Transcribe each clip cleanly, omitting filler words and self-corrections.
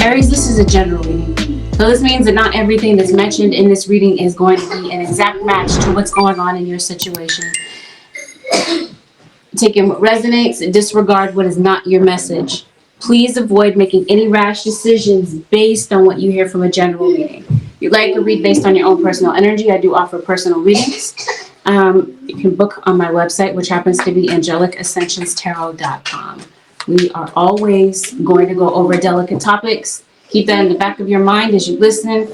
Aries, this is a general reading. So this means that not everything that's mentioned in this reading is going to be an exact match to what's going on in your situation. Take in what resonates and disregard what is not your message. Please avoid making any rash decisions based on what you hear from a general reading. If you'd like to read based on your own personal energy, I do offer personal readings. You can book on my website, which happens to be AngelicAscensionsTarot.com. We are always going to go over delicate topics. Keep that in the back of your mind as you listen.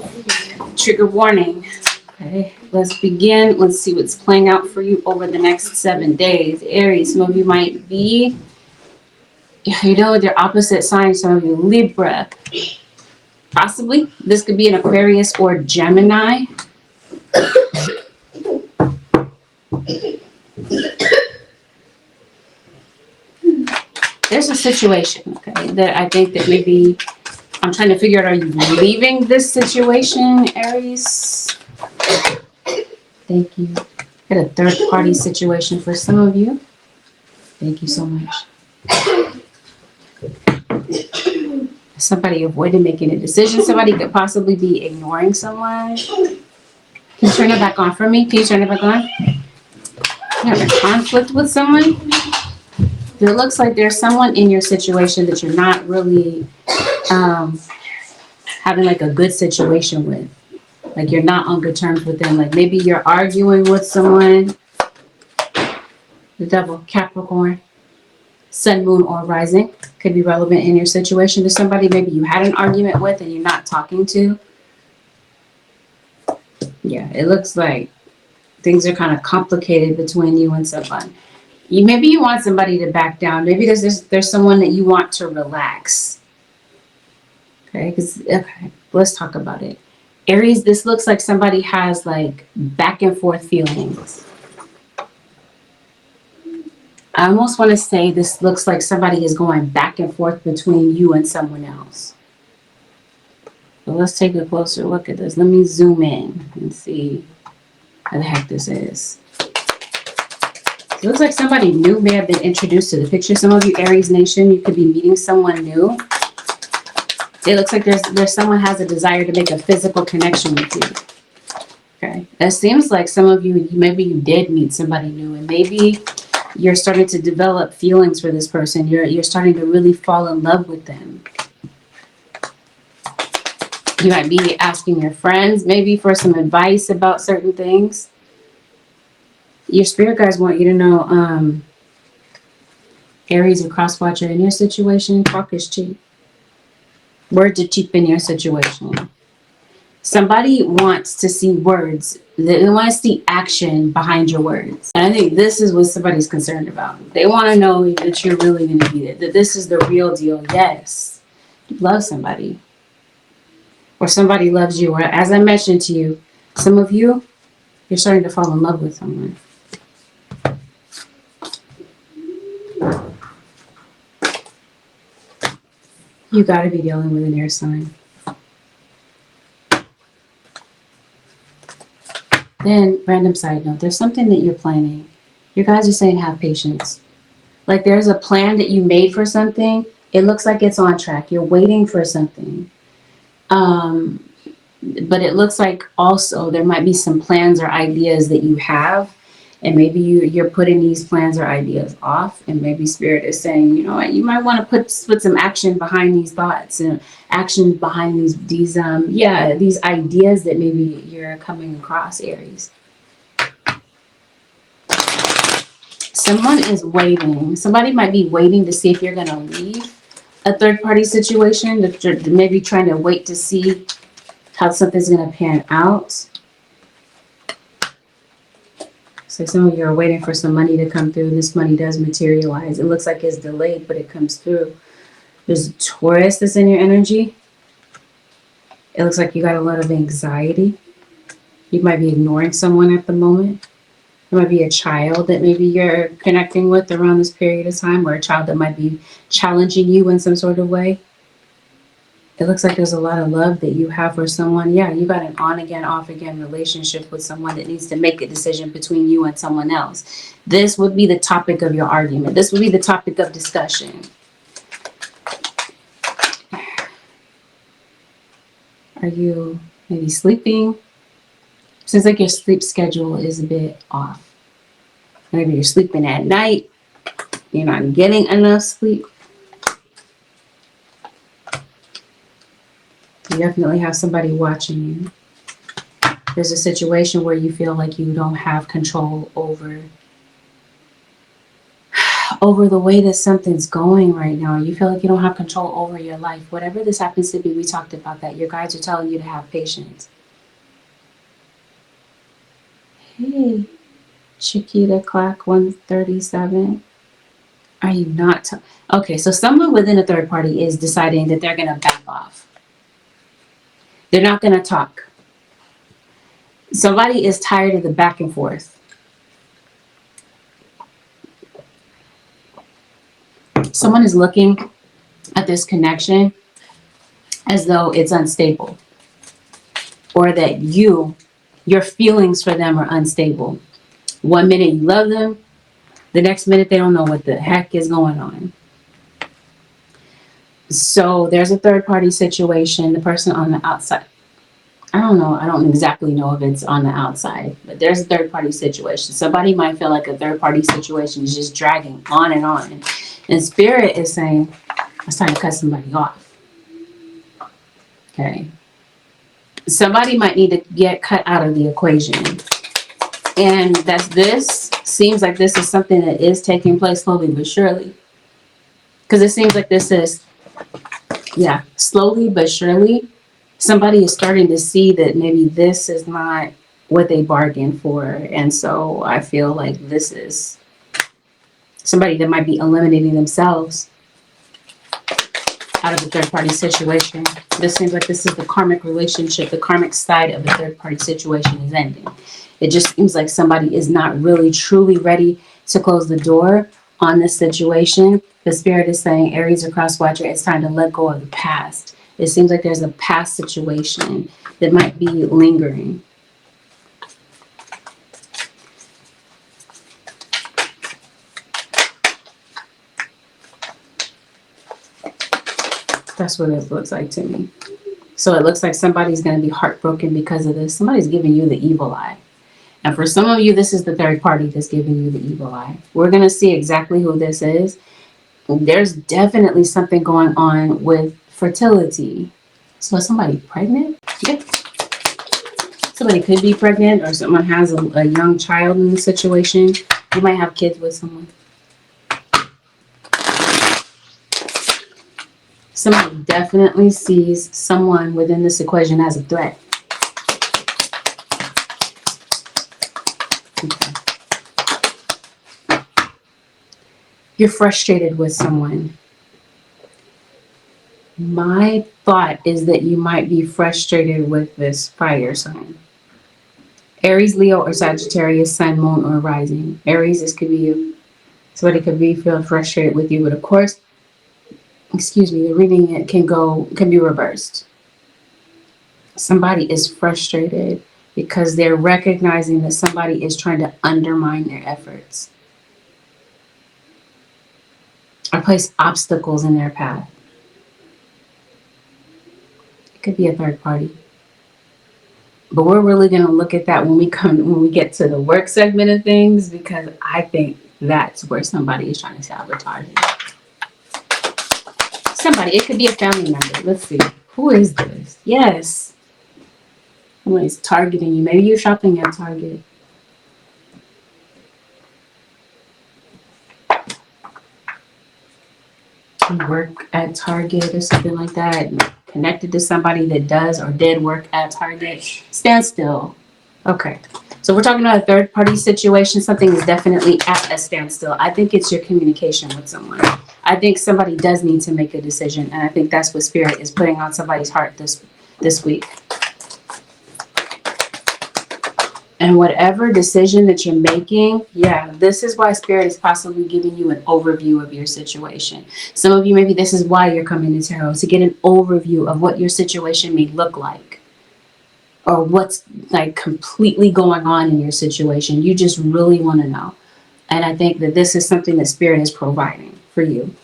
Trigger warning. Okay, let's begin. Let's see what's playing out for you over the next 7 days. Aries, some of you might be, with your opposite sign. Some of you Libra. Possibly. This could be an Aquarius or Gemini. There's a situation, okay, that I think that maybe I'm trying to figure out, are you leaving this situation, Aries? Thank you. Got a third party situation for some of you. Thank you so much. Somebody avoided making a decision. Somebody could possibly be ignoring someone. Can you turn it back on for me? Can you turn it back on? You have a conflict with someone? It looks like there's someone in your situation that you're not really having like a good situation with. Like you're not on good terms with them. Like maybe you're arguing with someone. The devil, Capricorn, sun, moon, or rising could be relevant in your situation. There's somebody maybe you had an argument with and you're not talking to. Yeah, it looks like things are kind of complicated between you and someone. Maybe you want somebody to back down. Maybe there's someone that you want to relax. Okay, let's talk about it. Aries, this looks like somebody has like back and forth feelings. I almost want to say this looks like somebody is going back and forth between you and someone else. So let's take a closer look at this. Let me zoom in and see how the heck this is. It looks like somebody new may have been introduced to the picture. Some of you Aries Nation, you could be meeting someone new. It looks like there's someone has a desire to make a physical connection with you. Okay. It seems like some of you, maybe you did meet somebody new and maybe you're starting to develop feelings for this person. You're starting to really fall in love with them. You might be asking your friends maybe for some advice about certain things. Your spirit guides want you to know, Aries or cross watcher, in your situation, talk is cheap. Words are cheap in your situation. Somebody wants to see words. They want to see action behind your words. And I think this is what somebody's concerned about. They want to know that you're really going to be there, that this is the real deal. Yes, you love somebody. Or somebody loves you. Or as I mentioned to you, some of you, you're starting to fall in love with someone. You got to be dealing with an air sign. Then, random side note, there's something that you're planning. You guys are saying have patience. Like there's a plan that you made for something. It looks like it's on track. You're waiting for something. But it looks like also there might be some plans or ideas that you have. And maybe you're putting these plans or ideas off, and maybe Spirit is saying, you know what, you might want to put some action behind these thoughts and action behind these ideas that maybe you're coming across, Aries. Someone is waiting. Somebody might be waiting to see if you're going to leave a third party situation. Maybe trying to wait to see how something's going to pan out. So some of you are waiting for some money to come through. This money does materialize. It looks like it's delayed, but it comes through. There's a Taurus that's in your energy. It looks like you got a lot of anxiety. You might be ignoring someone at the moment. There might be a child that maybe you're connecting with around this period of time, or a child that might be challenging you in some sort of way. It looks like there's a lot of love that you have for someone. Yeah, you got an on again, off again relationship with someone that needs to make a decision between you and someone else. This would be the topic of your argument. This would be the topic of discussion. Are you maybe sleeping? Seems like your sleep schedule is a bit off. Maybe you're sleeping at night. You're not getting enough sleep. You definitely have somebody watching you. There's a situation where you feel like you don't have control over the way that something's going right now. You feel like you don't have control over your life. Whatever this happens to be, we talked about that. Your guides are telling you to have patience. Hey, Chiquita Clock 137. Are you not? Okay, so someone within a third party is deciding that they're going to back off. They're not going to talk. Somebody is tired of the back and forth. Someone is looking at this connection as though it's unstable, or that your feelings for them are unstable. One minute you love them, the next minute they don't know what the heck is going on. So there's a third party situation. The person on the outside, I don't know. I don't exactly know if it's on the outside, but there's a third party situation. Somebody might feel like a third party situation is just dragging on and on. And Spirit is saying, it's time to cut somebody off. Okay. Somebody might need to get cut out of the equation. And this seems like this is something that is taking place slowly but surely. Because it seems like this is, slowly but surely, somebody is starting to see that maybe this is not what they bargained for. And so I feel like this is somebody that might be eliminating themselves out of a third party situation. This seems like this is the karmic relationship, the karmic side of the third party situation is ending. It just seems like somebody is not really truly ready to close the door on this situation. The Spirit is saying, Aries or Cross Watcher, it's time to let go of the past. It seems like there's a past situation that might be lingering. That's what it looks like to me. So it looks like somebody's going to be heartbroken because of this. Somebody's giving you the evil eye. And for some of you, this is the third party that's giving you the evil eye. We're going to see exactly who this is. There's definitely something going on with fertility. So is somebody pregnant? Yeah. Somebody could be pregnant, or someone has a young child in the situation. You might have kids with someone. Somebody definitely sees someone within this equation as a threat. Okay. You're frustrated with someone. My thought is that you might be frustrated with this fire sign. Aries, Leo, or Sagittarius, Sun, Moon, or Rising. Aries, this could be you. Somebody could be feeling frustrated with you, but of course, the reading it can be reversed. Somebody is frustrated because they're recognizing that somebody is trying to undermine their efforts or place obstacles in their path. It could be a third party. But we're really going to look at that when we get to the work segment of things, because I think that's where somebody is trying to sabotage you. Somebody, it could be a family member. Let's see. Who is this? Yes. Somebody's targeting you. Maybe you're shopping at Target. You work at Target or something like that. Connected to somebody that does or did work at Target. Stand still. Okay. So we're talking about a third party situation. Something is definitely at a standstill. I think it's your communication with someone. I think somebody does need to make a decision. And I think that's what Spirit is putting on somebody's heart this week. And whatever decision that you're making, this is why Spirit is possibly giving you an overview of your situation. Some of you, maybe this is why you're coming to tarot, to get an overview of what your situation may look like, or what's like completely going on in your situation. You just really want to know. And I think that this is something that Spirit is providing for you.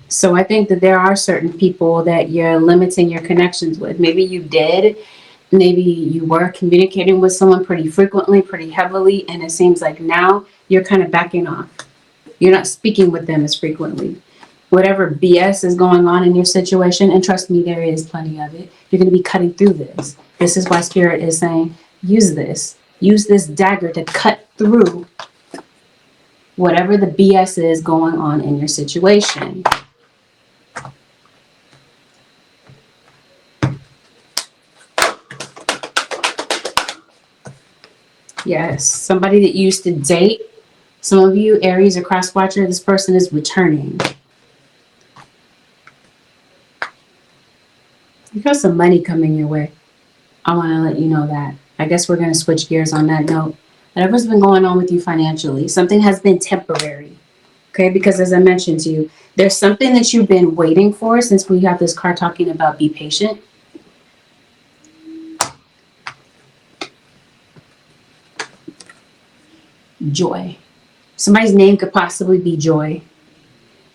So I think that there are certain people that you're limiting your connections with. Maybe you did. Maybe you were communicating with someone pretty frequently, pretty heavily, and it seems like now you're kind of backing off. You're not speaking with them as frequently. Whatever BS is going on in your situation, and trust me, there is plenty of it, you're going to be cutting through this. This is why Spirit is saying, use this. Use this dagger to cut through whatever the BS is going on in your situation. Yes, somebody that you used to date. Some of you, Aries or cross watcher, this person is returning. You got some money coming your way. I want to let you know that. I guess we're going to switch gears on that note. Whatever's been going on with you financially, something has been temporary. Okay, because as I mentioned to you, there's something that you've been waiting for since we have this card talking about be patient. Joy. Somebody's name could possibly be Joy.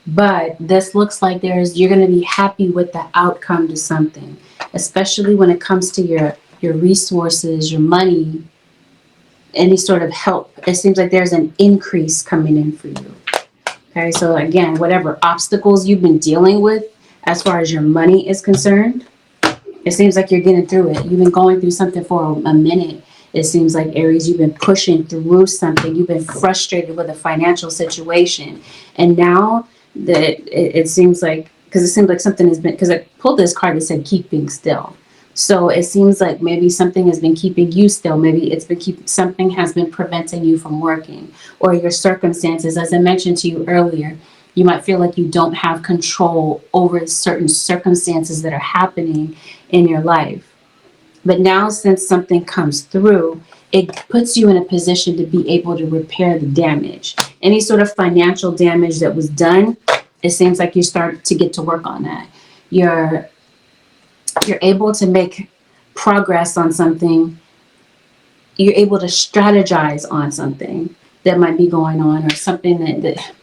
But this looks like you're going to be happy with the outcome to something, especially when it comes to your resources, your money, any sort of help. It seems like there's an increase coming in for you. Okay, so again, whatever obstacles you've been dealing with as far as your money is concerned, it seems like you're getting through it. You've been going through something for a minute. It seems like, Aries, you've been pushing through something. You've been frustrated with a financial situation. And now that it seems like, because it seems like something has been, because I pulled this card that said keeping still. So it seems like maybe something has been keeping you still. Maybe it's been something has been preventing you from working, or your circumstances. As I mentioned to you earlier, you might feel like you don't have control over certain circumstances that are happening in your life. But now, since something comes through, it puts you in a position to be able to repair the damage. Any sort of financial damage that was done, it seems like you start to get to work on that. You're able to make progress on something. You're able to strategize on something that might be going on, or something that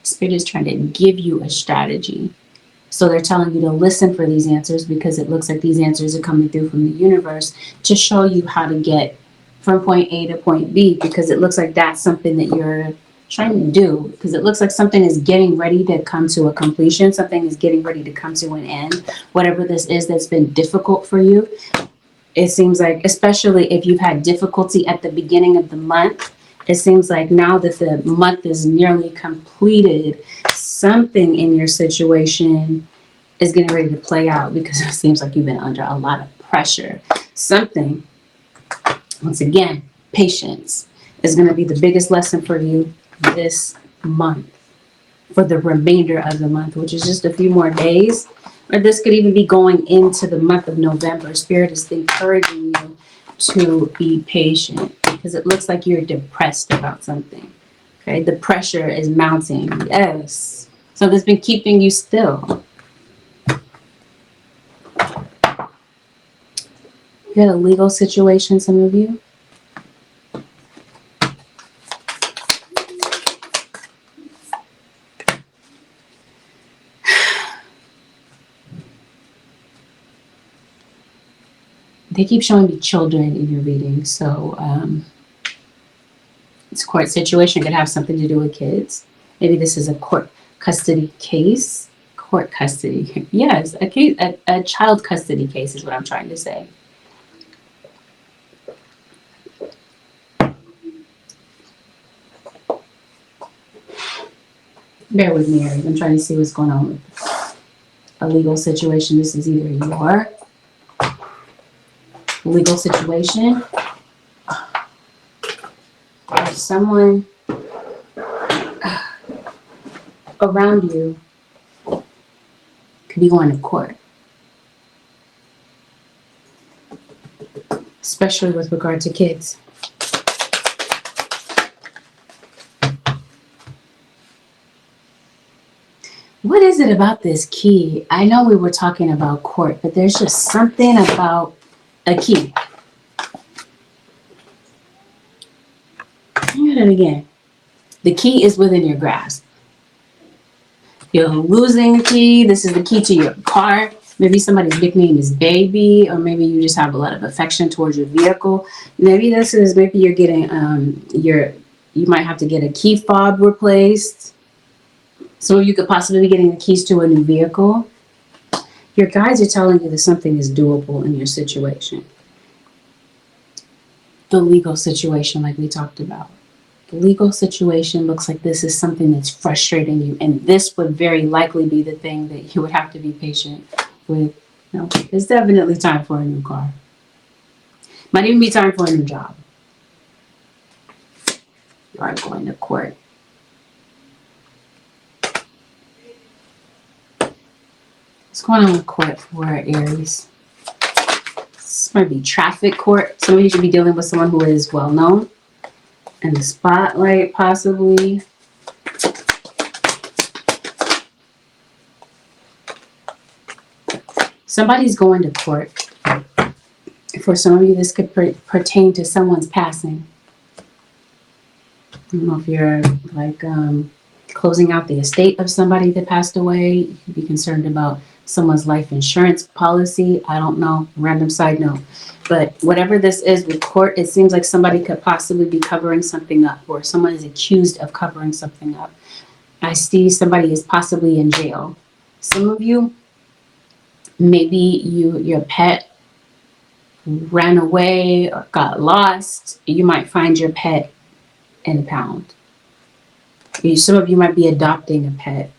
Spirit is trying to give you a strategy. So they're telling you to listen for these answers, because it looks like these answers are coming through from the universe to show you how to get from point A to point B, because it looks like that's something that you're trying to do, because it looks like something is getting ready to come to a completion. Something is getting ready to come to an end. Whatever this is that's been difficult for you, it seems like, especially if you've had difficulty at the beginning of the month, it seems like now that the month is nearly completed, something in your situation is getting ready to play out, because it seems like you've been under a lot of pressure. Something, once again, patience is going to be the biggest lesson for you this month, for the remainder of the month, which is just a few more days. Or this could even be going into the month of November. Spirit is encouraging you to be patient, because it looks like you're depressed about something. Okay, the pressure is mounting. Yes. So that's been keeping you still. You got a legal situation, some of you. They keep showing me children in your reading. So it's a court situation. It could have something to do with kids. Maybe this is a court custody case. Court custody. Yes, a case, a child custody case is what I'm trying to say. Bear with me, Aries. I'm trying to see what's going on with a legal situation. This is either your legal situation, or someone around you could be going to court, especially with regard to kids. What is it about this key? I know we were talking about court, but there's just something about a key. Look at it again. The key is within your grasp. You're losing a key. This is the key to your car. Maybe somebody's nickname is baby, or maybe you just have a lot of affection towards your vehicle. Maybe you're getting, you might have to get a key fob replaced. So you could possibly be getting the keys to a new vehicle. Your guides are telling you that something is doable in your situation. The legal situation, like we talked about. The legal situation looks like this is something that's frustrating you, and this would very likely be the thing that you would have to be patient with. It's definitely time for a new car. Might even be time for a new job. You are going to court. What's going on in court for Aries? This might be traffic court. Some of you should be dealing with someone who is well known in the spotlight, possibly. Somebody's going to court. For some of you, this could pertain to someone's passing. I don't know if you're like closing out the estate of somebody that passed away. You could be concerned about someone's life insurance policy. I don't know. Random side note. But whatever this is with court, it seems like somebody could possibly be covering something up, or someone is accused of covering something up. I see somebody is possibly in jail. Some of you, maybe your pet ran away or got lost. You might find your pet in a pound. Some of you might be adopting a pet.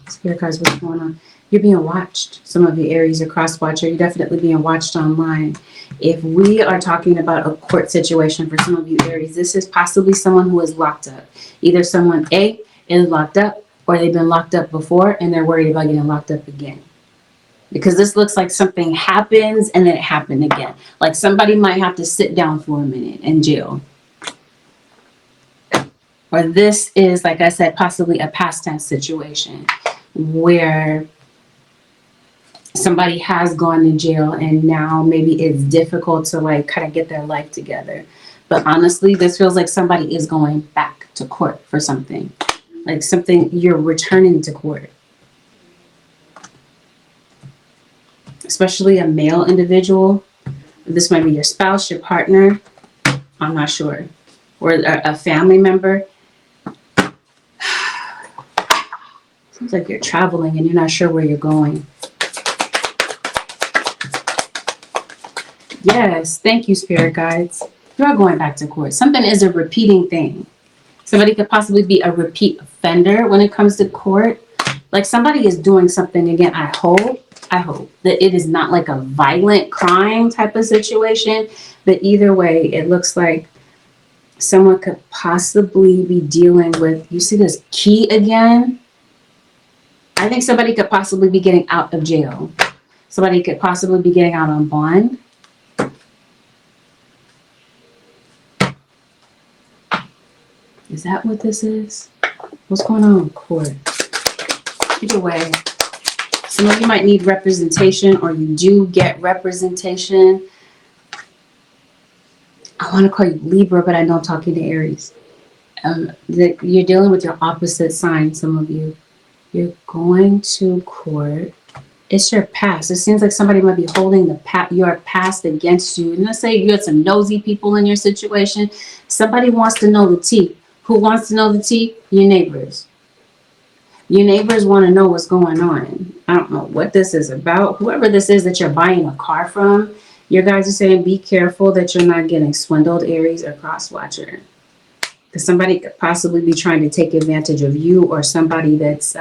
Spirit cards, what's going on? You're being watched. Some of you Aries are cross watcher. You're definitely being watched online. If we are talking about a court situation for some of you Aries, this is possibly someone who is locked up. Either someone A is locked up, or they've been locked up before and they're worried about getting locked up again. Because this looks like something happens and then it happened again. Like somebody might have to sit down for a minute in jail. Or this is, like I said, possibly a past tense situation where somebody has gone to jail and now maybe it's difficult to like kind of get their life together. But honestly, this feels like somebody is going back to court for something. Like something, you're returning to court. Especially a male individual. This might be your spouse, your partner. I'm not sure. Or a family member. Seems like you're traveling and you're not sure where you're going. Yes, thank you, spirit guides. You are going back to court. Something is a repeating thing. Somebody could possibly be a repeat offender when it comes to court. Like somebody is doing something again. I hope that it is not like a violent crime type of situation. But either way, it looks like someone could possibly be dealing with, you see this key again? I think somebody could possibly be getting out of jail. Somebody could possibly be getting out on bond. Is that what this is? What's going on in court? Either way, some of you might need representation, or you do get representation. I want to call you Libra, but I know I'm talking to Aries. You're dealing with your opposite sign, some of you. You're going to court. It's your past. It seems like somebody might be holding your past against you. And let's say you had some nosy people in your situation. Somebody wants to know the tea. Who wants to know the tea? Your neighbors. Your neighbors want to know what's going on. I don't know what this is about. Whoever this is that you're buying a car from, your guys are saying be careful that you're not getting swindled, Aries, or cross-watcher. Because somebody could possibly be trying to take advantage of you, or somebody that's,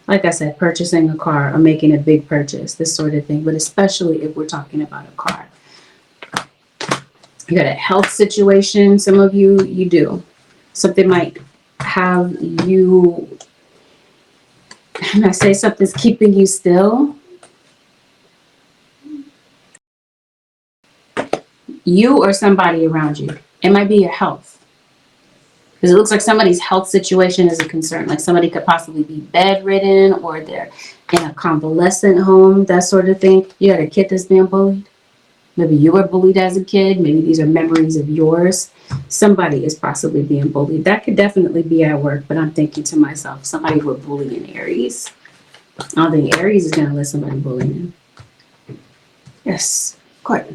like I said, purchasing a car or making a big purchase, this sort of thing. But especially if we're talking about a car. You got a health situation. Some of you do. Something might have you, and I say something's keeping you still. You or somebody around you. It might be your health. Because it looks like somebody's health situation is a concern. Like somebody could possibly be bedridden, or they're in a convalescent home, that sort of thing. You got a kid that's being bullied. Maybe you were bullied as a kid. Maybe these are memories of yours. Somebody is possibly being bullied. That could definitely be at work, but I'm thinking to myself, somebody would bully an Aries. I don't think Aries is going to let somebody bully him. Yes, court.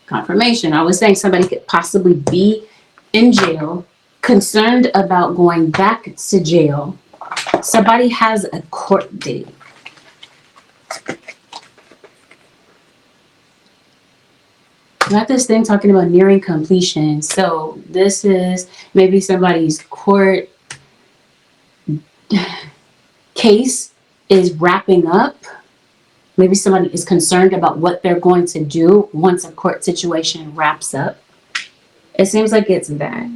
Confirmation. I was saying somebody could possibly be in jail, concerned about going back to jail. Somebody has a court date. Got this thing talking about nearing completion. So this is maybe somebody's court case is wrapping up. Maybe somebody is concerned about what they're going to do once a court situation wraps up. It seems like it's that.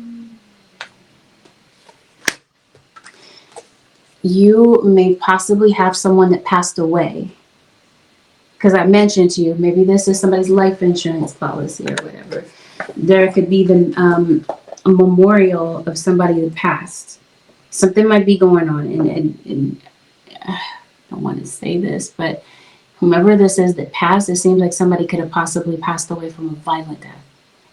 You may possibly have someone that passed away. Because I mentioned to you, maybe this is somebody's life insurance policy or whatever. There could be a memorial of somebody that passed. Something might be going on. And I don't want to say this, but whomever this is that passed, it seems like somebody could have possibly passed away from a violent death.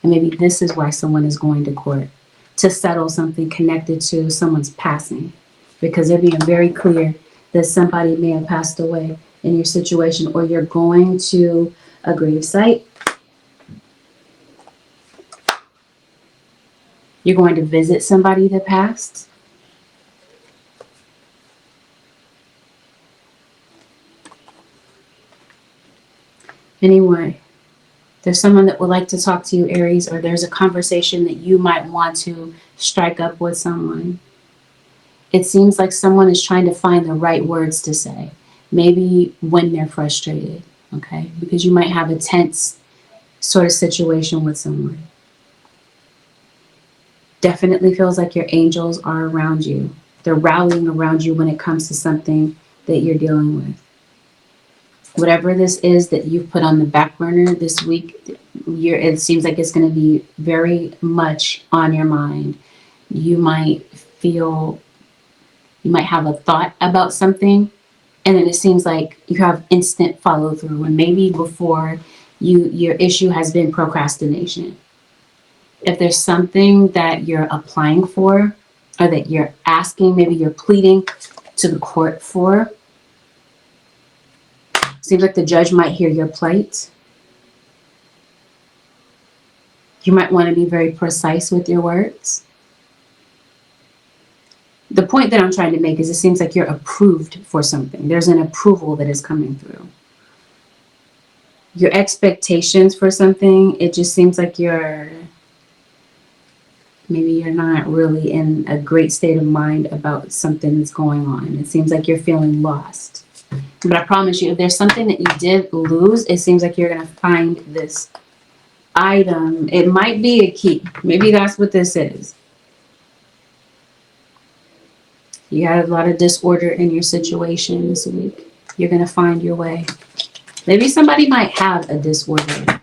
And maybe this is why someone is going to court, to settle something connected to someone's passing. Because they're being very clear that somebody may have passed away in your situation, or you're going to a grave site. You're going to visit somebody that passed. Anyway, there's someone that would like to talk to you, Aries, or there's a conversation that you might want to strike up with someone. It seems like someone is trying to find the right words to say. Maybe when they're frustrated, okay? Because you might have a tense sort of situation with someone. Definitely feels like your angels are around you. They're rallying around you when it comes to something that you're dealing with. Whatever this is that you've put on the back burner this week, it seems like it's going to be very much on your mind. You might have a thought about something, and then it seems like you have instant follow through. And maybe before your issue has been procrastination. If there's something that you're applying for, or that you're asking, maybe you're pleading to the court for, seems like the judge might hear your plight. You might want to be very precise with your words. The point that I'm trying to make is it seems like you're approved for something. There's an approval that is coming through. Your expectations for something, it just seems like maybe you're not really in a great state of mind about something that's going on. It seems like you're feeling lost. But I promise you, if there's something that you did lose, it seems like you're going to find this item. It might be a key. Maybe that's what this is. You had a lot of disorder in your situation this week. You're going to find your way. Maybe somebody might have a disorder.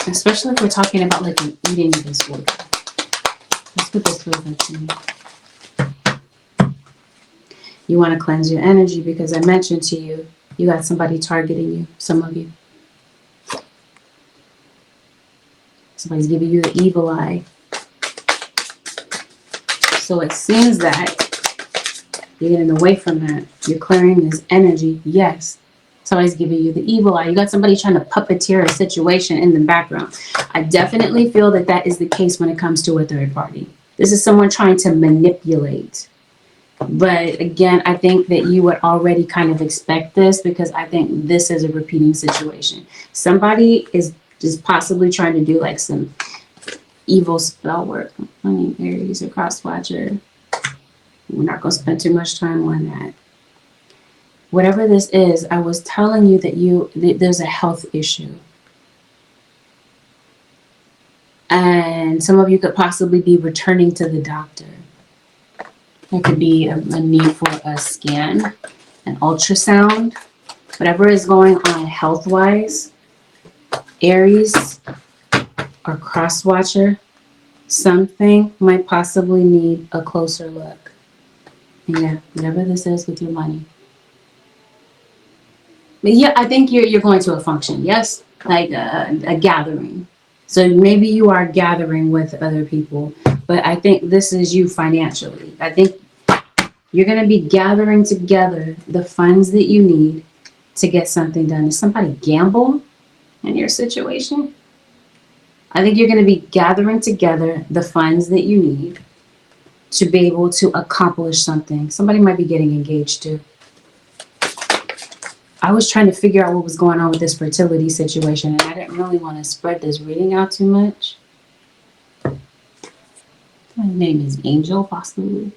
Especially if we're talking about like an eating disorder. That's what this feels like to me. You want to cleanse your energy because I mentioned to you, you got somebody targeting you, some of you. Somebody's giving you the evil eye. So it seems that you're getting away from that. You're clearing this energy. Yes. Somebody's giving you the evil eye. You got somebody trying to puppeteer a situation in the background. I definitely feel that that is the case when it comes to a third party. This is someone trying to manipulate. But again, I think that you would already kind of expect this because I think this is a repeating situation. Somebody is just possibly trying to do like some evil spell work. I mean, Aries or cross-watcher. We're not going to spend too much time on that. Whatever this is, I was telling you that there's a health issue. And some of you could possibly be returning to the doctor. There could be a need for a scan, an ultrasound, whatever is going on health-wise. Aries or cross-watcher, something might possibly need a closer look. And yeah, whatever this is with your money. Yeah, I think you're going to a function. Yes, like a gathering. So maybe you are gathering with other people, but I think this is you financially. I think you're going to be gathering together the funds that you need to get something done. Is somebody gamble in your situation? I think you're going to be gathering together the funds that you need to be able to accomplish something. Somebody might be getting engaged too. I was trying to figure out what was going on with this fertility situation, and I didn't really want to spread this reading out too much. My name is Angel, possibly.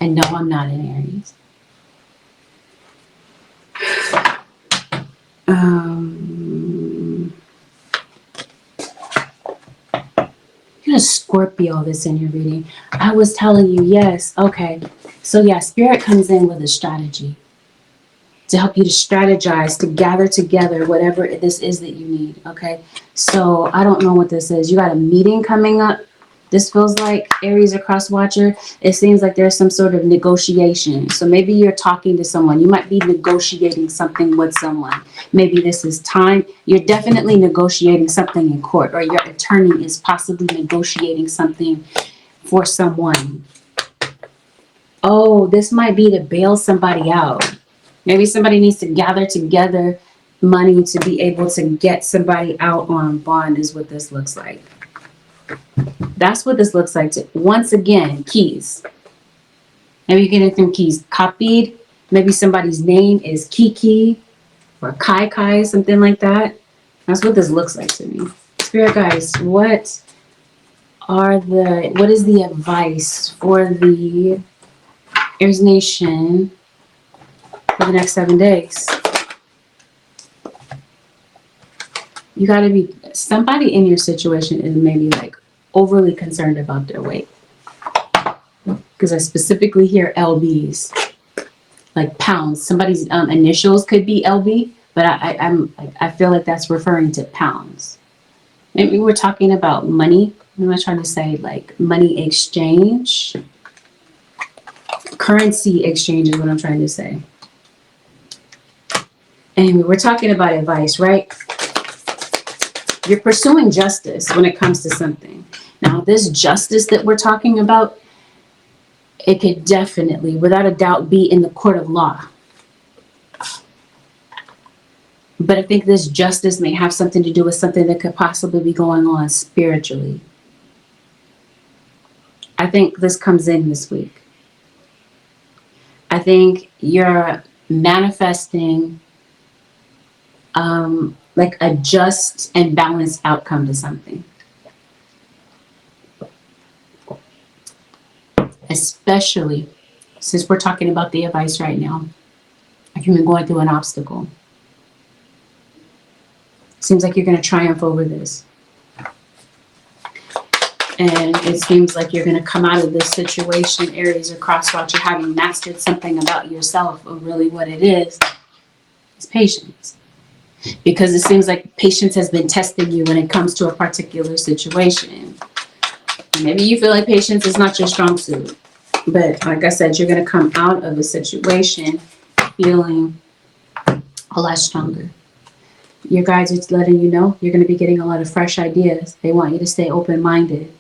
And no, I'm not in Aries. You're a Scorpio that's in your reading. I was telling you, yes, okay. So yeah, Spirit comes in with a strategy to help you to strategize, to gather together whatever this is that you need, okay? So I don't know what this is. You got a meeting coming up. This feels like Aries or cross watcher. It seems like there's some sort of negotiation. So maybe you're talking to someone. You might be negotiating something with someone. Maybe this is time. You're definitely negotiating something in court, or your attorney is possibly negotiating something for someone. Oh, this might be to bail somebody out. Maybe somebody needs to gather together money to be able to get somebody out on bond is what this looks like. That's what this looks like. Once again, keys. Maybe you're getting some keys copied. Maybe somebody's name is Kiki or Kai Kai, something like that. That's what this looks like to me. Spirit guys, what is the advice for the Aries Nation for the next 7 days? You got to be, somebody in your situation is maybe like overly concerned about their weight. Because I specifically hear LBs, like pounds. Somebody's initials could be LB, but I feel like that's referring to pounds. Maybe we're talking about money. I'm not trying to say like money exchange. Currency exchange is what I'm trying to say. Anyway, we're talking about advice, right? You're pursuing justice when it comes to something. Now, this justice that we're talking about, it could definitely, without a doubt, be in the court of law. But I think this justice may have something to do with something that could possibly be going on spiritually. I think this comes in this week. I think you're manifesting like a just and balanced outcome to something. Especially since we're talking about the advice right now. Like you've been going through an obstacle. Seems like you're going to triumph over this. And it seems like you're going to come out of this situation, Aries or crosswatcher, having mastered something about yourself, or really what it is patience. Because it seems like patience has been testing you when it comes to a particular situation. Maybe you feel like patience is not your strong suit. But like I said, you're going to come out of a situation feeling a lot stronger. Your guides are letting you know you're going to be getting a lot of fresh ideas. They want you to stay open-minded.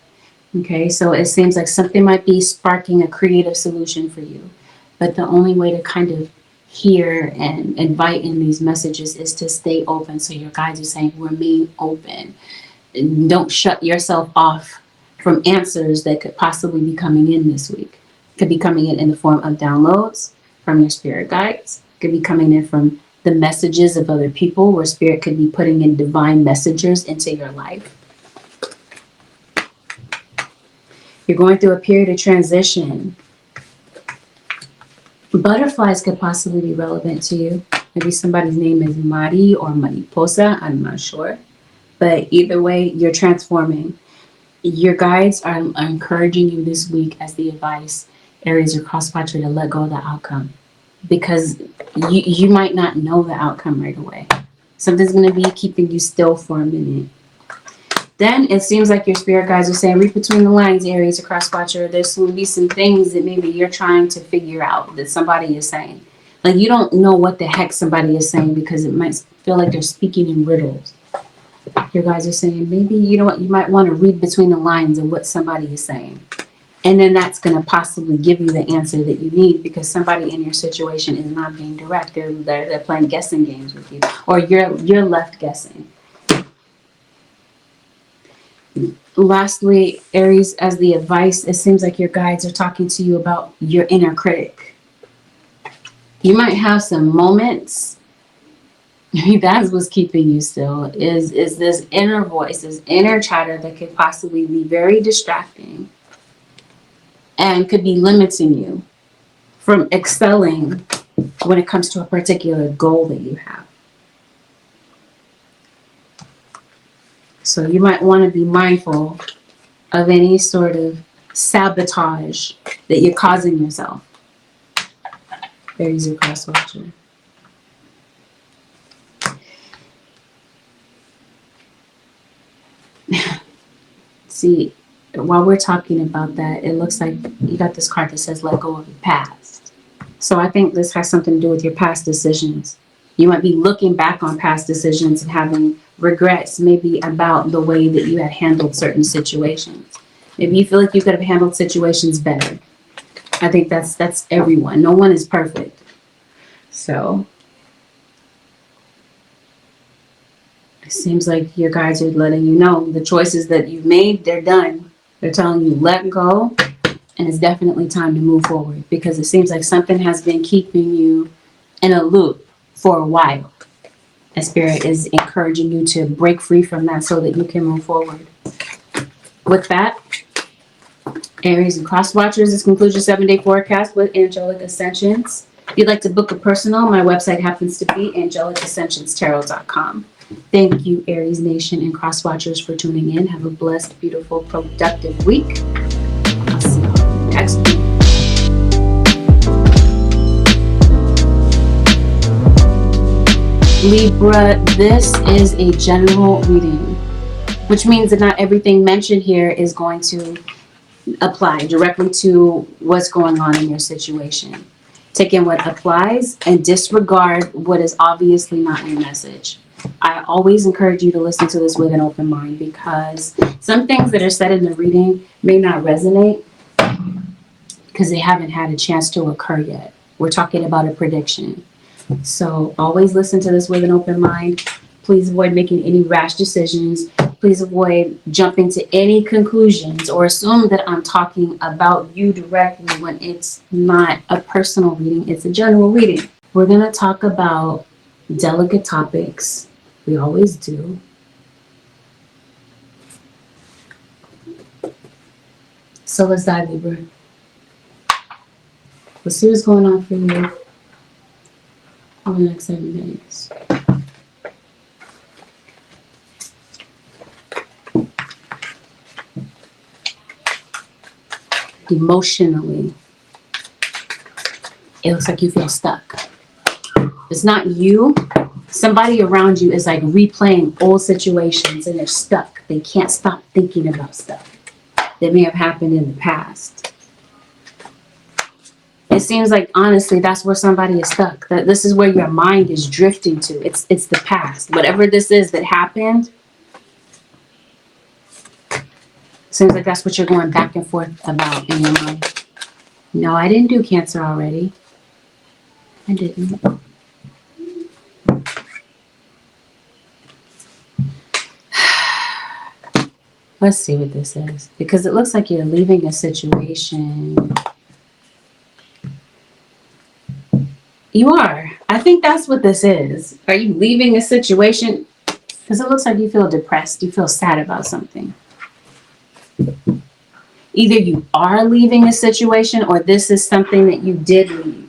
Okay, so it seems like something might be sparking a creative solution for you. But the only way to kind of hear and invite in these messages is to stay open. So your guides are saying remain open. Don't shut yourself off from answers that could possibly be coming in this week. Could be coming in the form of downloads from your spirit guides. Could be coming in from the messages of other people, where spirit could be putting in divine messengers into your life. You're going through a period of transition. Butterflies could possibly be relevant to you. Maybe somebody's name is Mari or Mariposa, I'm not sure. But either way, you're transforming. Your guides are encouraging you this week as the advice, Aries or crosswatcher, to let go of the outcome. Because you might not know the outcome right away. Something's going to be keeping you still for a minute. Then it seems like your spirit guides are saying, read between the lines, Aries or crosswatcher. There's going to be some things that maybe you're trying to figure out that somebody is saying. Like you don't know what the heck somebody is saying because it might feel like they're speaking in riddles. Your guys are saying, maybe, you know what, you might want to read between the lines of what somebody is saying. And then that's going to possibly give you the answer that you need because somebody in your situation is not being direct. They're playing guessing games with you, or you're left guessing. Lastly, Aries, as the advice, it seems like your guides are talking to you about your inner critic. You might have some moments. That's what's keeping you still, is this inner voice, this inner chatter that could possibly be very distracting and could be limiting you from excelling when it comes to a particular goal that you have. So you might want to be mindful of any sort of sabotage that you're causing yourself. Aries, your cross watcher. See, while we're talking about that, it looks like you got this card that says let go of the past. So I think this has something to do with your past decisions. You might be looking back on past decisions and having regrets, maybe about the way that you had handled certain situations. Maybe you feel like you could have handled situations better. I think that's everyone. No one is perfect. So it seems like your guides are letting you know the choices that you've made, they're done. They're telling you let go, and it's definitely time to move forward because it seems like something has been keeping you in a loop for a while. And Spirit is encouraging you to break free from that so that you can move forward. With that, Aries and cross watchers, this concludes your 7-day forecast with Angelic Ascensions. If you'd like to book a personal, my website happens to be angelicascensionstarot.com. Thank you, Aries Nation and cross watchers, for tuning in. Have a blessed, beautiful, productive week. I'll see you next week. Libra, this is a general reading, which means that not everything mentioned here is going to apply directly to what's going on in your situation. Take in what applies and disregard what is obviously not your message. I always encourage you to listen to this with an open mind because some things that are said in the reading may not resonate because they haven't had a chance to occur yet. We're talking about a prediction. So always listen to this with an open mind. Please avoid making any rash decisions. Please avoid jumping to any conclusions or assume that I'm talking about you directly when it's not a personal reading, it's a general reading. We're going to talk about delicate topics. We always do. So let's dive Libra. Let's see what's going on for you over the next 7 days. Emotionally, it looks like you feel stuck. It's not you. Somebody around you is like replaying old situations and they're stuck. They can't stop thinking about stuff that may have happened in the past. It seems like, honestly, that's where somebody is stuck. That this is where your mind is drifting to. It's the past. Whatever this is that happened, seems like that's what you're going back and forth about in your mind. No, I didn't do Cancer already. I didn't. Let's see what this is. Because it looks like you're leaving a situation. You are. I think that's what this is. Are you leaving a situation? Because it looks like you feel depressed. You feel sad about something. Either you are leaving a situation or this is something that you did leave.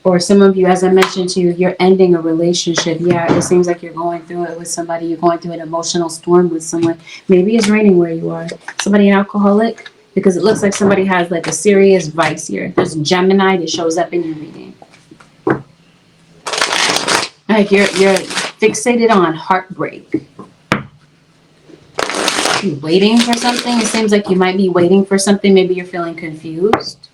Or some of you, as I mentioned to you, you're ending a relationship. Yeah, it seems like you're going through it with somebody. You're going through an emotional storm with someone. Maybe it's raining where you are. Somebody an alcoholic? Because it looks like somebody has like a serious vice here. There's a Gemini that shows up in your reading. Like you're fixated on heartbreak. You waiting for something? It seems like you might be waiting for something. Maybe you're feeling confused.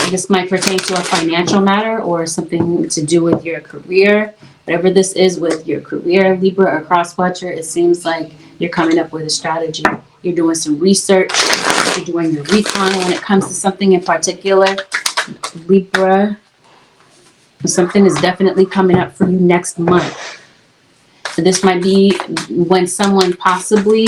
This might pertain to a financial matter or something to do with your career. Whatever this is with your career, Libra or cross-watcher, it seems like you're coming up with a strategy. You're doing some research. You're doing your recon when it comes to something in particular. Libra, something is definitely coming up for you next month. So this might be when someone possibly,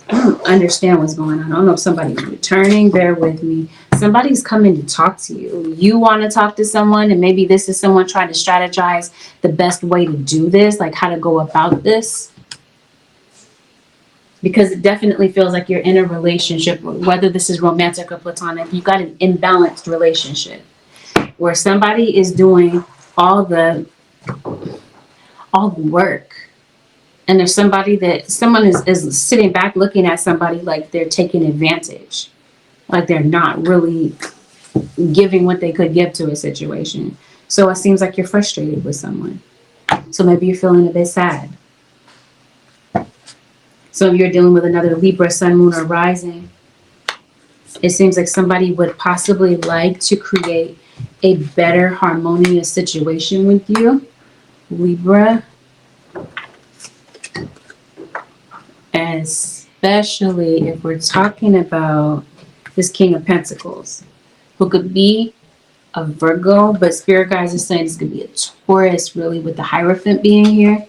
I don't understand what's going on. I don't know if somebody's returning. Bear with me. Somebody's coming to talk to you. You want to talk to someone, and maybe this is someone trying to strategize the best way to do this, like how to go about this. Because it definitely feels like you're in a relationship, whether this is romantic or platonic, you've got an imbalanced relationship where somebody is doing all the work. And there's someone is sitting back looking at somebody like they're taking advantage, like they're not really giving what they could give to a situation. So it seems like you're frustrated with someone. So maybe you're feeling a bit sad. So if you're dealing with another Libra, sun, moon, or rising, it seems like somebody would possibly like to create a better harmonious situation with you, Libra. Especially if we're talking about this King of Pentacles, who could be a Virgo, but Spirit guides are saying this could be a Taurus, really, with the Hierophant being here.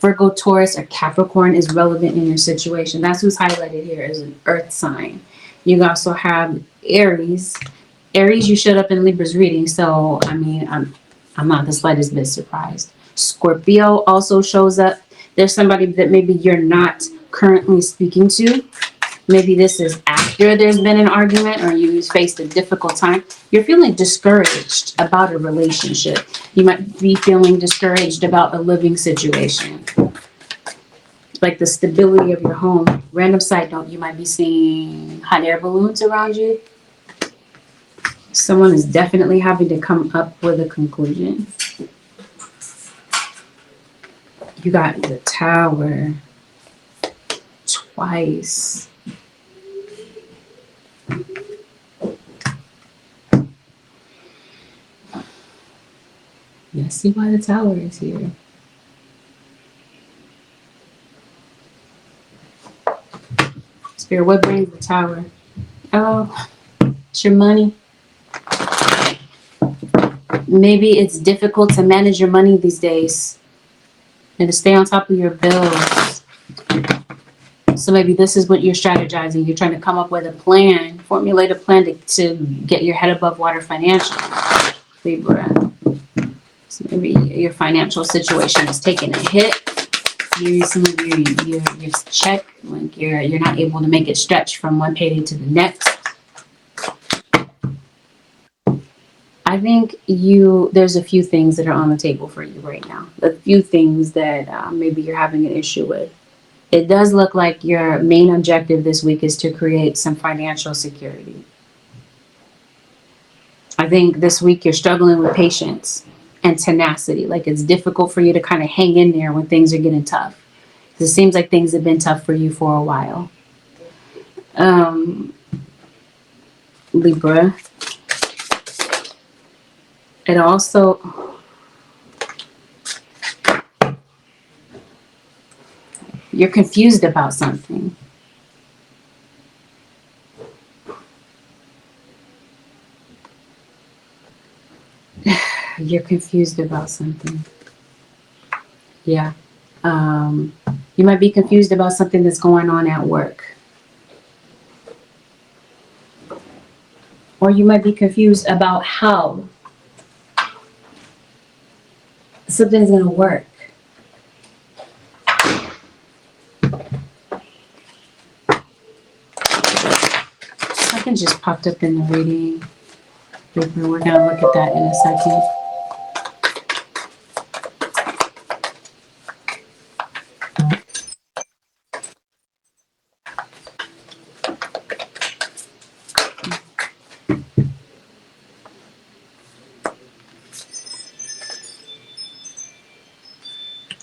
Virgo, Taurus, or Capricorn is relevant in your situation. That's who's highlighted here as an earth sign. You also have Aries. Aries, you showed up in Libra's reading, so I mean, I'm not the slightest bit surprised. Scorpio also shows up. There's somebody that maybe you're not currently speaking to. Maybe this is after there's been an argument or you faced a difficult time. You're feeling discouraged about a relationship. You might be feeling discouraged about a living situation, like the stability of your home. Random side note, you might be seeing hot air balloons around you. Someone is definitely having to come up with a conclusion. You got the Tower twice. Let's see why the Tower is here. Spirit, what brings the Tower? Oh, it's your money. Maybe it's difficult to manage your money these days and to stay on top of your bills. So maybe this is what you're strategizing. You're trying to come up with a plan, formulate a plan to get your head above water financially, Libra. So maybe your financial situation is taking a hit. Maybe some of your check, like you're not able to make it stretch from one payday to the next. I think there's a few things that are on the table for you right now. A few things that maybe you're having an issue with. It does look like your main objective this week is to create some financial security. I think this week you're struggling with patience and tenacity. Like it's difficult for you to kind of hang in there when things are getting tough. It seems like things have been tough for you for a while. Libra. It also, you're confused about something. You're confused about something. Yeah. You might be confused about something that's going on at work. Or you might be confused about how something's going to work. Something just popped up in the reading. We're going to look at that in a second.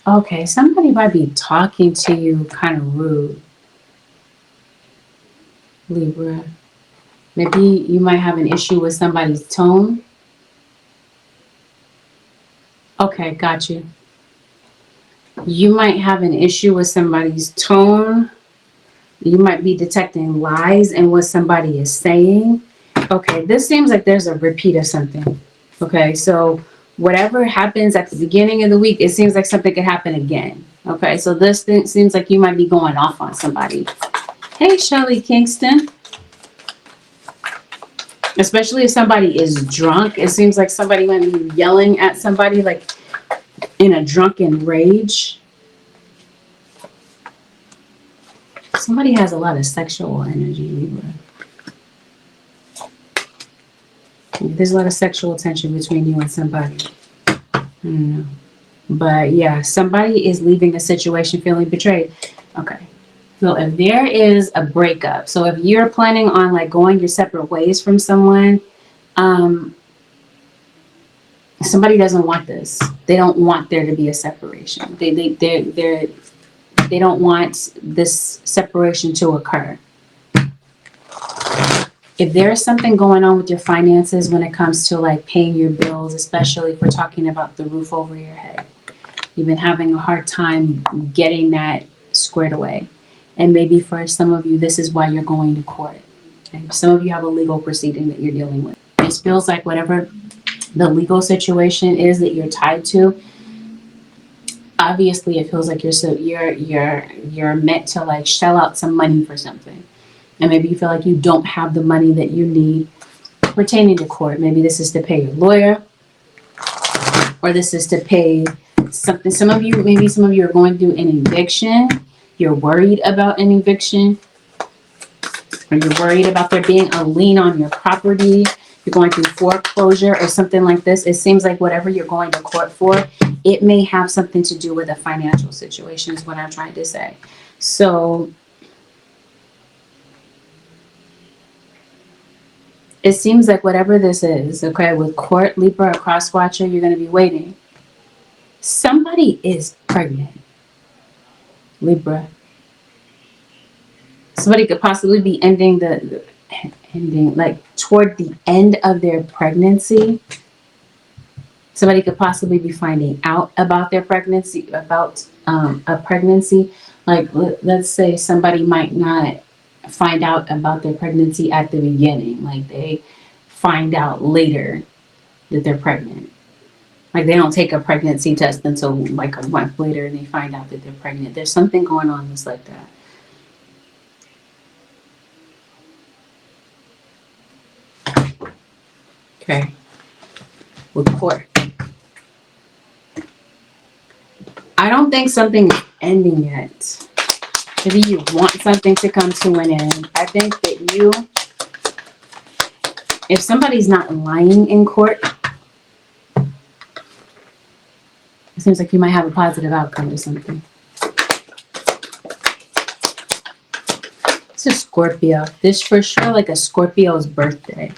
Okay, somebody might be talking to you kind of rude, Libra. Maybe you might have an issue with somebody's tone. Okay, got you. You might have an issue with somebody's tone. You might be detecting lies in what somebody is saying. Okay, this seems like there's a repeat of something. Okay, so whatever happens at the beginning of the week, it seems like something could happen again. Okay, so this thing seems like you might be going off on somebody. Hey, Shelly Kingston. Especially if somebody is drunk, it seems like somebody might be yelling at somebody like in a drunken rage. Somebody has a lot of sexual energy, Libra. There's a lot of sexual tension between you and somebody. I don't know. But yeah, somebody is leaving a situation feeling betrayed. Okay. So if there is a breakup, so if you're planning on like going your separate ways from someone, somebody doesn't want this. They don't want there to be a separation. They don't want this separation to occur. If there's something going on with your finances when it comes to like paying your bills, especially if we're talking about the roof over your head, you've been having a hard time getting that squared away. And maybe for some of you, this is why you're going to court. Okay? Some of you have a legal proceeding that you're dealing with. It feels like whatever the legal situation is that you're tied to, obviously it feels like you're meant to like shell out some money for something. And maybe you feel like you don't have the money that you need pertaining to court. Maybe this is to pay your lawyer, or this is to pay something. Maybe some of you are going through an eviction. You're worried about an eviction, or you're worried about there being a lien on your property. You're going through foreclosure or something like this. It seems like whatever you're going to court for, it may have something to do with a financial situation is what I'm trying to say. So it seems like whatever this is, okay, with court, Libra, a cross watcher, you're going to be waiting. Somebody is pregnant, Libra. Somebody could possibly be ending like toward the end of their pregnancy. Somebody could possibly be finding out about their pregnancy, about a pregnancy. Like, let's say somebody might not find out about their pregnancy at the beginning. Like, they find out later that they're pregnant. Like, they don't take a pregnancy test until like a month later and they find out that they're pregnant. There's something going on that's like that. Okay. With court. I don't think something is ending yet. Maybe you want something to come to an end. I think that if somebody's not lying in court, it seems like you might have a positive outcome to something. It's a Scorpio. This for sure like a Scorpio's birthday.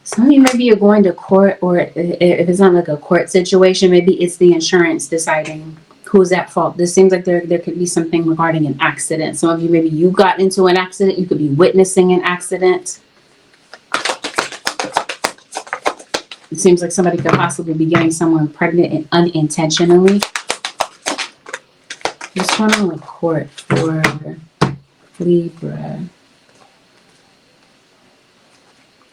Some of you, maybe you're going to court, or if it's not like a court situation, maybe it's the insurance deciding who's at fault. This seems like there could be something regarding an accident. Some of you, maybe you got into an accident. You could be witnessing an accident. It seems like somebody could possibly be getting someone pregnant unintentionally. What's going on with court for Libra?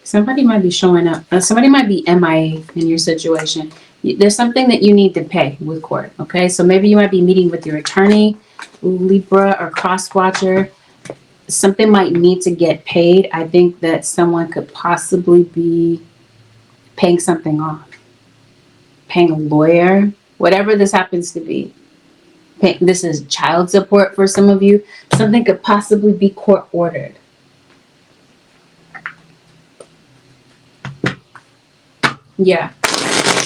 Somebody might be showing up. Somebody might be MIA in your situation. There's something that you need to pay with court, okay? So maybe you might be meeting with your attorney, Libra, or cross-watcher. Something might need to get paid. I think that someone could possibly be paying something off. Paying a lawyer, whatever this happens to be. This is child support for some of you. Something could possibly be court-ordered. Yeah.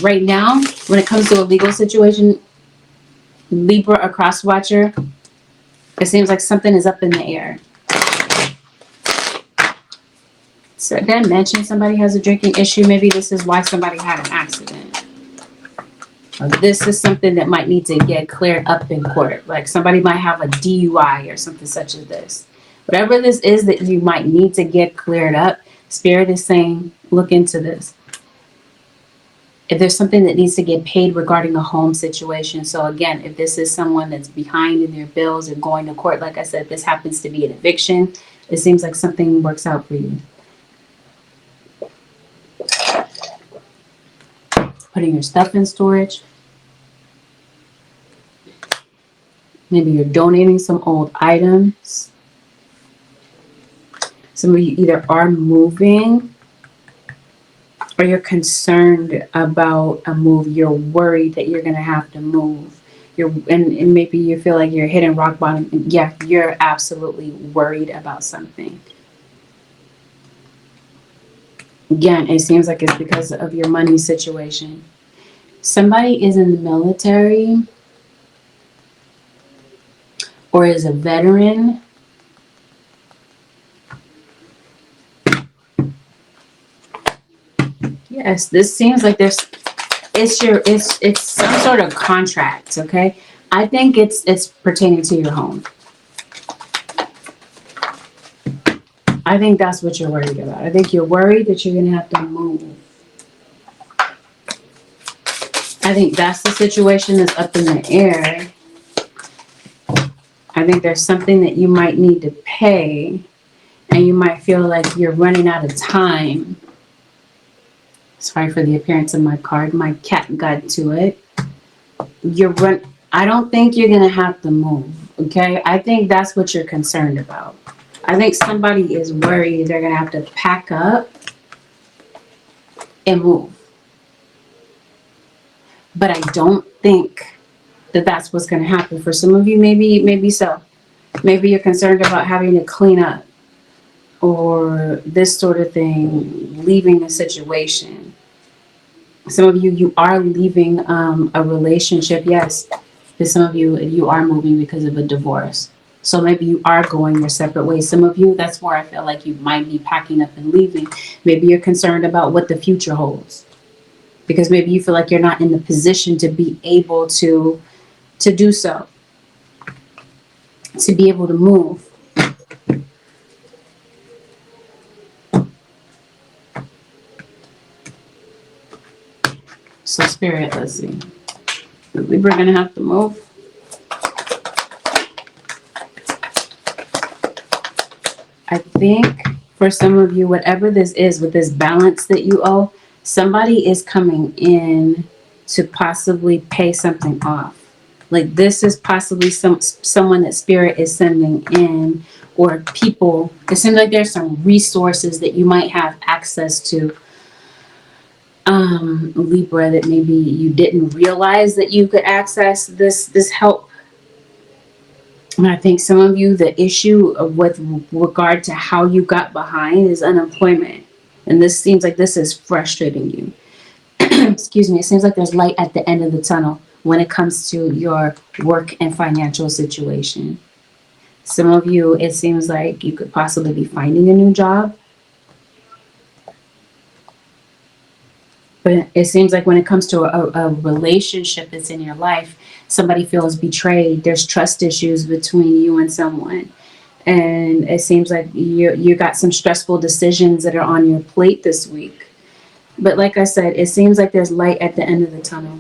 Right now, when it comes to a legal situation, Libra or cross watcher, it seems like something is up in the air. So did I mention somebody has a drinking issue? Maybe this is why somebody had an accident. Or this is something that might need to get cleared up in court. Like somebody might have a DUI or something such as this. Whatever this is that you might need to get cleared up, Spirit is saying, look into this. If there's something that needs to get paid regarding a home situation. So again, if this is someone that's behind in their bills or going to court, like I said, this happens to be an eviction, it seems like something works out for you. Putting your stuff in storage. Maybe you're donating some old items. Some of you either are moving or you're concerned about a move. You're worried that you're going to have to move. And maybe you feel like you're hitting rock bottom. Yeah, you're absolutely worried about something. Again, it seems like it's because of your money situation. Somebody is in the military or is a veteran. Yes, this seems like it's some sort of contract, okay? I think it's pertaining to your home. I think that's what you're worried about. I think you're worried that you're gonna have to move. I think that's the situation that's up in the air. I think there's something that you might need to pay and you might feel like you're running out of time. Sorry for the appearance of my card. My cat got to it. I don't think you're going to have to move, okay? I think that's what you're concerned about. I think somebody is worried they're going to have to pack up and move. But I don't think that that's what's going to happen. For some of you, maybe so. Maybe you're concerned about having to clean up or this sort of thing, leaving a situation. Some of you are leaving a relationship, yes. But some of you are moving because of a divorce. So maybe you are going your separate ways. Some of you, that's where I feel like you might be packing up and leaving. Maybe you're concerned about what the future holds. Because maybe you feel like you're not in the position to be able to do so. To be able to move. So Spirit, let's see. We're going to have to move. I think for some of you, whatever this is with this balance that you owe, somebody is coming in to possibly pay something off. Like this is possibly someone that Spirit is sending in, or people. It seems like there's some resources that you might have access to, Libra, that maybe you didn't realize that you could access this help. And I think some of you, the issue with regard to how you got behind is unemployment. And this seems like this is frustrating you. Excuse me. It seems like there's light at the end of the tunnel when it comes to your work and financial situation. Some of you, it seems like you could possibly be finding a new job. But it seems like when it comes to a relationship that's in your life, somebody feels betrayed. There's trust issues between you and someone. And it seems like you got some stressful decisions that are on your plate this week. But like I said, it seems like there's light at the end of the tunnel.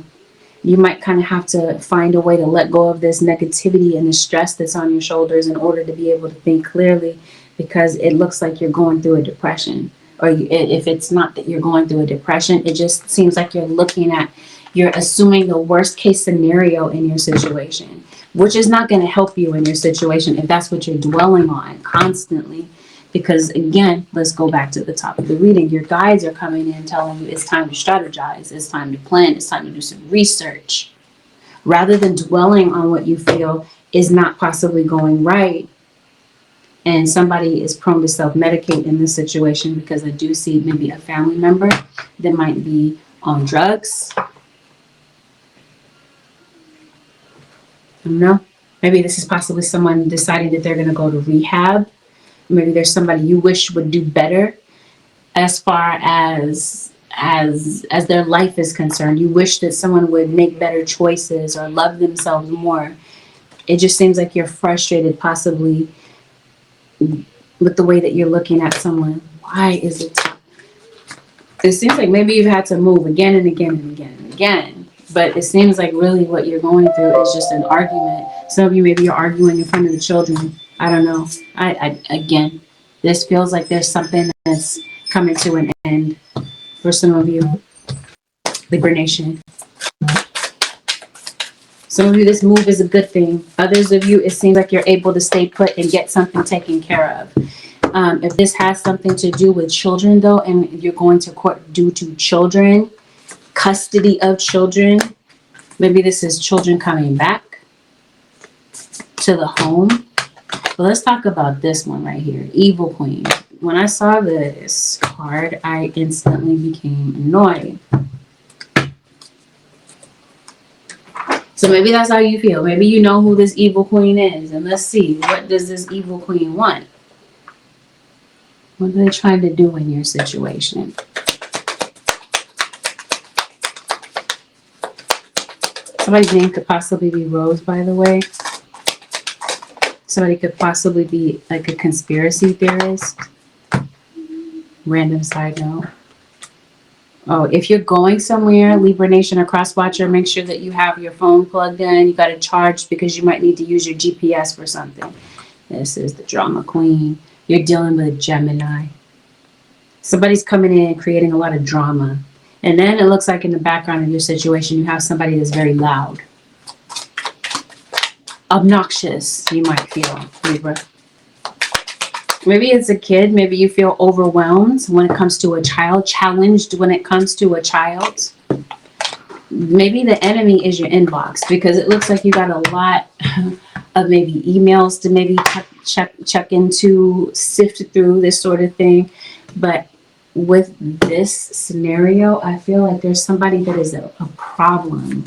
You might kind of have to find a way to let go of this negativity and the stress that's on your shoulders in order to be able to think clearly, because it looks like you're going through a depression. Or if it's not that you're going through a depression, it just seems like you're assuming the worst case scenario in your situation, which is not going to help you in your situation if that's what you're dwelling on constantly. Because again, let's go back to the top of the reading. Your guides are coming in telling you it's time to strategize, it's time to plan, it's time to do some research. Rather than dwelling on what you feel is not possibly going right. And somebody is prone to self-medicate in this situation, because I do see maybe a family member that might be on drugs. I don't know. Maybe this is possibly someone deciding that they're going to go to rehab. Maybe there's somebody you wish would do better as far as their life is concerned. You wish that someone would make better choices or love themselves more. It just seems like you're frustrated, possibly with the way that you're looking at someone. Why is it tough? It seems like maybe you've had to move again and again and again and again. But it seems like really what you're going through is just an argument. Some of you, maybe you're arguing in front of the children. I don't know. Again, this feels like there's something that's coming to an end for some of you. Libra Nation. Some of you, this move is a good thing. Others of you, it seems like you're able to stay put and get something taken care of. If this has something to do with children, though, and you're going to court due to children, custody of children, maybe this is children coming back to the home. But let's talk about this one right here, Evil Queen. When I saw this card, I instantly became annoyed. So maybe that's how you feel. Maybe you know who this Evil Queen is. And let's see, what does this Evil Queen want? What are they trying to do in your situation? Somebody's name could possibly be Rose, by the way. Somebody could possibly be like a conspiracy theorist. Random side note. Oh, if you're going somewhere, Libra Nation or Cross Watcher, make sure that you have your phone plugged in. You got it charged because you might need to use your GPS for something. This is the Drama Queen. You're dealing with a Gemini. Somebody's coming in and creating a lot of drama. And then it looks like in the background of your situation, you have somebody that's very loud. Obnoxious, you might feel, Libra. Maybe it's a kid. Maybe you feel overwhelmed when it comes to a child, challenged when it comes to a child. Maybe the enemy is your inbox because it looks like you got a lot of maybe emails to maybe check into, sift through, this sort of thing. But with this scenario, I feel like there's somebody that is a problem.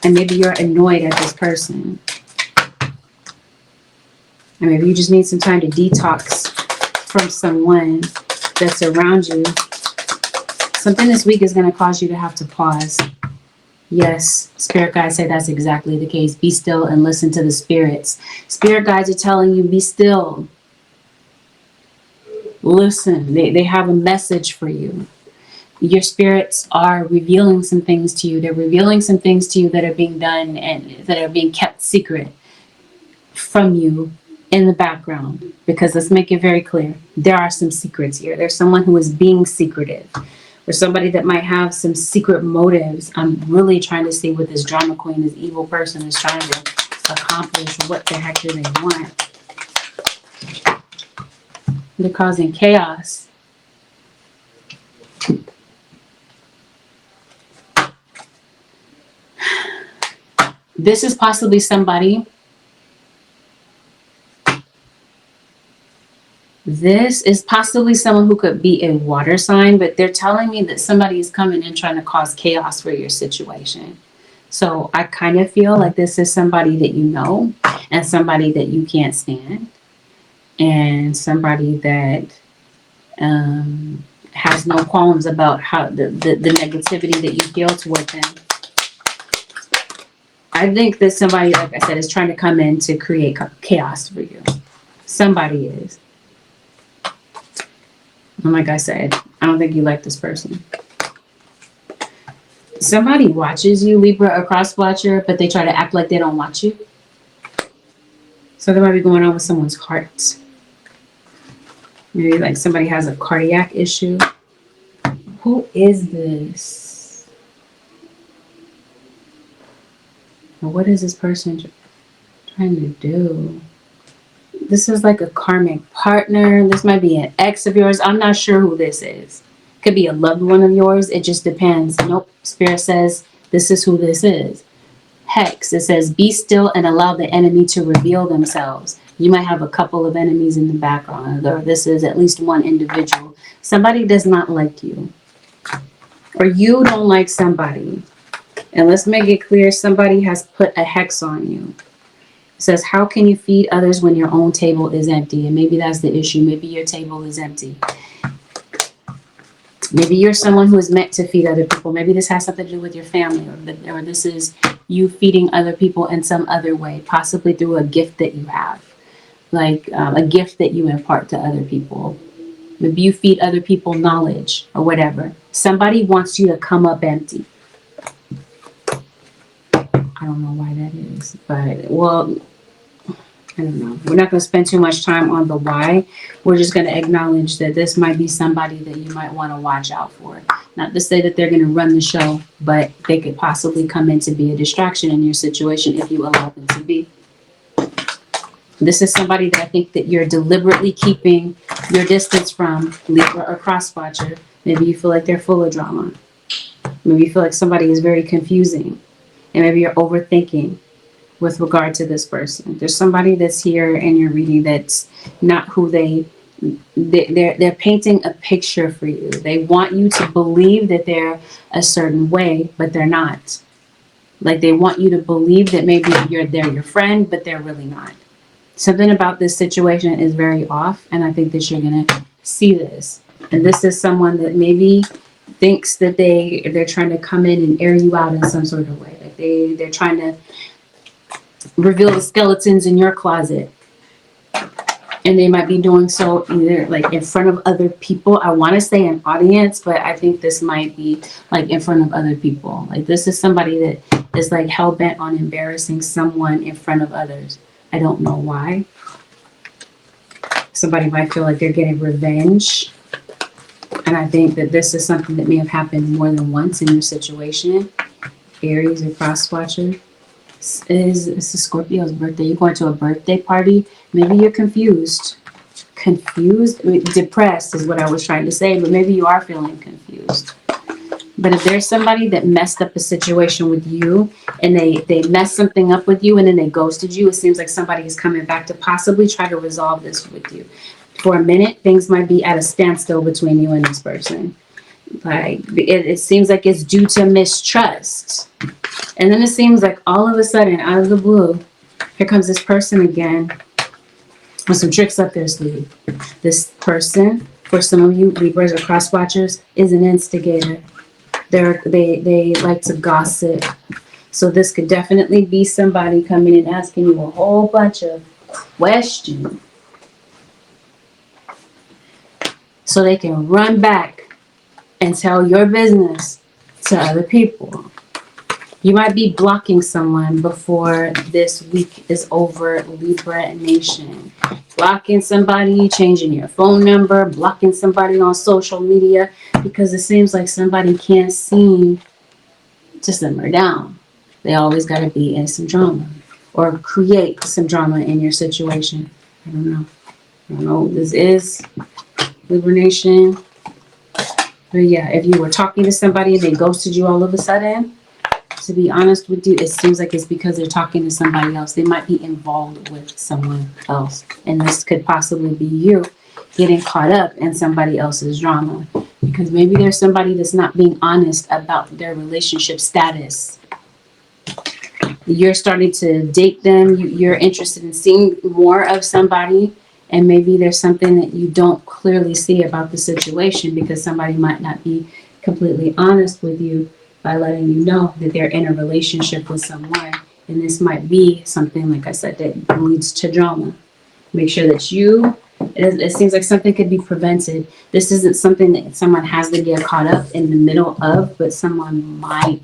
And maybe you're annoyed at this person. And maybe you just need some time to detox from someone that's around you. Something this week is going to cause you to have to pause. Yes, spirit guides say that's exactly the case. Be still and listen to the spirits. Spirit guides are telling you, be still. Listen, they have a message for you. Your spirits are revealing some things to you. They're revealing some things to you that are being done and that are being kept secret from you in the background. Because let's make it very clear, there are some secrets here. There's someone who is being secretive. Or somebody that might have some secret motives. I'm really trying to see what this Drama Queen, this evil person, is trying to accomplish. What the heck do they want? They're causing chaos. This is possibly somebody. This is possibly someone who could be a water sign, but they're telling me that somebody is coming in trying to cause chaos for your situation. So I kind of feel like this is somebody that you know and somebody that you can't stand and somebody that has no qualms about how the negativity that you feel toward them. I think that somebody, like I said, is trying to come in to create chaos for you. Somebody is. And like I said, I don't think you like this person. Somebody watches you, Libra or Cross Watcher, but they try to act like they don't watch you. So there might be going on with someone's heart. Maybe like somebody has a cardiac issue. Who is this? Or what is this person trying to do? This is like a karmic partner. This might be an ex of yours. I'm not sure who this is. Could be a loved one of yours. It just depends. Nope. Spirit says this is who this is. Hex. It says be still and allow the enemy to reveal themselves. You might have a couple of enemies in the background. Or this is at least one individual. Somebody does not like you. Or you don't like somebody. And let's make it clear, somebody has put a hex on you. It says, how can you feed others when your own table is empty? And maybe that's the issue. Maybe your table is empty. Maybe you're someone who is meant to feed other people. Maybe this has something to do with your family, or this is you feeding other people in some other way, possibly through a gift that you have. like a gift that you impart to other people. Maybe you feed other people knowledge or whatever. Somebody wants you to come up empty. I don't know why that is, but well, I don't know. We're not going to spend too much time on the why. We're just going to acknowledge that this might be somebody that you might want to watch out for. Not to say that they're going to run the show, but they could possibly come in to be a distraction in your situation if you allow them to be. This is somebody that I think that you're deliberately keeping your distance from, Libra or cross-watcher. Maybe you feel like they're full of drama. Maybe you feel like somebody is very confusing. And maybe you're overthinking with regard to this person. There's somebody that's here in your reading that's not who they're painting a picture for you. They want you to believe that they're a certain way, but they're not. Like they want you to believe that maybe they're your friend, but they're really not. Something about this situation is very off, and I think that you're gonna see this. And this is someone that maybe thinks that they're trying to come in and air you out in some sort of way. Like they're trying to reveal the skeletons in your closet, and they might be doing so either like in front of other people. I want to say an audience, but I think this might be like in front of other people. Like this is somebody that is like hell-bent on embarrassing someone in front of others. I don't know why. Somebody might feel like they're getting revenge, and I think that this is something that may have happened more than once in your situation. Aries or cross-watcher. It's a Scorpio's birthday. You're going to a birthday party. Maybe you're confused. Confused? I mean, depressed is what I was trying to say, but maybe you are feeling confused. But if there's somebody that messed up a situation with you and they messed something up with you and then they ghosted you, it seems like somebody is coming back to possibly try to resolve this with you. For a minute, things might be at a standstill between you and this person. Like it seems like it's due to mistrust. And then it seems like all of a sudden, out of the blue, here comes this person again with some tricks up their sleeve. This person, for some of you Libras or cross watchers, is an instigator. They like to gossip. So this could definitely be somebody coming and asking you a whole bunch of questions so they can run back and tell your business to other people. You might be blocking someone before this week is over, Libra Nation. Blocking somebody, changing your phone number, blocking somebody on social media, because it seems like somebody can't seem to simmer down. They always got to be in some drama or create some drama in your situation. I don't know. This is Libra Nation. But yeah, if you were talking to somebody and they ghosted you all of a sudden, to be honest with you, it seems like it's because they're talking to somebody else. They might be involved with someone else. And this could possibly be you getting caught up in somebody else's drama. Because maybe there's somebody that's not being honest about their relationship status. You're starting to date them. You're interested in seeing more of somebody. And maybe there's something that you don't clearly see about the situation because somebody might not be completely honest with you by letting you know that they're in a relationship with someone. And this might be something, like I said, that leads to drama. Make sure that it seems like something could be prevented. This isn't something that someone has to get caught up in the middle of, but someone might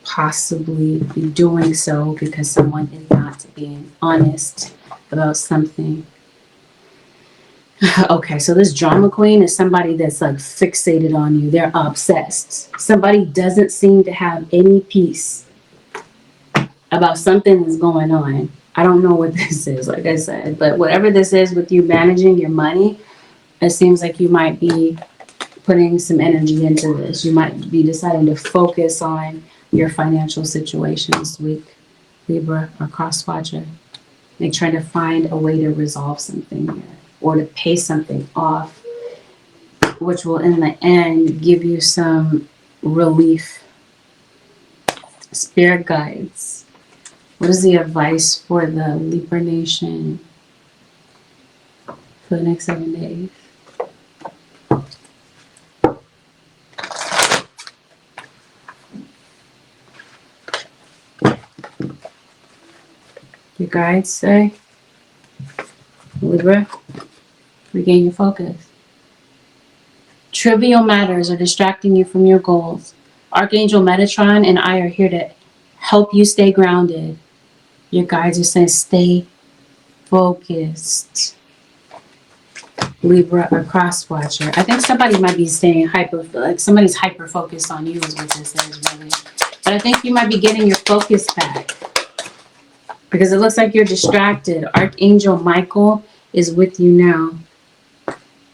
possibly be doing so because someone is not being honest about something. Okay, so this drama queen is somebody that's like fixated on you. They're obsessed. Somebody doesn't seem to have any peace about something that's going on. I don't know what this is, like I said, but whatever this is with you managing your money, it seems like you might be putting some energy into this. You might be deciding to focus on your financial situation this week, Libra or cross-watcher. Like trying to find a way to resolve something here or to pay something off, which will in the end give you some relief. Spirit guides. What is the advice for the Libra Nation for the next 7 days? Your guides say, Libra, regain your focus. Trivial matters are distracting you from your goals. Archangel Metatron and I are here to help you stay grounded. Your guides are saying stay focused. Libra or cross watcher. I think somebody might be staying like somebody's hyper focused on you is what this is really. But I think you might be getting your focus back because it looks like you're distracted. Archangel Michael is with you now.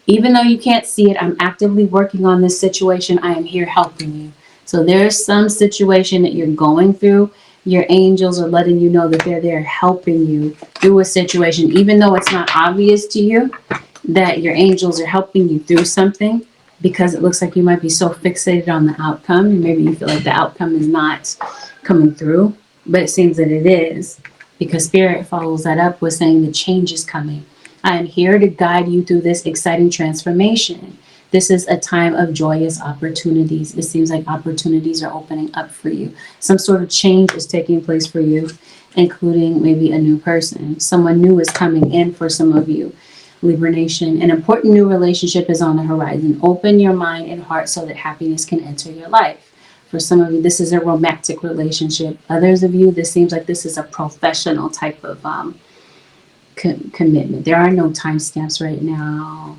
Even though you can't see it, I'm actively working on this situation. I am here helping you. So there's some situation that you're going through. Your angels are letting you know that they're there helping you through a situation, even though it's not obvious to you that your angels are helping you through something, because it looks like you might be so fixated on the outcome. And maybe you feel like the outcome is not coming through, but it seems that it is, because Spirit follows that up with saying the change is coming. I am here to guide you through this exciting transformation. This is a time of joyous opportunities. It seems like opportunities are opening up for you. Some sort of change is taking place for you, including maybe a new person. Someone new is coming in for some of you, Libra Nation. An important new relationship is on the horizon. Open your mind and heart so that happiness can enter your life. For some of you, this is a romantic relationship. Others of you, this seems like this is a professional type of commitment. There are no timestamps right now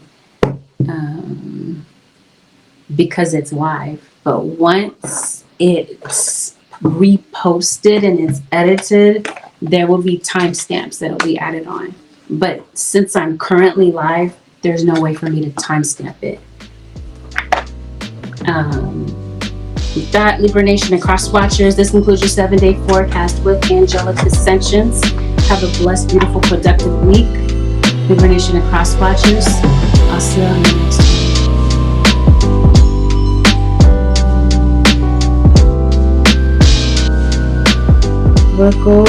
because it's live. But once it's reposted and it's edited, there will be timestamps that will be added on. But since I'm currently live, there's no way for me to timestamp it. With that, Libra Nation and Cross Watchers, this concludes your 7-day forecast with Angelic Ascensions. Have a blessed, beautiful, productive week. Libra Nation and Cross Watchers, I'll see you on the next one. Virgo,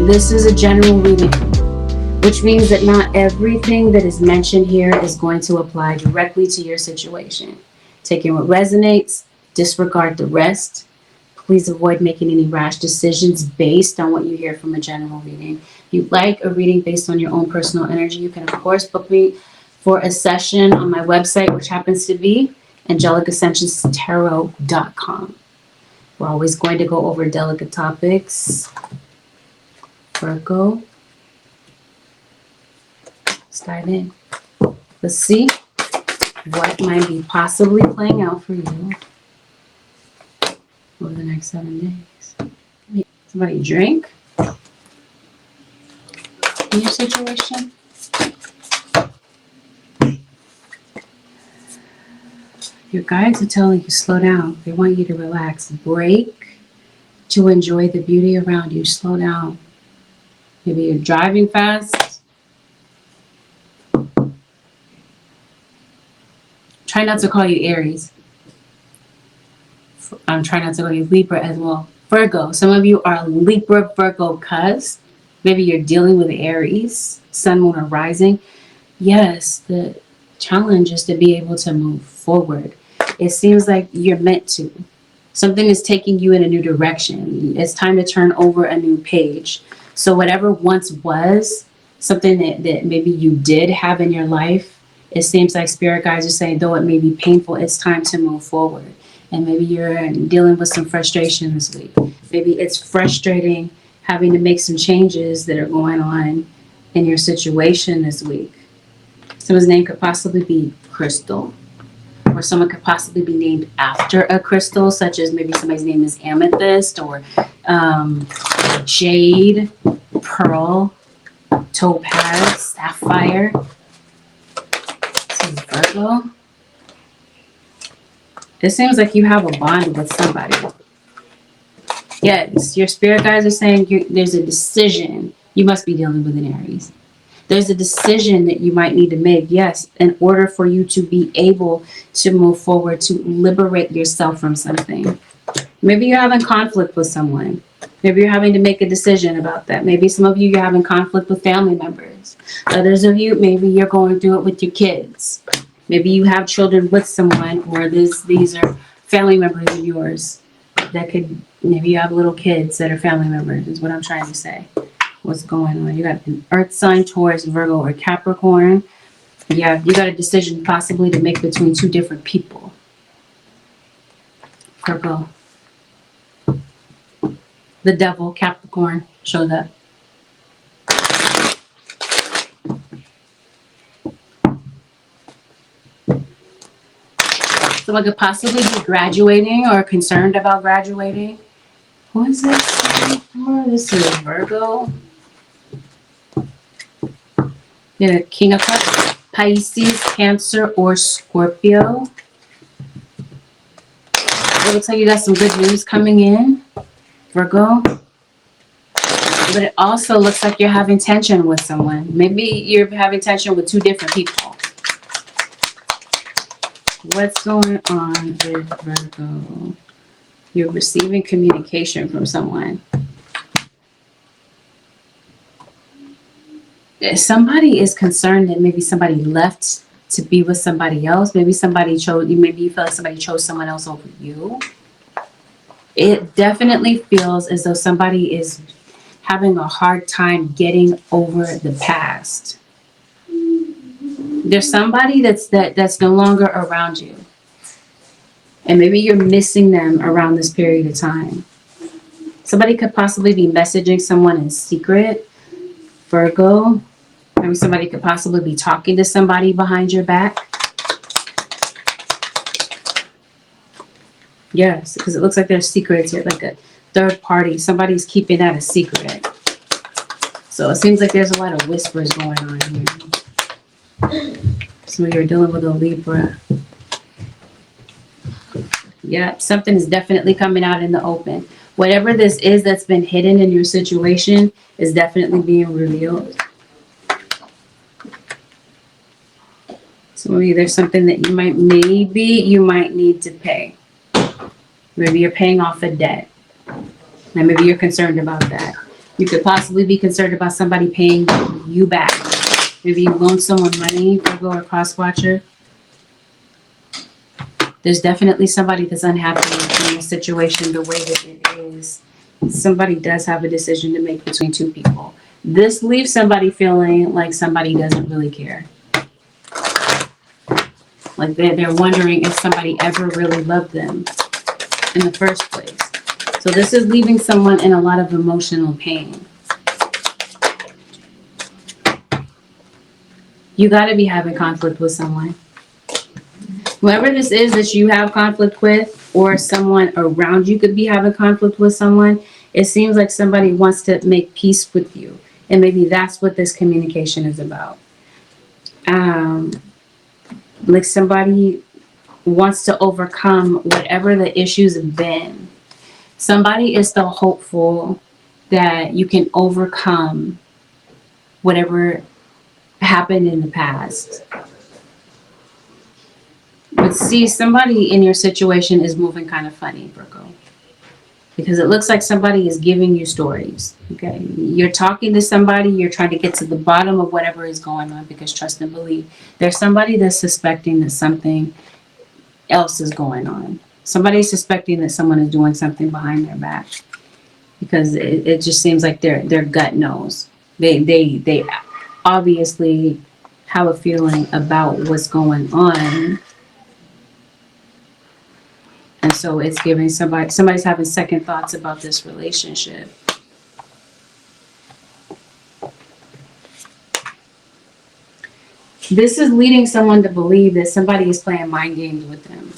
this is a general reading, which means that not everything that is mentioned here is going to apply directly to your situation. Take in what resonates, disregard the rest. Please avoid making any rash decisions based on what you hear from a general reading. If you'd like a reading based on your own personal energy, you can, of course, book me for a session on my website, which happens to be AngelicAscensionsTarot.com. We're always going to go over delicate topics. Virgo. Let's dive in. Let's see what might be possibly playing out for you over the next 7 days. Somebody drink in your situation. Your guides are telling you slow down. They want you to relax. Break to enjoy the beauty around you. Slow down. Maybe you're driving fast. Try not to call you Aries. I'm trying not to call you Libra as well. Virgo. Some of you are Libra, Virgo, cuz. Maybe you're dealing with Aries, Sun, Moon, or Rising. Yes, the challenge is to be able to move forward. It seems like you're meant to. Something is taking you in a new direction. It's time to turn over a new page. So whatever once was, something that maybe you did have in your life, it seems like Spirit guides are saying, though it may be painful, it's time to move forward. And maybe you're dealing with some frustration this week. Maybe it's frustrating having to make some changes that are going on in your situation this week. Someone's name could possibly be Crystal, or someone could possibly be named after a crystal, such as maybe somebody's name is Amethyst, or Jade, Pearl, Topaz, Sapphire. This is Virgo. It seems like you have a bond with somebody. Yes, your spirit guides are saying there's a decision. You must be dealing with an Aries. There's a decision that you might need to make, yes, in order for you to be able to move forward, to liberate yourself from something. Maybe you're having conflict with someone. Maybe you're having to make a decision about that. Maybe some of you, you're having conflict with family members. Others of you, maybe you're going through it with your kids. Maybe you have children with someone, or these are family members of yours that could, maybe you have little kids that are family members, is what I'm trying to say. What's going on? You got an earth sign, Taurus, Virgo, or Capricorn. Yeah, you got a decision possibly to make between two different people. Virgo. The devil, Capricorn, showed up. Someone could possibly be graduating or concerned about graduating. Who is this? This is Virgo. Yeah, King of Cups, Pisces, Cancer, or Scorpio. It looks like you got some good news coming in, Virgo. But it also looks like you're having tension with someone. Maybe you're having tension with two different people. What's going on with Virgo? You're receiving communication from someone. Somebody is concerned that maybe somebody left to be with somebody else. Maybe somebody chose you. Maybe you feel like somebody chose someone else over you. It definitely feels as though somebody is having a hard time getting over the past. There's somebody that's no longer around you. And maybe you're missing them around this period of time. Somebody could possibly be messaging someone in secret, Virgo. Maybe somebody could possibly be talking to somebody behind your back. Yes, because it looks like there's secrets here, like a third party. Somebody's keeping that a secret. So it seems like there's a lot of whispers going on here. So you're dealing with a Libra. Yeah, something is definitely coming out in the open. Whatever this is that's been hidden in your situation is definitely being revealed. So maybe there's something that you might need to pay. Maybe you're paying off a debt. And maybe you're concerned about that. You could possibly be concerned about somebody paying you back. Maybe you loaned someone money, Virgo or Crosswatcher. There's definitely somebody that's unhappy in the situation the way that it is. Somebody does have a decision to make between two people. This leaves somebody feeling like somebody doesn't really care. Like they're wondering if somebody ever really loved them in the first place. So this is leaving someone in a lot of emotional pain. You got to be having conflict with someone. Whoever this is that you have conflict with, or someone around you could be having conflict with someone, it seems like somebody wants to make peace with you. And maybe that's what this communication is about. Like somebody wants to overcome whatever the issues have been. Somebody is still hopeful that you can overcome whatever happened in the past. But see, somebody in your situation is moving kind of funny, Virgo. Because it looks like somebody is giving you stories. Okay, you're talking to somebody, you're trying to get to the bottom of whatever is going on, because trust and believe. There's somebody that's suspecting that something else is going on. Somebody's suspecting that someone is doing something behind their back. Because it just seems like their gut knows. They obviously have a feeling about what's going on. And so it's giving somebody's having second thoughts about this relationship. This is leading someone to believe that somebody is playing mind games with them.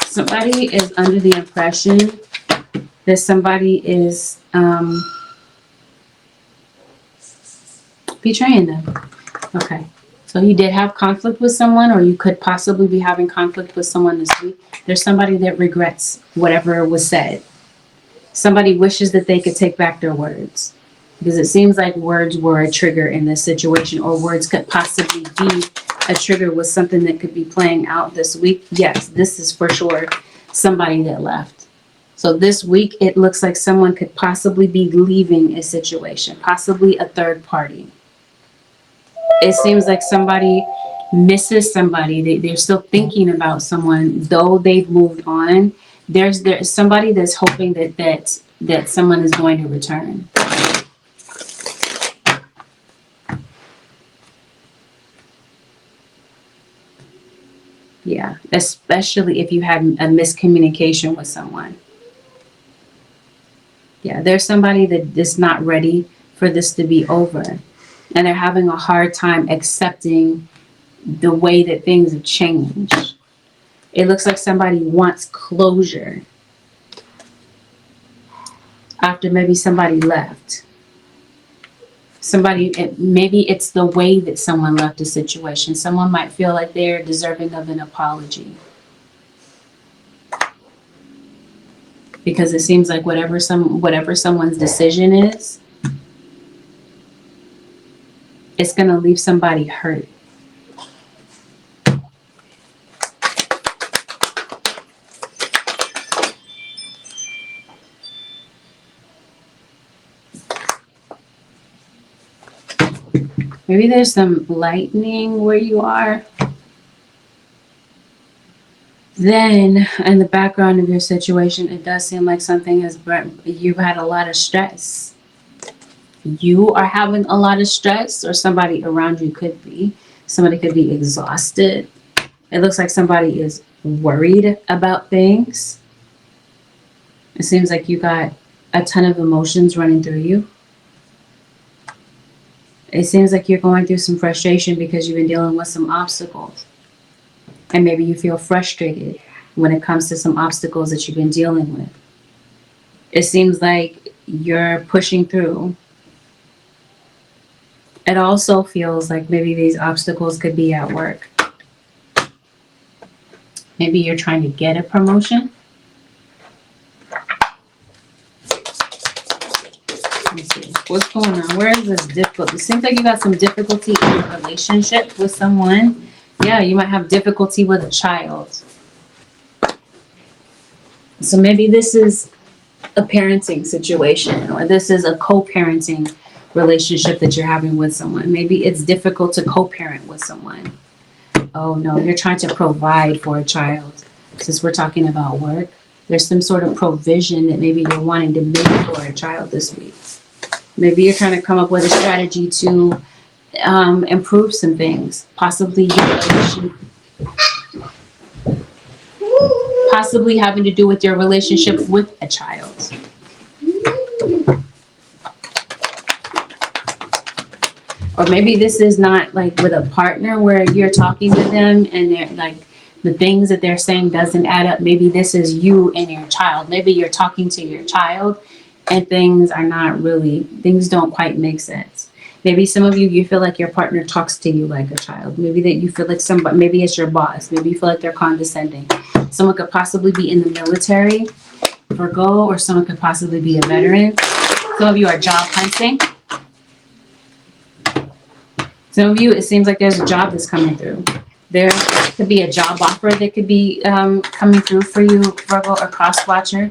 Somebody is under the impression that somebody is betraying them. Okay. So you did have conflict with someone, or you could possibly be having conflict with someone this week. There's somebody that regrets whatever was said. Somebody wishes that they could take back their words. Because it seems like words were a trigger in this situation, or words could possibly be a trigger with something that could be playing out this week. Yes, this is for sure somebody that left. So this week, it looks like someone could possibly be leaving a situation, possibly a third party. It seems like somebody misses somebody. They're still thinking about someone, though they've moved on. There's somebody that's hoping that someone is going to return. especially if you had a miscommunication with someone. Yeah, there's somebody that is not ready for this to be over, and they're having a hard time accepting the way that things have changed. It looks like somebody wants closure after maybe somebody left. Maybe it's the way that someone left a situation. Someone might feel like they're deserving of an apology. Because it seems like whatever someone's decision is, it's going to leave somebody hurt. Maybe there's some lightning where you are. Then, in the background of your situation, it does seem like you've had a lot of stress. You are having a lot of stress, or somebody around you could be. Somebody could be exhausted. It looks like somebody is worried about things. It seems like you got a ton of emotions running through you. It seems like you're going through some frustration because you've been dealing with some obstacles. And maybe you feel frustrated when it comes to some obstacles that you've been dealing with. It seems like you're pushing through. It also feels like maybe these obstacles could be at work. Maybe you're trying to get a promotion. Let me see. What's going on? Where is this difficulty? It seems like you got some difficulty in a relationship with someone. Yeah, you might have difficulty with a child. So maybe this is a parenting situation, or this is a co-parenting relationship that you're having with someone. Maybe it's difficult to co-parent with someone. Oh no, you're trying to provide for a child. Since we're talking about work, there's some sort of provision that maybe you're wanting to make for a child this week. Maybe you're trying to come up with a strategy to improve some things, possibly having to do with your relationship with a child. Or maybe this is not like with a partner where you're talking to them and they're like the things that they're saying doesn't add up. Maybe this is you and your child. Maybe you're talking to your child and things don't quite make sense. Maybe some of you feel like your partner talks to you like a child. Maybe that you feel like maybe it's your boss. Maybe you feel like they're condescending. Someone could possibly be in the military, Virgo, or someone could possibly be a veteran. Some of you are job hunting. Some of you, it seems like there's a job that's coming through. There could be a job offer that could be coming through for you, Virgo or cross watcher.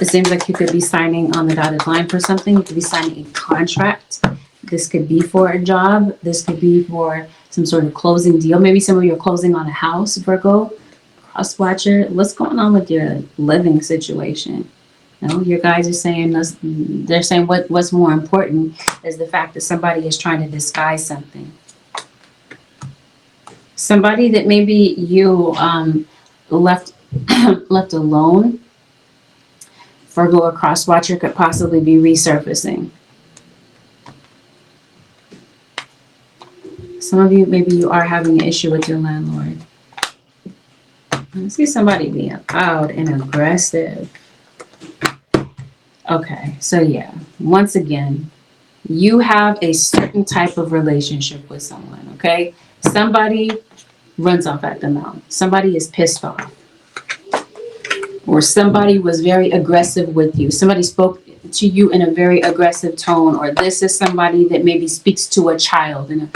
It seems like you could be signing on the dotted line for something. You could be signing a contract. This could be for a job. This could be for some sort of closing deal. Maybe some of you are closing on a house, Virgo, cross watcher. What's going on with your living situation? Your guys are saying they're saying what's more important is the fact that somebody is trying to disguise something. Somebody that maybe you left alone, Virgo or cross watcher, could possibly be resurfacing. Some of you, maybe you are having an issue with your landlord. I see somebody being loud and aggressive. Okay, so yeah, once again, you have a certain type of relationship with someone, okay? Somebody runs off at the mouth. Somebody is pissed off. Or somebody was very aggressive with you. Somebody spoke to you in a very aggressive tone. Or this is somebody that maybe speaks to a child in a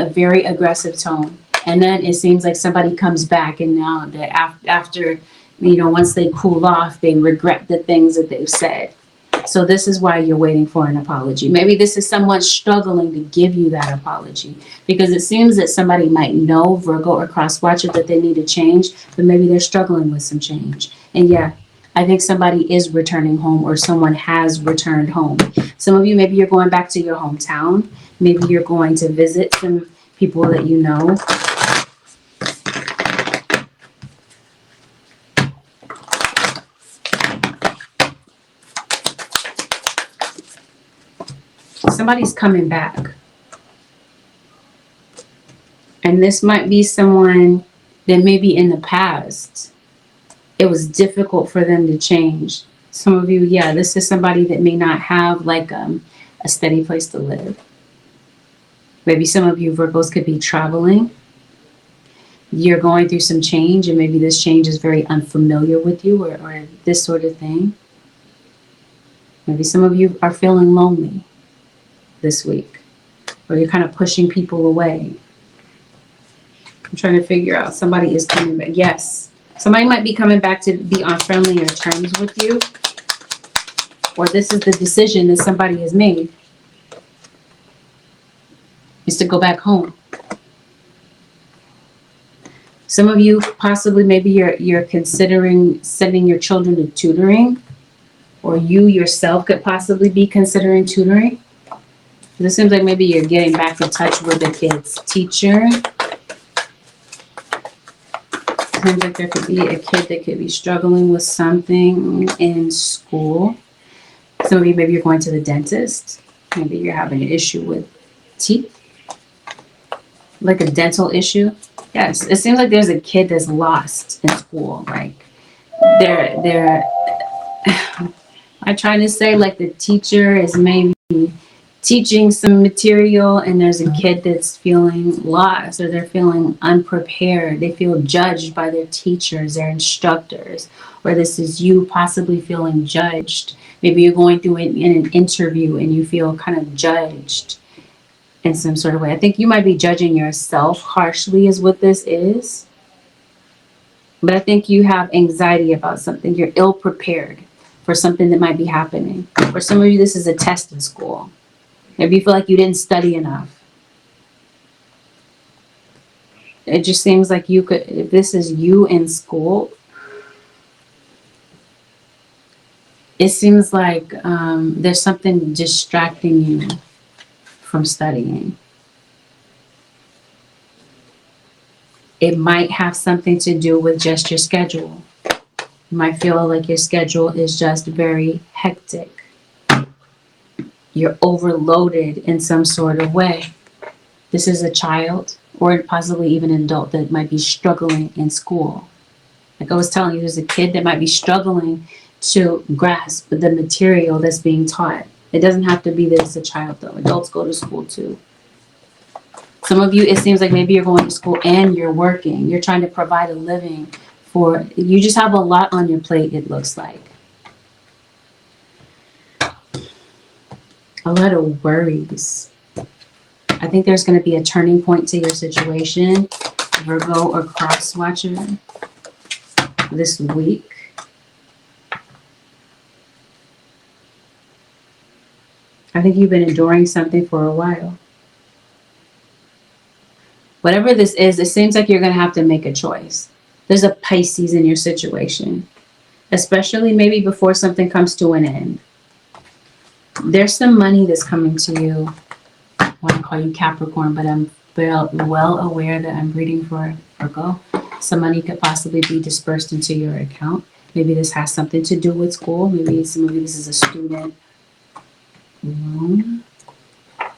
very aggressive tone. And then it seems like somebody comes back, and now that after, once they cool off, they regret the things that they've said. So this is why you're waiting for an apology. Maybe this is someone struggling to give you that apology, because it seems that somebody might know, Virgo or cross watcher, that they need to change, but maybe they're struggling with some change. And yeah, I think somebody is returning home, or someone has returned home. Some of you, maybe you're going back to your hometown. Maybe you're going to visit some people that you know. somebody's coming back. And this might be someone that maybe in the past, it was difficult for them to change. Some of you, yeah, this is somebody that may not have like a steady place to live. Maybe some of you Virgos could be traveling. You're going through some change, and maybe this change is very unfamiliar with you, or this sort of thing. Maybe some of you are feeling lonely this week, or you're kind of pushing people away. I'm trying to figure out, somebody is coming back. Yes, somebody might be coming back to be on friendlier terms with you, or this is the decision that somebody has made, is to go back home. Some of you possibly, maybe you're considering sending your children to tutoring, or you yourself could possibly be considering tutoring. This seems like maybe you're getting back in touch with the kid's teacher. Seems like there could be a kid that could be struggling with something in school. Some of you, maybe you're going to the dentist. Maybe you're having an issue with teeth, like a dental issue. Yes, it seems like there's a kid that's lost in school. Like they're I'm trying to say, like, the teacher is maybe teaching some material and there's a kid that's feeling lost, or they're feeling unprepared. They feel judged by their teachers, their instructors, or this is you possibly feeling judged. Maybe you're going through it in an interview and you feel kind of judged in some sort of way. I think you might be judging yourself harshly is what this is. But I think you have anxiety about something. You're ill prepared for something that might be happening. For some of you, this is a test in school. Maybe you feel like you didn't study enough. It just seems like you could, if this is you in school, it seems like there's something distracting you from studying. It might have something to do with just your schedule. You might feel like your schedule is just very hectic. You're overloaded in some sort of way. This is a child, or possibly even an adult that might be struggling in school. Like I was telling you, there's a kid that might be struggling to grasp the material that's being taught. It doesn't have to be that it's a child, though. Adults go to school too. Some of you, it seems like maybe you're going to school and you're working. You're trying to provide a living for, you just have a lot on your plate, it looks like. A lot of worries. I think there's going to be a turning point to your situation, Virgo or cross watcher, this week. I think you've been enduring something for a while. Whatever this is, it seems like you're going to have to make a choice. There's a Pisces in your situation, especially maybe before something comes to an end. There's some money that's coming to you. I want to call you Capricorn, but I'm well aware that I'm reading for Virgo. Some money could possibly be dispersed into your account. Maybe this has something to do with school. Maybe some of you, this is a student loan. Are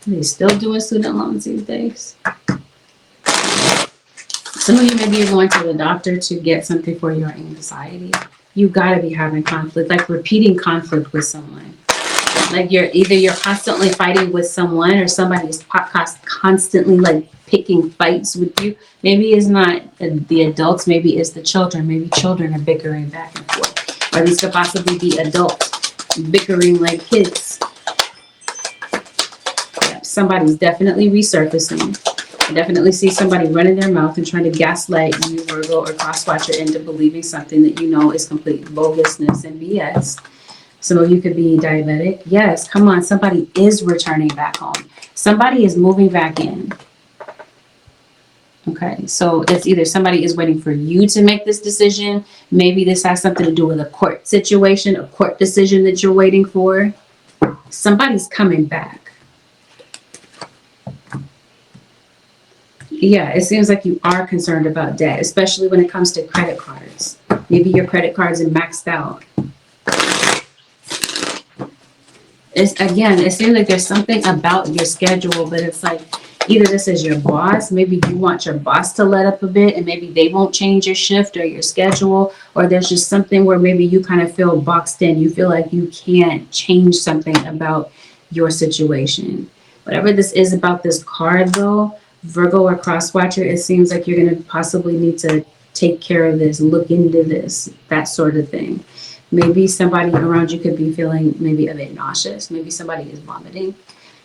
they still doing student loans these days? Some of you, maybe you're going to the doctor to get something for your anxiety. You got to be having conflict, like repeating conflict with someone. Like you're constantly fighting with someone, or somebody is constantly like picking fights with you. Maybe it's not the adults, maybe it's the children. Maybe children are bickering back and forth. Or these could possibly be adults bickering like kids. Yeah, somebody's definitely resurfacing. I definitely see somebody running their mouth and trying to gaslight you, Virgo or cross-watcher, into believing something that you know is complete bogusness and BS. Some of you could be diabetic. Yes, come on. Somebody is returning back home. Somebody is moving back in. Okay, so it's either somebody is waiting for you to make this decision. Maybe this has something to do with a court situation, a court decision that you're waiting for. Somebody's coming back. Yeah, it seems like you are concerned about debt, especially when it comes to credit cards. Maybe your credit cards are maxed out. It's again, it seems like there's something about your schedule, but it's like either this is your boss, maybe you want your boss to let up a bit and maybe they won't change your shift or your schedule, or there's just something where maybe you kind of feel boxed in. You feel like you can't change something about your situation. Whatever this is about this card though, Virgo or cross watcher, it seems like you're going to possibly need to take care of this, look into this, that sort of thing. Maybe somebody around you could be feeling maybe a bit nauseous. Maybe somebody is vomiting.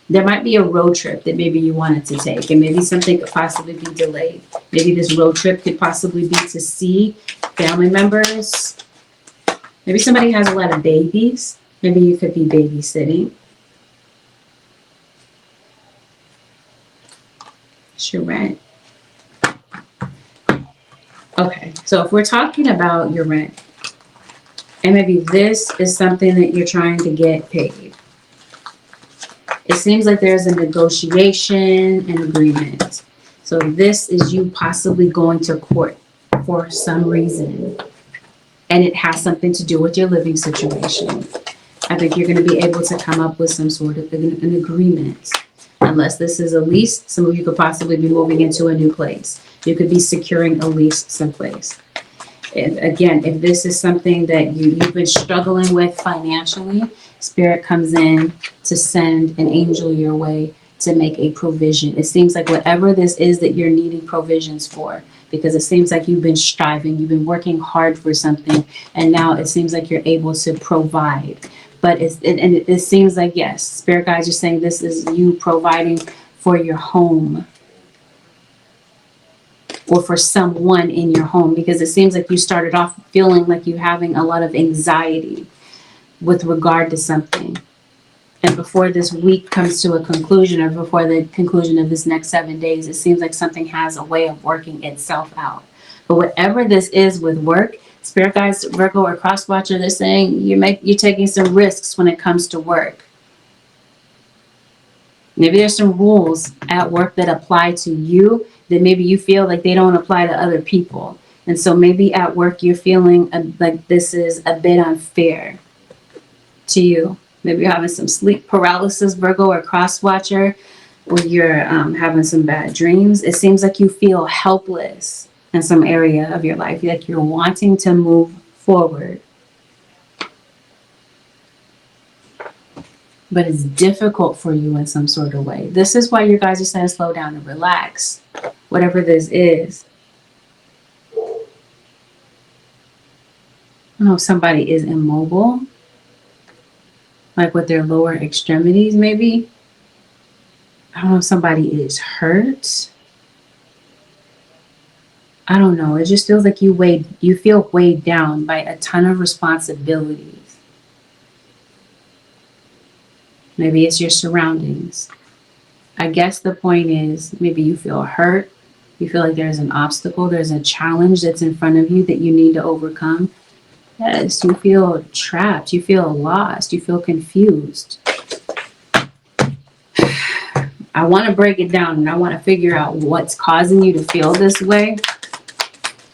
There might be a road trip that maybe you wanted to take, and maybe something could possibly be delayed. Maybe this road trip could possibly be to see family members. Maybe somebody has a lot of babies. Maybe you could be babysitting. It's your rent. Okay, so if we're talking about your rent, and maybe this is something that you're trying to get paid. It seems like there's a negotiation and agreement. So this is you possibly going to court for some reason. And it has something to do with your living situation. I think you're going to be able to come up with some sort of an agreement. Unless this is a lease, some of you could possibly be moving into a new place. You could be securing a lease someplace. And again, if this is something that you've been struggling with financially, Spirit comes in to send an angel your way to make a provision. It seems like whatever this is that you're needing provisions for, because it seems like you've been striving, you've been working hard for something, and now it seems like you're able to provide. But it seems like, yes, Spirit guides are saying this is you providing for your home. Or for someone in your home, because it seems like you started off feeling like you're having a lot of anxiety with regard to something. And before this week comes to a conclusion, or before the conclusion of this next 7 days, it seems like something has a way of working itself out. But whatever this is with work, Spirit guides, Virgo or cross watcher, they're saying you're taking some risks when it comes to work. Maybe there's some rules at work that apply to you that maybe you feel like they don't apply to other people. And so maybe at work you're feeling like this is a bit unfair to you. Maybe you're having some sleep paralysis, Virgo or cross watcher, or you're having some bad dreams. It seems like you feel helpless in some area of your life, like you're wanting to move forward. But it's difficult for you in some sort of way. This is why you guys are saying slow down and relax, whatever this is. I don't know if somebody is immobile, like with their lower extremities maybe. I don't know if somebody is hurt. I don't know. It just feels like you feel weighed down by a ton of responsibilities. Maybe it's your surroundings. I guess the point is maybe you feel hurt. You feel like there's an obstacle. There's a challenge that's in front of you that you need to overcome. Yes, you feel trapped. You feel lost. You feel confused. I want to break it down and I want to figure out what's causing you to feel this way.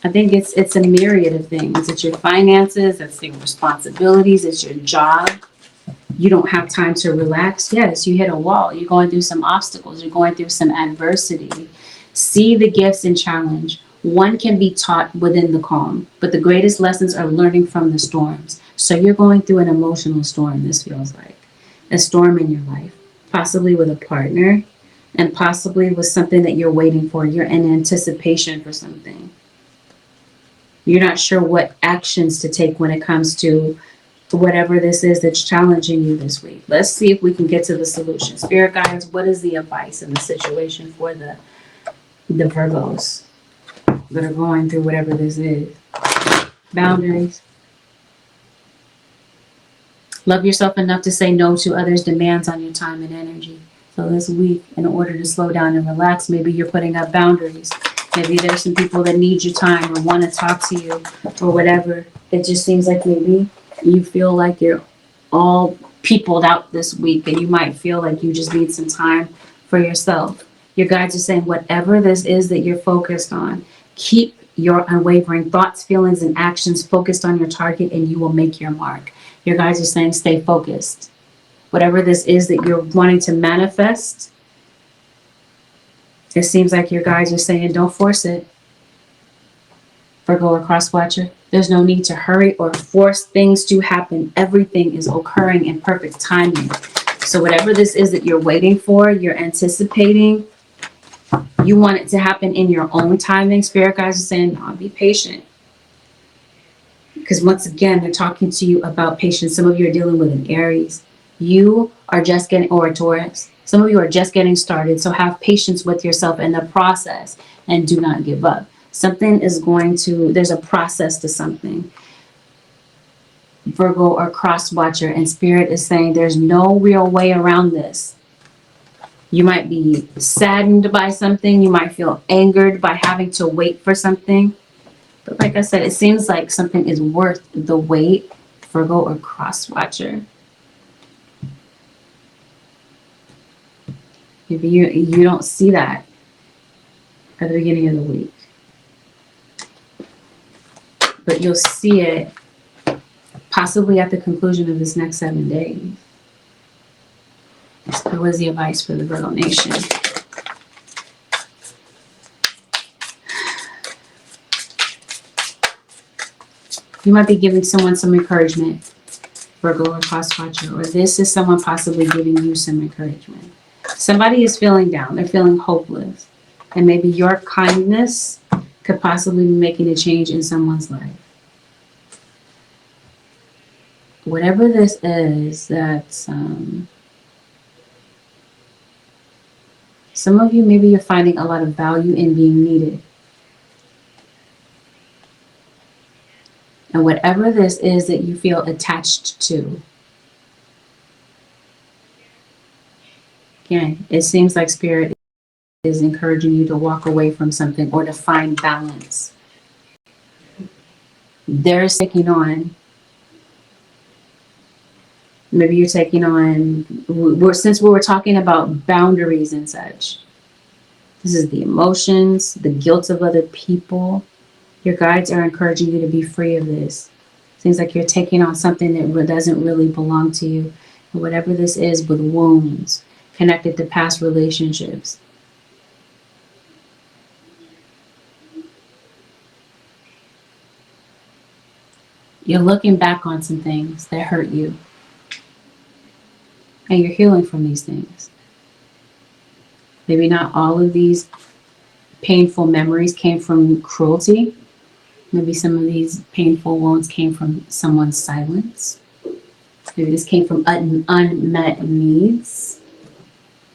I think it's a myriad of things. It's your finances. It's your responsibilities. It's your job. You don't have time to relax. Yes, you hit a wall. You're going through some obstacles. You're going through some adversity. See the gifts and challenge. One can be taught within the calm, but the greatest lessons are learning from the storms. So you're going through an emotional storm, this feels like. A storm in your life, possibly with a partner, and possibly with something that you're waiting for. You're in anticipation for something. You're not sure what actions to take when it comes to whatever this is that's challenging you this week. Let's see if we can get to the solution. Spirit guides, what is the advice in the situation for the Virgos that are going through whatever this is? Boundaries. Love yourself enough to say no to others' demands on your time and energy. So this week, in order to slow down and relax, maybe you're putting up boundaries. Maybe there's some people that need your time or want to talk to you or whatever. It just seems like maybe you feel like you're all peopled out this week and you might feel like you just need some time for yourself. Your guides are saying whatever this is that you're focused on, keep your unwavering thoughts, feelings, and actions focused on your target and you will make your mark. Your guides are saying stay focused. Whatever this is that you're wanting to manifest, it seems like your guides are saying, don't force it. Virgo or cross watcher, there's no need to hurry or force things to happen. Everything is occurring in perfect timing. So whatever this is that you're waiting for, you're anticipating, you want it to happen in your own timing. Spirit guides are saying, no, be patient. Because once again, they're talking to you about patience. Some of you are dealing with an Aries. You are just getting, or a Taurus. Some of you are just getting started. So have patience with yourself in the process and do not give up. Something is going to, there's a process to something. Virgo or cross watcher, and spirit is saying there's no real way around this. You might be saddened by something. You might feel angered by having to wait for something. But like I said, it seems like something is worth the wait. Virgo or cross watcher. Maybe you don't see that at the beginning of the week. But you'll see it possibly at the conclusion of this next 7 days. So what is the advice for the Virgo nation? You might be giving someone some encouragement, Virgo or cross watcher, or this is someone possibly giving you some encouragement. Somebody is feeling down. They're feeling hopeless. And maybe your kindness could possibly be making a change in someone's life. Whatever this is, that some of you, maybe you're finding a lot of value in being needed. And whatever this is that you feel attached to, again, it seems like spirit is encouraging you to walk away from something or to find balance. They're taking on, maybe you're taking on, since we were talking about boundaries and such, this is the emotions, the guilt of other people. Your guides are encouraging you to be free of this. Seems like you're taking on something that doesn't really belong to you. And whatever this is, with wounds connected to past relationships. You're looking back on some things that hurt you. And you're healing from these things. Maybe not all of these painful memories came from cruelty. Maybe some of these painful wounds came from someone's silence. Maybe this came from unmet needs.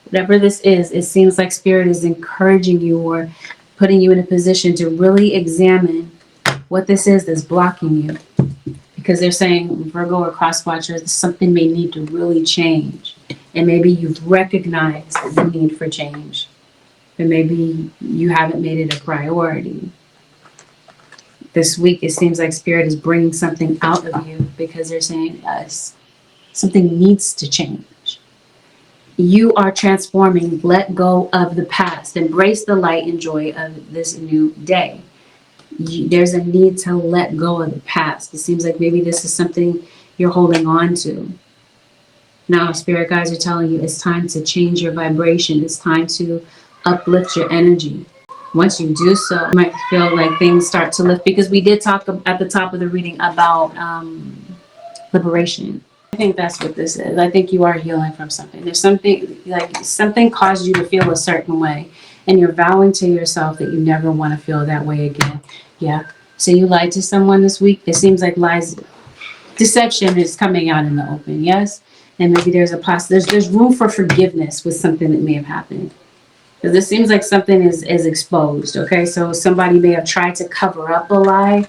Whatever this is, it seems like spirit is encouraging you or putting you in a position to really examine what this is that's blocking you. Because they're saying, Virgo or cross watcher, something may need to really change. And maybe you've recognized the need for change. But maybe you haven't made it a priority. This week, it seems like spirit is bringing something out of you because they're saying, yes, something needs to change. You are transforming. Let go of the past. Embrace the light and joy of this new day. There's a need to let go of the past. It seems like maybe this is something you're holding on to. Now, spirit guides are telling you it's time to change your vibration. It's time to uplift your energy. Once you do so, you might feel like things start to lift, because we did talk at the top of the reading about liberation. I think that's what this is. I think you are healing from something. There's something, like something caused you to feel a certain way, and you're vowing to yourself that you never want to feel that way again. Yeah. So you lied to someone this week. It seems like lies, deception is coming out in the open. Yes. And maybe there's there's room for forgiveness with something that may have happened. Because this seems like something is exposed. Okay. So somebody may have tried to cover up a lie.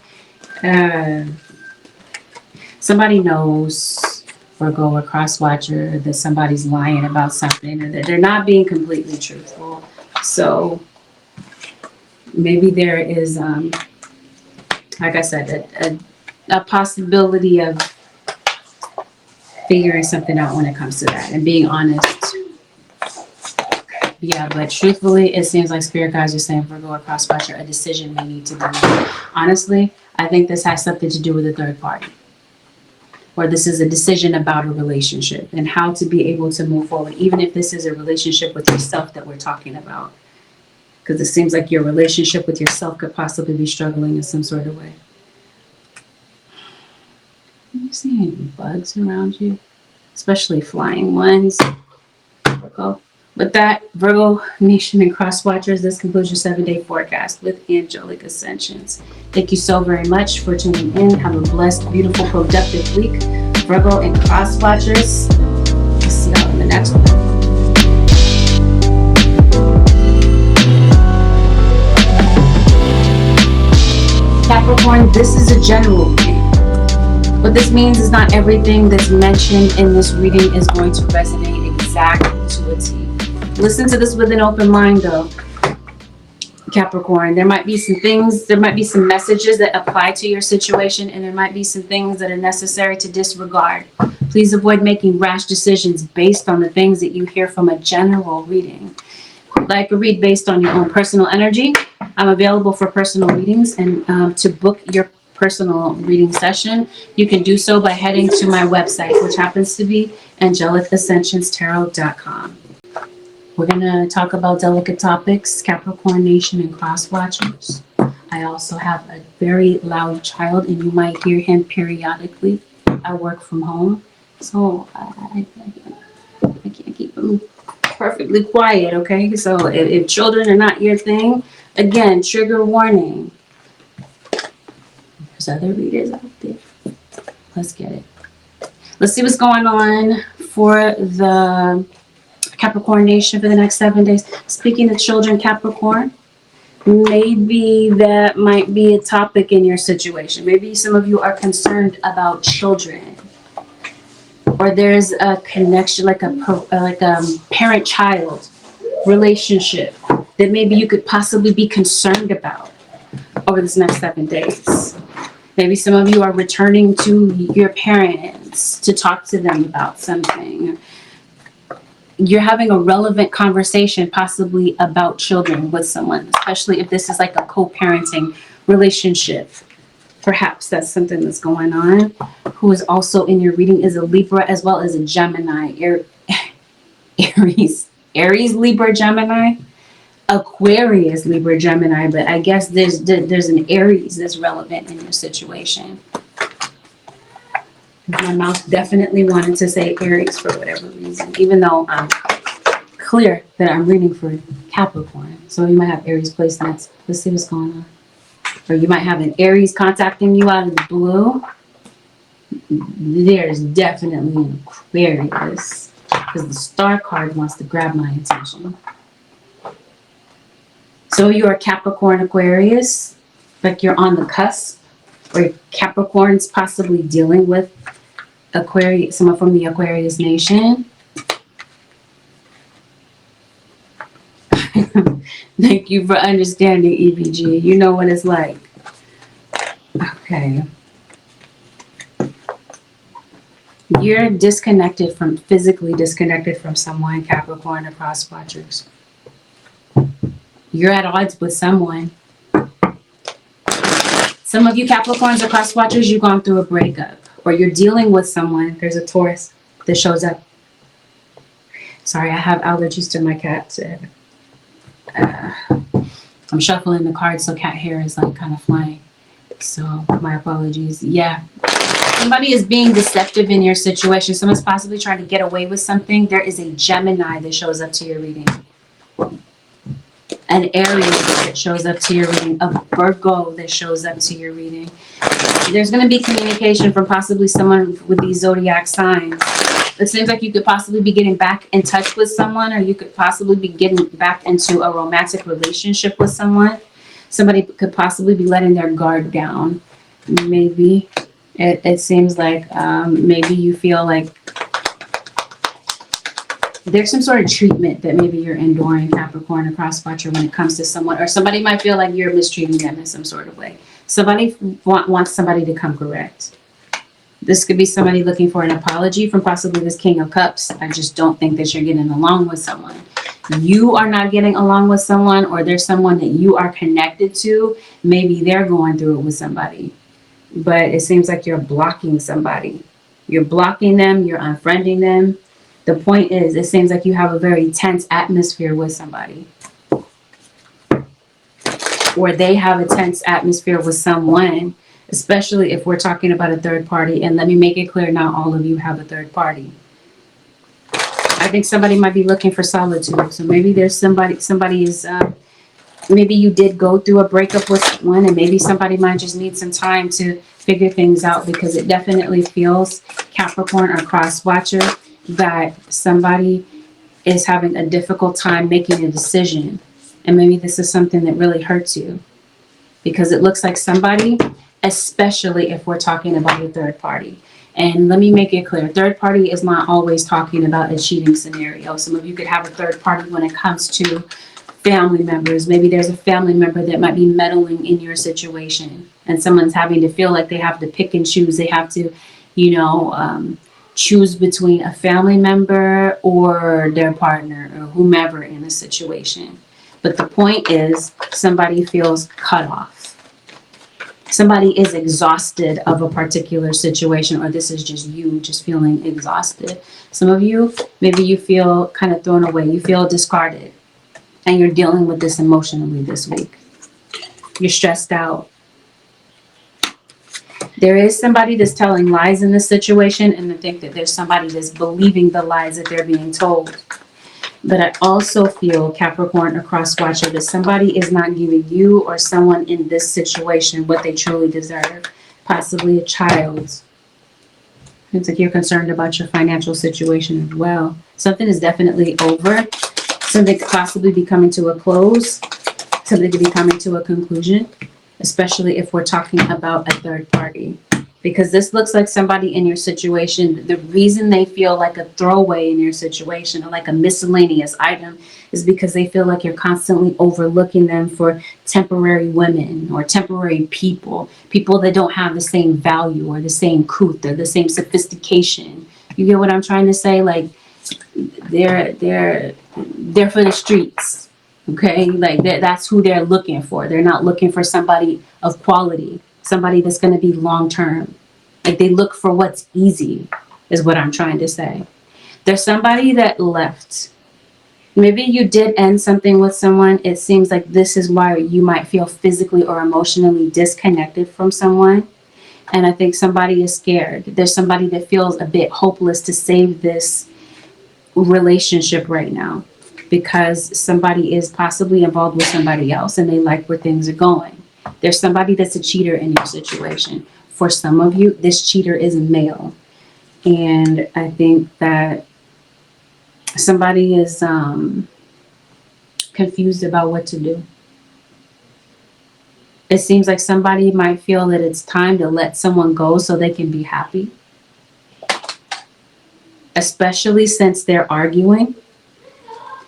Somebody knows, Virgo or cross watcher, that somebody's lying about something, or that they're not being completely truthful. So maybe there is, like I said, a possibility of figuring something out when it comes to that and being honest. Yeah, but truthfully, it seems like spirit guides are saying, Virgo or cross watcher, a decision may need to be made. Honestly, I think this has something to do with a third party. or this is a decision about a relationship and how to be able to move forward, even if this is a relationship with yourself that we're talking about. Because it seems like your relationship with yourself could possibly be struggling in some sort of way. Are you seeing any bugs around you? Especially flying ones. Virgo. With that, Virgo Nation and Cross Watchers, this concludes your 7-day forecast with Angelic Ascensions. Thank you so very much for tuning in. Have a blessed, beautiful, productive week. Virgo and Cross Watchers. I'll see y'all in the next one. Capricorn, this is a general reading. What this means is not everything that's mentioned in this reading is going to resonate exactly to a T. Listen to this with an open mind, though, Capricorn. There might be some things, there might be some messages that apply to your situation, and there might be some things that are necessary to disregard. Please avoid making rash decisions based on the things that you hear from a general reading. Like a read based on your own personal energy. I'm available for personal readings, and to book your personal reading session, you can do so by heading to my website, which happens to be AngelicAscensionsTarot.com. We're going to talk about delicate topics, Capricorn Nation and Cross Watchers. I also have a very loud child, and you might hear him periodically. I work from home, so I can't keep him perfectly quiet, okay? So if children are not your thing, again, trigger warning. There's other readers out there. Let's get it. Let's see what's going on for the Capricorn Nation for the next 7 days. Speaking of children, Capricorn, maybe that might be a topic in your situation. Maybe some of you are concerned about children, or there's a connection, like a parent-child relationship that maybe you could possibly be concerned about over this next 7 days. Maybe some of you are returning to your parents to talk to them about something. You're having a relevant conversation possibly about children with someone, especially if this is like a co-parenting relationship. Perhaps that's something that's going on. Who is also in your reading is a Libra as well as a Gemini. Aries, Libra, Gemini. Aquarius, Libra, Gemini. But I guess there's an Aries that's relevant in your situation. My mouth definitely wanted to say Aries for whatever reason, even though I'm clear that I'm reading for Capricorn. So you might have Aries placements. Let's see what's going on. Or you might have an Aries contacting you out of the blue. There's definitely an Aquarius, because the star card wants to grab my attention. So you're Capricorn, Aquarius, like you're on the cusp, or Capricorn's possibly dealing with Aquarius, someone from the Aquarius nation. Thank you for understanding, EBG. You know what it's like. Okay. You're physically disconnected from someone, Capricorn or Cross Watchers. You're at odds with someone. Some of you Capricorns or Cross Watchers, you've gone through a breakup, or you're dealing with someone. There's a Taurus that shows up. Sorry, I have allergies to my cat. I'm shuffling the cards, so cat hair is like kind of flying. So my apologies. Yeah. Somebody is being deceptive in your situation. Someone's possibly trying to get away with something. There is a Gemini that shows up to your reading. An Aries that shows up to your reading. A Virgo that shows up to your reading. There's going to be communication from possibly someone with these zodiac signs. It seems like you could possibly be getting back in touch with someone, or you could possibly be getting back into a romantic relationship with someone. Somebody could possibly be letting their guard down. Maybe. It seems like maybe you feel like there's some sort of treatment that maybe you're enduring, Capricorn or Cross Watcher, when it comes to someone, or somebody might feel like you're mistreating them in some sort of way. Somebody wants somebody to come correct. This could be somebody looking for an apology from possibly this King of Cups. I just don't think that you're getting along with someone. You are not getting along with someone, or there's someone that you are connected to. Maybe they're going through it with somebody. But it seems like you're blocking somebody. You're blocking them, you're unfriending them. The point is, it seems like you have a very tense atmosphere with somebody. Or they have a tense atmosphere with someone, especially if we're talking about a third party. And let me make it clear, not all of you have a third party. I think somebody might be looking for solitude. So maybe there's somebody is, maybe you did go through a breakup with someone, and maybe somebody might just need some time to figure things out, because it definitely feels, Capricorn or cross watcher, that somebody is having a difficult time making a decision. And maybe this is something that really hurts you, because it looks like somebody, especially if we're talking about a third party. And let me make it clear, third party is not always talking about a cheating scenario. Some of you could have a third party when it comes to family members. Maybe there's a family member that might be meddling in your situation, and someone's having to feel like they have to pick and choose. They have to, choose between a family member or their partner or whomever in a situation. But the point is, somebody feels cut off. Somebody is exhausted of a particular situation, or this is just you just feeling exhausted. Some of you, maybe you feel kind of thrown away. You feel discarded, and you're dealing with this emotionally this week. You're stressed out. There is somebody that's telling lies in this situation, and I think that there's somebody that's believing the lies that they're being told. But I also feel, Capricorn or cross watcher, that somebody is not giving you or someone in this situation what they truly deserve. Possibly a child. It's like you're concerned about your financial situation as well. Something is definitely over. Something could possibly be coming to a close. Something could be coming to a conclusion, especially if we're talking about a third party. Because this looks like somebody in your situation, the reason they feel like a throwaway in your situation, or like a miscellaneous item, is because they feel like you're constantly overlooking them for temporary women or temporary people that don't have the same value or the same couth or the same sophistication. You get what I'm trying to say? Like, they're for the streets. Okay, like that's who they're looking for. They're not looking for somebody of quality, somebody that's going to be long term. Like, they look for what's easy, is what I'm trying to say. There's somebody that left. Maybe you did end something with someone. It seems like this is why you might feel physically or emotionally disconnected from someone. And I think somebody is scared. There's somebody that feels a bit hopeless to save this relationship right now, because somebody is possibly involved with somebody else and they like where things are going. There's somebody that's a cheater in your situation. For some of you, this cheater is a male. And I think that somebody is confused about what to do. It seems like somebody might feel that it's time to let someone go so they can be happy. Especially since they're arguing.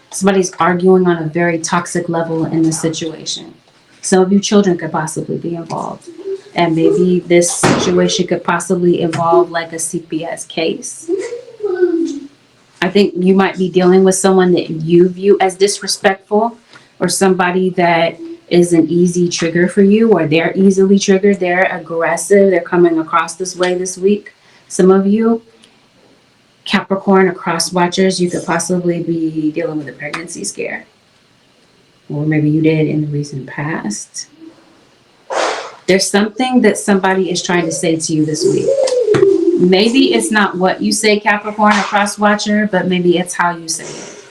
Somebody's arguing on a very toxic level in the situation. Some of you children could possibly be involved. And maybe this situation could possibly involve like a CPS case. I think you might be dealing with someone that you view as disrespectful, or somebody that is an easy trigger for you, or they're easily triggered. They're aggressive. They're coming across this way this week. Some of you, Capricorn or cross watchers, you could possibly be dealing with a pregnancy scare. Or maybe you did in the recent past. There's something that somebody is trying to say to you this week. Maybe it's not what you say, Capricorn or cross watcher, but maybe it's how you say it.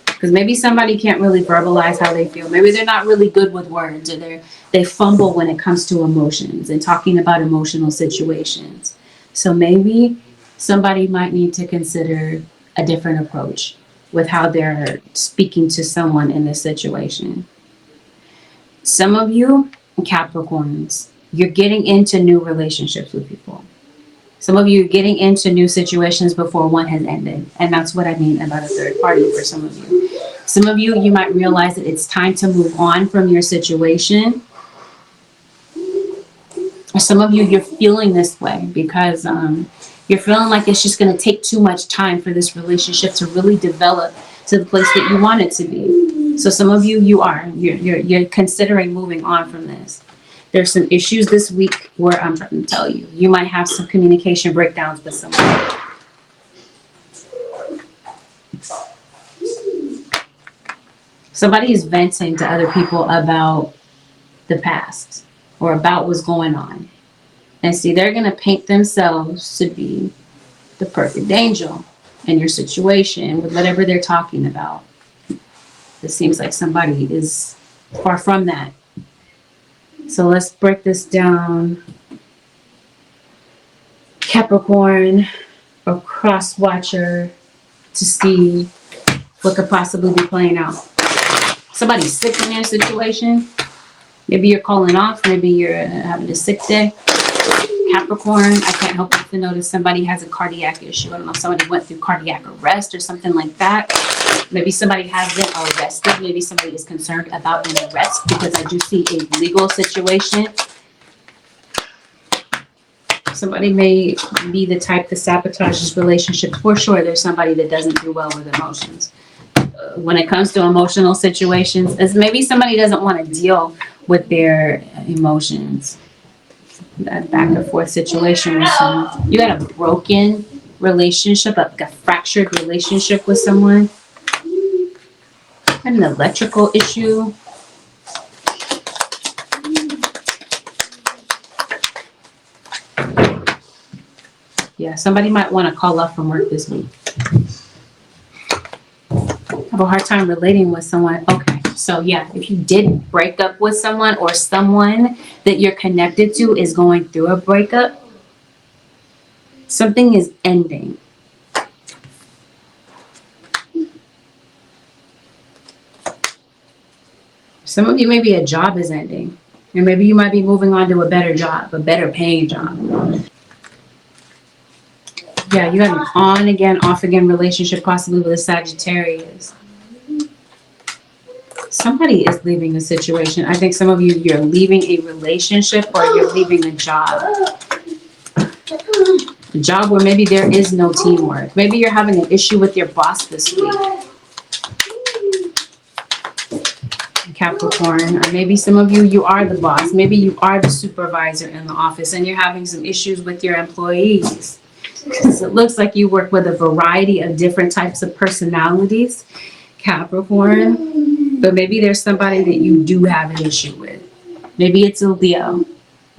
Because maybe somebody can't really verbalize how they feel. Maybe they're not really good with words, or they fumble when it comes to emotions and talking about emotional situations. So maybe somebody might need to consider a different approach with how they're speaking to someone in this situation. Some of you, Capricorns, you're getting into new relationships with people. Some of you are getting into new situations before one has ended. And that's what I mean about a third party for some of you. Some of you, you might realize that it's time to move on from your situation. Some of you, you're feeling this way because you're feeling like it's just going to take too much time for this relationship to really develop to the place that you want it to be. So some of you, you're considering moving on from this. There's some issues this week where I'm trying to tell you, you might have some communication breakdowns with someone. Somebody is venting to other people about the past or about what's going on. And see, they're going to paint themselves to be the perfect angel in your situation with whatever they're talking about. It seems like somebody is far from that. So let's break this down. Capricorn or cross watcher to see what could possibly be playing out. Somebody's sick in their situation. Maybe you're calling off. Maybe you're having a sick day. Capricorn, I can't help but to notice somebody has a cardiac issue. I don't know if somebody went through cardiac arrest or something like that. Maybe somebody has been arrested. Maybe somebody is concerned about an arrest because I do see a legal situation. Somebody may be the type that sabotages relationships. For sure, there's somebody that doesn't do well with emotions. When it comes to emotional situations, is maybe somebody doesn't want to deal with their emotions. That back and forth situation with someone. You got a broken relationship, a fractured relationship with someone. An electrical issue. Yeah, somebody might want to call off from work this week. Have a hard time relating with someone. Okay, so yeah, if you did break up with someone or someone that you're connected to is going through a breakup, something is ending. Some of you, maybe a job is ending. And maybe you might be moving on to a better job, a better paying job. Yeah, you got an on again, off again relationship, possibly with a Sagittarius. Somebody is leaving a situation. I think some of you, you're leaving a relationship or you're leaving a job. A job where maybe there is no teamwork. Maybe you're having an issue with your boss this week. Capricorn, or maybe some of you, you are the boss. Maybe you are the supervisor in the office and you're having some issues with your employees. Because it looks like you work with a variety of different types of personalities, Capricorn. But maybe there's somebody that you do have an issue with. Maybe it's a Leo.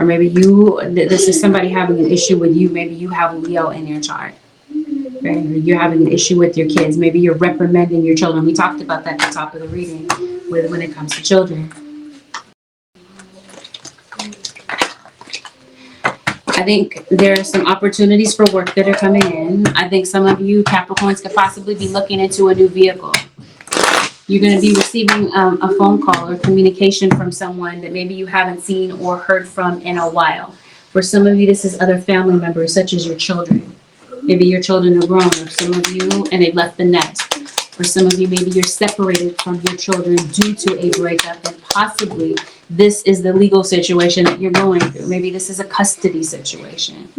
Or maybe this is somebody having an issue with you. Maybe you have a Leo in your chart. Right? You're having an issue with your kids. Maybe you're reprimanding your children. We talked about that at the top of the reading when it comes to children. I think there are some opportunities for work that are coming in. I think some of you Capricorns could possibly be looking into a new vehicle. You're going to be receiving a phone call or communication from someone that maybe you haven't seen or heard from in a while. For some of you, this is other family members, such as your children. Maybe your children are grown, or some of you, and they've left the nest. For some of you, maybe you're separated from your children due to a breakup, and possibly this is the legal situation that you're going through. Maybe this is a custody situation.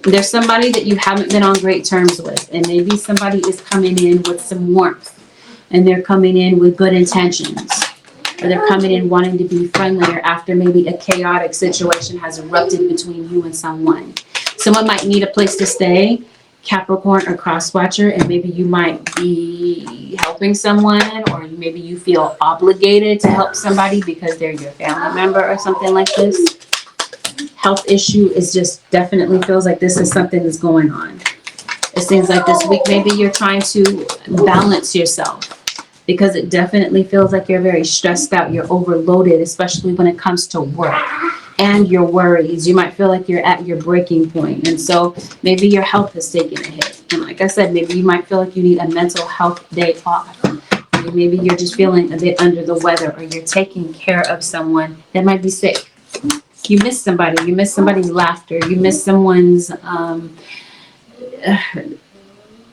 There's somebody that you haven't been on great terms with, and maybe somebody is coming in with some warmth, and they're coming in with good intentions, or they're coming in wanting to be friendlier after maybe a chaotic situation has erupted between you and someone. Someone might need a place to stay, Capricorn or cross-watcher, and maybe you might be helping someone, or maybe you feel obligated to help somebody because they're your family member or something like this. Health issue is just definitely feels like this is something that's going on. It seems like this week maybe you're trying to balance yourself, because it definitely feels like you're very stressed out. You're overloaded, especially when it comes to work and your worries. You might feel like you're at your breaking point. And so maybe your health is taking a hit. And like I said, maybe you might feel like you need a mental health day off. Maybe you're just feeling a bit under the weather, or you're taking care of someone that might be sick. You miss somebody. You miss somebody's laughter. You miss someone's,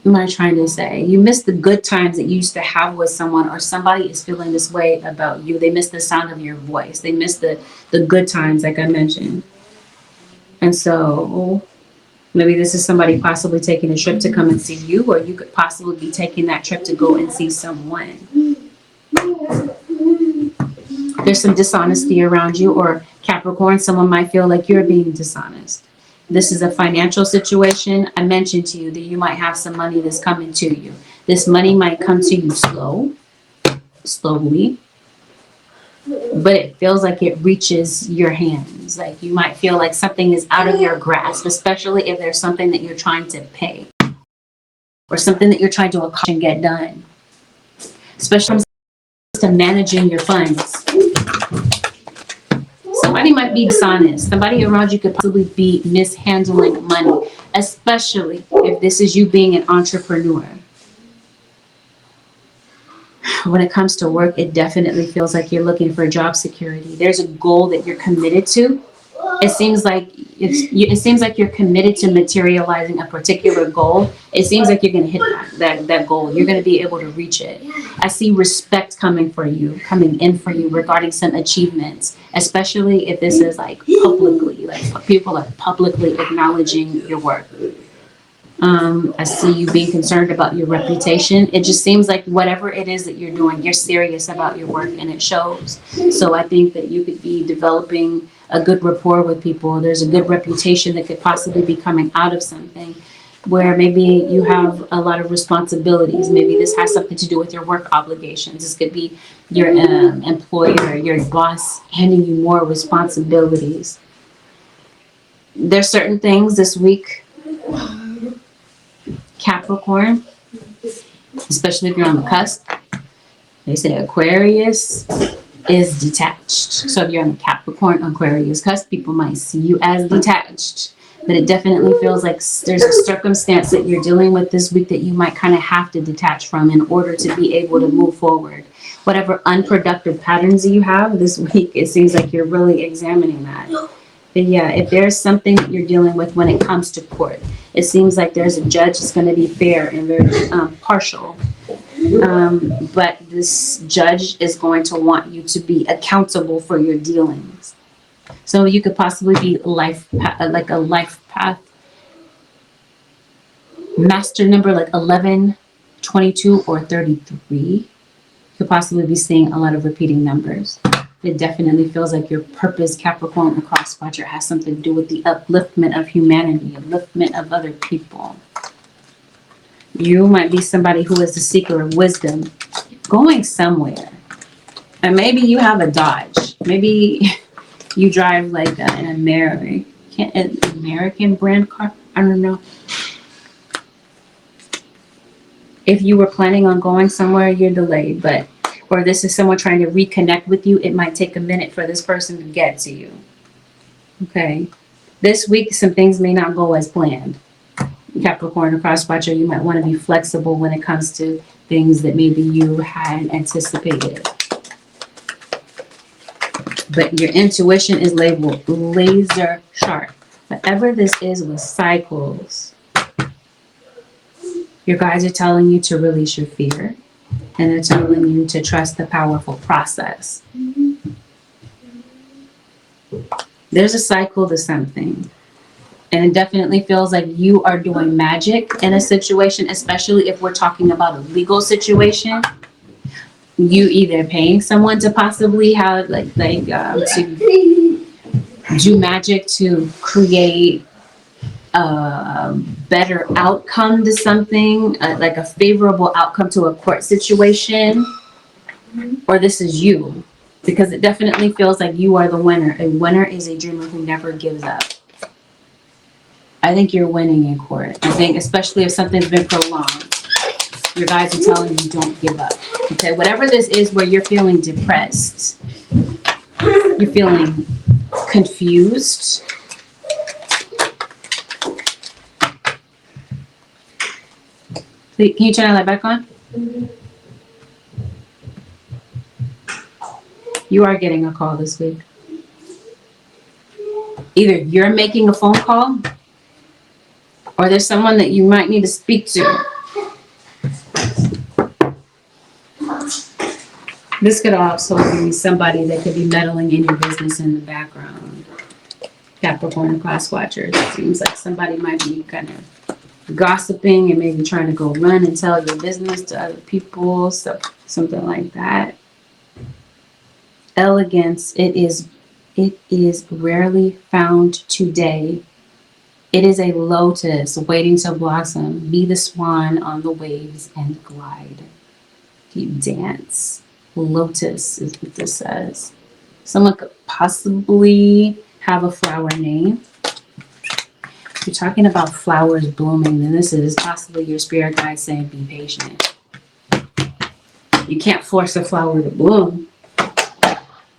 what am I trying to say? You miss the good times that you used to have with someone, or somebody is feeling this way about you. They miss the sound of your voice. They miss the good times, like I mentioned. And so maybe this is somebody possibly taking a trip to come and see you, or you could possibly be taking that trip to go and see someone. There's some dishonesty around you, or Capricorn, someone might feel like you're being dishonest. This is a financial situation. I mentioned to you that you might have some money that's coming to you. This money might come to you slowly, but it feels like it reaches your hands. Like you might feel like something is out of your grasp, especially if there's something that you're trying to pay or something that you're trying to accomplish and get done. Especially when it comes to managing your funds. Somebody might be dishonest. Somebody around you could possibly be mishandling money, especially if this is you being an entrepreneur. When it comes to work, it definitely feels like you're looking for job security. There's a goal that you're committed to. It seems like you're committed to materializing a particular goal. It seems like you're going to hit that goal. You're going to be able to reach it. I see respect coming in for you regarding some achievements, especially if this is like publicly, like people are publicly acknowledging your work. I see you being concerned about your reputation. It just seems like whatever it is that you're doing, you're serious about your work, and it shows. So I think that you could be developing a good rapport with people. There's a good reputation that could possibly be coming out of something where maybe you have a lot of responsibilities. Maybe this has something to do with your work obligations. This could be your employer, your boss handing you more responsibilities. There's certain things this week, Capricorn, especially if you're on the cusp. They say Aquarius is detached. So if you're on the Capricorn, Aquarius cusp, people might see you as detached. But it definitely feels like there's a circumstance that you're dealing with this week that you might kind of have to detach from in order to be able to move forward. Whatever unproductive patterns you have this week, it seems like you're really examining that. But yeah, if there's something that you're dealing with when it comes to court, it seems like there's a judge that's going to be fair and very partial. But this judge is going to want you to be accountable for your dealings. So you could possibly be like a life path master number like 11, 22, or 33. You could possibly be seeing a lot of repeating numbers. It definitely feels like your purpose, Capricorn, across quadrant has something to do with the upliftment of humanity, upliftment of other people. You might be somebody who is the seeker of wisdom, going somewhere. And maybe you have a Dodge. Maybe you drive like an American brand car. I don't know. If you were planning on going somewhere, you're delayed, or this is someone trying to reconnect with you, it might take a minute for this person to get to you. Okay. This week, some things may not go as planned. Capricorn across quadrant, you might want to be flexible when it comes to things that maybe you hadn't anticipated. But your intuition is labeled laser sharp. Whatever this is with cycles, your guides are telling you to release your fear. And they're telling you to trust the powerful process. There's a cycle to something. And it definitely feels like you are doing magic in a situation, especially if we're talking about a legal situation. You either paying someone to possibly have to do magic to create a better outcome to something, like a favorable outcome to a court situation, or this is you, because it definitely feels like you are the winner. A winner is a dreamer who never gives up. I think you're winning in court. I think especially if something's been prolonged, your guides are telling you don't give up. Okay, whatever this is where you're feeling depressed, you're feeling confused, can you turn that light back on? You are getting a call this week. Either you're making a phone call or there's someone that you might need to speak to. This could also be somebody that could be meddling in your business in the background. Capricorn class watchers. It seems like somebody might be kind of gossiping and maybe trying to go run and tell your business to other people, so something like that. elegance, it is rarely found today. It is a lotus waiting to blossom. Be the swan on the waves and glide. You dance. Lotus is what this says. Someone could possibly have a flower name. If you're talking about flowers blooming, then this is possibly your spirit guide saying be patient. You can't force a flower to bloom.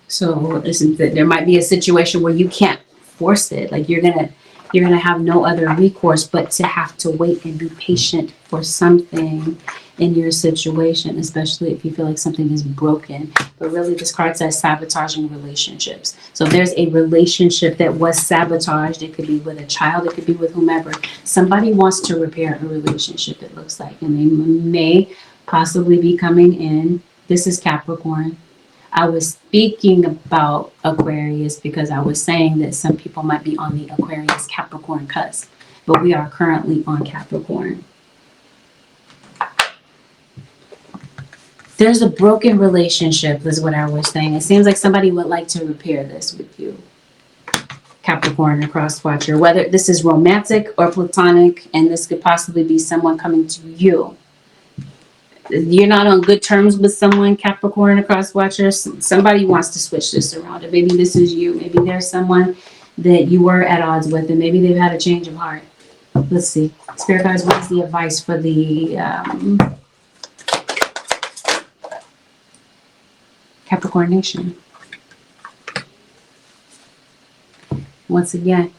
So there might be a situation where you can't force it. Like you're gonna have no other recourse but to have to wait and be patient for something in your situation, especially if you feel like something is broken. But really, this card says sabotaging relationships. So if there's a relationship that was sabotaged, it could be with a child, it could be with whomever. Somebody wants to repair a relationship, it looks like, and they may possibly be coming in. This is Capricorn. I was speaking about Aquarius because I was saying that some people might be on the Aquarius Capricorn cusp, but we are currently on Capricorn. There's a broken relationship, is what I was saying. It seems like somebody would like to repair this with you. Capricorn or cross watcher, whether this is romantic or platonic, and this could possibly be someone coming to you. You're not on good terms with someone, Capricorn or cross watcher. Somebody wants to switch this around. And maybe this is you. Maybe there's someone that you were at odds with, and maybe they've had a change of heart. Let's see. Spirit guides, what is the advice for the Capricorn nation? Once again,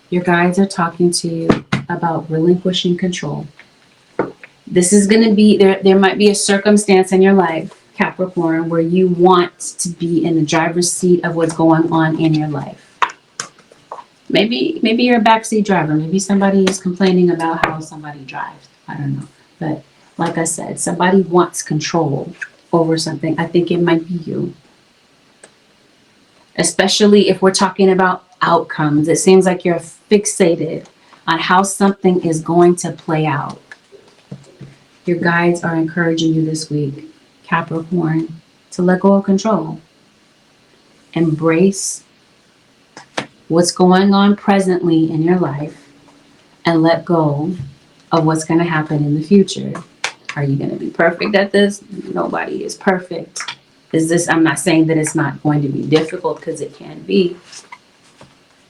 your guides are talking to you about relinquishing control. This is going to be, there might be a circumstance in your life, Capricorn, where you want to be in the driver's seat of what's going on in your life. Maybe you're a backseat driver. Maybe somebody is complaining about how somebody drives. I don't know. But like I said, somebody wants control over something. I think it might be you. Especially if we're talking about outcomes. It seems like you're fixated on how something is going to play out. Your guides are encouraging you this week, Capricorn, to let go of control. Embrace what's going on presently in your life and let go of what's going to happen in the future. Are you going to be perfect at this? Nobody is perfect. I'm not saying that it's not going to be difficult, because it can be.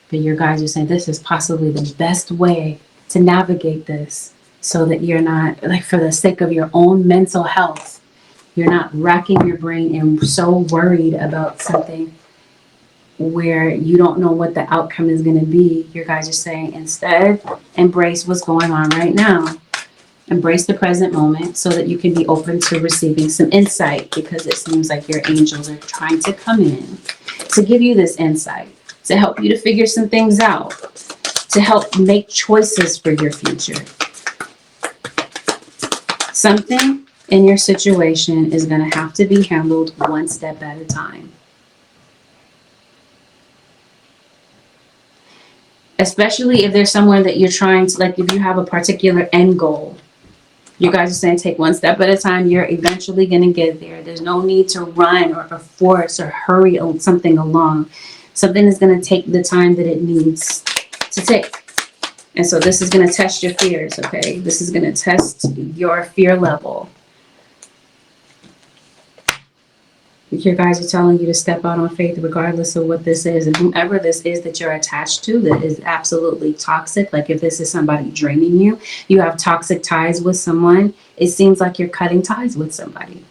But your guides are saying this is possibly the best way to navigate this, so that you're not, like, for the sake of your own mental health, you're not racking your brain and so worried about something where you don't know what the outcome is going to be. Your guys are saying instead, embrace what's going on right now. Embrace the present moment so that you can be open to receiving some insight, because it seems like your angels are trying to come in to give you this insight, to help you to figure some things out, to help make choices for your future. Something in your situation is going to have to be handled one step at a time. Especially if there's somewhere that you're trying to, like, if you have a particular end goal. You guys are saying take one step at a time. You're eventually going to get there. There's no need to run or force or hurry something along. Something is going to take the time that it needs to take. And so this is going to test your fears, okay? This is going to test your fear level. Your guys are telling you to step out on faith regardless of what this is. And whomever this is that you're attached to that is absolutely toxic, like if this is somebody draining you, you have toxic ties with someone, it seems like you're cutting ties with somebody.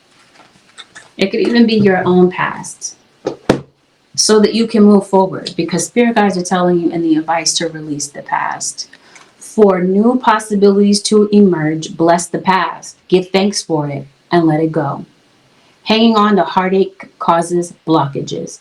It could even be your own past, so that you can move forward, because spirit guides are telling you in the advice to release the past. For new possibilities to emerge, bless the past, give thanks for it, and let it go. Hanging on to heartache causes blockages.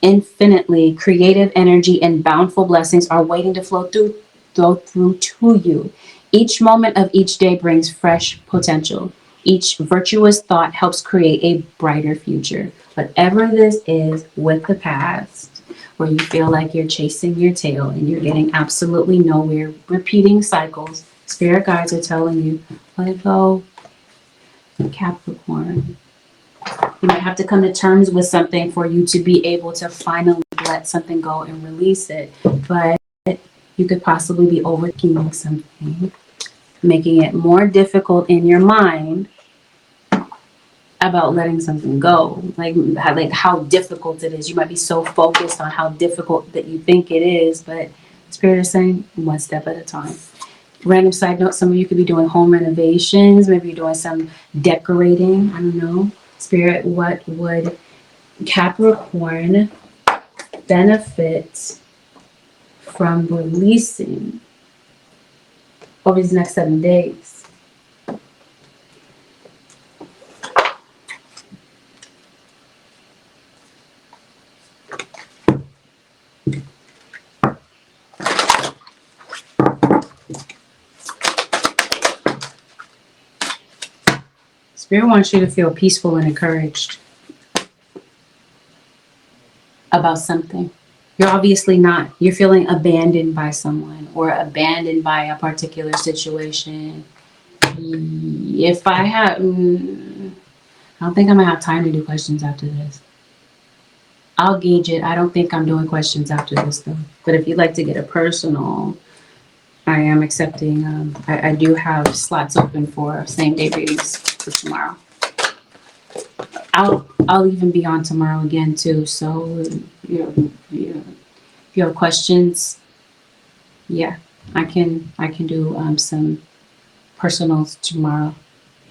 Infinitely creative energy and bountiful blessings are waiting to flow through to you. Each moment of each day brings fresh potential. Each virtuous thought helps create a brighter future. Whatever this is with the past, where you feel like you're chasing your tail and you're getting absolutely nowhere, repeating cycles, spirit guides are telling you, let it go, Capricorn. You might have to come to terms with something for you to be able to finally let something go and release it. But you could possibly be overthinking something, making it more difficult in your mind about letting something go. Like how difficult it is. You might be so focused on how difficult that you think it is, but Spirit is saying one step at a time. Random side note, some of you could be doing home renovations, maybe you're doing some decorating, I don't know. Spirit, what would Capricorn benefit from releasing over these next 7 days? Spirit wants you to feel peaceful and encouraged about something. You're obviously not. You're feeling abandoned by someone or abandoned by a particular situation. If I have, I don't think I'm gonna have time to do questions after this. I'll gauge it. I don't think I'm doing questions after this though. But if you'd like to get a personal, I am accepting. I do have slots open for same day readings for tomorrow. I'll even be on tomorrow again too. So if you have questions, yeah, I can do some personals tomorrow.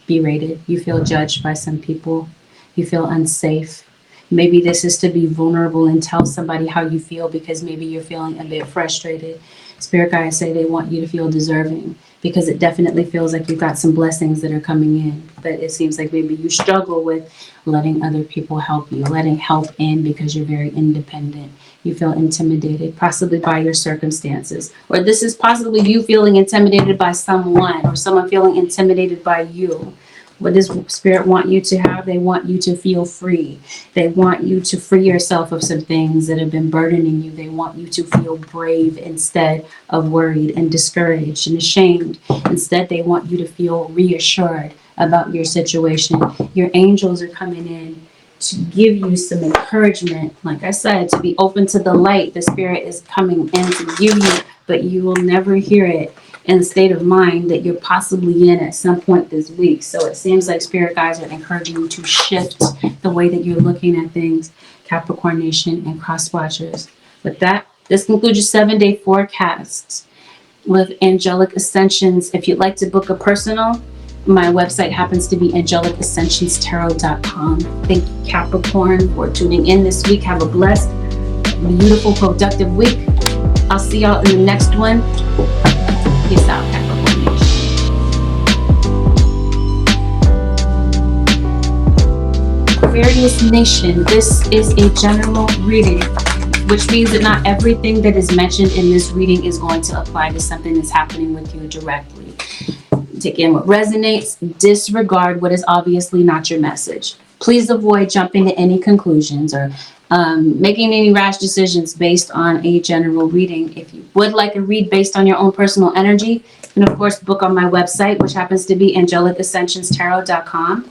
Be rated. You feel judged by some people. You feel unsafe. Maybe this is to be vulnerable and tell somebody how you feel because maybe you're feeling a bit frustrated. Spirit guides say they want you to feel deserving because it definitely feels like you've got some blessings that are coming in. But it seems like maybe you struggle with letting other people help you, letting help in because you're very independent. You feel intimidated, possibly by your circumstances. Or this is possibly you feeling intimidated by someone or someone feeling intimidated by you. What does Spirit want you to have? They want you to feel free. They want you to free yourself of some things that have been burdening you. They want you to feel brave instead of worried and discouraged and ashamed. Instead, they want you to feel reassured about your situation. Your angels are coming in to give you some encouragement. Like I said, to be open to the light. The Spirit is coming in to give you, but you will never hear it in the state of mind that you're possibly in at some point this week. So it seems like Spirit guides are encouraging you to shift the way that you're looking at things, Capricorn Nation and cross watchers. With that, this concludes your 7-day forecast with Angelic Ascensions. If you'd like to book a personal, my website happens to be angelicascensionstarot.com. Thank you, Capricorn, for tuning in this week. Have a blessed, beautiful, productive week. I'll see y'all in the next one. Peace out, Capricorn Nation. Aquarius Nation, this is a general reading, which means that not everything that is mentioned in this reading is going to apply to something that's happening with you directly. Take in what resonates, disregard what is obviously not your message. Please avoid jumping to any conclusions or making any rash decisions based on a general reading. If you would like a read based on your own personal energy, you can of course book on my website, which happens to be AngelicAscensionsTarot.com.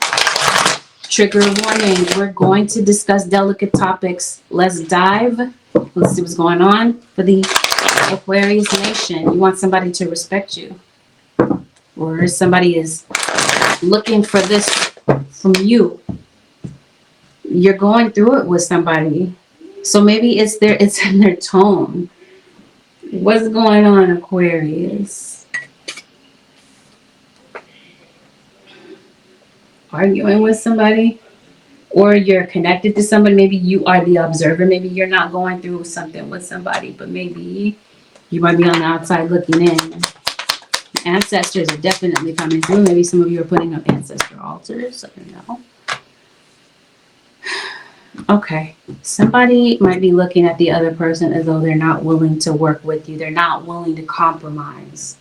Trigger warning, we're going to discuss delicate topics. Let's dive. Let's see what's going on for the Aquarius Nation. You want somebody to respect you, or somebody is looking for this from you. You're going through it with somebody, so maybe it's in their tone. What's going on, Aquarius? Arguing with somebody, or you're connected to somebody. Maybe you are the observer. Maybe you're not going through something with somebody, but maybe you might be on the outside looking in. Ancestors are definitely coming through. Maybe some of you are putting up ancestor altars. I don't know. Okay, somebody might be looking at the other person as though they're not willing to work with you. They're not willing to compromise.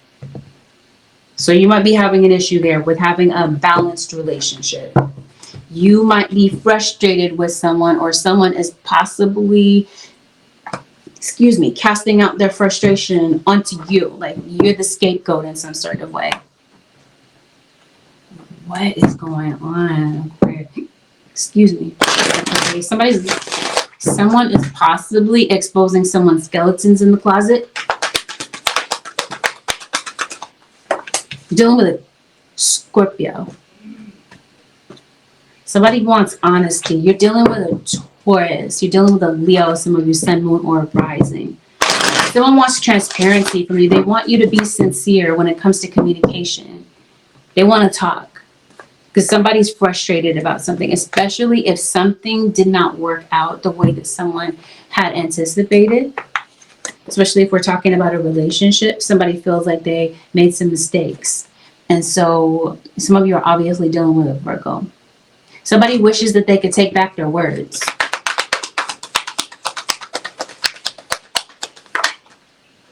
So you might be having an issue there with having a balanced relationship. You might be frustrated with someone, or someone is possibly, casting out their frustration onto you. Like you're the scapegoat in some sort of way. What is going on? Excuse me. Okay, someone is possibly exposing someone's skeletons in the closet. Dealing with a Scorpio. Somebody wants honesty. You're dealing with a Taurus. You're dealing with a Leo, some of you sun, moon, or rising. Someone wants transparency from you. They want you to be sincere when it comes to communication. They want to talk because somebody's frustrated about something, especially if something did not work out the way that someone had anticipated. Especially if we're talking about a relationship, somebody feels like they made some mistakes. And so some of you are obviously dealing with a Virgo. Somebody wishes that they could take back their words.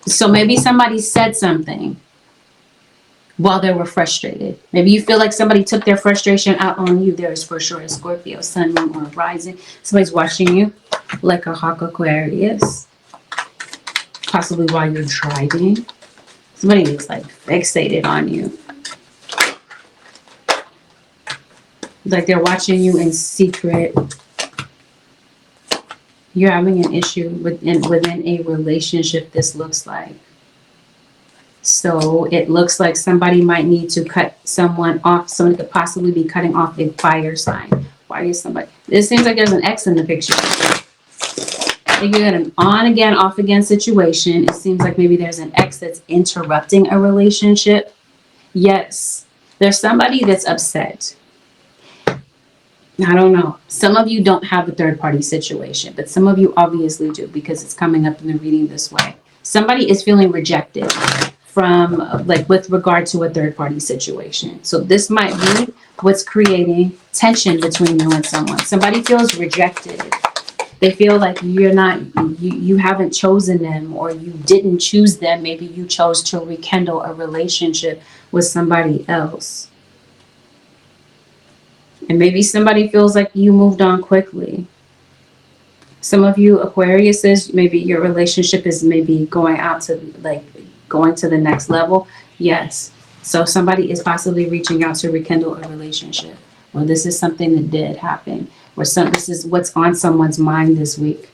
So maybe somebody said something while they were frustrated. Maybe you feel like somebody took their frustration out on you. There is for sure a Scorpio, sun, moon, or rising. Somebody's watching you like a hawk, Aquarius. Possibly while you're driving. Somebody is like fixated on you. Like they're watching you in secret. You're having an issue within a relationship, this looks like. So it looks like somebody might need to cut someone off. Someone could possibly be cutting off a fire sign. Why is somebody? It seems like there's an X in the picture. You got an on again, off again situation. It seems like maybe there's an ex that's interrupting a relationship. Yes, there's somebody that's upset. I don't know. Some of you don't have a third party situation, but some of you obviously do because it's coming up in the reading this way. Somebody is feeling rejected from like with regard to a third party situation. So this might be what's creating tension between you and someone. Somebody feels rejected. They feel like you haven't chosen them or you didn't choose them. Maybe you chose to rekindle a relationship with somebody else. And maybe somebody feels like you moved on quickly. Some of you Aquariuses, maybe your relationship is maybe going to the next level. Yes. So somebody is possibly reaching out to rekindle a relationship. Or this is something that did happen. Or this is what's on someone's mind this week.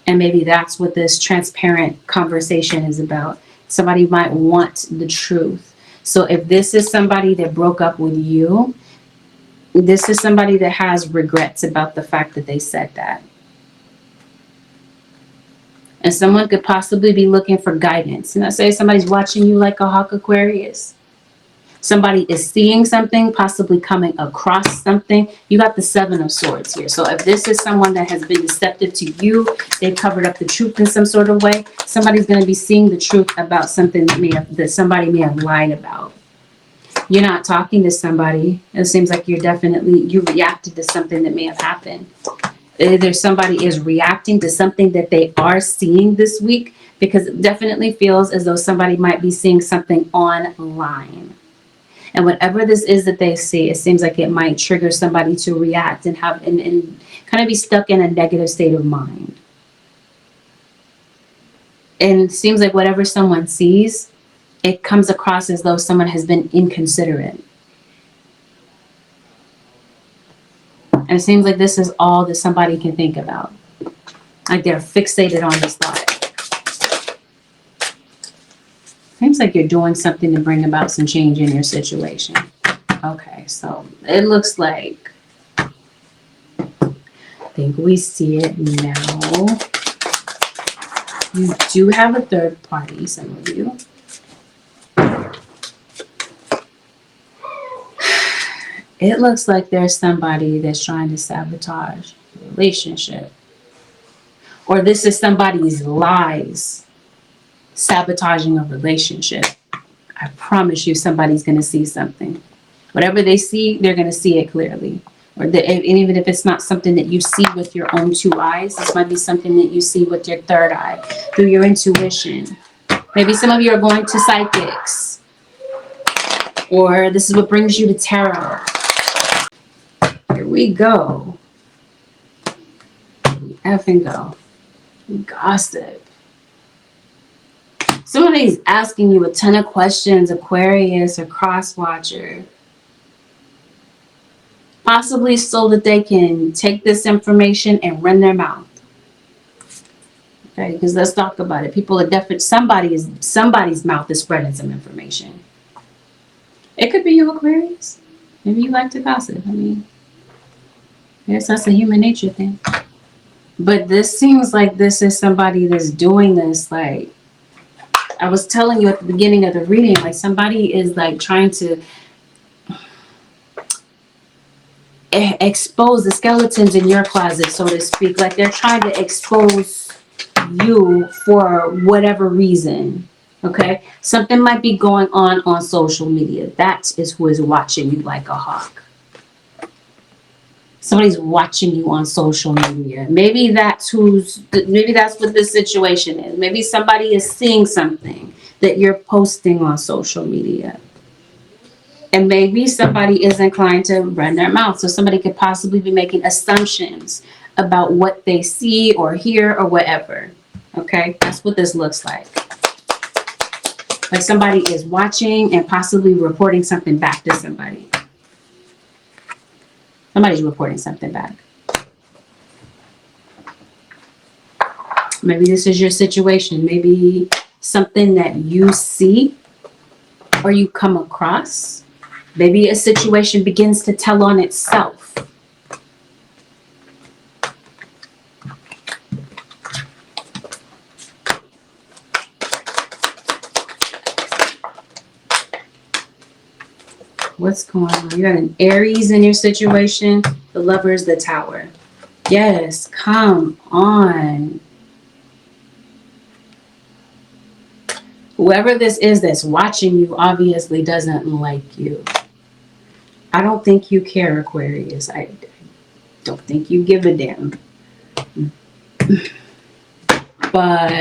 And maybe that's what this transparent conversation is about. Somebody might want the truth. So if this is somebody that broke up with you, this is somebody that has regrets about the fact that they said that. And someone could possibly be looking for guidance. And I say somebody's watching you like a hawk, Aquarius. Somebody is seeing something, possibly coming across something. You got the 7 of Swords here. So if this is someone that has been deceptive to you, they've covered up the truth in some sort of way, somebody's going to be seeing the truth about something that somebody may have lied about. You're not talking to somebody. It seems like you reacted to something that may have happened. Either somebody is reacting to something that they are seeing this week, because it definitely feels as though somebody might be seeing something online. And whatever this is that they see, it seems like it might trigger somebody to react and kind of be stuck in a negative state of mind. And it seems like whatever someone sees, it comes across as though someone has been inconsiderate. And it seems like this is all that somebody can think about. Like they're fixated on this thought. Seems like you're doing something to bring about some change in your situation. Okay, so it looks like, I think we see it now. You do have a third party, some of you. It looks like there's somebody that's trying to sabotage a relationship. Or this is somebody's lies sabotaging a relationship. I promise you somebody's going to see something. Whatever they see, they're going to see it clearly. And even if it's not something that you see with your own 2 eyes, this might be something that you see with your 3rd eye, through your intuition. Maybe some of you are going to psychics. Or this is what brings you to tarot. Here we go. We effing go. Gossip. Somebody's asking you a ton of questions, Aquarius or cross watcher. possibly so that they can take this information and run their mouth. Okay, because let's talk about it. People are definitely, somebody's mouth is spreading some information. It could be you, Aquarius. Maybe you like to gossip. I mean, I guess that's a human nature thing. But this seems like this is somebody that's doing this, like, I was telling you at the beginning of the reading, like somebody is like trying to expose the skeletons in your closet, so to speak. Like they're trying to expose you for whatever reason. Okay, something might be going on social media. That is who is watching you like a hawk. Somebody's watching you on social media. Maybe that's what this situation is. Maybe somebody is seeing something that you're posting on social media. And maybe somebody is inclined to run their mouth. So somebody could possibly be making assumptions about what they see or hear or whatever. Okay, that's what this looks like. Like somebody is watching and possibly reporting something back to somebody. Somebody's reporting something back. Maybe this is your situation. Maybe something that you see or you come across. Maybe a situation begins to tell on itself. What's going on? You got an Aries in your situation. The Lovers, the Tower. Yes, come on. Whoever this is that's watching you obviously doesn't like you. I don't think you care, Aquarius. I don't think you give a damn. But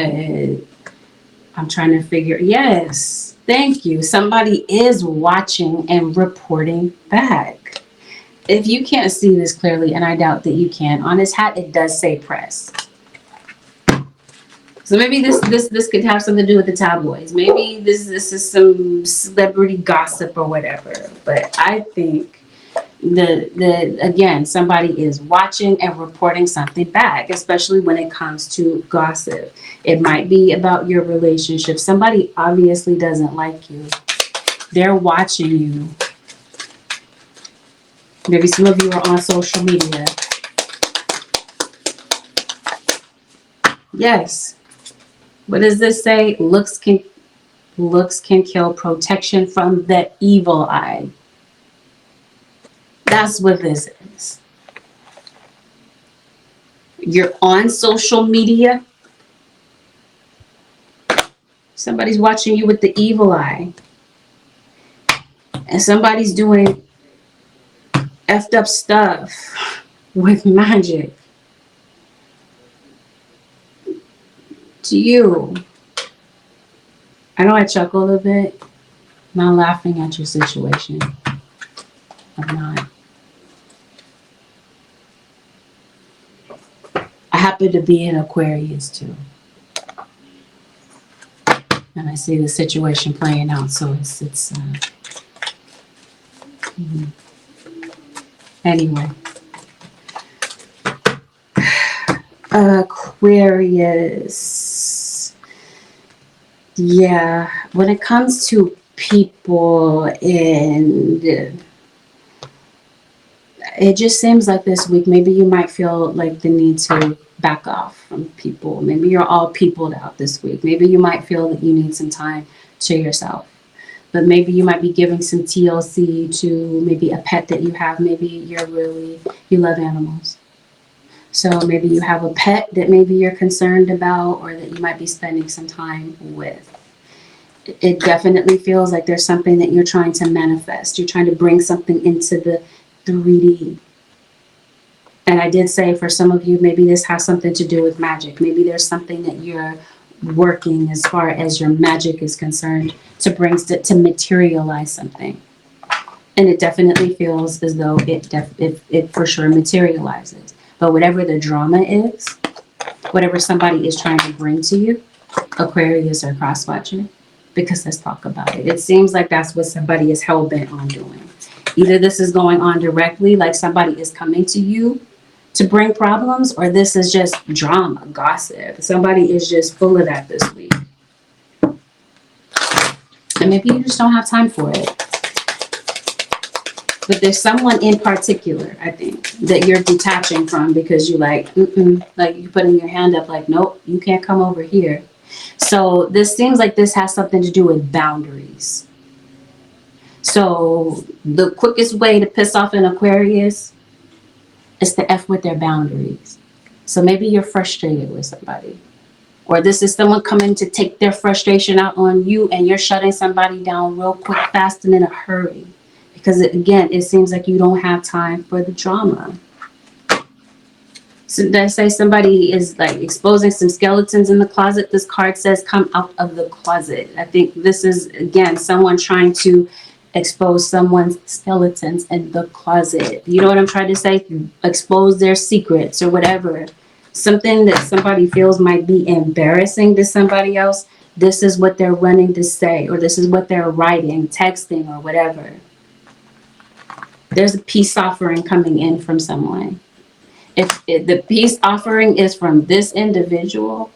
I'm trying to figure, yes, thank you. Somebody is watching and reporting back. If you can't see this clearly, and I doubt that you can, on his hat it does say press. So maybe this could have something to do with the tabloids. Maybe this is some celebrity gossip or whatever. But I think again, somebody is watching and reporting something back, especially when it comes to gossip. It might be about your relationship. Somebody obviously doesn't like you. They're watching you. Maybe some of you are on social media. Yes. What does this say? Looks can kill. Protection from the evil eye. That's what this is. You're on social media. Somebody's watching you with the evil eye. And somebody's doing effed up stuff with magic to you. I know I chuckle a bit. I'm not laughing at your situation. I'm not. I happen to be an Aquarius too. And I see the situation playing out, so it's anyway. Aquarius. Yeah, when it comes to people, and it just seems like this week, maybe you might feel like the need to back off from people. Maybe you're all peopled out this week. Maybe you might feel that you need some time to yourself. But maybe you might be giving some TLC to maybe a pet that you have. Maybe you love animals. So maybe you have a pet that maybe you're concerned about, or that you might be spending some time with. It definitely feels like there's something that you're trying to manifest. You're trying to bring something into the 3D. And I did say for some of you, maybe this has something to do with magic. Maybe there's something that you're working as far as your magic is concerned to materialize something. And it definitely feels as though it for sure materializes. But whatever the drama is, whatever somebody is trying to bring to you, Aquarius or cross-watching, because let's talk about it. It seems like that's what somebody is hell-bent on doing. Either this is going on directly, like somebody is coming to you to bring problems, or this is just drama, gossip. Somebody is just full of that this week. And maybe you just don't have time for it. But there's someone in particular, I think, that you're detaching from because you like, like you putting your hand up like, nope, you can't come over here. So this seems like this has something to do with boundaries. So the quickest way to piss off an Aquarius is to F with their boundaries. So maybe you're frustrated with somebody. Or this is someone coming to take their frustration out on you and you're shutting somebody down real quick, fast, and in a hurry. Because again, it seems like you don't have time for the drama. So let's say somebody is like exposing some skeletons in the closet. This card says come out of the closet. I think this is, again, someone trying to expose someone's skeletons in the closet. You know what I'm trying to say? Expose their secrets or whatever. Something that somebody feels might be embarrassing to somebody else. This is what they're running to say, or this is what they're writing, texting, or whatever. There's a peace offering coming in from someone. If the peace offering is from this individual,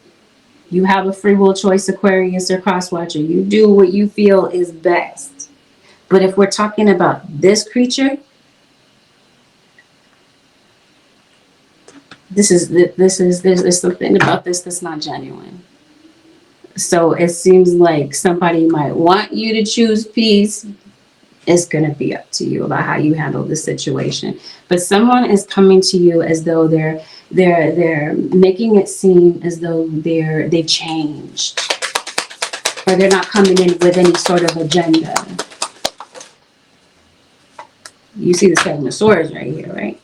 you have a free will choice, Aquarius or cross-watcher. You do what you feel is best. But if we're talking about this creature, there's something about this that's not genuine. So it seems like somebody might want you to choose peace. It's going to be up to you about how you handle the situation. But someone is coming to you as though they're making it seem as though they've changed, or they're not coming in with any sort of agenda. You see the Seven of Swords right here, right?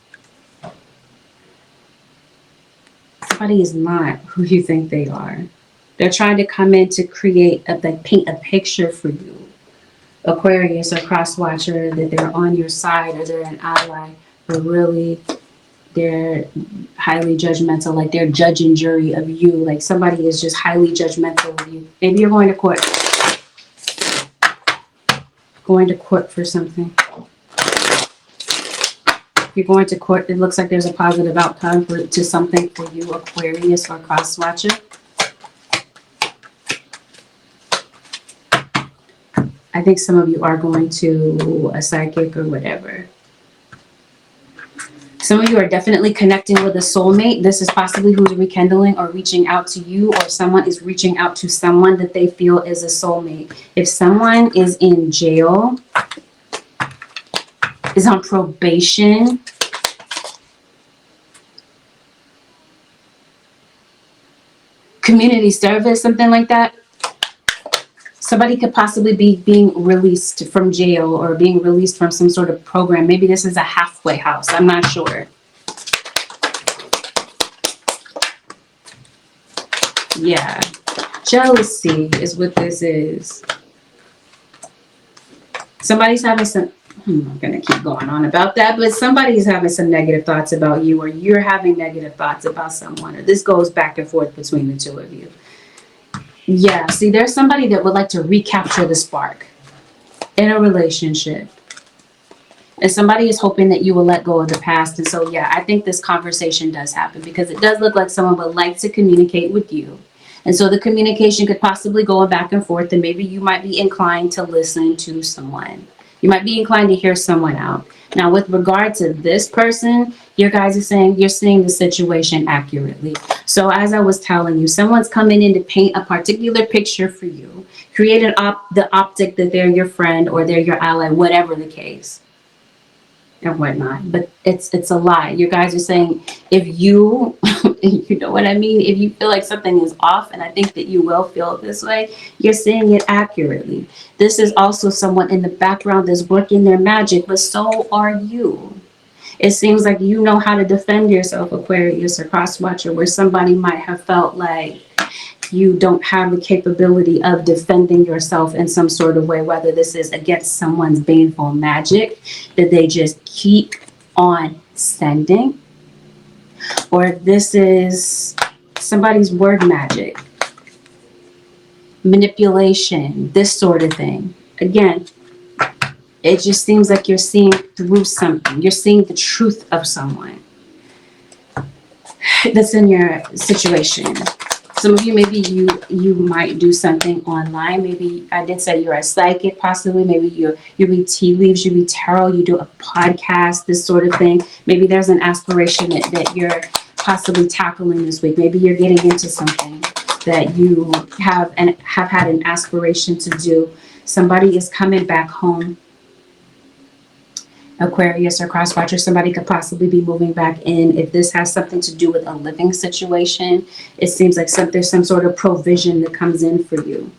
Somebody is not who you think they are. They're trying to come in to create paint a picture for you, Aquarius or cross-watcher, that they're on your side or they're an ally, but really they're highly judgmental, like they're judge and jury of you. Like somebody is just highly judgmental of you. Maybe you're going to court. Going to court for something. If you're going to court, it looks like there's a positive outcome to something for you, Aquarius or cross-watcher. I think some of you are going to a psychic or whatever. Some of you are definitely connecting with a soulmate. This is possibly who's rekindling or reaching out to you, or someone is reaching out to someone that they feel is a soulmate. If someone is in jail, is on probation, community service, something like that, somebody could possibly be being released from jail or being released from some sort of program. Maybe this is a halfway house. I'm not sure. Yeah. Jealousy is what this is. Somebody's having some, I'm not going to keep going on about that, but somebody's having some negative thoughts about you, or you're having negative thoughts about someone, or this goes back and forth between the two of you. Yeah, see, there's somebody that would like to recapture the spark in a relationship. And somebody is hoping that you will let go of the past. And so, yeah, I think this conversation does happen because it does look like someone would like to communicate with you. And so the communication could possibly go back and forth, and maybe you might be inclined to listen to someone. You might be inclined to hear someone out. Now, with regard to this person, your guys are saying you're seeing the situation accurately. So as I was telling you, someone's coming in to paint a particular picture for you, create the optic that they're your friend or they're your ally, whatever the case and whatnot. But it's a lie. You guys are saying if you, you know what I mean? If you feel like something is off, and I think that you will feel this way, you're seeing it accurately. This is also someone in the background that's working their magic, but so are you. It seems like you know how to defend yourself, Aquarius or cross-watcher, where somebody might have felt like you don't have the capability of defending yourself in some sort of way, whether this is against someone's baneful magic that they just keep on sending, or this is somebody's word magic, manipulation, this sort of thing. Again, It just seems like you're seeing through something. You're seeing the truth of someone that's in your situation. Some of you, maybe you might do something online. Maybe I did say you're a psychic, possibly. Maybe you read tea leaves, you read tarot, you do a podcast, this sort of thing. Maybe there's an aspiration that you're possibly tackling this week. Maybe you're getting into something that you have had an aspiration to do. Somebody is coming back home. Aquarius or cross watcher, somebody could possibly be moving back in. If this has something to do with a living situation, it seems like there's some sort of provision that comes in for you.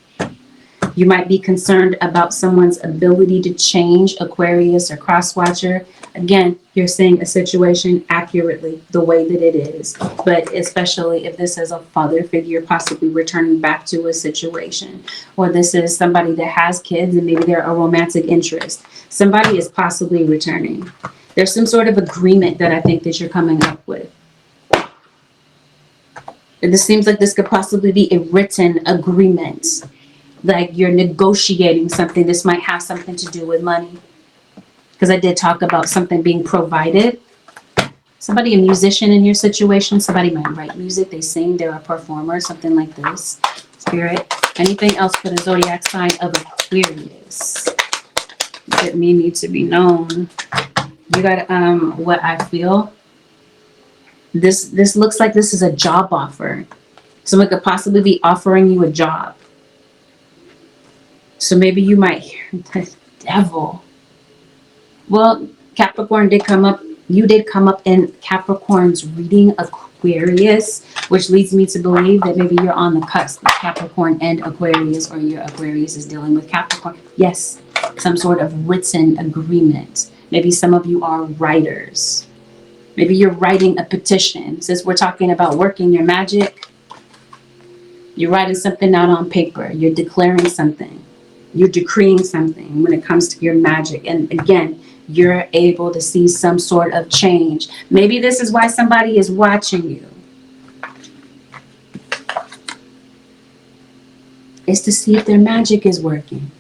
You might be concerned about someone's ability to change, Aquarius or cross watcher. Again, you're seeing a situation accurately the way that it is, but especially if this is a father figure possibly returning back to a situation, or this is somebody that has kids and maybe they're a romantic interest. Somebody is possibly returning. There's some sort of agreement that I think that you're coming up with. This seems like this could possibly be a written agreement. Like you're negotiating something. This might have something to do with money. Because I did talk about something being provided. Somebody, a musician in your situation. Somebody might write music. They sing. They're a performer. Something like this. Spirit. Anything else for the zodiac sign of Aquarius that may need to be known? You got what I feel. This looks like this is a job offer. Someone could possibly be offering you a job. So maybe you might hear the devil. Well, Capricorn did come up. You did come up in Capricorn's reading, Aquarius, which leads me to believe that maybe you're on the cusp of Capricorn and Aquarius, or your Aquarius is dealing with Capricorn. Yes, some sort of written agreement. Maybe some of you are writers. Maybe you're writing a petition. Since we're talking about working your magic, you're writing something out on paper. You're declaring something. You're decreeing something when it comes to your magic. And again, you're able to see some sort of change. Maybe this is why somebody is watching you. It's to see if their magic is working.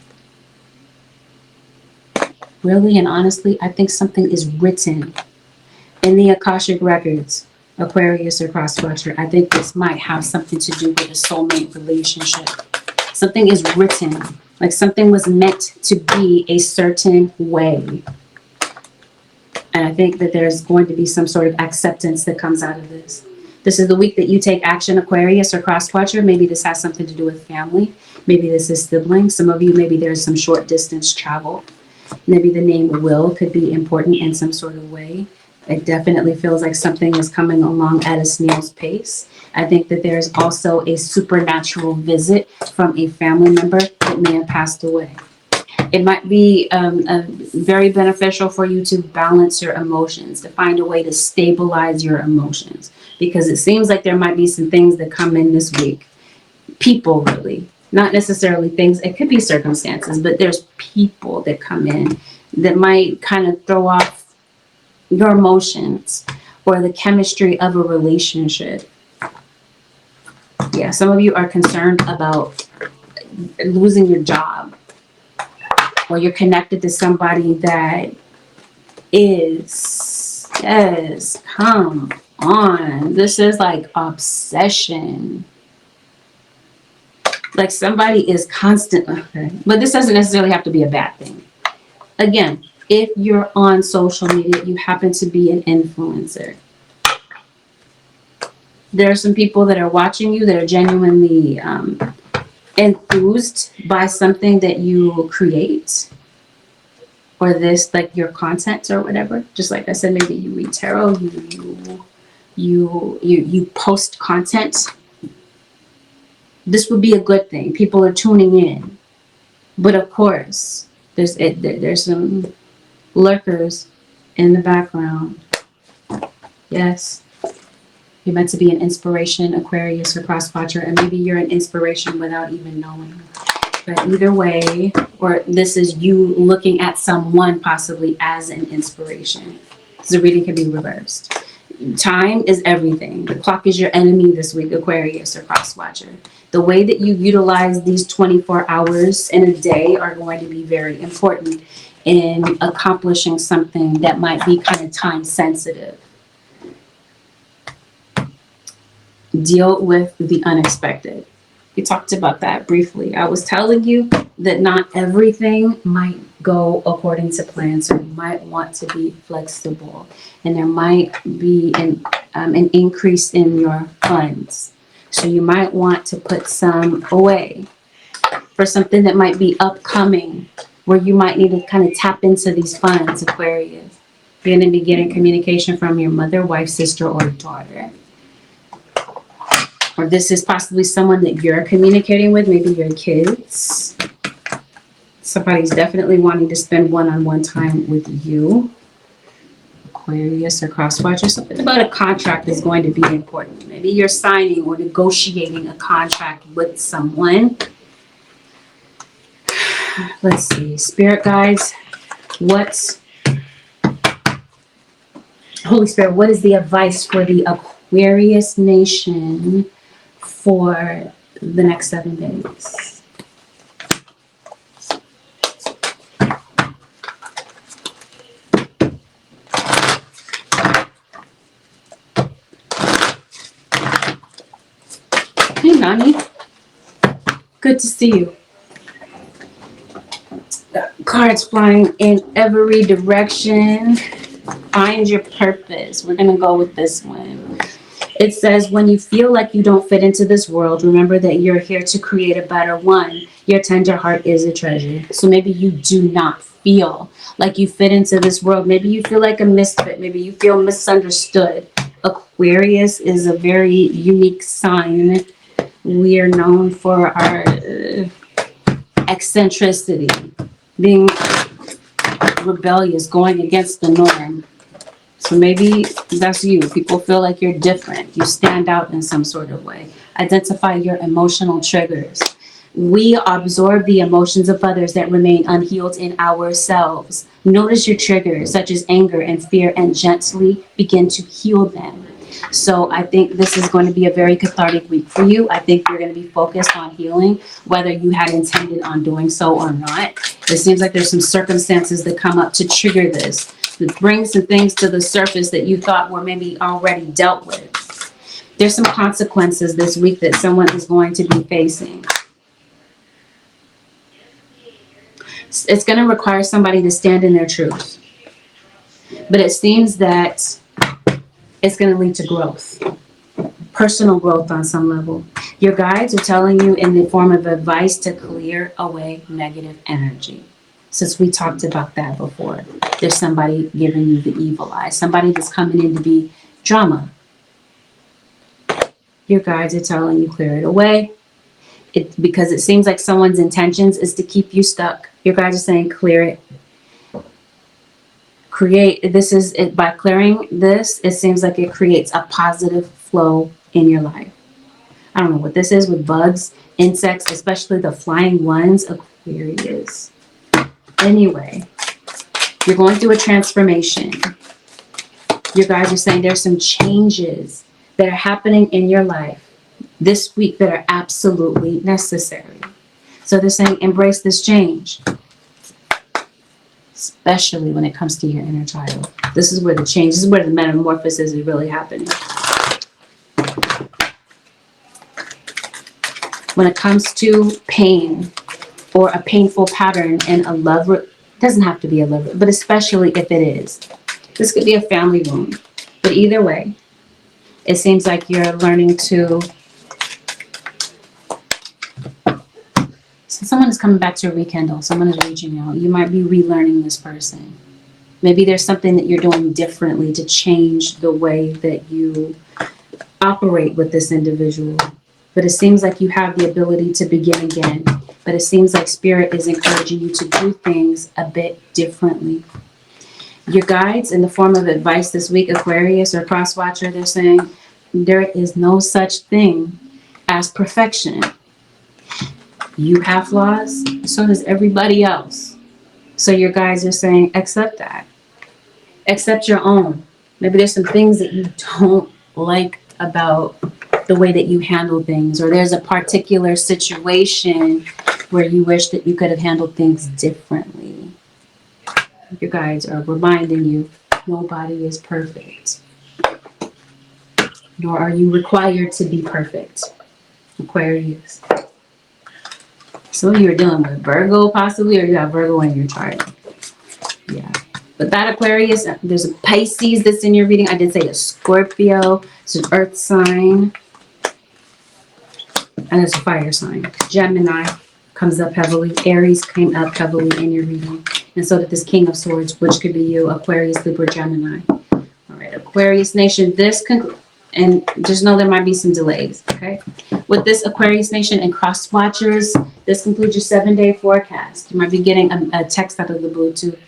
Really and honestly, I think something is written in the Akashic records, Aquarius or cross watcher. I think this might have something to do with a soulmate relationship. Something is written. Like something was meant to be a certain way. And I think that there's going to be some sort of acceptance that comes out of this. This is the week that you take action, Aquarius or cross watcher. Maybe this has something to do with family. Maybe this is siblings. Some of you, maybe there's some short distance travel. Maybe the name Will could be important in some sort of way. It definitely feels like something is coming along at a snail's pace. I think that there's also a supernatural visit from a family member that may have passed away. It might be very beneficial for you to balance your emotions, to find a way to stabilize your emotions, because it seems like there might be some things that come in this week. People, really. Not necessarily things. It could be circumstances, but there's people that come in that might kind of throw off your emotions or the chemistry of a relationship. Yeah, some of you are concerned about losing your job, or you're connected to somebody that is, yes, come on. This is like obsession. Like somebody is constant, okay. But this doesn't necessarily have to be a bad thing. Again, if you're on social media, you happen to be an influencer. There are some people that are watching you that are genuinely enthused by something that you create, or this, like your content or whatever. Just like I said, maybe you read tarot, you post content. This would be a good thing. People are tuning in, but of course, there's some lurkers in the background. Yes. You're meant to be an inspiration, Aquarius or cross watcher, and maybe you're an inspiration without even knowing. But either way, or this is you looking at someone possibly as an inspiration. The reading can be reversed. Time is everything. The clock is your enemy this week, Aquarius or cross watcher. The way that you utilize these 24 hours in a day are going to be very important. in accomplishing something that might be kind of time sensitive. Deal with the unexpected. We talked about that briefly. I was telling you that not everything might go according to plan, so you might want to be flexible, and there might be an increase in your funds. So you might want to put some away for something that might be upcoming, where you might need to kind of tap into these funds, Aquarius. You're going to be getting communication from your mother, wife, sister, or daughter. Or this is possibly someone that you're communicating with, maybe your kids. Somebody's definitely wanting to spend one-on-one time with you, Aquarius or crosswatcher. Something about a contract is going to be important. Maybe you're signing or negotiating a contract with someone. Let's see, spirit guides, Holy Spirit, what is the advice for the Aquarius nation for the next 7 days? Hey, Nani. Good to see you. Cards flying in every direction. Find your purpose. We're going to go with this one. It says, when you feel like you don't fit into this world, remember that you're here to create a better one. Your tender heart is a treasure. So maybe you do not feel like you fit into this world. Maybe you feel like a misfit. Maybe you feel misunderstood. Aquarius is a very unique sign. We are known for our eccentricity, being rebellious, going against the norm. So maybe that's you. People feel like you're different. You stand out in some sort of way. Identify your emotional triggers. We absorb the emotions of others that remain unhealed in ourselves. Notice your triggers, such as anger and fear, and gently begin to heal them. So I think this is going to be a very cathartic week for you. I think you're going to be focused on healing, whether you had intended on doing so or not. It seems like there's some circumstances that come up to trigger this, that bring some things to the surface that you thought were maybe already dealt with. There's some consequences this week that someone is going to be facing. It's going to require somebody to stand in their truth. But it seems that it's going to lead to growth, personal growth on some level. Your guides are telling you in the form of advice to clear away negative energy. Since we talked about that before, there's somebody giving you the evil eye, somebody that's coming in to be drama. Your guides are telling you clear it away. Because it seems like someone's intentions is to keep you stuck. Your guides are saying clear it. This is it. By clearing this, it seems like it creates a positive flow in your life. I don't know what this is with bugs, insects, especially the flying ones, Aquarius. Anyway, you're going through a transformation. Your guys are saying there's some changes that are happening in your life this week that are absolutely necessary. So they're saying embrace this change, especially when it comes to your inner child. This is where the change, this is where the metamorphosis is really happening. When it comes to pain or a painful pattern in a love, it doesn't have to be a love, but especially if it is. This could be a family wound. But either way, it seems like you're learning to, someone is coming back to rekindle. Someone is reaching out. You might be relearning this person. Maybe there's something that you're doing differently to change the way that you operate with this individual. But it seems like you have the ability to begin again. But it seems like Spirit is encouraging you to do things a bit differently. Your guides, in the form of advice this week, Aquarius or Crosswatcher, they're saying there is no such thing as perfection. You have flaws, so does everybody else. So your guides are saying, accept that. Accept your own. Maybe there's some things that you don't like about the way that you handle things, or there's a particular situation where you wish that you could have handled things differently. Your guides are reminding you nobody is perfect, nor are you required to be perfect. Aquarius. So you're dealing with Virgo possibly, or you have Virgo in your chart. Yeah. But that Aquarius, there's a Pisces that's in your reading. I did say a Scorpio. It's an earth sign. And it's a fire sign. Gemini comes up heavily. Aries came up heavily in your reading. And so did this King of Swords, which could be you, Aquarius, Libra, Gemini. All right, Aquarius Nation, and just know there might be some delays, okay? With this Aquarius Nation and cross watchers, this concludes your 7-day forecast. You might be getting a text out of the blue too.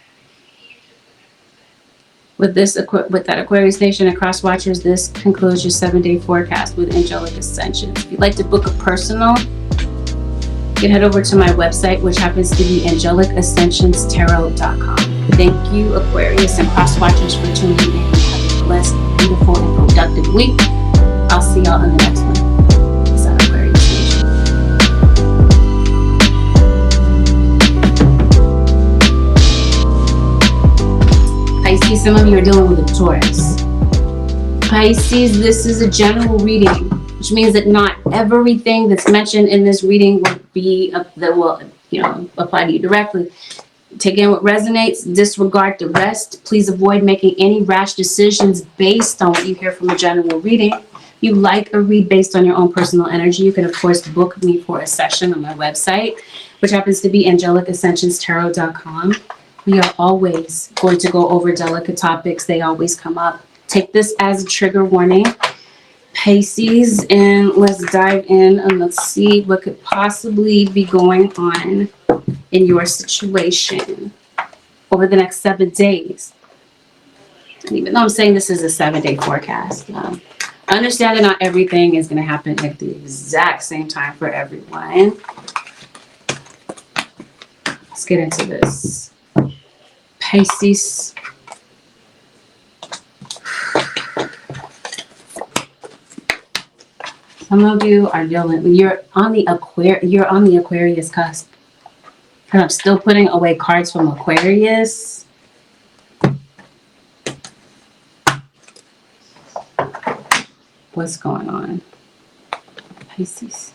With that Aquarius Nation and cross watchers, this concludes your 7-day forecast with Angelic Ascensions. If you'd like to book a personal, you can head over to my website, which happens to be AngelicAscensionsTarot.com. Thank you, Aquarius and cross watchers, for tuning in. Have a blessed, beautiful, and productive week. I'll see y'all in the next one. Peace out, Aquarius Nation. Pisces, some of you are dealing with a Taurus. Pisces, this is a general reading, which means that not everything that's mentioned in this reading will be that will, apply to you directly. Take in what resonates, disregard the rest. Please avoid making any rash decisions based on what you hear from a general reading. If you like a read based on your own personal energy, you can, of course, book me for a session on my website, which happens to be AngelicAscensionsTarot.com. We are always going to go over delicate topics. They always come up. Take this as a trigger warning, Pisces, and let's dive in and let's see what could possibly be going on in your situation over the next 7 days. And even though I'm saying this is a 7-day forecast, understand that not everything is going to happen at the exact same time for everyone. Let's get into this. Pisces. Some of you are dealing, you're on the Aquarius cusp. And I'm still putting away cards from Aquarius. What's going on? Pisces.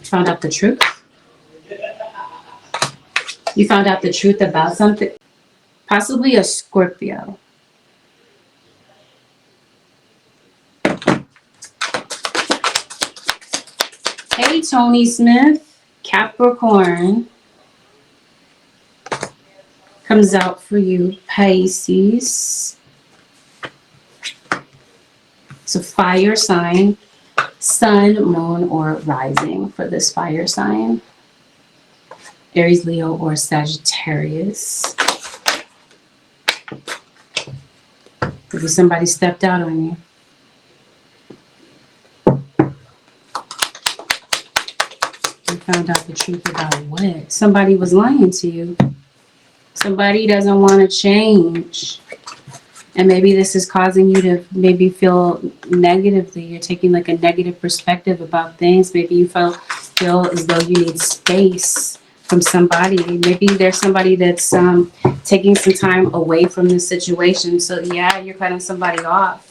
Found out the truth? You found out the truth about something? Possibly a Scorpio. Hey, Tony Smith. Capricorn comes out for you, Pisces. It's a fire sign, sun, moon, or rising for this fire sign. Aries, Leo, or Sagittarius. Maybe somebody stepped out on you. Found out the truth about what? Somebody was lying to you. Somebody doesn't want to change. And maybe this is causing you to maybe feel negatively. You're taking like a negative perspective about things. Maybe you feel as though you need space from somebody. Maybe there's somebody that's taking some time away from the situation. So yeah, you're cutting somebody off.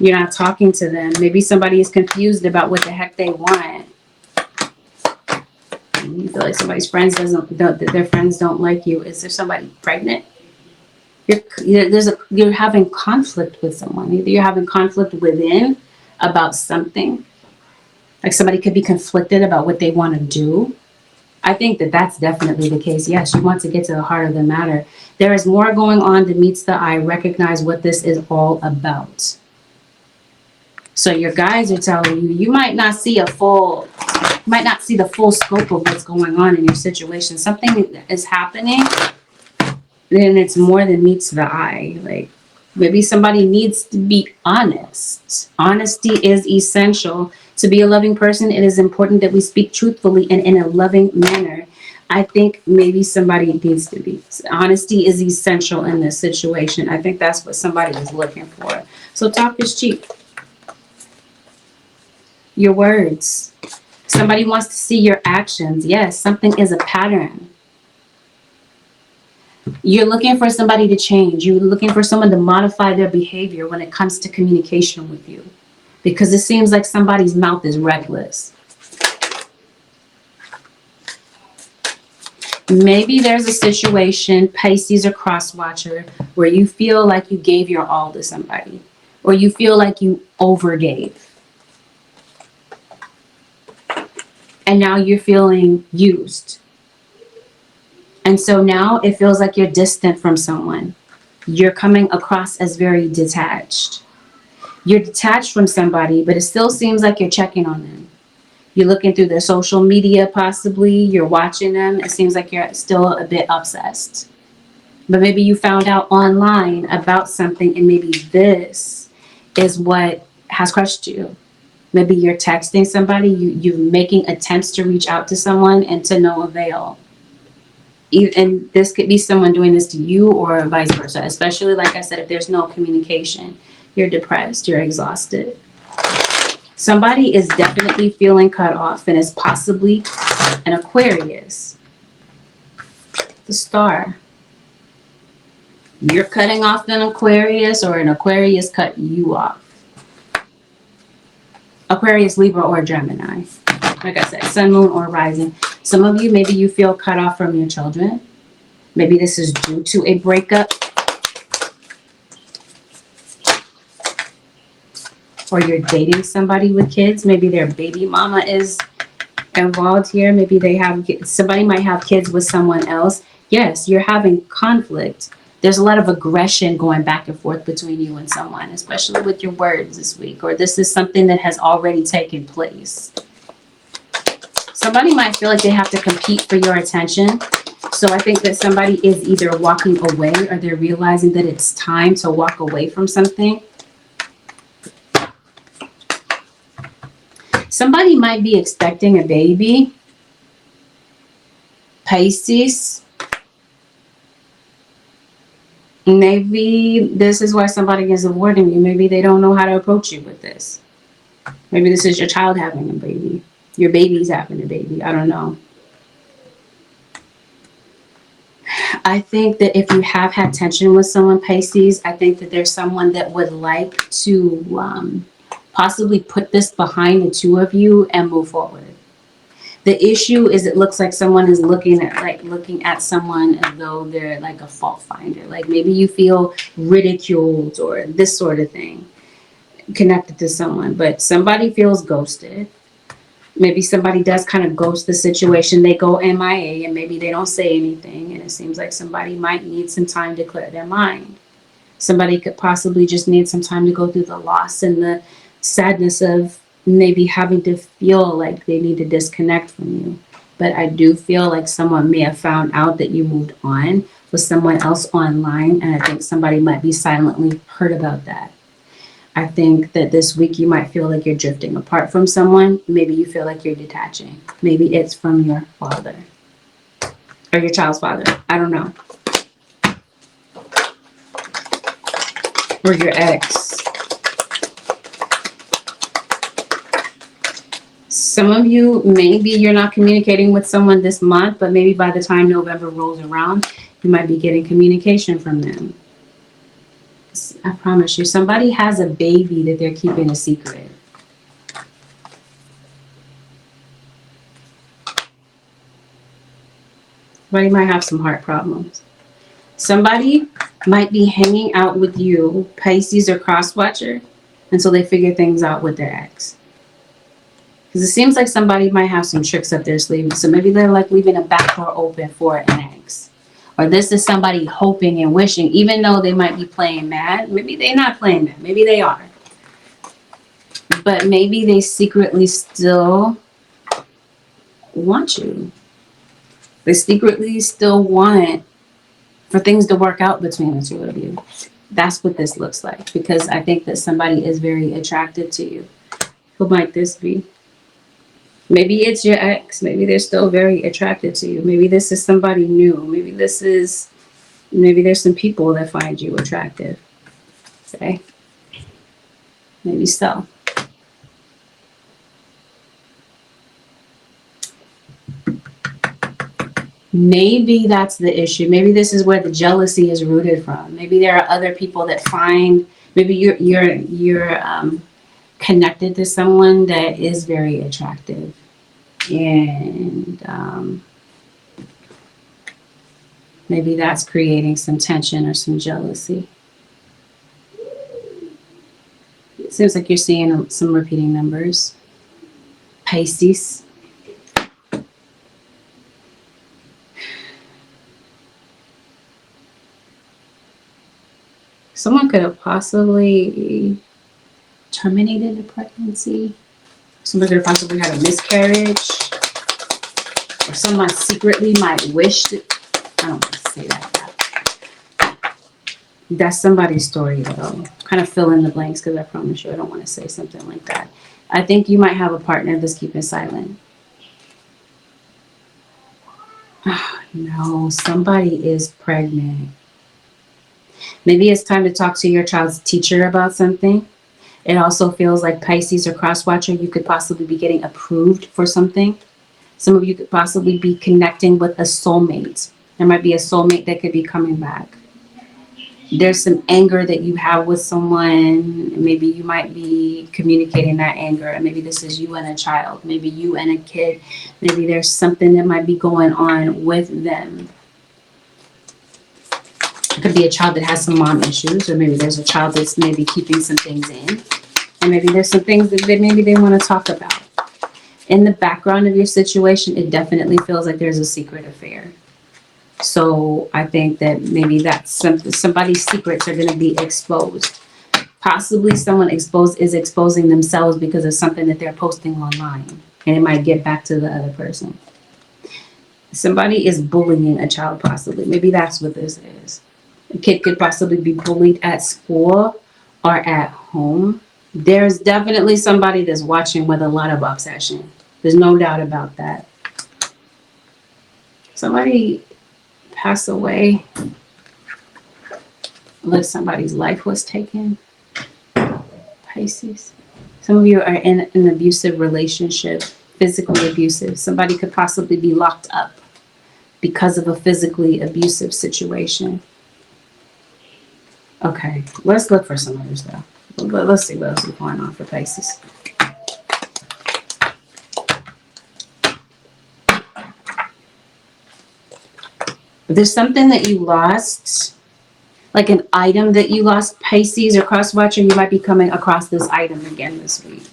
You're not talking to them. Maybe somebody is confused about what the heck they want. You feel like somebody's friends their friends don't like you. Is there somebody pregnant? You're having conflict with someone. Either you're having conflict within about something. Like somebody could be conflicted about what they want to do. I think that that's definitely the case. Yes, you want to get to the heart of the matter. There is more going on than meets the eye. Recognize what this is all about. So your guides are telling you, you might not see the full scope of what's going on in your situation. Something is happening, then it's more than meets the eye. Like maybe somebody needs to be honest. Honesty is essential. To be a loving person, it is important that we speak truthfully and in a loving manner. I think maybe somebody needs to be. Honesty is essential in this situation. I think that's what somebody is looking for. So talk is cheap. Your words. Somebody wants to see your actions. Yes, something is a pattern. You're looking for somebody to change. You're looking for someone to modify their behavior when it comes to communication with you. Because it seems like somebody's mouth is reckless. Maybe there's a situation, Pisces or cross watcher, where you feel like you gave your all to somebody. Or you feel like you overgave. And now you're feeling used. And so now it feels like you're distant from someone. You're coming across as very detached. You're detached from somebody, but it still seems like you're checking on them. You're looking through their social media, possibly. You're watching them. It seems like you're still a bit obsessed. But maybe you found out online about something, and maybe this is what has crushed you. Maybe you're texting somebody, you're making attempts to reach out to someone, and to no avail. And this could be someone doing this to you or vice versa, especially, like I said, if there's no communication. You're depressed, you're exhausted. Somebody is definitely feeling cut off, and it's possibly an Aquarius. The Star. You're cutting off an Aquarius, or an Aquarius cut you off. Aquarius, Libra, or Gemini. Like I said, sun, moon, or rising. Some of you, maybe you feel cut off from your children. Maybe this is due to a breakup. Or you're dating somebody with kids. Maybe their baby mama is involved here. Maybe they have, somebody might have kids with someone else. Yes, you're having conflict. There's a lot of aggression going back and forth between you and someone, especially with your words this week. Or this is something that has already taken place. Somebody might feel like they have to compete for your attention. So I think that somebody is either walking away, or they're realizing that it's time to walk away from something. Somebody might be expecting a baby. Pisces. Maybe this is why somebody is avoiding you. Maybe they don't know how to approach you with this. Maybe this is your child having a baby. Your baby's having a baby. I don't know. I think that if you have had tension with someone, Pisces, I think that there's someone that would like to possibly put this behind the two of you and move forward. The issue is, it looks like someone is looking at someone as though they're like a fault finder. Like maybe you feel ridiculed or this sort of thing connected to someone, but somebody feels ghosted. Maybe somebody does kind of ghost the situation. They go MIA, and maybe they don't say anything. And it seems like somebody might need some time to clear their mind. Somebody could possibly just need some time to go through the loss and the sadness of maybe having to feel like they need to disconnect from you. But I do feel like someone may have found out that you moved on with someone else online. And I think somebody might be silently hurt about that. I think that this week you might feel like you're drifting apart from someone. Maybe you feel like you're detaching. Maybe it's from your father or your child's father. I don't know. Or your ex. Some of you, maybe you're not communicating with someone this month, but maybe by the time November rolls around, you might be getting communication from them. I promise you, somebody has a baby that they're keeping a secret. Somebody might have some heart problems. Somebody might be hanging out with you, Pisces or cross-watcher, until they figure things out with their ex. Because it seems like somebody might have some tricks up their sleeve. So maybe they're like leaving a back door open for an ex. Or this is somebody hoping and wishing, even though they might be playing mad. Maybe they're not playing mad. Maybe they are. But maybe they secretly still want you. They secretly still want for things to work out between the two of you. That's what this looks like. Because I think that somebody is very attracted to you. Who might this be? Maybe it's your ex. Maybe they're still very attracted to you. Maybe this is somebody new. Maybe there's some people that find you attractive. Okay? Maybe so. Maybe that's the issue. Maybe this is where the jealousy is rooted from. Maybe there are other people that find, maybe you're connected to someone that is very attractive, and maybe that's creating some tension or some jealousy. It seems like you're seeing some repeating numbers. Pisces. Someone could have possibly terminated a pregnancy. Someone could have possibly had a miscarriage. Or someone secretly might wish to, I don't want to say that. That's somebody's story though. Kind of fill in the blanks because I promise you I don't want to say something like that. I think you might have a partner that's keeping silent. No, somebody is pregnant. Maybe it's time to talk to your child's teacher about something. It also feels like Pisces or cross-watcher, you could possibly be getting approved for something. Some of you could possibly be connecting with a soulmate. There might be a soulmate that could be coming back. There's some anger that you have with someone. Maybe you might be communicating that anger. And maybe this is you and a child. Maybe you and a kid. Maybe there's something that might be going on with them. It could be a child that has some mom issues, or maybe there's a child that's maybe keeping some things in, and maybe there's some things that maybe they want to talk about. In the background of your situation, it definitely feels like there's a secret affair. So I think that maybe that's somebody's secrets are going to be exposed. Possibly someone is exposing themselves because of something that they're posting online, and it might get back to the other person. Somebody is bullying a child, possibly. Maybe that's what this is. A kid could possibly be bullied at school or at home. There's definitely somebody that's watching with a lot of obsession. There's no doubt about that. Somebody passed away. Unless somebody's life was taken. Pisces. Some of you are in an abusive relationship, physically abusive. Somebody could possibly be locked up because of a physically abusive situation. Okay, let's look for some other stuff. Let's see what else is going on for Pisces. If there's something that you lost, like an item that you lost, Pisces or cross-watcher, you might be coming across this item again this week.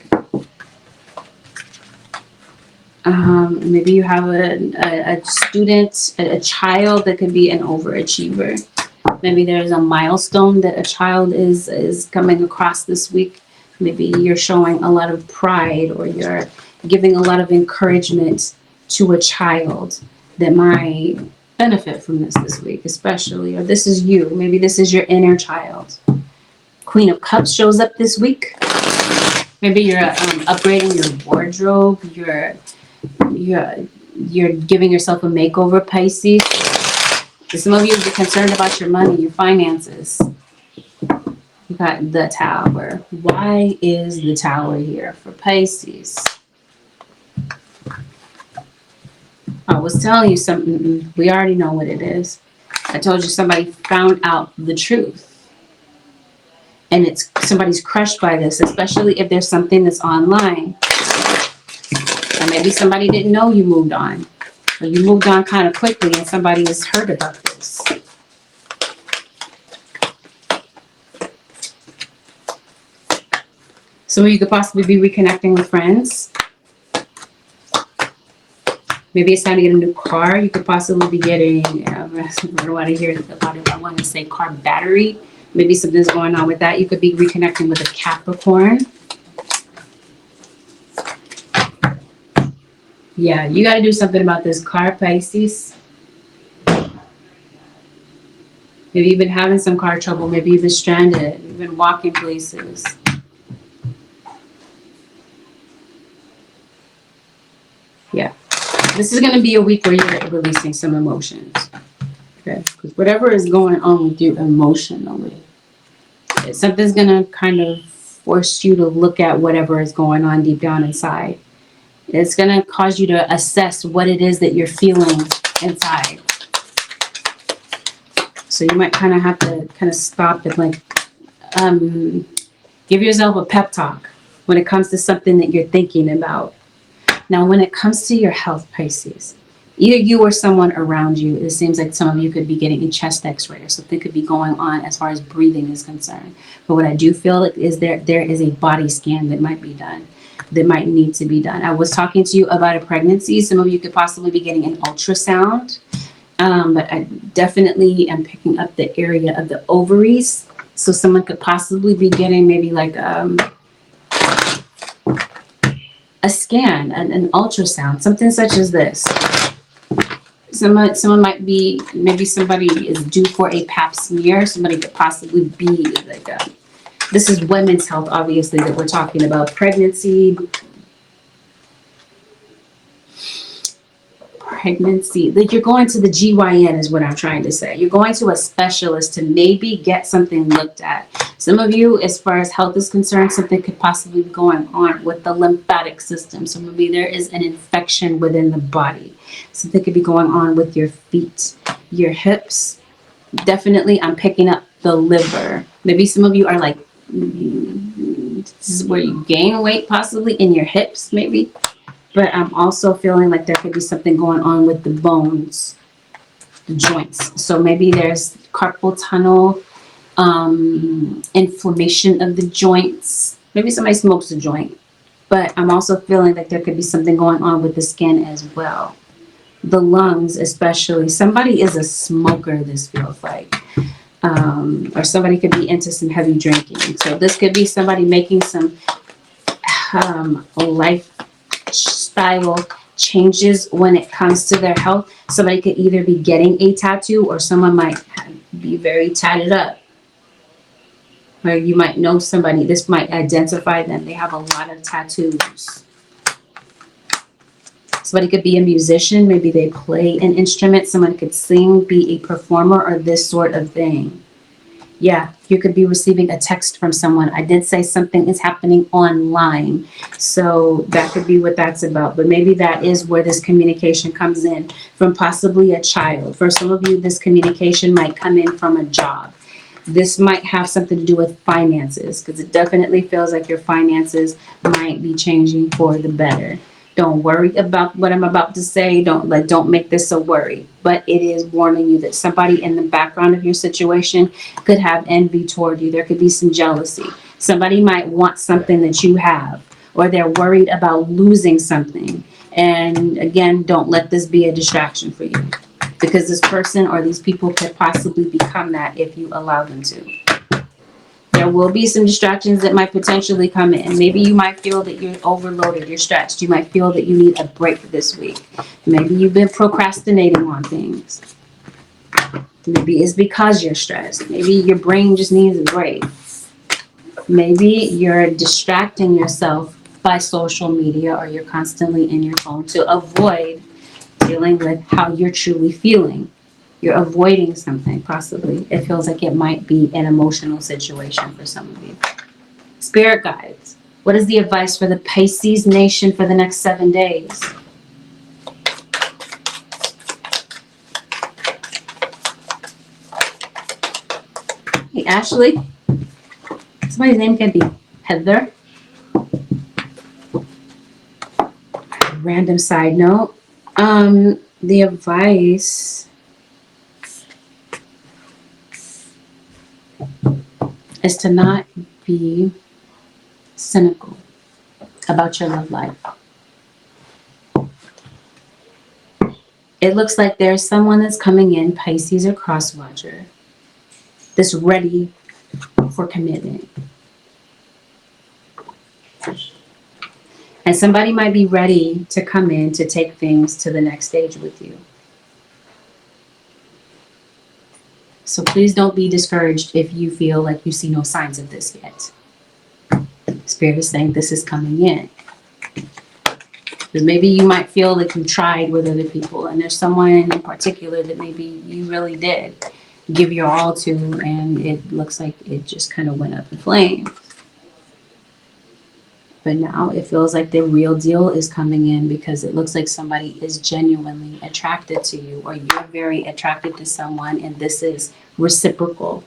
Maybe you have a student, a child that could be an overachiever. Maybe there's a milestone that a child is coming across this week. Maybe you're showing a lot of pride, or you're giving a lot of encouragement to a child that might benefit from this week, especially. Or this is you. Maybe this is your inner child. Queen of Cups shows up this week. Maybe you're upgrading your wardrobe. You're giving yourself a makeover, Pisces. Some of you are concerned about your money, your finances. You got the Tower. Why is the Tower here for Pisces? I was telling you something. We already know what it is. I told you somebody found out the truth. And it's somebody's crushed by this, especially if there's something that's online. And maybe somebody didn't know you moved on. Or you moved on kind of quickly and somebody has heard about this. So you could possibly be reconnecting with friends. Maybe it's time to get a new car. You could possibly be getting, I don't want to hear about it. I want to say car battery. Maybe something's going on with that. You could be reconnecting with a Capricorn. Yeah, you got to do something about this car, Pisces. Maybe you've been having some car trouble. Maybe you've been stranded. You've been walking places. Yeah. This is going to be a week where you're releasing some emotions. Okay? Because whatever is going on with you emotionally, something's going to kind of force you to look at whatever is going on deep down inside. It's going to cause you to assess what it is that you're feeling inside. So you might kind of have to kind of stop and like give yourself a pep talk when it comes to something that you're thinking about. Now, when it comes to your health, Pisces, either you or someone around you, it seems like some of you could be getting a chest x-ray or something could be going on as far as breathing is concerned. But what I do feel like is there is a body scan that might be done, that might need to be done. I was talking to you about a pregnancy. Some of you could possibly be getting an ultrasound. But I definitely am picking up the area of the ovaries. So someone could possibly be getting maybe like a scan, an ultrasound, something such as this. Someone might be, maybe somebody is due for a pap smear. Somebody could possibly be like this is women's health, obviously, that we're talking about. Pregnancy, like you're going to the GYN is what I'm trying to say. You're going to a specialist to maybe get something looked at. Some of you, as far as health is concerned, something could possibly be going on with the lymphatic system. So maybe there is an infection within the body. Something could be going on with your feet, your hips. Definitely, I'm picking up the liver. Maybe some of you are like, this is where you gain weight, possibly in your hips, maybe. But I'm also feeling like there could be something going on with the bones, the joints. So maybe there's carpal tunnel, inflammation of the joints. Maybe somebody smokes a joint. But I'm also feeling like there could be something going on with the skin as well. The lungs especially. Somebody is a smoker, this feels like. Or somebody could be into some heavy drinking. So this could be somebody making some lifestyle changes when it comes to their health. Somebody could either be getting a tattoo or someone might be very tatted up. Or you might know somebody, this might identify them. They have a lot of tattoos. Somebody could be a musician. Maybe they play an instrument. Someone could sing, be a performer, or this sort of thing. Yeah, you could be receiving a text from someone. I did say something is happening online. So that could be what that's about. But maybe that is where this communication comes in from, possibly a child. For some of you, this communication might come in from a job. This might have something to do with finances, because it definitely feels like your finances might be changing for the better. Don't worry about what I'm about to say. Don't make this a worry. But it is warning you that somebody in the background of your situation could have envy toward you. There could be some jealousy. Somebody might want something that you have, or they're worried about losing something. And again, don't let this be a distraction for you, because this person or these people could possibly become that if you allow them to. There will be some distractions that might potentially come in. Maybe you might feel that you're overloaded, you're stretched. You might feel that you need a break this week. Maybe you've been procrastinating on things. Maybe it's because you're stressed. Maybe your brain just needs a break. Maybe you're distracting yourself by social media, or you're constantly in your phone to avoid dealing with how you're truly feeling. You're avoiding something, possibly. It feels like it might be an emotional situation for some of you. Spirit guides, what is the advice for the Pisces nation for the next 7 days? Hey, Ashley. Somebody's name could be Heather. Random side note. The advice is to not be cynical about your love life. It looks like there's someone that's coming in, Pisces or cross-watcher, that's ready for commitment. And somebody might be ready to come in to take things to the next stage with you. So please don't be discouraged if you feel like you see no signs of this yet. Spirit is saying this is coming in. Because maybe you might feel like you tried with other people, and there's someone in particular that maybe you really did give your all to, and it looks like it just kind of went up in flames. But now it feels like the real deal is coming in, because it looks like somebody is genuinely attracted to you, or you're very attracted to someone, and this is reciprocal.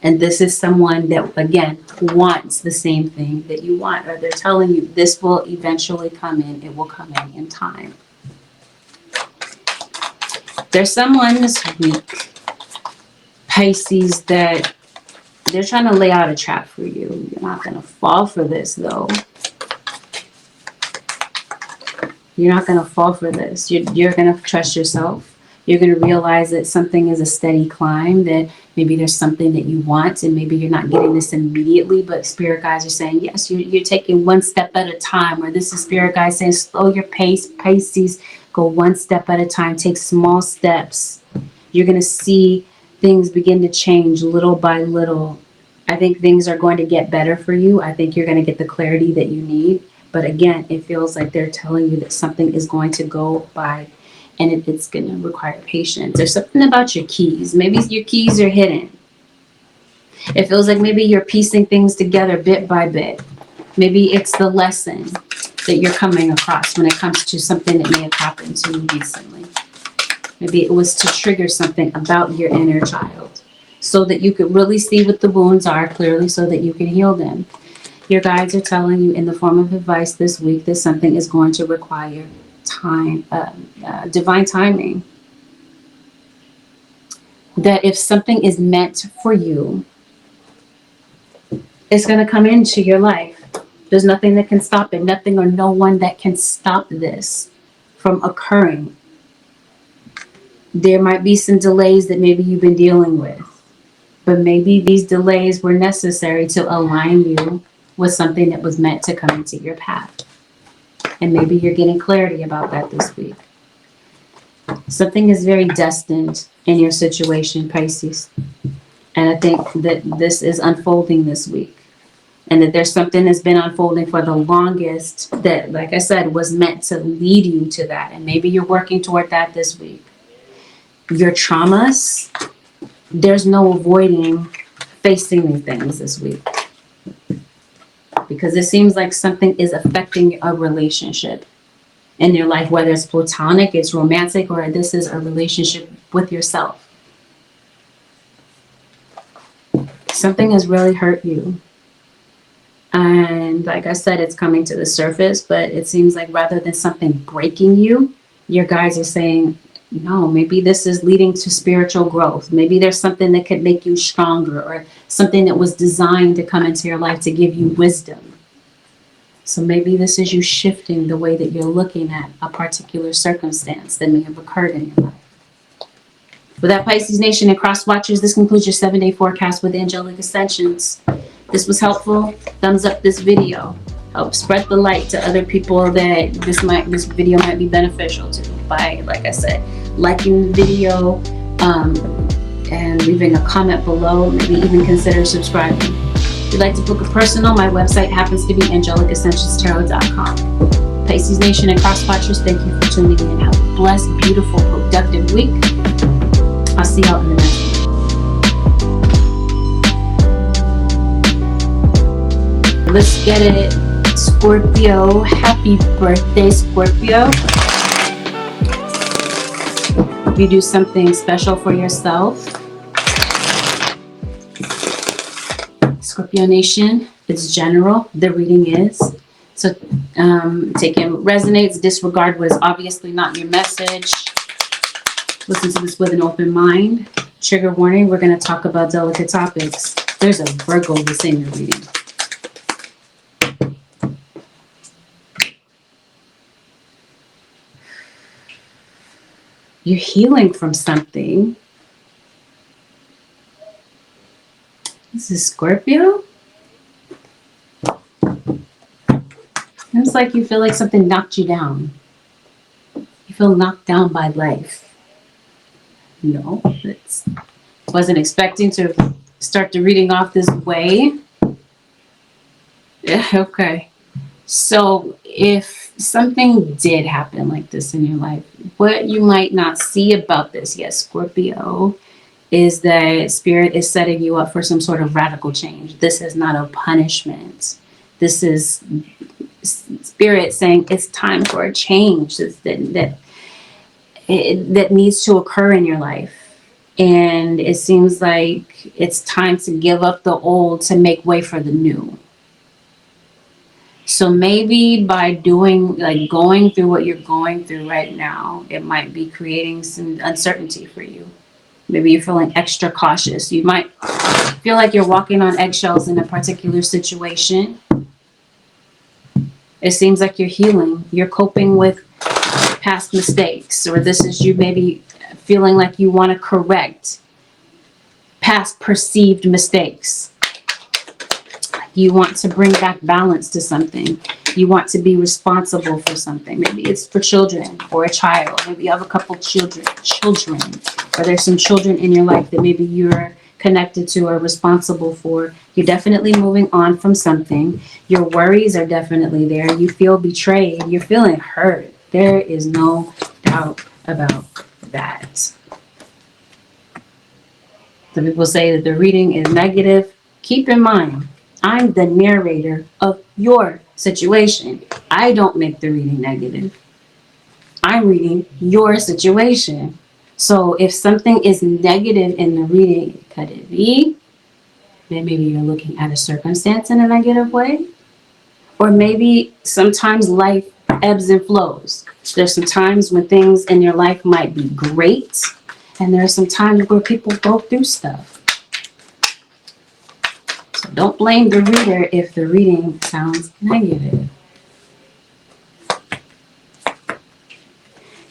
And this is someone that, again, wants the same thing that you want, or they're telling you this will eventually come in. It will come in time. There's someone this week, Pisces, that they're trying to lay out a trap for you. You're not going to fall for this, though. You're not going to fall for this. You're going to trust yourself. You're going to realize that something is a steady climb, that maybe there's something that you want, and maybe you're not getting this immediately, but spirit guides are saying, yes, you're taking one step at a time. Or this is spirit guides saying, slow your pace, Pisces. Go one step at a time. Take small steps. You're going to see things begin to change little by little. I think things are going to get better for you. I think you're going to get the clarity that you need. But again, it feels like they're telling you that something is going to go by, and it's going to require patience. There's something about your keys. Maybe your keys are hidden. It feels like maybe you're piecing things together bit by bit. Maybe it's the lesson that you're coming across when it comes to something that may have happened to you recently. Maybe it was to trigger something about your inner child, so that you could really see what the wounds are clearly, so that you can heal them. Your guides are telling you in the form of advice this week that something is going to require time, divine timing. That if something is meant for you, it's going to come into your life. There's nothing that can stop it. Nothing or no one that can stop this from occurring. There might be some delays that maybe you've been dealing with, but maybe these delays were necessary to align you with something that was meant to come into your path. And maybe you're getting clarity about that this week. Something is very destined in your situation, Pisces. And I think that this is unfolding this week. And that there's something that's been unfolding for the longest that, like I said, was meant to lead you to that. And maybe you're working toward that this week. Your traumas, there's no avoiding facing these things this week. Because it seems like something is affecting a relationship in your life, whether it's platonic, it's romantic, or this is a relationship with yourself. Something has really hurt you. And like I said, it's coming to the surface, but it seems like rather than something breaking you, your guides are saying, no, maybe this is leading to spiritual growth. Maybe there's something that could make you stronger, or something that was designed to come into your life to give you wisdom. So maybe this is you shifting the way that you're looking at a particular circumstance that may have occurred in your life. With that, Pisces Nation and Cross Watchers, this concludes your 7-day forecast with Angelic Ascensions. This was helpful. Thumbs up this video. Help spread the light to other people that this video might be beneficial to, by, like I said, liking the video, and leaving a comment below. Maybe even consider subscribing. If you'd like to book a personal, my website happens to be AngelicAscensionsTarot.com. Pisces Nation and Cross Watchers, thank you for tuning in. Have a blessed, beautiful, productive week. I'll see y'all in the next one. Let's get it, Scorpio. Happy birthday, Scorpio. Hope you do something special for yourself. Scorpio Nation, it's general. The reading is. So take in what resonates, disregard what is obviously not your message. Listen to this with an open mind. Trigger warning, we're going to talk about delicate topics. There's a Virgo that's in your reading. You're healing from something. This is Scorpio. It's like you feel like something knocked you down. You feel knocked down by life. No, wasn't expecting to start the reading off this way. Yeah, okay. So if something did happen like this in your life, what you might not see about this, yes, Scorpio, is that Spirit is setting you up for some sort of radical change. This is not a punishment. This is spirit saying it's time for a change that needs to occur in your life. And it seems like it's time to give up the old to make way for the new. So maybe by doing, like going through what you're going through right now, it might be creating some uncertainty for you. Maybe you're feeling extra cautious. You might feel like you're walking on eggshells in a particular situation. It seems like you're healing. You're coping with past mistakes, or this is you maybe feeling like you want to correct past perceived mistakes. You want to bring back balance to something. You want to be responsible for something. Maybe it's for children or a child. Maybe you have a couple children, or there's some children in your life that maybe you're connected to or responsible for. You're definitely moving on from something. Your worries are definitely there. You feel betrayed. You're feeling hurt. There is no doubt about that. Some people say that the reading is negative. Keep in mind, I'm the narrator of your situation. I don't make the reading negative. I'm reading your situation. So if something is negative in the reading, could it be that maybe you're looking at a circumstance in a negative way? Or maybe sometimes life ebbs and flows. There's some times when things in your life might be great, and there's some times where people go through stuff. So don't blame the reader if the reading sounds negative.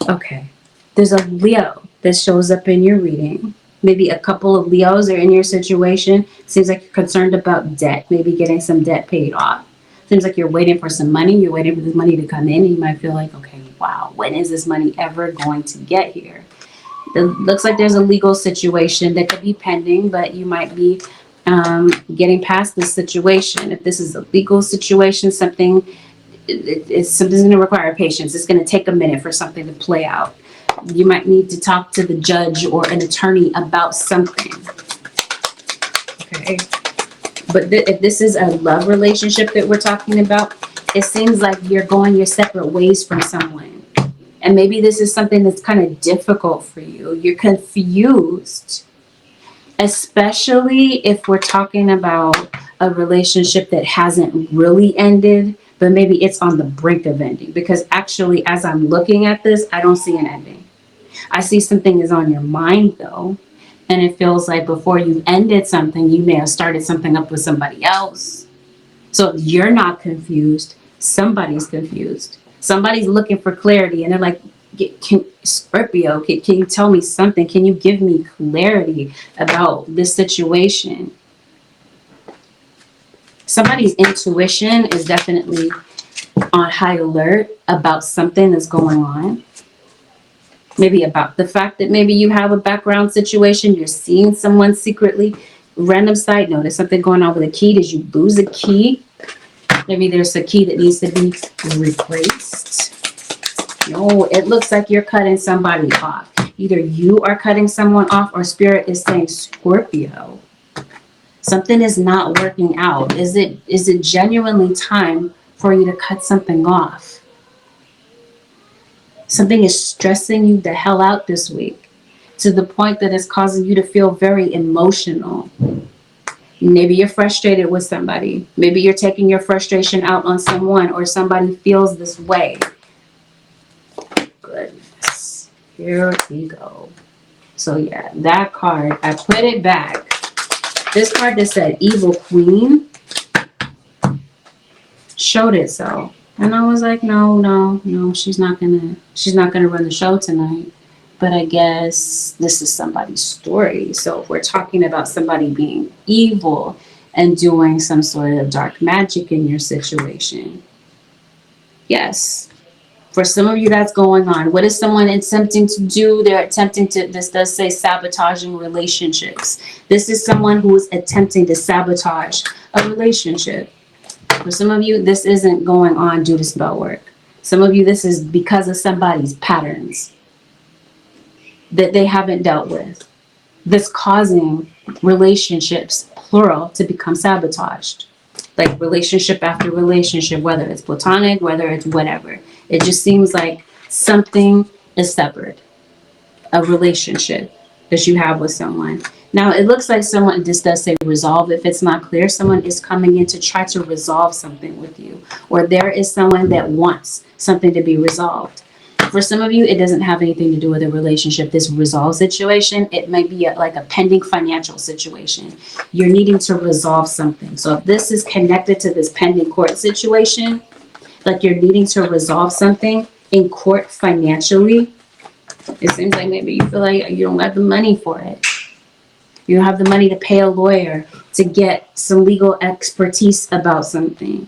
Okay, there's a Leo that shows up in your reading. Maybe a couple of Leos are in your situation. Seems like you're concerned about debt, maybe getting some debt paid off. Seems like you're waiting for some money. You're waiting for this money to come in. And you might feel like, okay, wow, when is this money ever going to get here? It looks like there's a legal situation that could be pending, but you might be getting past this situation. If this is a legal situation, something's going to require patience. It's going to take a minute for something to play out. You might need to talk to the judge or an attorney about something. Okay. But if this is a love relationship that we're talking about, it seems like you're going your separate ways from someone. And maybe this is something that's kind of difficult for you. You're confused, especially if we're talking about a relationship that hasn't really ended, but maybe it's on the brink of ending. Because actually, as I'm looking at this, I don't see an ending. I see something is on your mind, though. And it feels like before you ended something, you may have started something up with somebody else. So you're not confused. Somebody's confused. Somebody's looking for clarity. And they're like, Scorpio, can you tell me something? Can you give me clarity about this situation? Somebody's intuition is definitely on high alert about something that's going on. Maybe about the fact that maybe you have a background situation. You're seeing someone secretly. Random side note, there's something going on with a key. Did you lose a key? Maybe there's a key that needs to be replaced. No, it looks like you're cutting somebody off. Either you are cutting someone off or Spirit is saying, Scorpio, something is not working out. Is it genuinely time for you to cut something off? Something is stressing you the hell out this week to the point that it's causing you to feel very emotional. Maybe you're frustrated with somebody. Maybe you're taking your frustration out on someone, or somebody feels this way. Goodness. Here we go. So yeah, that card, I put it back. This card that said Evil Queen showed it so. And I was like, no, she's not gonna run the show tonight. But I guess this is somebody's story. So if we're talking about somebody being evil and doing some sort of dark magic in your situation, yes. For some of you, that's going on. What is someone attempting to do? They're attempting to, this does say sabotaging relationships. This is someone who is attempting to sabotage a relationship. For some of you, this isn't going on due to spell work. Some of you, this is because of somebody's patterns that they haven't dealt with, that's causing relationships, plural, to become sabotaged. Like relationship after relationship, whether it's platonic, whether it's whatever. It just seems like something is severed. A relationship that you have with someone. Now, it looks like someone, this does say resolve. If it's not clear, someone is coming in to try to resolve something with you. Or there is someone that wants something to be resolved. For some of you, it doesn't have anything to do with a relationship. This resolve situation, it might be like a pending financial situation. You're needing to resolve something. So if this is connected to this pending court situation, like you're needing to resolve something in court financially, it seems like maybe you feel like you don't have the money for it. You don't have the money to pay a lawyer to get some legal expertise about something.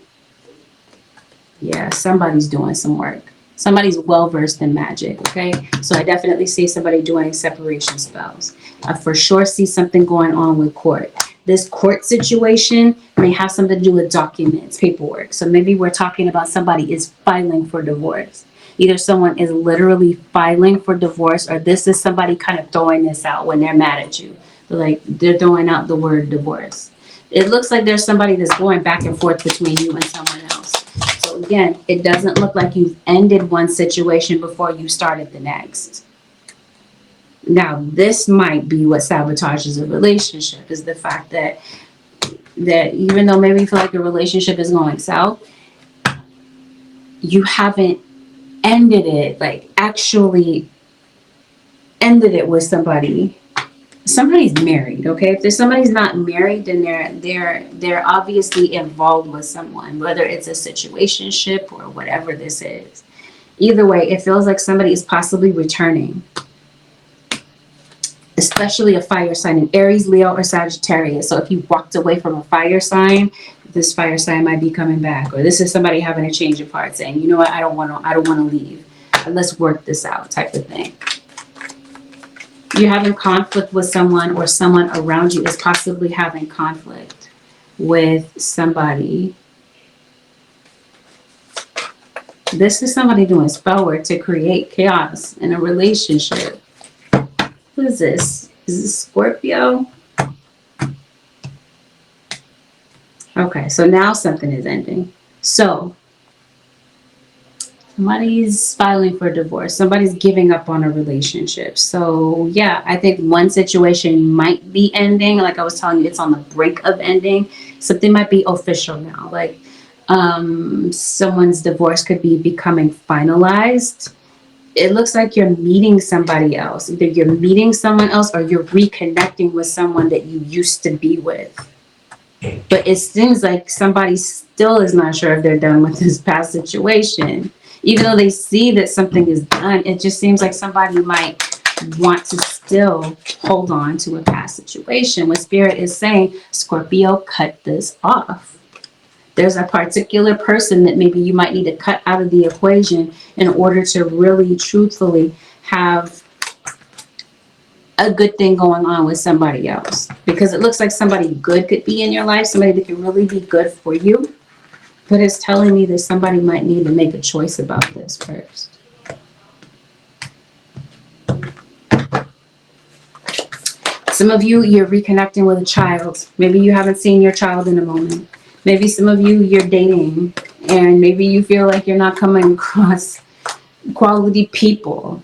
Yeah, somebody's doing some work. Somebody's well-versed in magic, okay? So I definitely see somebody doing separation spells. I for sure see something going on with court. This court situation may have something to do with documents, paperwork. So maybe we're talking about somebody is filing for divorce. Either someone is literally filing for divorce, or this is somebody kind of throwing this out when they're mad at you. Like they're throwing out the word divorce. It looks like there's somebody that's going back and forth between you and someone else. So again, it doesn't look like you've ended one situation before you started the next. Now, this might be what sabotages a relationship, is the fact that even though maybe you feel like your relationship is going south, you haven't ended it, like actually ended it with somebody. Somebody's married, okay? If there's somebody's not married, then they're obviously involved with someone, whether it's a situationship or whatever this is. Either way, it feels like somebody is possibly returning, especially a fire sign, an Aries, Leo, or Sagittarius. So if you walked away from a fire sign, this fire sign might be coming back, or this is somebody having a change of heart, saying, you know what, I don't want to leave. Let's work this out, type of thing. You're having conflict with someone, or someone around you is possibly having conflict with somebody. This is somebody doing spell work to create chaos in a relationship. Who is this? Is this Scorpio? Okay, so now something is ending. So somebody's filing for divorce. Somebody's giving up on a relationship. So yeah, I think one situation might be ending. Like I was telling you, it's on the brink of ending. Something might be official now. Like someone's divorce could be becoming finalized. It looks like you're meeting somebody else. Either you're meeting someone else, or you're reconnecting with someone that you used to be with. But it seems like somebody still is not sure if they're done with this past situation. Even though they see that something is done, it just seems like somebody might want to still hold on to a past situation. When Spirit is saying, Scorpio, cut this off. There's a particular person that maybe you might need to cut out of the equation in order to really truthfully have a good thing going on with somebody else. Because it looks like somebody good could be in your life, somebody that could really be good for you. But it's telling me that somebody might need to make a choice about this first. Some of you, you're reconnecting with a child. Maybe you haven't seen your child in a moment. Maybe some of you, you're dating, and maybe you feel like you're not coming across quality people.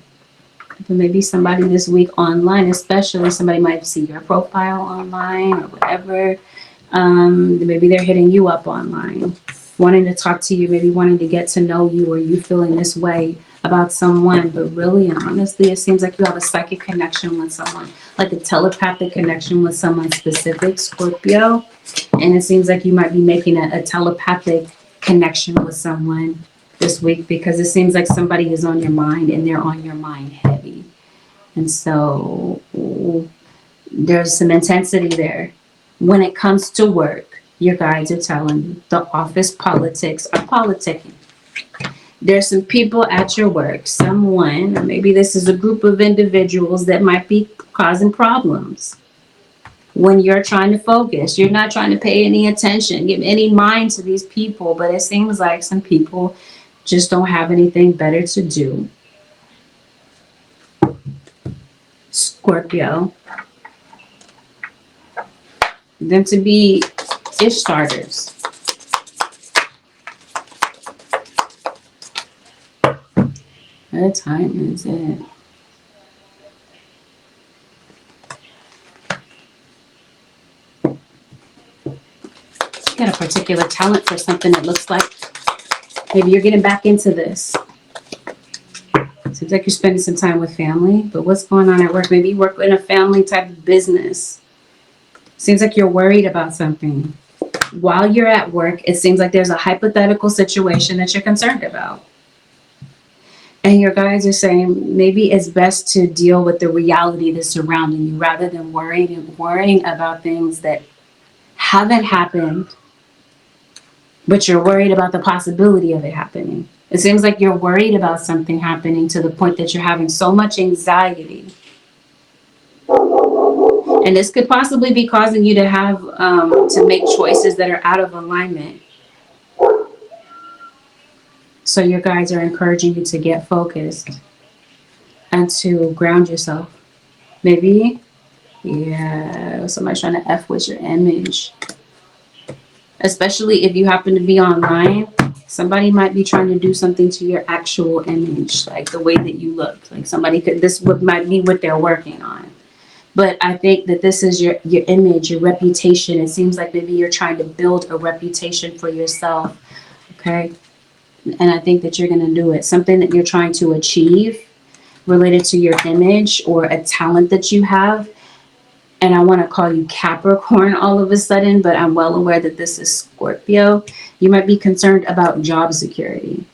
But maybe somebody this week online, especially somebody might see your profile online or whatever. Maybe they're hitting you up online, wanting to talk to you, maybe wanting to get to know you, or you feeling this way about someone. But really and honestly, it seems like you have a psychic connection with someone, like a telepathic connection with someone specific, Scorpio. And it seems like you might be making a telepathic connection with someone this week, because it seems like somebody is on your mind, and they're on your mind heavy. And so there's some intensity there. When it comes to work, your guides are telling you the office politics are politicking. There's some people at your work, someone, or maybe this is a group of individuals that might be causing problems. When you're trying to focus, you're not trying to pay any attention, give any mind to these people, but it seems like some people just don't have anything better to do. Scorpio, than to be ish starters. What time is it? You got a particular talent for something that looks like maybe you're getting back into this. Seems like you're spending some time with family, but what's going on at work? Maybe you work in a family type of business. Seems like you're worried about something. While you're at work, it seems like there's a hypothetical situation that you're concerned about. And your guides are saying maybe it's best to deal with the reality that's surrounding you rather than worrying about things that haven't happened, but you're worried about the possibility of it happening. It seems like you're worried about something happening to the point that you're having so much anxiety. And this could possibly be causing you to have to make choices that are out of alignment. So your guides are encouraging you to get focused and to ground yourself. Maybe, yeah, somebody's trying to F with your image. Especially if you happen to be online, somebody might be trying to do something to your actual image, like the way that you look. Like somebody could, might be what they're working on. But I think that this is your image, your reputation. It seems like maybe you're trying to build a reputation for yourself, okay? And I think that you're going to do it. Something that you're trying to achieve related to your image or a talent that you have. And I want to call you Capricorn all of a sudden, but I'm well aware that this is Scorpio. You might be concerned about job security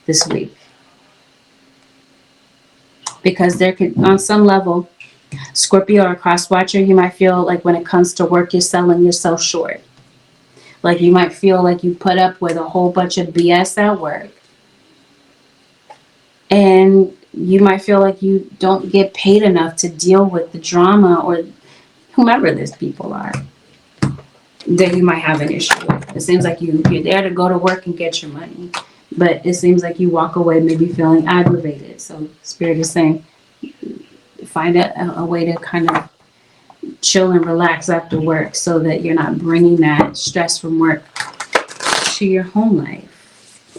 this week. Because there could, on some level, Scorpio or cross watcher, you might feel like when it comes to work, you're selling yourself short. Like you might feel like you put up with a whole bunch of BS at work. And you might feel like you don't get paid enough to deal with the drama or whomever these people are that you might have an issue with. It seems like you're there to go to work and get your money, but it seems like you walk away maybe feeling aggravated. So Spirit is saying find a way to kind of chill and relax after work so that you're not bringing that stress from work to your home life.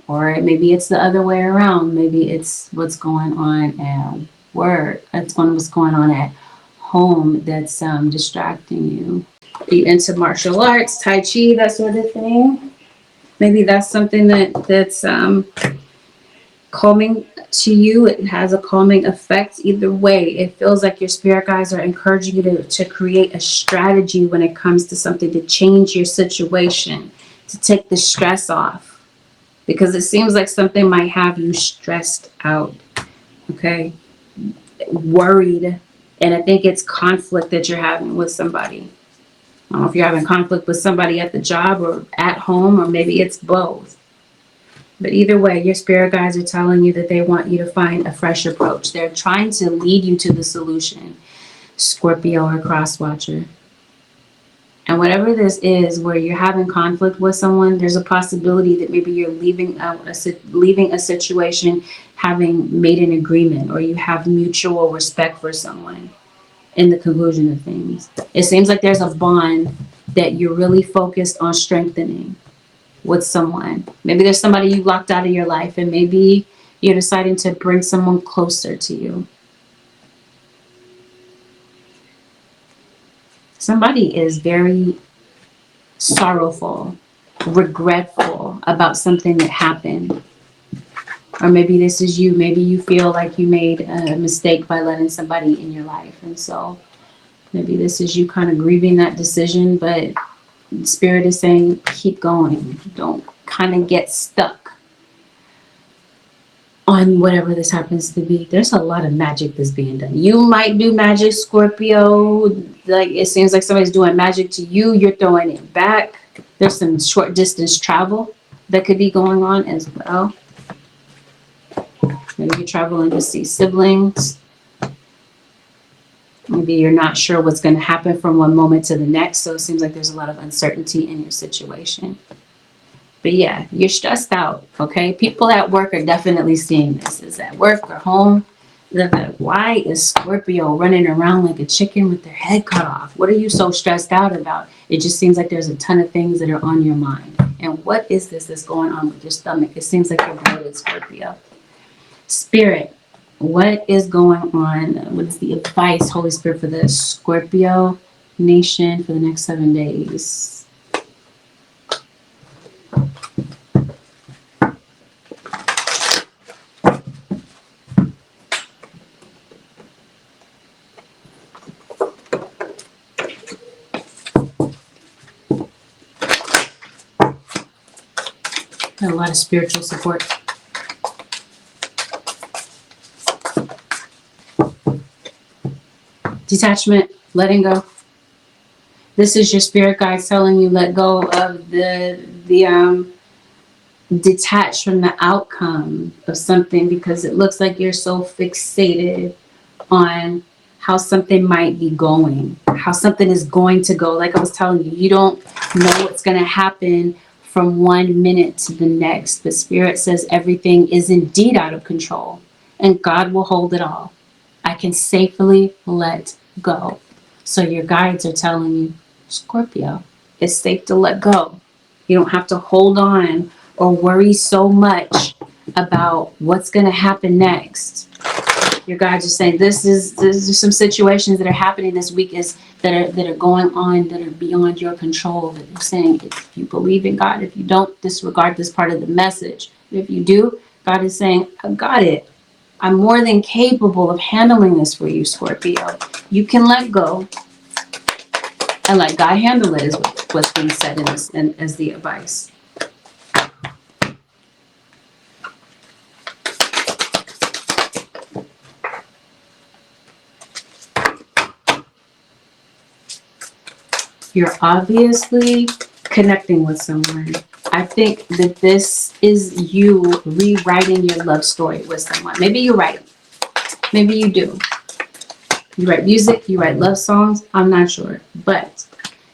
Or maybe it's the other way around. Maybe it's what's going on at work. That's what's going on at home that's distracting you. Are you into martial arts, Tai Chi, that sort of thing? Maybe that's something that's calming to you. It has a calming effect. Either way, it feels like your spirit guides are encouraging you to create a strategy when it comes to something to change your situation, to take the stress off. Because it seems like something might have you stressed out, okay? Worried. And I think it's conflict that you're having with somebody. I don't know if you're having conflict with somebody at the job or at home, or maybe it's both. But either way, your spirit guides are telling you that they want you to find a fresh approach. They're trying to lead you to the solution, Scorpio or cross watcher. And whatever this is, where you're having conflict with someone, there's a possibility that maybe you're leaving a situation having made an agreement, or you have mutual respect for someone in the conclusion of things. It seems like there's a bond that you're really focused on strengthening with someone. Maybe there's somebody you locked out of your life, and maybe you're deciding to bring someone closer to you. Somebody is very sorrowful, regretful about something that happened. Or maybe this is you. Maybe you feel like you made a mistake by letting somebody in your life. And so maybe this is you kind of grieving that decision, but Spirit is saying, keep going. Don't kind of get stuck on whatever this happens to be. There's a lot of magic that's being done. You might do magic, Scorpio. Like it seems like somebody's doing magic to you. You're throwing it back. There's some short distance travel that could be going on as well. Maybe you're traveling to see siblings. Maybe you're not sure what's going to happen from one moment to the next. So it seems like there's a lot of uncertainty in your situation. But yeah, you're stressed out, okay? People at work are definitely seeing this. Is at work or home. They're like, why is Scorpio running around like a chicken with their head cut off? What are you so stressed out about? It just seems like there's a ton of things that are on your mind. And what is this that's going on with your stomach? It seems like you're bloated, Scorpio. Spirit, what is going on? What is the advice, Holy Spirit, for the Scorpio nation for the next 7 days? Got a lot of spiritual support. Detachment, letting go. This is your spirit guides telling you let go of the detach from the outcome of something, because it looks like you're so fixated on how something might be going, how something is going to go. Like I was telling you, you don't know what's going to happen from 1 minute to the next, but Spirit says everything is indeed out of control and God will hold it all. I can safely let go. So your guides are telling you, Scorpio, it's safe to let go. You don't have to hold on or worry so much about what's going to happen next. Your guides are saying there's some situations that are happening this week that are going on that are beyond your control. That they're saying, if you believe in God, if you don't, disregard this part of the message. If you do, God is saying, I've got it. I'm more than capable of handling this for you, Scorpio. You can let go and let God handle it, is what's being said in this, and as the advice. You're obviously connecting with someone. I think that this is you rewriting your love story with someone. Maybe you write. Maybe you do. You write music, you write love songs. I'm not sure. But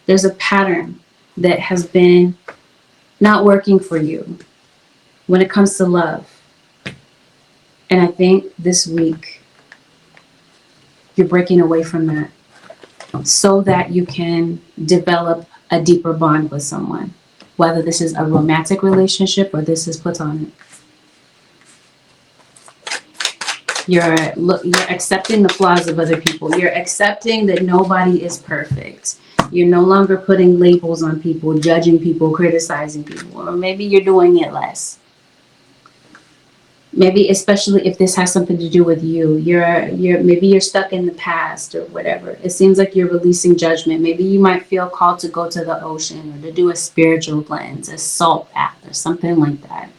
there's a pattern that has been not working for you when it comes to love. And I think this week you're breaking away from that so that you can develop a deeper bond with someone, whether this is a romantic relationship or this is platonic. You're accepting the flaws of other people. You're accepting that nobody is perfect. You're no longer putting labels on people, judging people, criticizing people, or maybe you're doing it less. Maybe especially if this has something to do with you, maybe you're stuck in the past or whatever. It seems like you're releasing judgment. Maybe you might feel called to go to the ocean or to do a spiritual cleanse, a salt bath or something like that,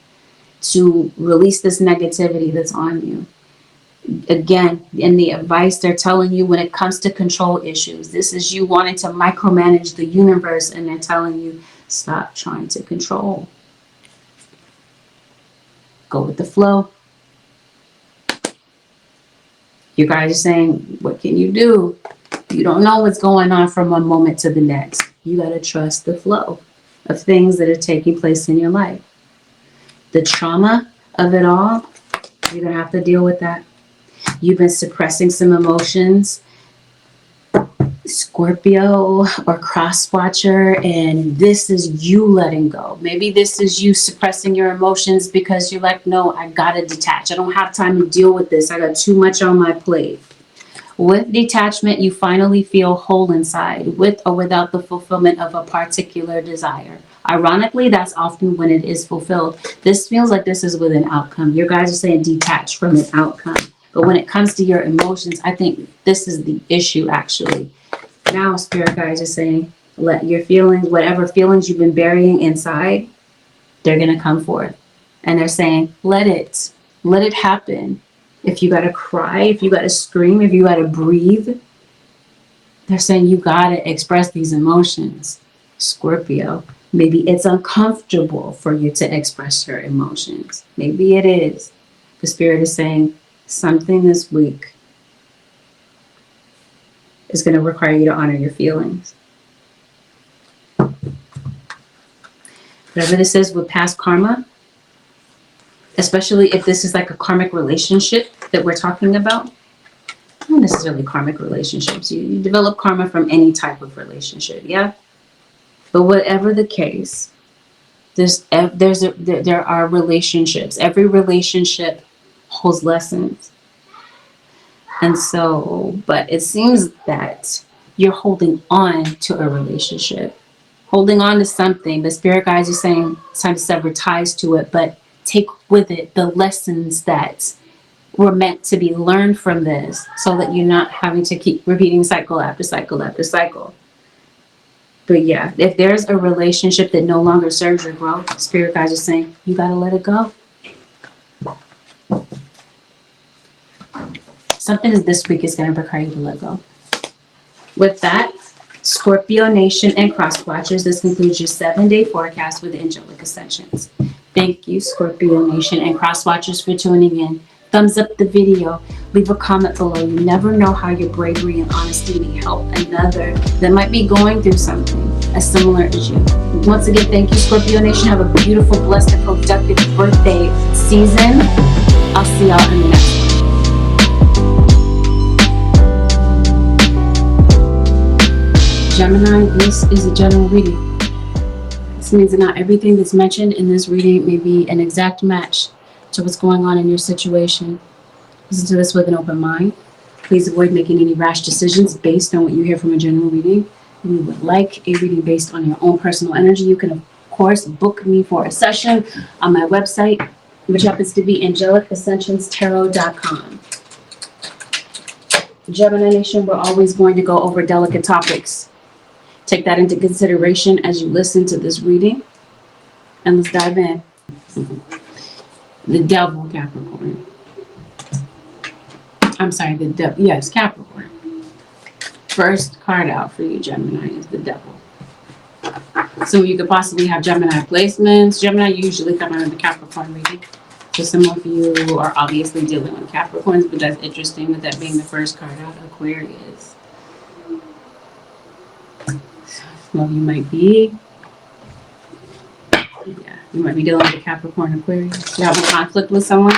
to release this negativity that's on you. Again, in the advice they're telling you when it comes to control issues, this is you wanting to micromanage the universe, and they're telling you, stop trying to control. Go with the flow. You guys are saying, what can you do? You don't know what's going on from one moment to the next. You got to trust the flow of things that are taking place in your life. The trauma of it all, you're going to have to deal with that. You've been suppressing some emotions, Scorpio or cross watcher, and this is you letting go. Maybe this is you suppressing your emotions because you're like, no, I gotta detach. I don't have time to deal with this. I got too much on my plate. With detachment, you finally feel whole inside, with or without the fulfillment of a particular desire. Ironically, that's often when it is fulfilled. This feels like this is with an outcome. Your guys are saying detach from an outcome. But when it comes to your emotions, I think this is the issue, actually. Now, spirit guides are saying, let your feelings, whatever feelings you've been burying inside, they're going to come forth. And they're saying, let it happen. If you got to cry, if you got to scream, if you got to breathe, they're saying you got to express these emotions. Scorpio, maybe it's uncomfortable for you to express your emotions. Maybe it is. The spirit is saying something this week is going to require you to honor your feelings. Whatever this is with past karma, especially if this is like a karmic relationship that we're talking about, not necessarily karmic relationships. You develop karma from any type of relationship, yeah? But whatever the case, there are relationships. Every relationship holds lessons. And so, but it seems that you're holding on to a relationship, holding on to something. The spirit guides are saying it's time to sever ties to it, but take with it the lessons that were meant to be learned from this, so that you're not having to keep repeating cycle after cycle after cycle. But yeah, if there's a relationship that no longer serves your growth, spirit guides are saying you gotta let it go. Something is this week is gonna prepare you to let go. With that, Scorpio Nation and Cross Watchers, this concludes your 7-day forecast with Angelic Ascensions. Thank you, Scorpio Nation and Cross Watchers, for tuning in. Thumbs up the video, leave a comment below. You never know how your bravery and honesty may help another that might be going through something as similar as you. Once again, thank you, Scorpio Nation. Have a beautiful, blessed, and productive birthday season. I'll see y'all in the next one. Gemini, this is a general reading. This means that not everything that's mentioned in this reading may be an exact match to what's going on in your situation. Listen to this with an open mind. Please avoid making any rash decisions based on what you hear from a general reading. If you would like a reading based on your own personal energy, you can, of course, book me for a session on my website, which happens to be AngelicAscensionsTarot.com. Gemini Nation, we're always going to go over delicate topics. Take that into consideration as you listen to this reading. And let's dive in. The devil, Capricorn. I'm sorry, the devil. Yes, Capricorn. First card out for you, Gemini, is the devil. So you could possibly have Gemini placements. Gemini usually come out of the Capricorn reading. So some of you are obviously dealing with Capricorns, but that's interesting with that being the first card out, Aquarius. Some of you might be, you might be dealing with a Capricorn, Aquarius. You have a conflict with someone.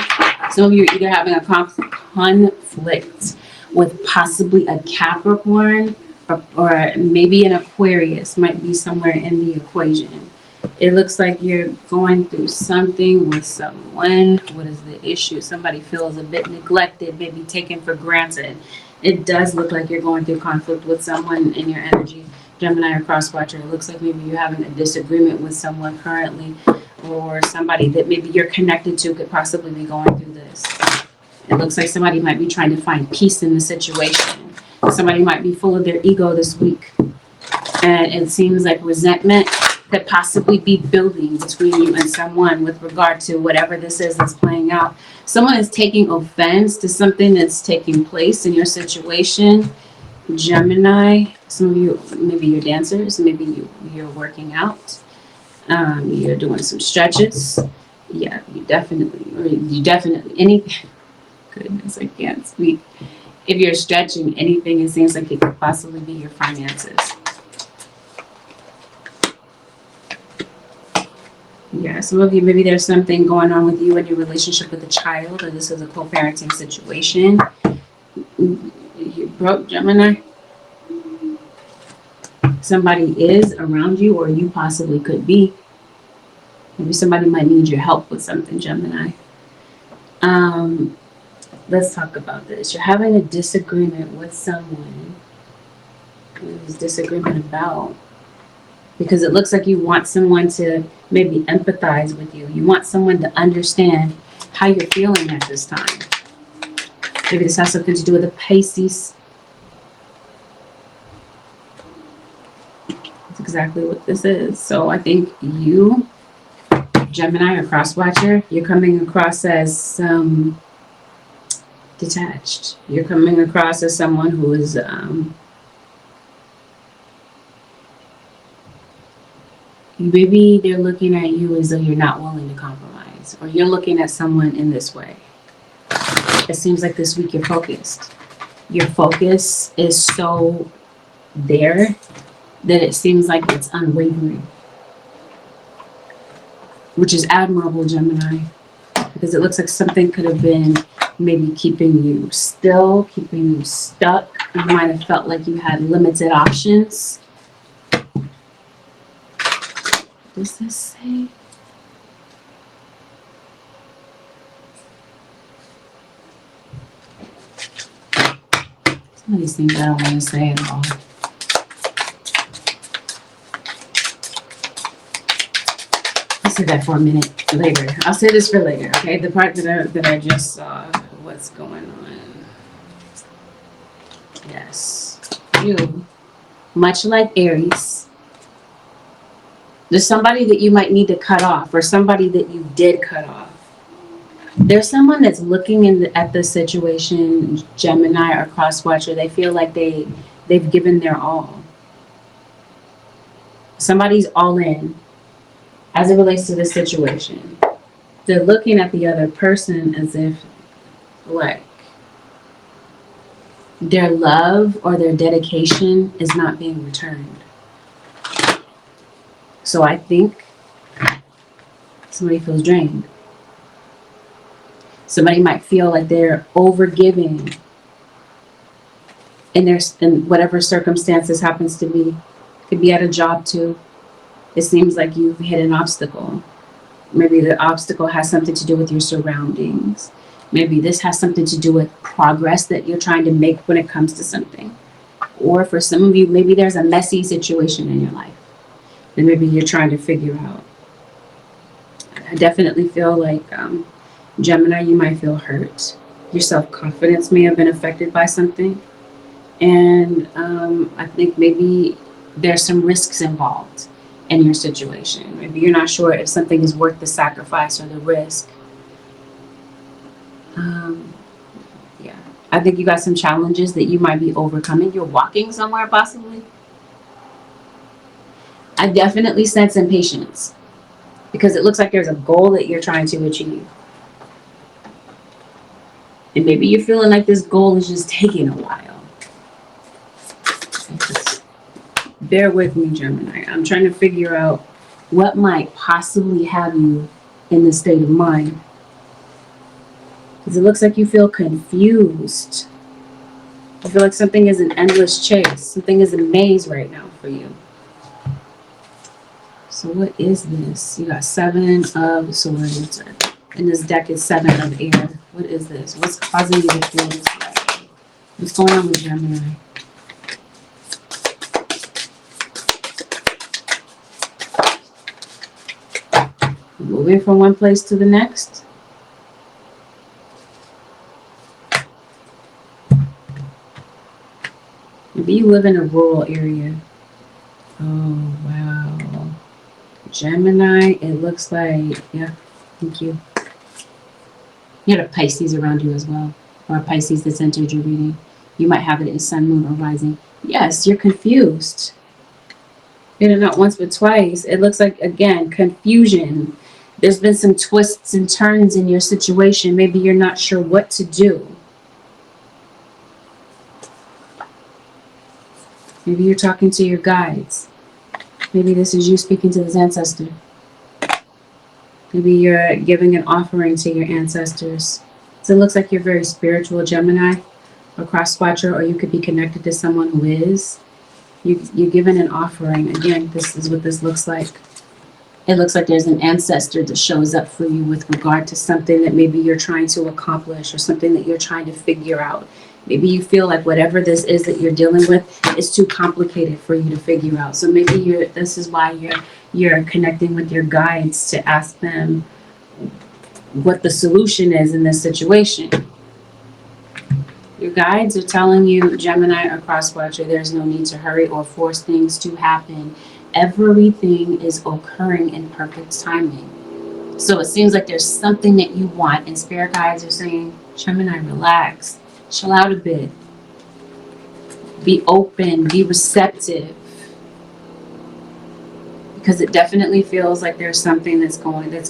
Some of you are either having a conflict with possibly a Capricorn or maybe an Aquarius might be somewhere in the equation. It looks like you're going through something with someone. What is the issue? Somebody feels a bit neglected, maybe taken for granted. It does look like you're going through conflict with someone in your energy. Gemini or cross-watcher, it looks like maybe you're having a disagreement with someone currently, or somebody that maybe you're connected to could possibly be going through this. It looks like somebody might be trying to find peace in the situation. Somebody might be full of their ego this week. And it seems like resentment could possibly be building between you and someone with regard to whatever this is that's playing out. Someone is taking offense to something that's taking place in your situation. Gemini, some of you, maybe you're dancers, maybe you're working out, you're doing some stretches. Yeah, you definitely, any, goodness, I can't speak. If you're stretching anything, it seems like it could possibly be your finances. Yeah, some of you, maybe there's something going on with you in your relationship with a child, or this is a co-parenting situation. You broke, Gemini. Somebody is around you, or you possibly could be. Maybe somebody might need your help with something, Gemini. Let's talk about this. You're having a disagreement with someone. What is disagreement about? Because it looks like you want someone to maybe empathize with you. You want someone to understand how you're feeling at this time. Maybe this has something to do with the Pisces. That's exactly what this is. So I think you, Gemini or cross-watcher, you're coming across as detached. You're coming across as someone who is maybe they're looking at you as though you're not willing to compromise, or you're looking at someone in this way. It seems like this week you're focused. Your focus is so there that it seems like it's unwavering, which is admirable, Gemini, because it looks like something could have been maybe keeping you still, keeping you stuck. You might have felt like you had limited options. What does this say? Some of these things I don't want to say at all. I'll say that for a minute later. I'll say this for later, okay? The part that I just saw, what's going on. Yes. You, much like Aries, there's somebody that you might need to cut off, or somebody that you did cut off. There's someone that's looking at the situation, Gemini or cross-watcher. They feel like they've given their all. Somebody's all in as it relates to the situation. They're looking at the other person as if, like, their love or their dedication is not being returned. So I think somebody feels drained. Somebody might feel like they're over-giving in whatever circumstances happens to be. Could be at a job too. It seems like you've hit an obstacle. Maybe the obstacle has something to do with your surroundings. Maybe this has something to do with progress that you're trying to make when it comes to something. Or for some of you, maybe there's a messy situation in your life that maybe you're trying to figure out. I definitely feel like Gemini, you might feel hurt. Your self-confidence may have been affected by something. And I think maybe there's some risks involved in your situation. Maybe you're not sure if something is worth the sacrifice or the risk. Yeah, I think you got some challenges that you might be overcoming. You're walking somewhere possibly. I definitely sense impatience because it looks like there's a goal that you're trying to achieve. And maybe you're feeling like this goal is just taking a while. Bear with me, Gemini. I'm trying to figure out what might possibly have you in this state of mind. Because it looks like you feel confused. You feel like something is an endless chase. Something is a maze right now for you. So what is this? You got 7 of Swords. And this deck is 7 of Air. What is this? What's causing you to feel this way? What's going on with Gemini? Moving from one place to the next. Maybe you live in a rural area. Oh, wow. Gemini, it looks like, yeah, thank you. You had a Pisces around you as well, or a Pisces that's entered your reading. You might have it in Sun, Moon, or Rising. Yes, you're confused. Maybe not once, but twice. It looks like, again, confusion. There's been some twists and turns in your situation. Maybe you're not sure what to do. Maybe you're talking to your guides. Maybe this is you speaking to this ancestor. Maybe you're giving an offering to your ancestors. So it looks like you're very spiritual, Gemini, or cross-watcher, or you could be connected to someone who is. You're given an offering. Again, this is what this looks like. It looks like there's an ancestor that shows up for you with regard to something that maybe you're trying to accomplish or something that you're trying to figure out. Maybe you feel like whatever this is that you're dealing with is too complicated for you to figure out. So maybe this is why you're connecting with your guides to ask them what the solution is in this situation. Your guides are telling you, Gemini or cross-watcher, there's no need to hurry or force things to happen. Everything is occurring in perfect timing. So it seems like there's something that you want, and spirit guides are saying, Gemini, relax, chill out a bit, be open, be receptive, because it definitely feels like there's something that's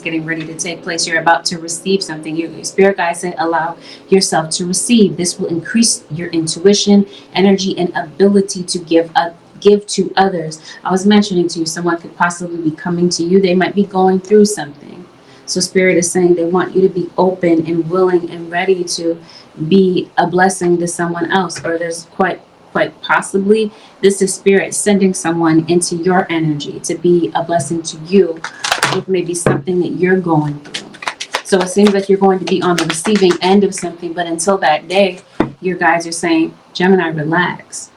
getting ready to take place. You're about to receive something. Your spirit guide said, allow yourself to receive. This will increase your intuition, energy, and ability to give to others. I was mentioning to you, someone could possibly be coming to you. They might be going through something. So spirit is saying they want you to be open and willing and ready to be a blessing to someone else. Or there's quite possibly, this is spirit sending someone into your energy to be a blessing to you with maybe something that you're going through. So it seems like you're going to be on the receiving end of something, but until that day, your guides are saying, Gemini, relax.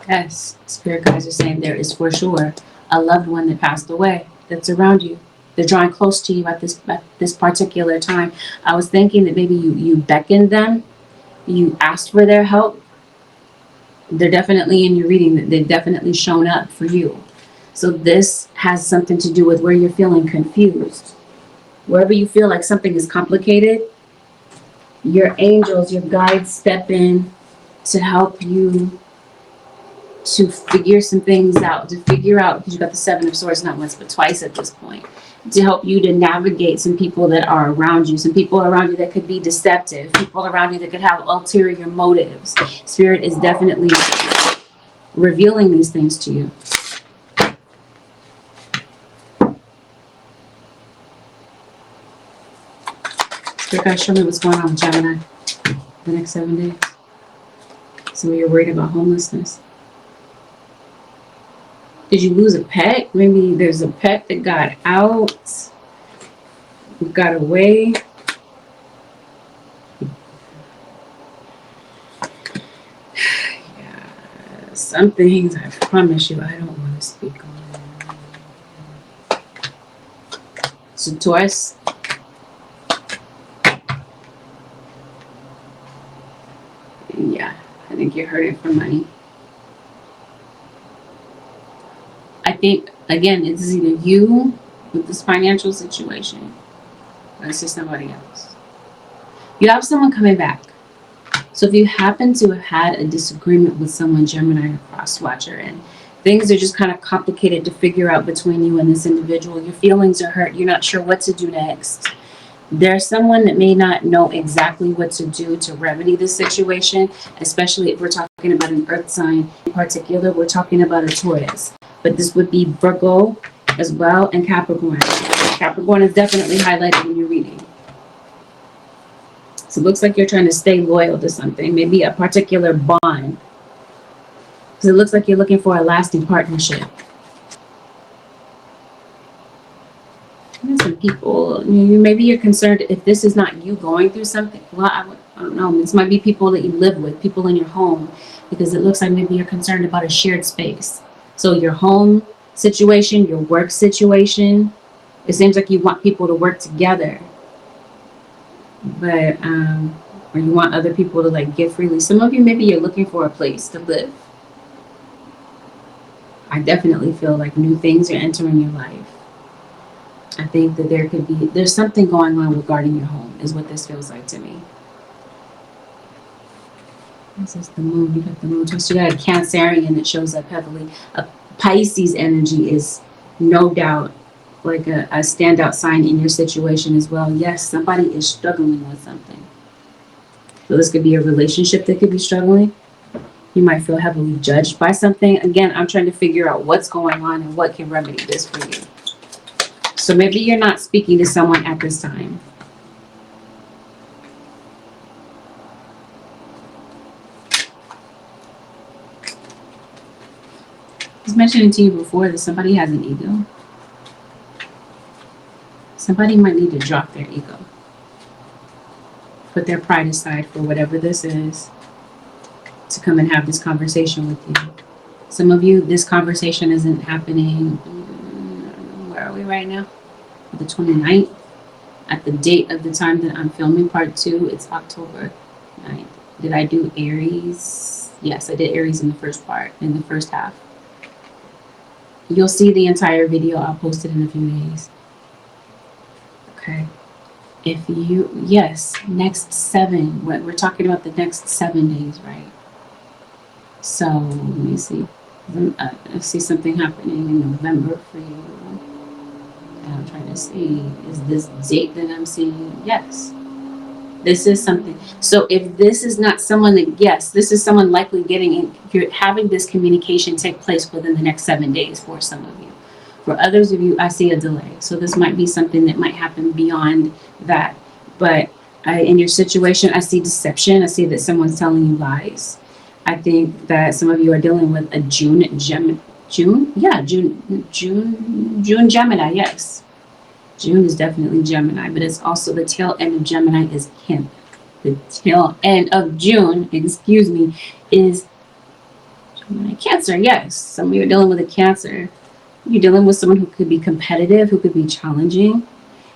Yes, spirit guides are saying there is for sure a loved one that passed away that's around you. They're drawing close to you at this particular time. I was thinking that maybe you beckoned them, you asked for their help. They're definitely in your reading. They've definitely shown up for you. So this has something to do with where you're feeling confused. Wherever you feel like something is complicated, your angels, your guides step in to help you to figure some things out, to figure out, because you got the Seven of Swords not once but twice at this point, to help you to navigate some people that are around you, some people around you that could be deceptive, people around you that could have ulterior motives. Spirit is definitely revealing these things to you. Spirit guys, show me what's going on with Gemini the next 7 days. Some of you are worried about homelessness. Did you lose a pet? Maybe there's a pet that got out, got away. Yeah, some things I promise you I don't want to speak on. So Taurus, yeah, I think you're hurting for money. I think, again, it's either you with this financial situation or it's just somebody else. You have someone coming back. So if you happen to have had a disagreement with someone, Gemini or cross watcher, and things are just kind of complicated to figure out between you and this individual, your feelings are hurt, you're not sure what to do next. There's someone that may not know exactly what to do to remedy this situation, especially if we're talking about an earth sign. In particular, we're talking about a Taurus. But this would be Virgo as well and Capricorn. Capricorn is definitely highlighted in your reading. So it looks like you're trying to stay loyal to something, maybe a particular bond. Because it looks like you're looking for a lasting partnership. And some people, maybe you're concerned if this is not you going through something. Well, I don't know. This might be people that you live with, people in your home, because it looks like maybe you're concerned about a shared space. So your home situation, your work situation, it seems like you want people to work together. But, or you want other people to like give freely. Some of you, maybe you're looking for a place to live. I definitely feel like new things are entering your life. I think that there's something going on regarding your home is what this feels like to me. This is the moon. You got the moon twist. You got a Cancerian that shows up heavily. A Pisces energy is no doubt like a standout sign in your situation as well. Yes, somebody is struggling with something. So this could be a relationship that could be struggling. You might feel heavily judged by something. Again, I'm trying to figure out what's going on and what can remedy this for you. So maybe you're not speaking to someone at this time. I was mentioning to you before that somebody has an ego. Somebody might need to drop their ego. Put their pride aside for whatever this is to come and have this conversation with you. Some of you, this conversation isn't happening. Where are we right now? The 29th. At the date of the time that I'm filming part 2, it's October 9th. Did I do Aries? Yes, I did Aries in the first part, in the first half. You'll see the entire video. I'll post it in a few days. Okay. If you, yes, next 7. We're talking about the next 7 days, right? So let me see. I see something happening in November for you. And I'm trying to see, is this date that I'm seeing? Yes. This is something. So if this is not someone that, yes, this is someone likely getting in, you're having this communication take place within the next 7 days for some of you. For others of you, I see a delay. So this might be something that might happen beyond that. But in your situation, I see deception. I see that someone's telling you lies. I think that some of you are dealing with a June Gemini, yes. June is definitely Gemini, but it's also the tail end of Gemini is Kim. the tail end of June, excuse me, is Cancer. Yes, some of you are dealing with a Cancer. You're dealing with someone who could be competitive, who could be challenging.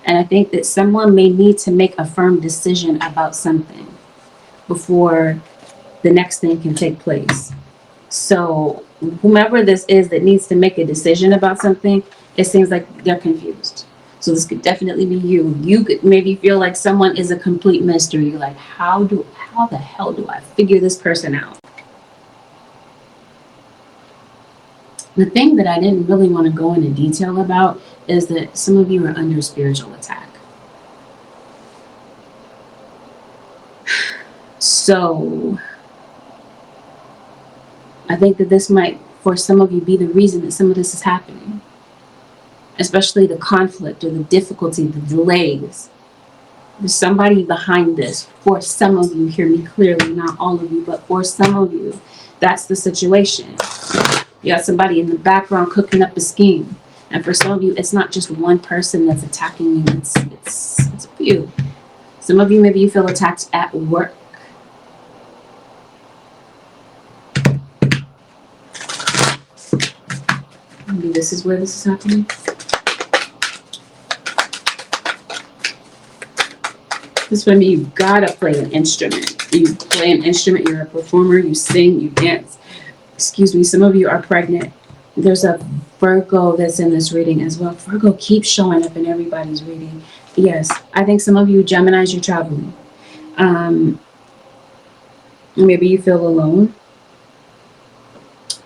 And I think that someone may need to make a firm decision about something before the next thing can take place. So whomever this is that needs to make a decision about something, it seems like they're confused. So this could definitely be you. You could maybe feel like someone is a complete mystery. You're like, how the hell do I figure this person out? The thing that I didn't really want to go into detail about is that some of you are under spiritual attack. So I think that this might, for some of you, be the reason that some of this is happening. Especially the conflict or the difficulty, the delays. There's somebody behind this. For some of you, hear me clearly, not all of you, but for some of you, that's the situation. You got somebody in the background cooking up a scheme. And for some of you, it's not just one person that's attacking you. It's a few. Some of you, maybe you feel attacked at work. Maybe this is where this is happening. This would mean you gotta play an instrument. You play an instrument, you're a performer, you sing, you dance. Excuse me, some of you are pregnant. There's a Virgo that's in this reading as well. Virgo keeps showing up in everybody's reading. Yes, I think some of you Geminis, you're traveling. Maybe you feel alone.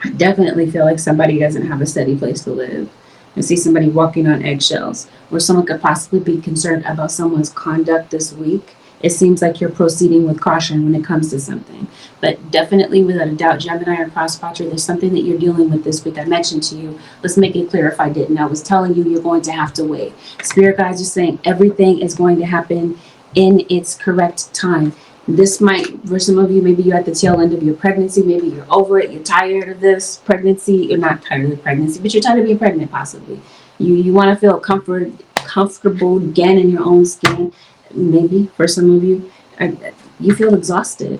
I definitely feel like somebody doesn't have a steady place to live. I see somebody walking on eggshells, or someone could possibly be concerned about someone's conduct this week. It seems like you're proceeding with caution when it comes to something. But definitely, without a doubt, Gemini or cross-watcher, there's something that you're dealing with this week. I mentioned to you, let's make it clear if I didn't. I was telling you, you're going to have to wait. Spirit guides are saying everything is going to happen in its correct time. This might, for some of you, maybe you're at the tail end of your pregnancy. Maybe you're over it. You're tired of this pregnancy. You're not tired of the pregnancy, but you're tired of being pregnant, possibly. You want to feel comfortable again in your own skin. Maybe for some of you, you feel exhausted,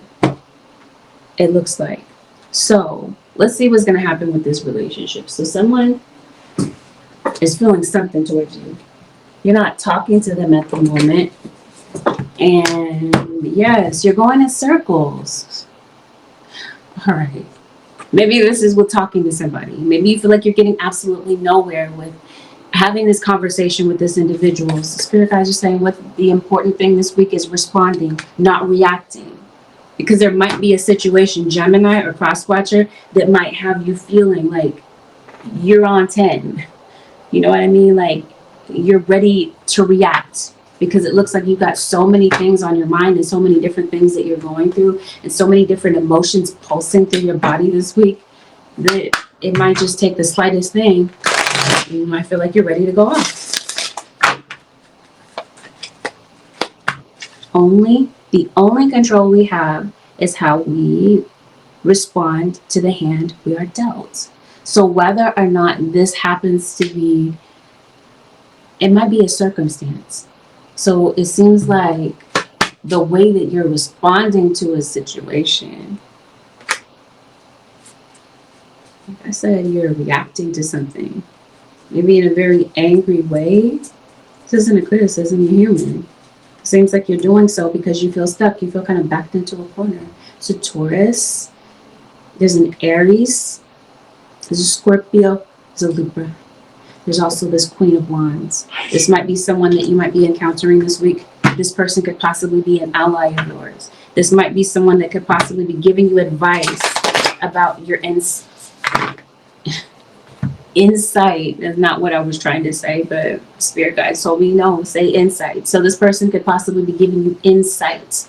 it looks like. So let's see what's going to happen with this relationship. So someone is feeling something towards you. You're not talking to them at the moment. And yes, you're going in circles. All right. Maybe this is with talking to somebody. Maybe you feel like you're getting absolutely nowhere with having this conversation with this individual. So Spirit guides are saying what the important thing this week is responding, not reacting. Because there might be a situation, Gemini or cross-watcher, that might have you feeling like you're on 10. You know what I mean? Like you're ready to react. Because it looks like you've got so many things on your mind and so many different things that you're going through and so many different emotions pulsing through your body this week that it might just take the slightest thing. You might feel like you're ready to go off. The only control we have is how we respond to the hand we are dealt. So whether or not this happens to be, it might be a circumstance. So it seems like the way that you're responding to a situation, like I said, you're reacting to something, maybe in a very angry way. This isn't a criticism, you're human. It seems like you're doing so because you feel stuck. You feel kind of backed into a corner. So Taurus, there's an Aries, there's a Scorpio, there's a Libra. There's also this Queen of Wands. This might be someone that you might be encountering this week. This person could possibly be an ally of yours. This might be someone that could possibly be giving you advice about your insight. Is not what I was trying to say, but Spirit guides told me no, say insight. So this person could possibly be giving you insights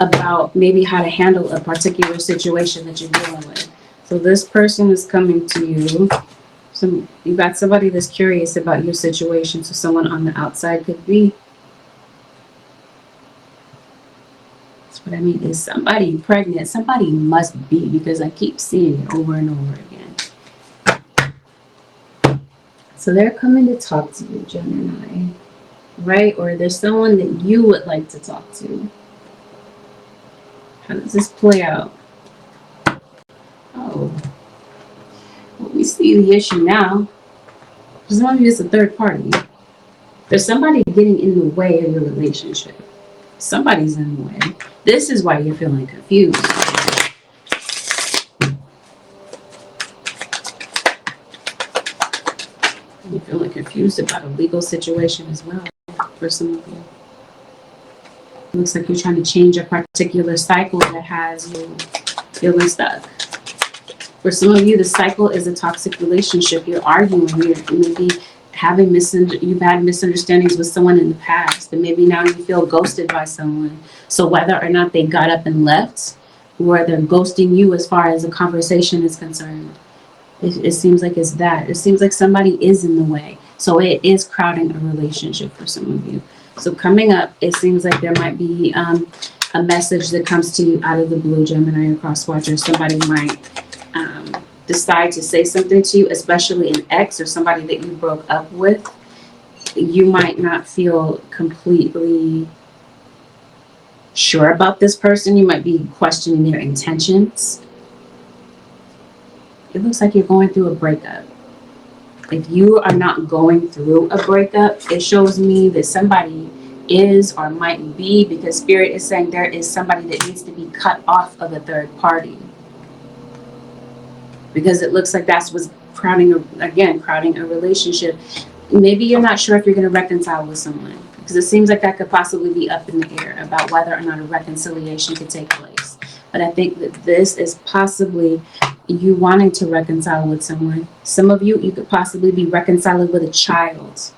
about maybe how to handle a particular situation that you're dealing with. So this person is coming to you. So you got somebody that's curious about your situation. So someone on the outside could be. That's what I mean. Is somebody pregnant? Somebody must be, because I keep seeing it over and over again. So they're coming to talk to you, Gemini, right? Or there's someone that you would like to talk to. How does this play out? Oh, well, we see the issue now. For some of you, it's a third party. There's somebody getting in the way of your relationship. Somebody's in the way. This is why you're feeling confused. You're feeling confused about a legal situation as well, for some of you. It looks like you're trying to change a particular cycle that has you feeling stuck. For some of you, the cycle is a toxic relationship. You're arguing. You're maybe you've had misunderstandings with someone in the past, and maybe now you feel ghosted by someone. So whether or not they got up and left, or they're ghosting you as far as a conversation is concerned, it seems like it's that. It seems like somebody is in the way. So it is crowding a relationship for some of you. So coming up, it seems like there might be a message that comes to you out of the blue, Gemini or cross watcher. Somebody might decide to say something to you, especially an ex or somebody that you broke up with. You might not feel completely sure about this person. You might be questioning their intentions. It looks like you're going through a breakup. If you are not going through a breakup, it shows me that somebody is or might be, because Spirit is saying there is somebody that needs to be cut off of a third party. Because it looks like that's what's crowding a relationship. Maybe you're not sure if you're going to reconcile with someone, because it seems like that could possibly be up in the air about whether or not a reconciliation could take place. But I think that this is possibly you wanting to reconcile with someone. Some of you could possibly be reconciling with a child.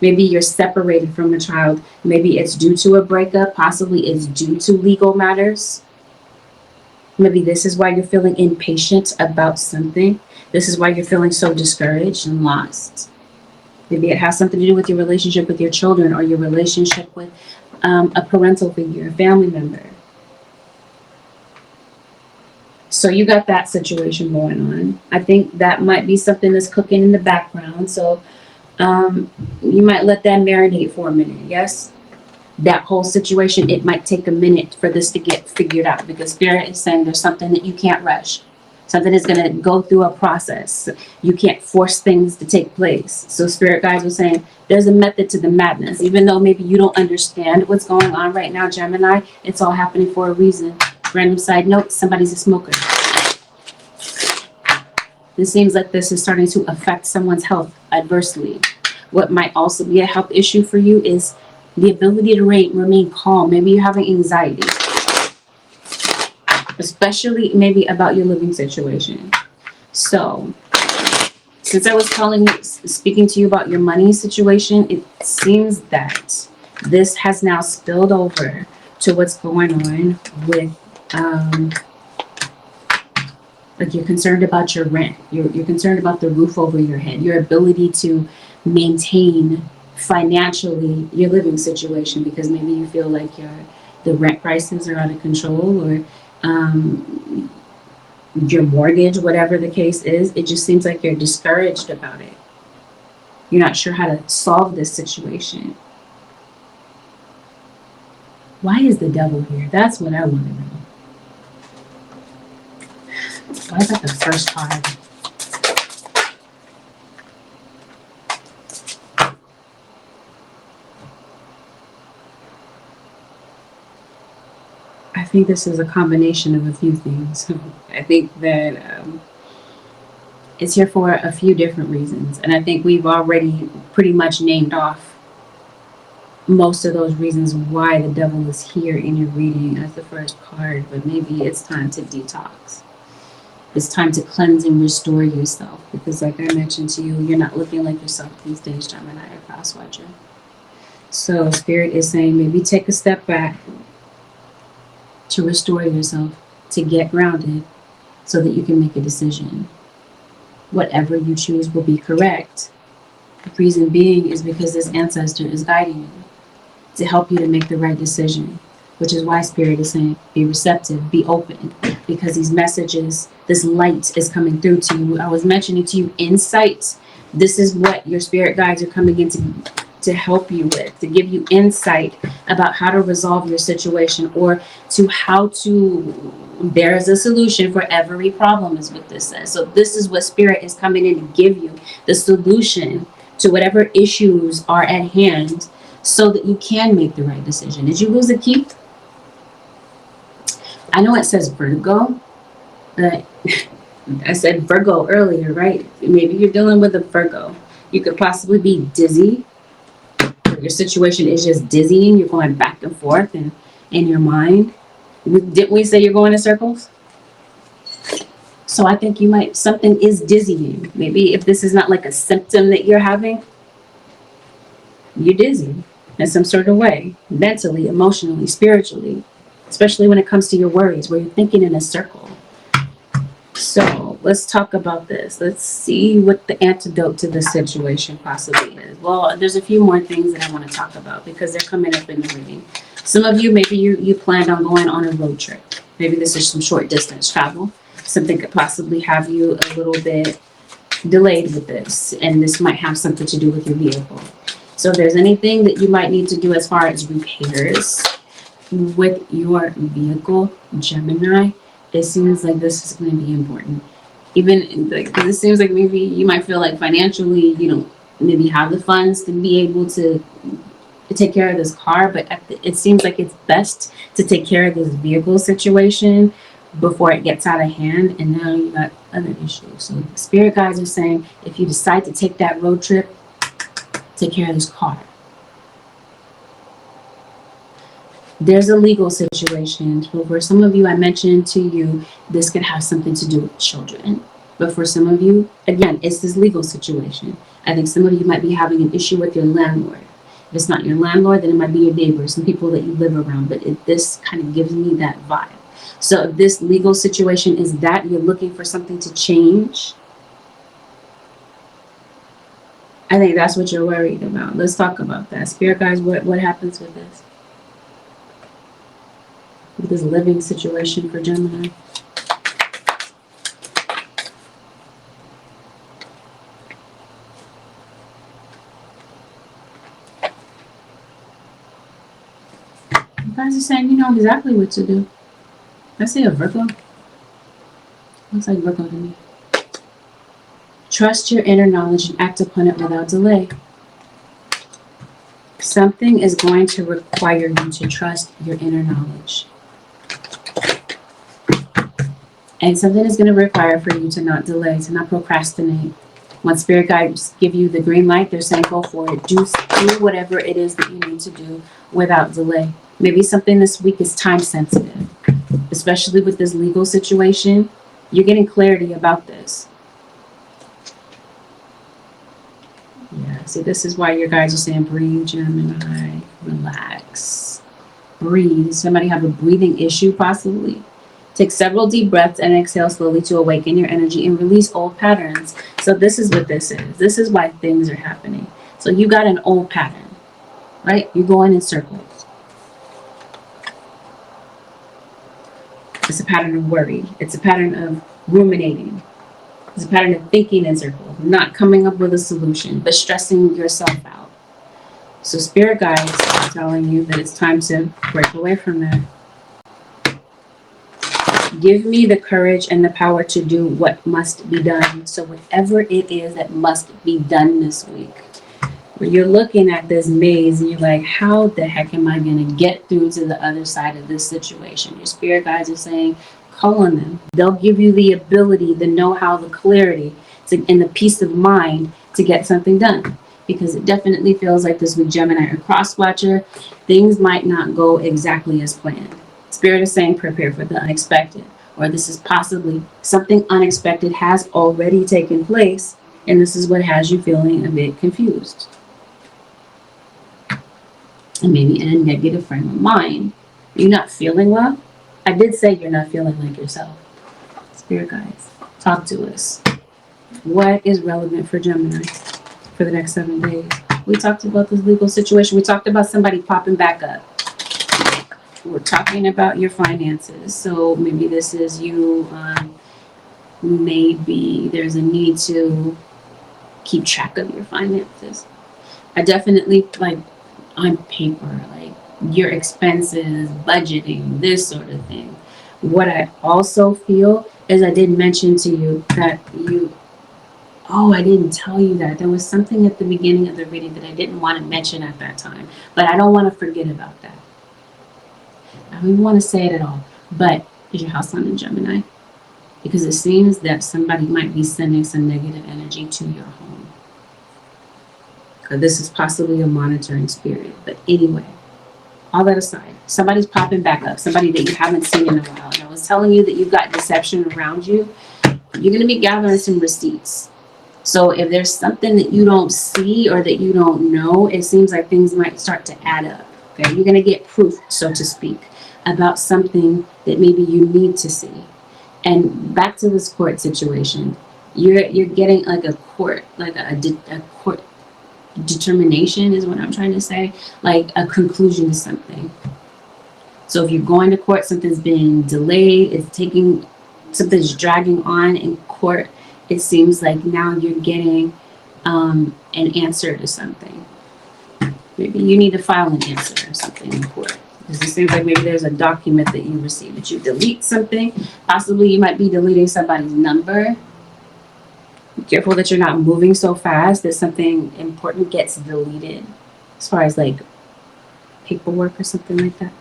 Maybe you're separated from a child. Maybe it's due to a breakup. Possibly it's due to legal matters. Maybe this is why you're feeling impatient about something. This is why you're feeling so discouraged and lost. Maybe it has something to do with your relationship with your children, or your relationship with a parental figure, a family member. So you got that situation going on. I think that might be something that's cooking in the background. So you might let that marinate for a minute, yes? That whole situation, it might take a minute for this to get figured out, because Spirit is saying there's something that you can't rush. Something is going to go through a process. You can't force things to take place. So Spirit guides are saying there's a method to the madness. Even though maybe you don't understand what's going on right now, Gemini, it's all happening for a reason. Random side note, somebody's a smoker. It seems like this is starting to affect someone's health adversely. What might also be a health issue for you is the ability to remain calm. Maybe you're having anxiety, especially maybe about your living situation. So since I was speaking to you about your money situation, it seems that this has now spilled over to what's going on with like you're concerned about your rent. You're concerned about the roof over your head, your ability to maintain financially your living situation, because maybe you feel like the rent prices are out of control, or your mortgage, whatever the case is. It just seems like you're discouraged about it. You're not sure how to solve this situation. Why is the devil here? That's what I want to know. Why is that the first card? I think this is a combination of a few things. I think that it's here for a few different reasons. And I think we've already pretty much named off most of those reasons why the devil is here in your reading as the first card. But maybe it's time to detox. It's time to cleanse and restore yourself. Because like I mentioned to you, you're not looking like yourself these days, Gemini or Crosswatcher. So Spirit is saying maybe take a step back to restore yourself, to get grounded, so that you can make a decision. Whatever you choose will be correct. The reason being is because this ancestor is guiding you to help you to make the right decision, which is why Spirit is saying be receptive, be open, because these messages, this light is coming through to you. I was mentioning to you insight. This is what your spirit guides are coming in to to help you with, to give you insight about how to resolve your situation, or to how to, there's a solution for every problem is what this says. So this is what Spirit is coming in to give you, the solution to whatever issues are at hand, so that you can make the right decision. Did you lose a key? I know it says Virgo, but I said Virgo earlier, right? Maybe you're dealing with a Virgo. You could possibly be dizzy. Your situation is just dizzying. You're going back and forth in your mind. Didn't we say you're going in circles? So I think you might, something is dizzying. Maybe if this is not like a symptom that you're having, you're dizzy in some sort of way, mentally, emotionally, spiritually, especially when it comes to your worries, where you're thinking in a circle. So let's talk about this. Let's see what the antidote to this situation possibly is. Well, there's a few more things that I want to talk about because they're coming up in the reading. Some of you, maybe you planned on going on a road trip. Maybe this is some short distance travel. Something could possibly have you a little bit delayed with this, and this might have something to do with your vehicle. So if there's anything that you might need to do as far as repairs with your vehicle, Gemini, it seems like this is going to be important. Even like, because it seems like maybe you might feel like financially you don't maybe have the funds to be able to take care of this car, but it seems like it's best to take care of this vehicle situation before it gets out of hand, and now you got other issues. So Spirit guides are saying, if you decide to take that road trip, take care of this car. There's a legal situation. So for some of you, I mentioned to you, this could have something to do with children. But for some of you, again, it's this legal situation. I think some of you might be having an issue with your landlord. If it's not your landlord, then it might be your neighbors, some people that you live around. But this kind of gives me that vibe. So if this legal situation is that you're looking for something to change, I think that's what you're worried about. Let's talk about that. Spirit guys, what happens with this? With this living situation for Gemini? You guys are saying you know exactly what to do. I see a Virgo. Looks like Virgo to me. Trust your inner knowledge and act upon it without delay. Something is going to require you to trust your inner knowledge. And something is going to require for you to not delay, to not procrastinate. When Spirit guides give you the green light, they're saying go for it. Do whatever it is that you need to do without delay. Maybe something this week is time sensitive, especially with this legal situation. You're getting clarity about this. Yeah, see, this is why your guys are saying breathe, Gemini, relax, breathe. Somebody have a breathing issue possibly. Take several deep breaths and exhale slowly to awaken your energy and release old patterns. So this is what this is. This is why things are happening. So you got an old pattern, right? You're going in circles. It's a pattern of worry. It's a pattern of ruminating. It's a pattern of thinking in circles, not coming up with a solution, but stressing yourself out. So Spirit guides are telling you that it's time to break away from that. Give me the courage and the power to do what must be done. So whatever it is that must be done this week, where you're looking at this maze and you're like, how the heck am I going to get through to the other side of this situation? Your Spirit guides are saying, call on them. They'll give you the ability, the know-how, the clarity, and the peace of mind to get something done. Because it definitely feels like this week, Gemini or Cross-Watcher, things might not go exactly as planned. Spirit is saying prepare for the unexpected, or this is possibly something unexpected has already taken place, and this is what has you feeling a bit confused. And maybe in a negative frame of mind. You're not feeling well? I did say you're not feeling like yourself. Spirit guides, talk to us. What is relevant for Gemini for the next 7 days? We talked about this legal situation. We talked about somebody popping back up. We're talking about your finances. So maybe this is you, maybe there's a need to keep track of your finances. I definitely, like, on paper, like your expenses, budgeting, this sort of thing. What I also feel is, I did mention to you that I didn't tell you that. There was something at the beginning of the reading that I didn't want to mention at that time, but I don't want to forget about that. I don't even want to say it at all. But is your house sign in Gemini? Because it seems that somebody might be sending some negative energy to your home. This is possibly a monitoring spirit. But anyway, all that aside, somebody's popping back up, somebody that you haven't seen in a while. And I was telling you that you've got deception around you. You're going to be gathering some receipts. So if there's something that you don't see or that you don't know, it seems like things might start to add up. Okay, you're going to get proof, so to speak, about something that maybe you need to see. And back to this court situation, you're getting like a court, like a court determination is what I'm trying to say, like a conclusion to something. So if you're going to court, something's being delayed, something's dragging on in court. It seems like now you're getting an answer to something. Maybe you need to file an answer or something in court. Because it seems like maybe there's a document that you received that you delete something. Possibly you might be deleting somebody's number. Be careful that you're not moving so fast that something important gets deleted, as far as like paperwork or something like that.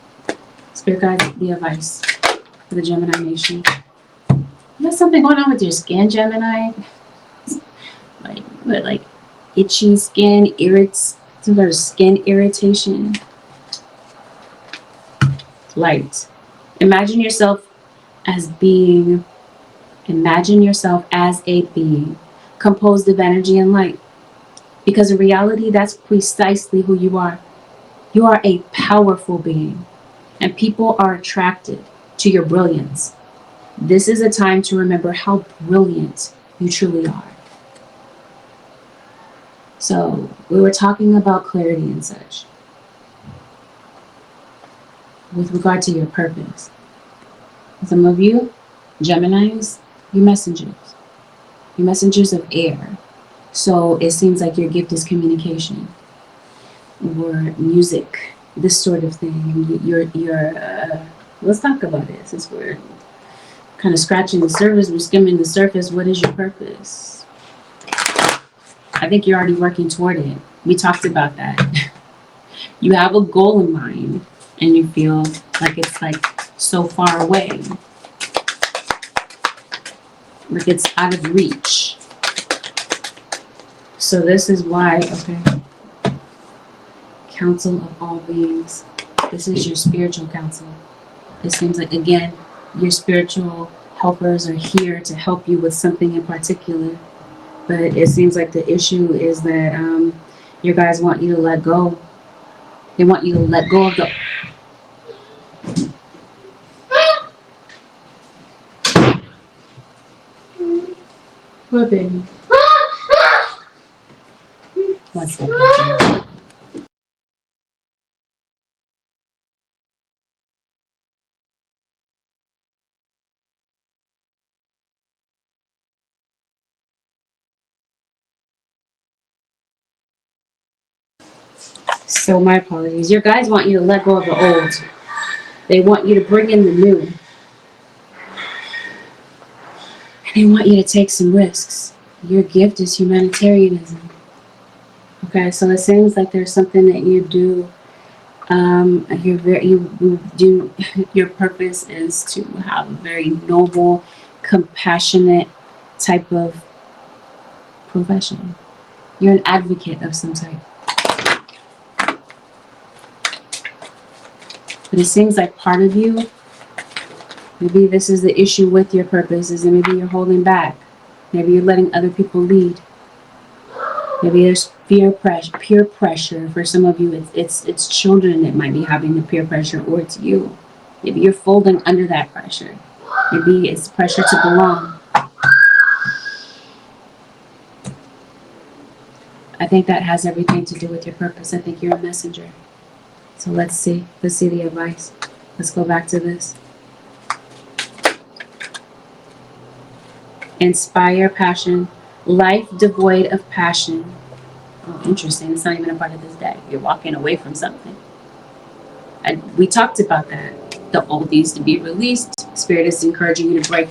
Spirit guides, the advice for the Gemini nation. You got something going on with your skin, Gemini? Like itchy skin, some sort of skin irritation. Light. Imagine yourself as a being composed of energy and light. Because in reality, that's precisely who you are. You are a powerful being, and people are attracted to your brilliance. This is a time to remember how brilliant you truly are. So we were talking about clarity and such. With regard to your purpose. Some of you, Geminis, you're messengers. You're messengers of air. So it seems like your gift is communication or music, this sort of thing. Let's talk about it since we're kind of scratching the surface, we're skimming the surface. What is your purpose? I think you're already working toward it. We talked about that. You have a goal in mind and you feel like it's like so far away. Like it's out of reach. So this is why, counsel of all beings. This is your spiritual counsel. It seems like, again, your spiritual helpers are here to help you with something in particular. But it seems like the issue is that your guys want you to let go. They want you to let go of the... What, baby? One second. So my apologies. Your guys want you to let go of the old. They want you to bring in the new. And they want you to take some risks. Your gift is humanitarianism. Okay, so it seems like there's something that you do. Your purpose is to have a very noble, compassionate type of profession. You're an advocate of some type. But it seems like part of you, maybe this is the issue with your purpose, is that maybe you're holding back. Maybe you're letting other people lead. Maybe there's peer pressure. For some of you, it's children that might be having the peer pressure, or it's you. Maybe you're folding under that pressure. Maybe it's pressure to belong. I think that has everything to do with your purpose. I think you're a messenger. So let's see the advice. Let's go back to this. Inspire passion. Life devoid of passion Oh, interesting. It's not even a part of this deck. You're walking away from something. And we talked about that. The old needs to be released. Spirit is encouraging you to break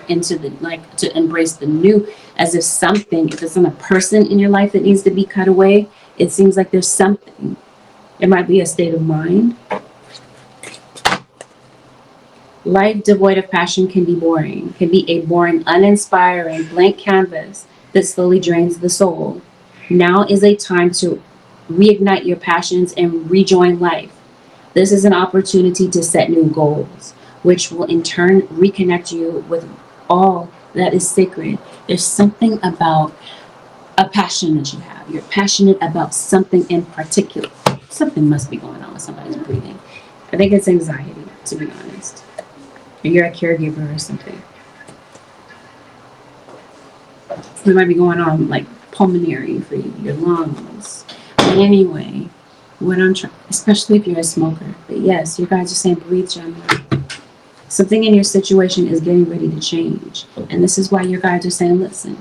into the, like, to embrace the new, as if something, if it's not a person in your life that needs to be cut away, it seems like there's something. It might be a state of mind. Life devoid of passion can be boring, can be a boring, uninspiring, blank canvas that slowly drains the soul. Now is a time to reignite your passions and rejoin life. This is an opportunity to set new goals, which will in turn reconnect you with all that is sacred. There's something about a passion that you have. You're passionate about something in particular. Something must be going on with somebody's breathing. I think it's anxiety, to be honest. Or you're a caregiver or something. It might be going on like pulmonary for you, your lungs. But anyway, what I'm trying, especially if you're a smoker. But yes, you guys are saying breathe, Gemini. Something in your situation is getting ready to change. And this is why your guides are saying, listen.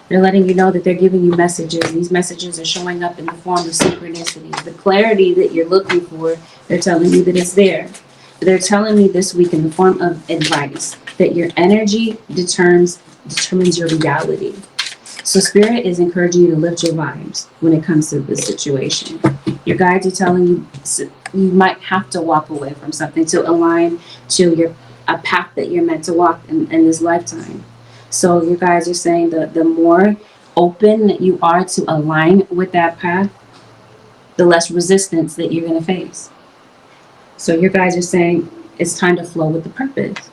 They're letting you know that they're giving you messages. These messages are showing up in the form of synchronicities. The clarity that you're looking for, they're telling you that it's there. They're telling me this week in the form of advice that your energy determines your reality. So Spirit is encouraging you to lift your vibes when it comes to this situation. Your guides are telling you you might have to walk away from something to align to a path that you're meant to walk in this lifetime. So you guys are saying that the more open that you are to align with that path, the less resistance that you're going to face. So your guys are saying it's time to flow with the purpose.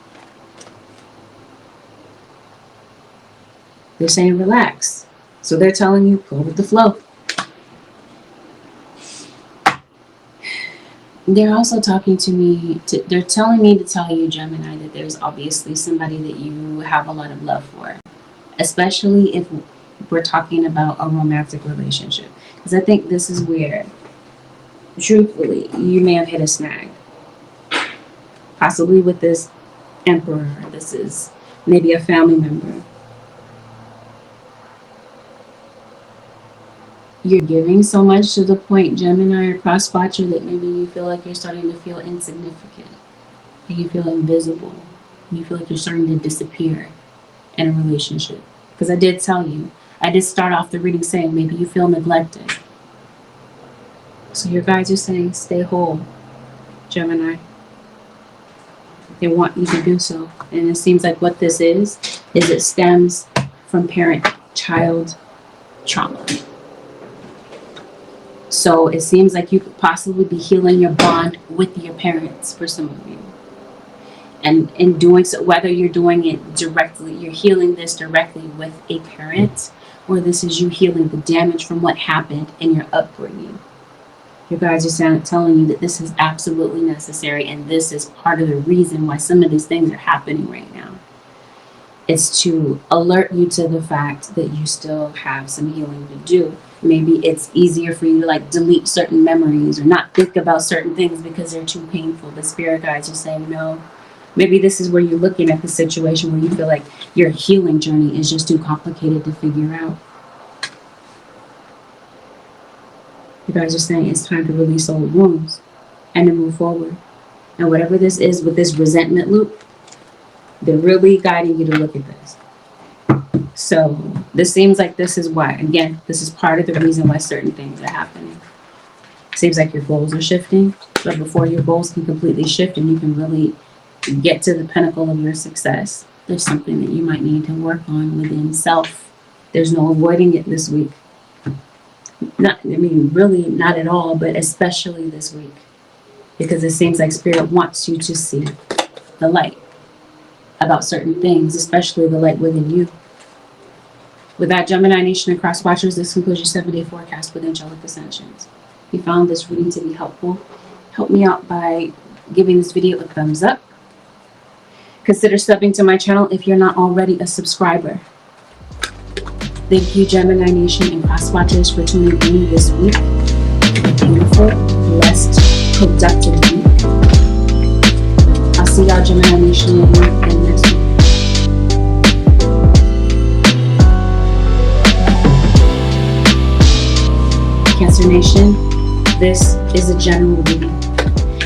They're saying relax. So they're telling you go with the flow. They're also talking to me, they're telling me to tell you, Gemini, that there's obviously somebody that you have a lot of love for, especially if we're talking about a romantic relationship. Because I think this is where, truthfully, you may have hit a snag. Possibly with this emperor. This is maybe a family member. You're giving so much to the point, Gemini or cross-watcher, that maybe you feel like you're starting to feel insignificant. You feel invisible. You feel like you're starting to disappear in a relationship. Because I did tell you, I did start off the reading saying maybe you feel neglected. So your guides are saying stay whole, Gemini. They want you to do so. And it seems like what this is it stems from parent-child trauma. So it seems like you could possibly be healing your bond with your parents for some of you. And in doing so, whether you're doing it directly, you're healing this directly with a parent, or this is you healing the damage from what happened in your upbringing. You guys are telling you that this is absolutely necessary, and this is part of the reason why some of these things are happening right now. It's to alert you to the fact that you still have some healing to do. Maybe it's easier for you to like delete certain memories or not think about certain things because they're too painful. The spirit guides are saying no. Maybe this is where you're looking at the situation where you feel like your healing journey is just too complicated to figure out. You guys are saying it's time to release old wounds and to move forward. And whatever this is with this resentment loop, they're really guiding you to look at this. So this seems like this is why, again, this is part of the reason why certain things are happening. It seems like your goals are shifting, but before your goals can completely shift and you can really get to the pinnacle of your success, there's something that you might need to work on within self. There's no avoiding it this week. Really not at all, but especially this week. Because it seems like Spirit wants you to see the light about certain things, especially the light within you. With that, Gemini Nation and Cross Watchers, this concludes your 7-day forecast with Angelic Ascensions. If you found this reading to be helpful, help me out by giving this video a thumbs up. Consider subbing to my channel if you're not already a subscriber. Thank you, Gemini Nation and Cross Watchers, for tuning in this week. Have a beautiful, blessed, productive week. I'll see y'all, Gemini Nation, in next week. Cancer Nation, this is a general reading.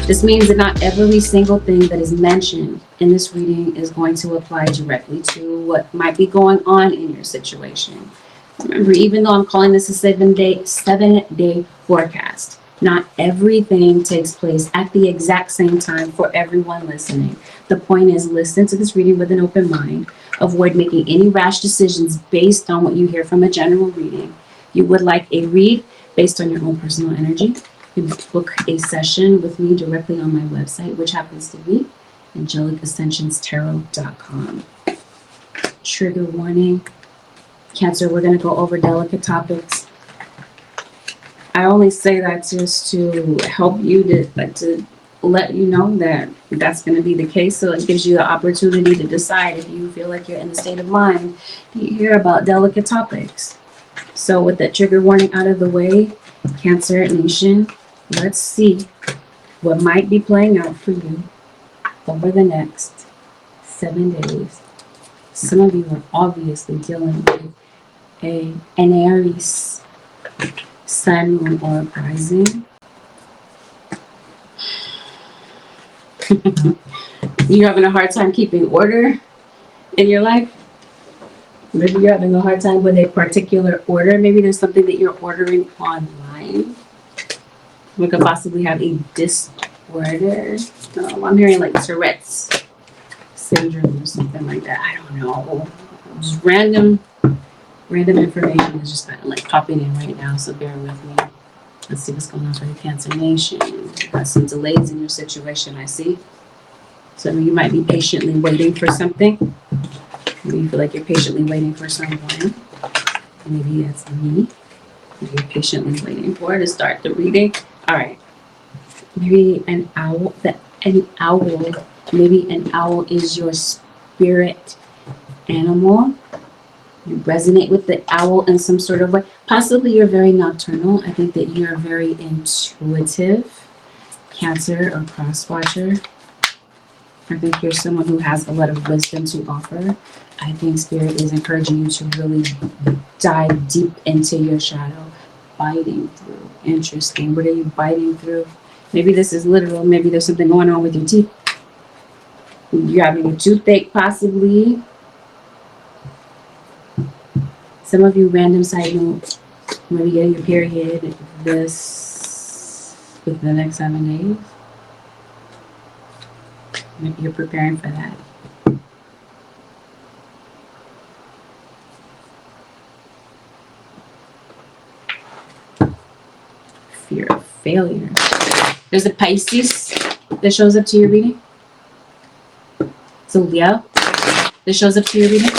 This means that not every single thing that is mentioned in this reading is going to apply directly to what might be going on in your situation. Remember, even though I'm calling this a seven-day forecast, not everything takes place at the exact same time for everyone listening. The point is, listen to this reading with an open mind. Avoid making any rash decisions based on what you hear from a general reading. If you would like a read based on your own personal energy, you can book a session with me directly on my website, which happens to be AngelicAscensionsTarot.com. Trigger warning. Cancer, we're going to go over delicate topics. I only say that just to help you to let you know that that's going to be the case. So it gives you the opportunity to decide if you feel like you're in the state of mind to hear about delicate topics. So with that trigger warning out of the way, Cancer Nation, let's see what might be playing out for you over the next 7 days. Some of you are obviously dealing with an Aries sun, moon, or rising. You're having a hard time keeping order in your life. Maybe you're having a hard time with a particular order. Maybe there's something that you're ordering online. We could possibly have a disorder. I'm hearing like Tourette's syndrome or something like that. I don't know. Just random information is just kind of like popping in right now, so bear with me. Let's see what's going on for the Cancer Nation. Got some delays in your situation, I see. So you might be patiently waiting for something. Maybe you feel like you're patiently waiting for someone. Maybe that's me. Maybe you're patiently waiting for to start the reading. All right. Maybe an owl. Maybe an owl is your spirit animal. You resonate with the owl in some sort of way. Possibly you're very nocturnal. I think that you're very intuitive. Cancer or cross watcher. I think you're someone who has a lot of wisdom to offer. I think Spirit is encouraging you to really dive deep into your shadow. Biting through. Interesting. What are you biting through? Maybe this is literal. Maybe there's something going on with your teeth. You're having a toothache, possibly. Some of you, random side note, maybe getting your period within the next 7 days. Maybe you're preparing for that. Fear of failure. There's a Pisces that shows up to your reading. So Leo that shows up to your reading.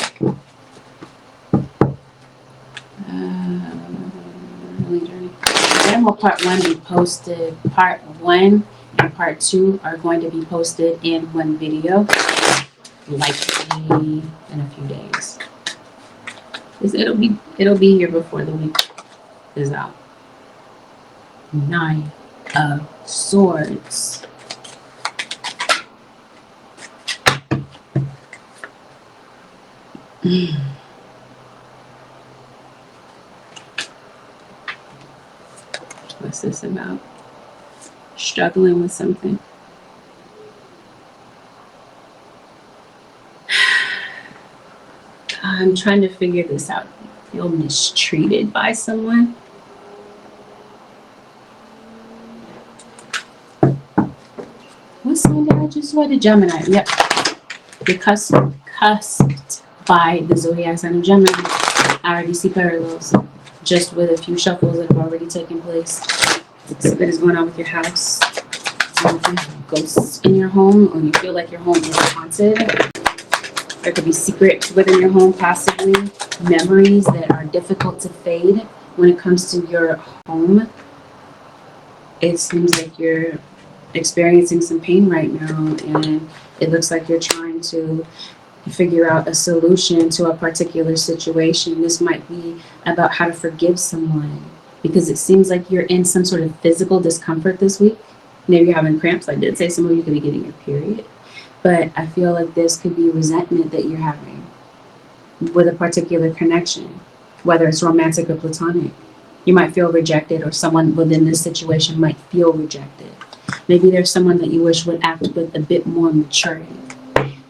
When will part 1 be posted? Part 1 and part 2 are going to be posted in one video, likely in a few days. It'll be here before the week is out. 9 of Swords. What's this about? Struggling with something. I'm trying to figure this out. You feel mistreated by someone? What sign did I just saw? The Gemini. Yep. You're cussed by the zodiac sign of Gemini. I already see parallels, just with a few shuffles that have already taken place. Something is going on with your house. Ghosts in your home, or you feel like your home is haunted. There could be secrets within your home, possibly memories that are difficult to fade when it comes to your home. It seems like you're experiencing some pain right now, and it looks like you're trying to figure out a solution to a particular situation. This might be about how to forgive someone, because it seems like you're in some sort of physical discomfort this week. Maybe you're having cramps. I did say some of you could be getting your period, but I feel like this could be resentment that you're having with a particular connection, whether it's romantic or platonic. You might feel rejected, or someone within this situation might feel rejected. Maybe there's someone that you wish would act with a bit more maturity.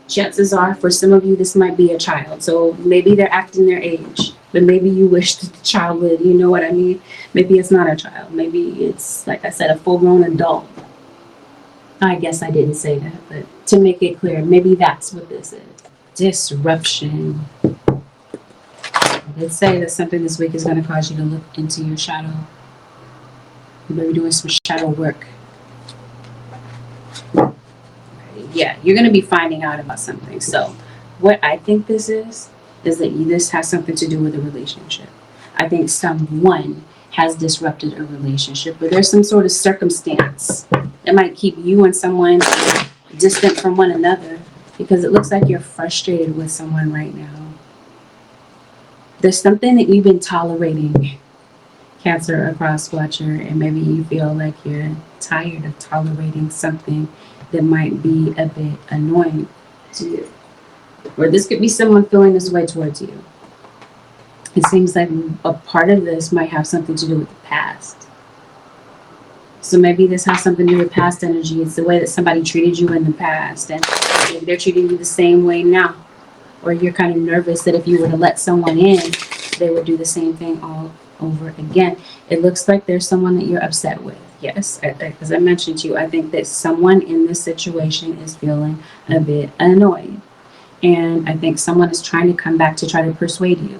Chances are, for some of you, this might be a child. So maybe they're acting their age, but maybe you wish that the child would, you know what I mean? Maybe it's not a child. Maybe it's, like I said, a full-grown adult. I guess I didn't say that, but to make it clear, maybe that's what this is. Disruption. I did say that something this week is going to cause you to look into your shadow. You may be doing some shadow work. Yeah, you're going to be finding out about something. So what I think this is that this has something to do with a relationship. I think someone has disrupted a relationship, but there's some sort of circumstance that might keep you and someone distant from one another, because it looks like you're frustrated with someone right now. There's something that you've been tolerating, Cancer or cross watcher, and maybe you feel like you're tired of tolerating something that might be a bit annoying to you. Or this could be someone feeling this way towards you. It seems like a part of this might have something to do with the past. So maybe this has something to do with past energy. It's the way that somebody treated you in the past, and maybe they're treating you the same way now. Or you're kind of nervous that if you were to let someone in, they would do the same thing all over again. It looks like there's someone that you're upset with. Yes, as I mentioned to you, I think that someone in this situation is feeling a bit annoyed. And I think someone is trying to come back to try to persuade you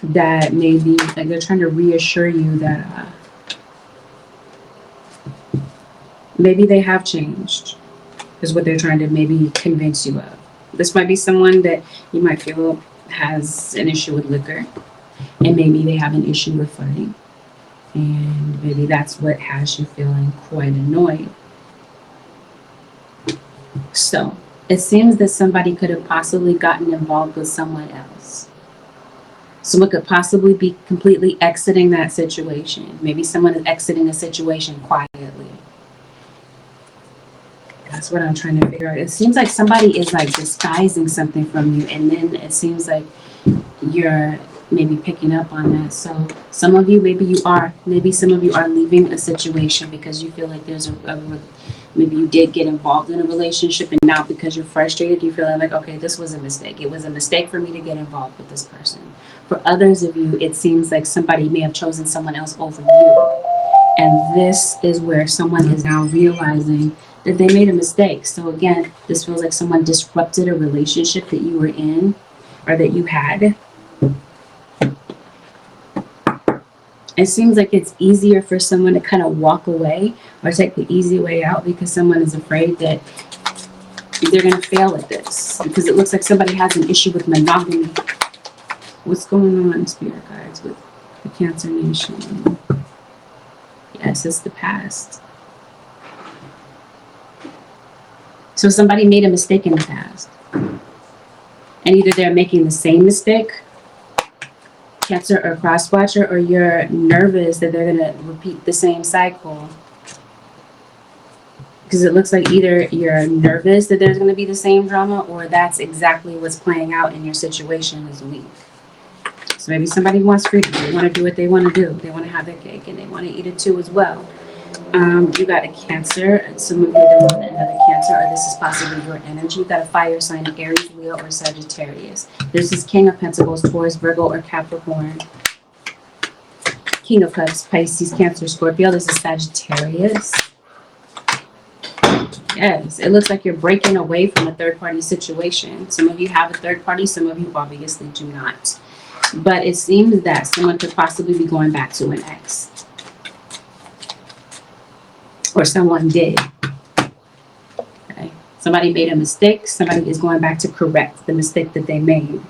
that maybe, like, they're trying to reassure you that maybe they have changed, is what they're trying to maybe convince you of. This might be someone that you might feel has an issue with liquor, and maybe they have an issue with flirting, and maybe that's what has you feeling quite annoyed. So it seems that somebody could have possibly gotten involved with someone else. Someone could possibly be completely exiting that situation. Maybe someone is exiting a situation quietly. That's what I'm trying to figure out. It seems like somebody is like disguising something from you, and then it seems like you're maybe picking up on that. So some of you, maybe some of you are leaving a situation because you feel like there's maybe you did get involved in a relationship, and now because you're frustrated, you feel like, okay, this was a mistake. It was a mistake for me to get involved with this person. For others of you, it seems like somebody may have chosen someone else over you. And this is where someone is now realizing that they made a mistake. So again, this feels like someone disrupted a relationship that you were in or that you had. It seems like it's easier for someone to kind of walk away or take the easy way out because someone is afraid that they're going to fail at this. Because it looks like somebody has an issue with monogamy. What's going on, Spirit Guides, with the Cancer Nation? Yes, it's the past. So somebody made a mistake in the past. And either they're making the same mistake, Cancer or cross watcher, or you're nervous that they're going to repeat the same cycle. Because it looks like either you're nervous that there's going to be the same drama, or that's exactly what's playing out in your situation this week. So maybe somebody wants freedom. They want to do what they want to do. They want to have their cake and they want to eat it too as well. You got a Cancer. Some of you are dealing with another Cancer, or this is possibly your energy. You got a fire sign, Aries, Leo, or Sagittarius. This is King of Pentacles, Taurus, Virgo, or Capricorn. King of Cups, Pisces, Cancer, Scorpio. This is Sagittarius. Yes, it looks like you're breaking away from a third-party situation. Some of you have a third party, some of you obviously do not. But it seems that someone could possibly be going back to an ex. Or someone did. Okay. Somebody made a mistake. Somebody is going back to correct the mistake that they made.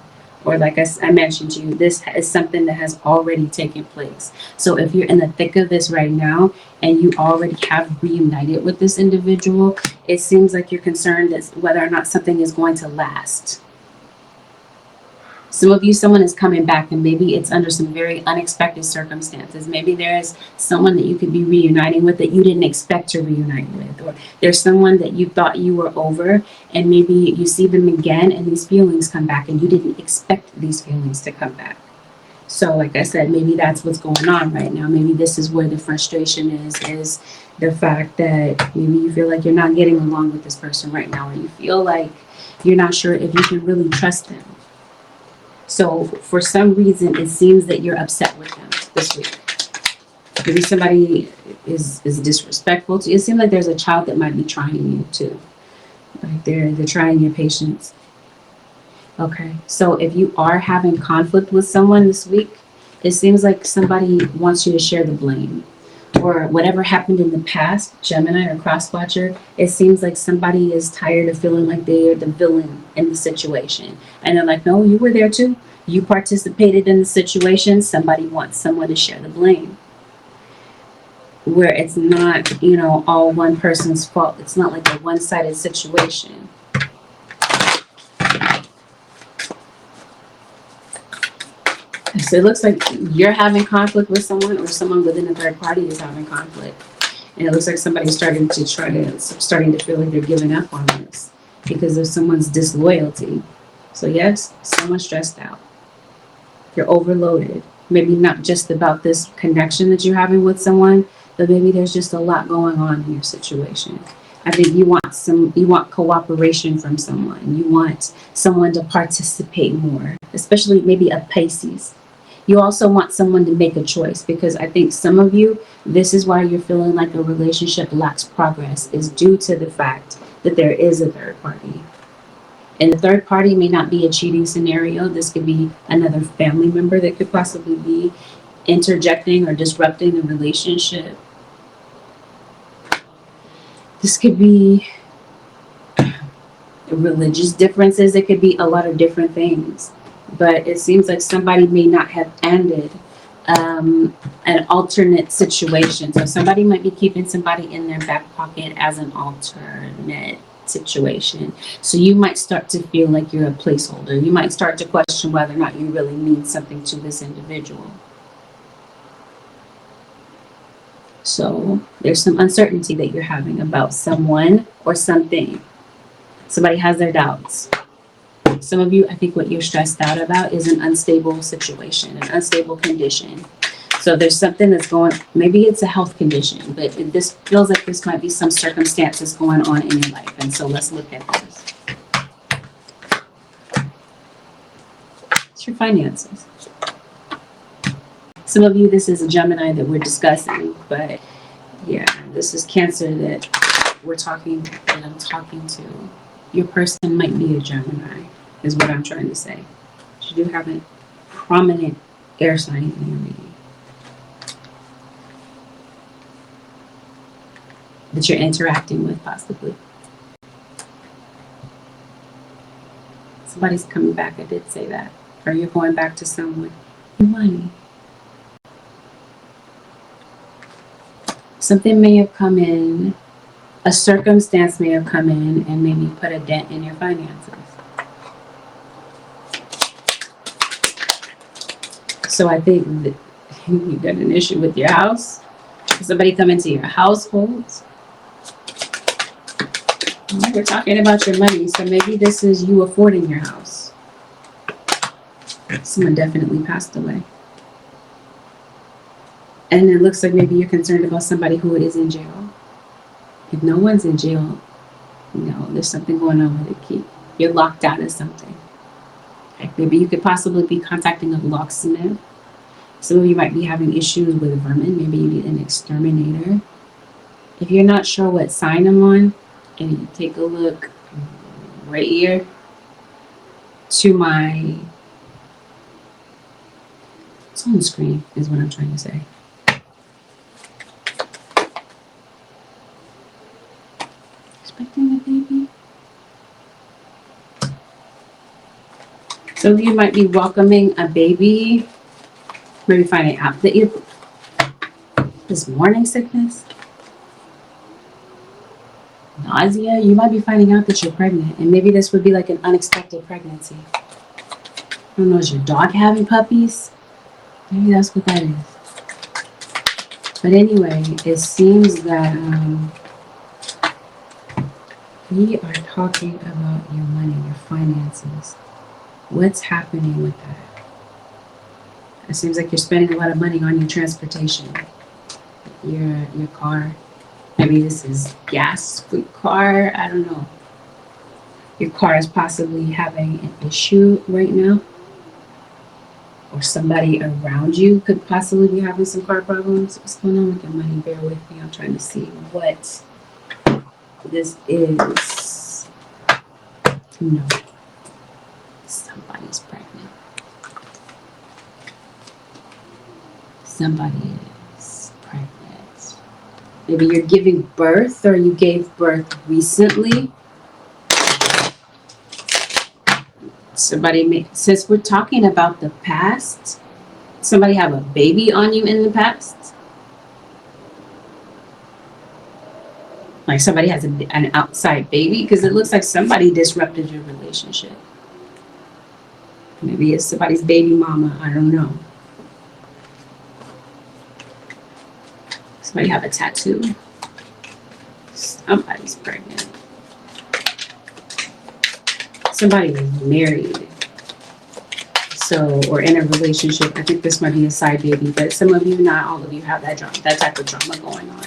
Or like I mentioned to you, this is something that has already taken place. So if you're in the thick of this right now and you already have reunited with this individual, it seems like you're concerned as whether or not something is going to last. Some of you, someone is coming back, and maybe it's under some very unexpected circumstances. Maybe there's someone that you could be reuniting with that you didn't expect to reunite with, or there's someone that you thought you were over, and maybe you see them again and these feelings come back, and you didn't expect these feelings to come back. So like I said, maybe that's what's going on right now. Maybe this is where the frustration is the fact that maybe you feel like you're not getting along with this person right now, or you feel like you're not sure if you can really trust them. So for some reason, it seems that you're upset with them this week. Maybe somebody is disrespectful to you. It seems like there's a child that might be trying you too. Like they're trying your patience. Okay, so if you are having conflict with someone this week, it seems like somebody wants you to share the blame. Or whatever happened in the past, Gemini or cross-watcher, it seems like somebody is tired of feeling like they're the villain in the situation. And they're like, no, you were there too. You participated in the situation. Somebody wants someone to share the blame. Where it's not, you know, all one person's fault. It's not like a one-sided situation. So it looks like you're having conflict with someone, or someone within a third party is having conflict. And it looks like somebody's starting to feel like they're giving up on this because of someone's disloyalty. So yes, someone's stressed out. You're overloaded. Maybe not just about this connection that you're having with someone, but maybe there's just a lot going on in your situation. I think you want cooperation from someone. You want someone to participate more, especially maybe a Pisces. You also want someone to make a choice, because I think some of you, this is why you're feeling like a relationship lacks progress, is due to the fact that there is a third party. And the third party may not be a cheating scenario. This could be another family member that could possibly be interjecting or disrupting the relationship. This could be religious differences. It could be a lot of different things. But it seems like somebody may not have ended an alternate situation. So somebody might be keeping somebody in their back pocket as an alternate situation. So you might start to feel like you're a placeholder. You might start to question whether or not you really mean something to this individual. So there's some uncertainty that you're having about someone or something. Somebody has their doubts. Some of you, I think what you're stressed out about is an unstable situation, an unstable condition. So there's something that's going, maybe it's a health condition, but this feels like this might be some circumstances going on in your life. And so let's look at this. It's your finances. Some of you, this is a Gemini that we're discussing, but yeah, this is Cancer that I'm talking to. Your person might be a Gemini, is what I'm trying to say. You do have a prominent air sign in your reading that you're interacting with, possibly. Somebody's coming back, I did say that. Or you're going back to someone. Your money. Something may have come in, a circumstance may have come in and maybe put a dent in your finances. So I think that you got an issue with your house. Somebody come into your household. We're talking about your money, so maybe this is you affording your house. Someone definitely passed away. And it looks like maybe you're concerned about somebody who is in jail. If no one's in jail, there's something going on with the key. You're locked out of something. Like maybe you could possibly be contacting a locksmith. Some of you might be having issues with vermin. Maybe you need an exterminator. If you're not sure what sign I'm on, and you take a look right here to my, it's on the screen is what I'm trying to say. Expecting a baby. Some of you might be welcoming a baby. Maybe finding out that you, this morning sickness, nausea, you might be finding out that you're pregnant, and maybe this would be like an unexpected pregnancy. I don't know, is your dog having puppies? Maybe that's what that is. But anyway, it seems that we are talking about your money, your finances. What's happening with that? It seems like you're spending a lot of money on your transportation, your car. Maybe this is gas for your car. I don't know. Your car is possibly having an issue right now, or somebody around you could possibly be having some car problems. What's going on with your money? Bear with me. I'm trying to see what this is. No, somebody's pregnant. Somebody is pregnant. Maybe you're giving birth, or you gave birth recently. Since we're talking about the past, somebody have a baby on you in the past? Like somebody has an outside baby? Because it looks like somebody disrupted your relationship. Maybe it's somebody's baby mama. I don't know. Somebody have a tattoo. Somebody's pregnant. Somebody is married. So, or in a relationship. I think this might be a side baby, but some of you, not all of you, have that drama, that type of drama going on.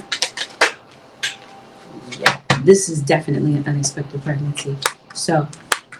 Yeah, this is definitely an unexpected pregnancy. So,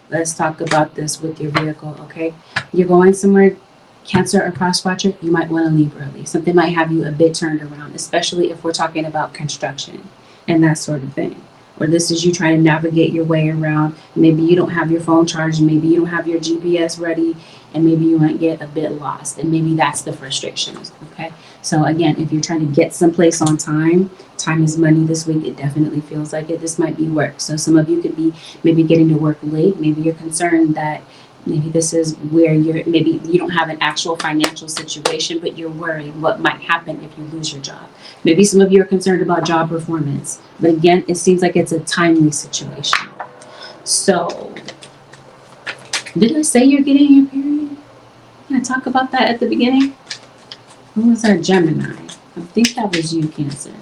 let's talk about this with your vehicle, okay? You're going somewhere, Cancer or cross-watcher, you might want to leave early. Something might have you a bit turned around, especially if we're talking about construction and that sort of thing. Or this is you trying to navigate your way around. Maybe you don't have your phone charged, maybe you don't have your GPS ready, and maybe you might get a bit lost. And maybe that's the frustration, okay? So again, if you're trying to get someplace on time, time is money this week. It definitely feels like it. This might be work. So some of you could be maybe getting to work late. Maybe you're concerned that maybe this is where maybe you don't have an actual financial situation, but you're worried what might happen if you lose your job. Maybe some of you are concerned about job performance, but again, it seems like it's a timely situation. So, did I say you're getting your period? Can I talk about that at the beginning? Who was our Gemini? I think that was you, Cancer.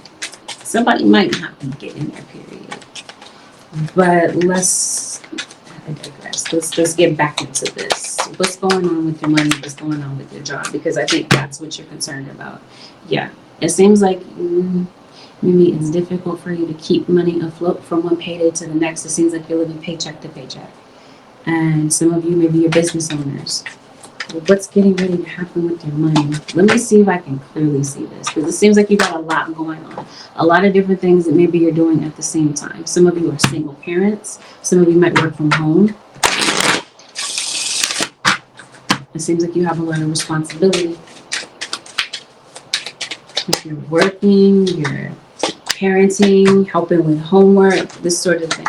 Somebody might not be getting their period, but I digress. Let's get back into this. What's going on with your money? What's going on with your job? Because I think that's what you're concerned about. Yeah, it seems like maybe it's difficult for you to keep money afloat from one payday to the next. It seems like you're living paycheck to paycheck. And some of you, maybe you're business owners. What's getting ready to happen with your money? Let me see if I can clearly see this, because it seems like you got a lot going on. A lot of different things that maybe you're doing at the same time. Some of you are single parents. Some of you might work from home. It seems like you have a lot of responsibility. If you're working, you're parenting, helping with homework, this sort of thing.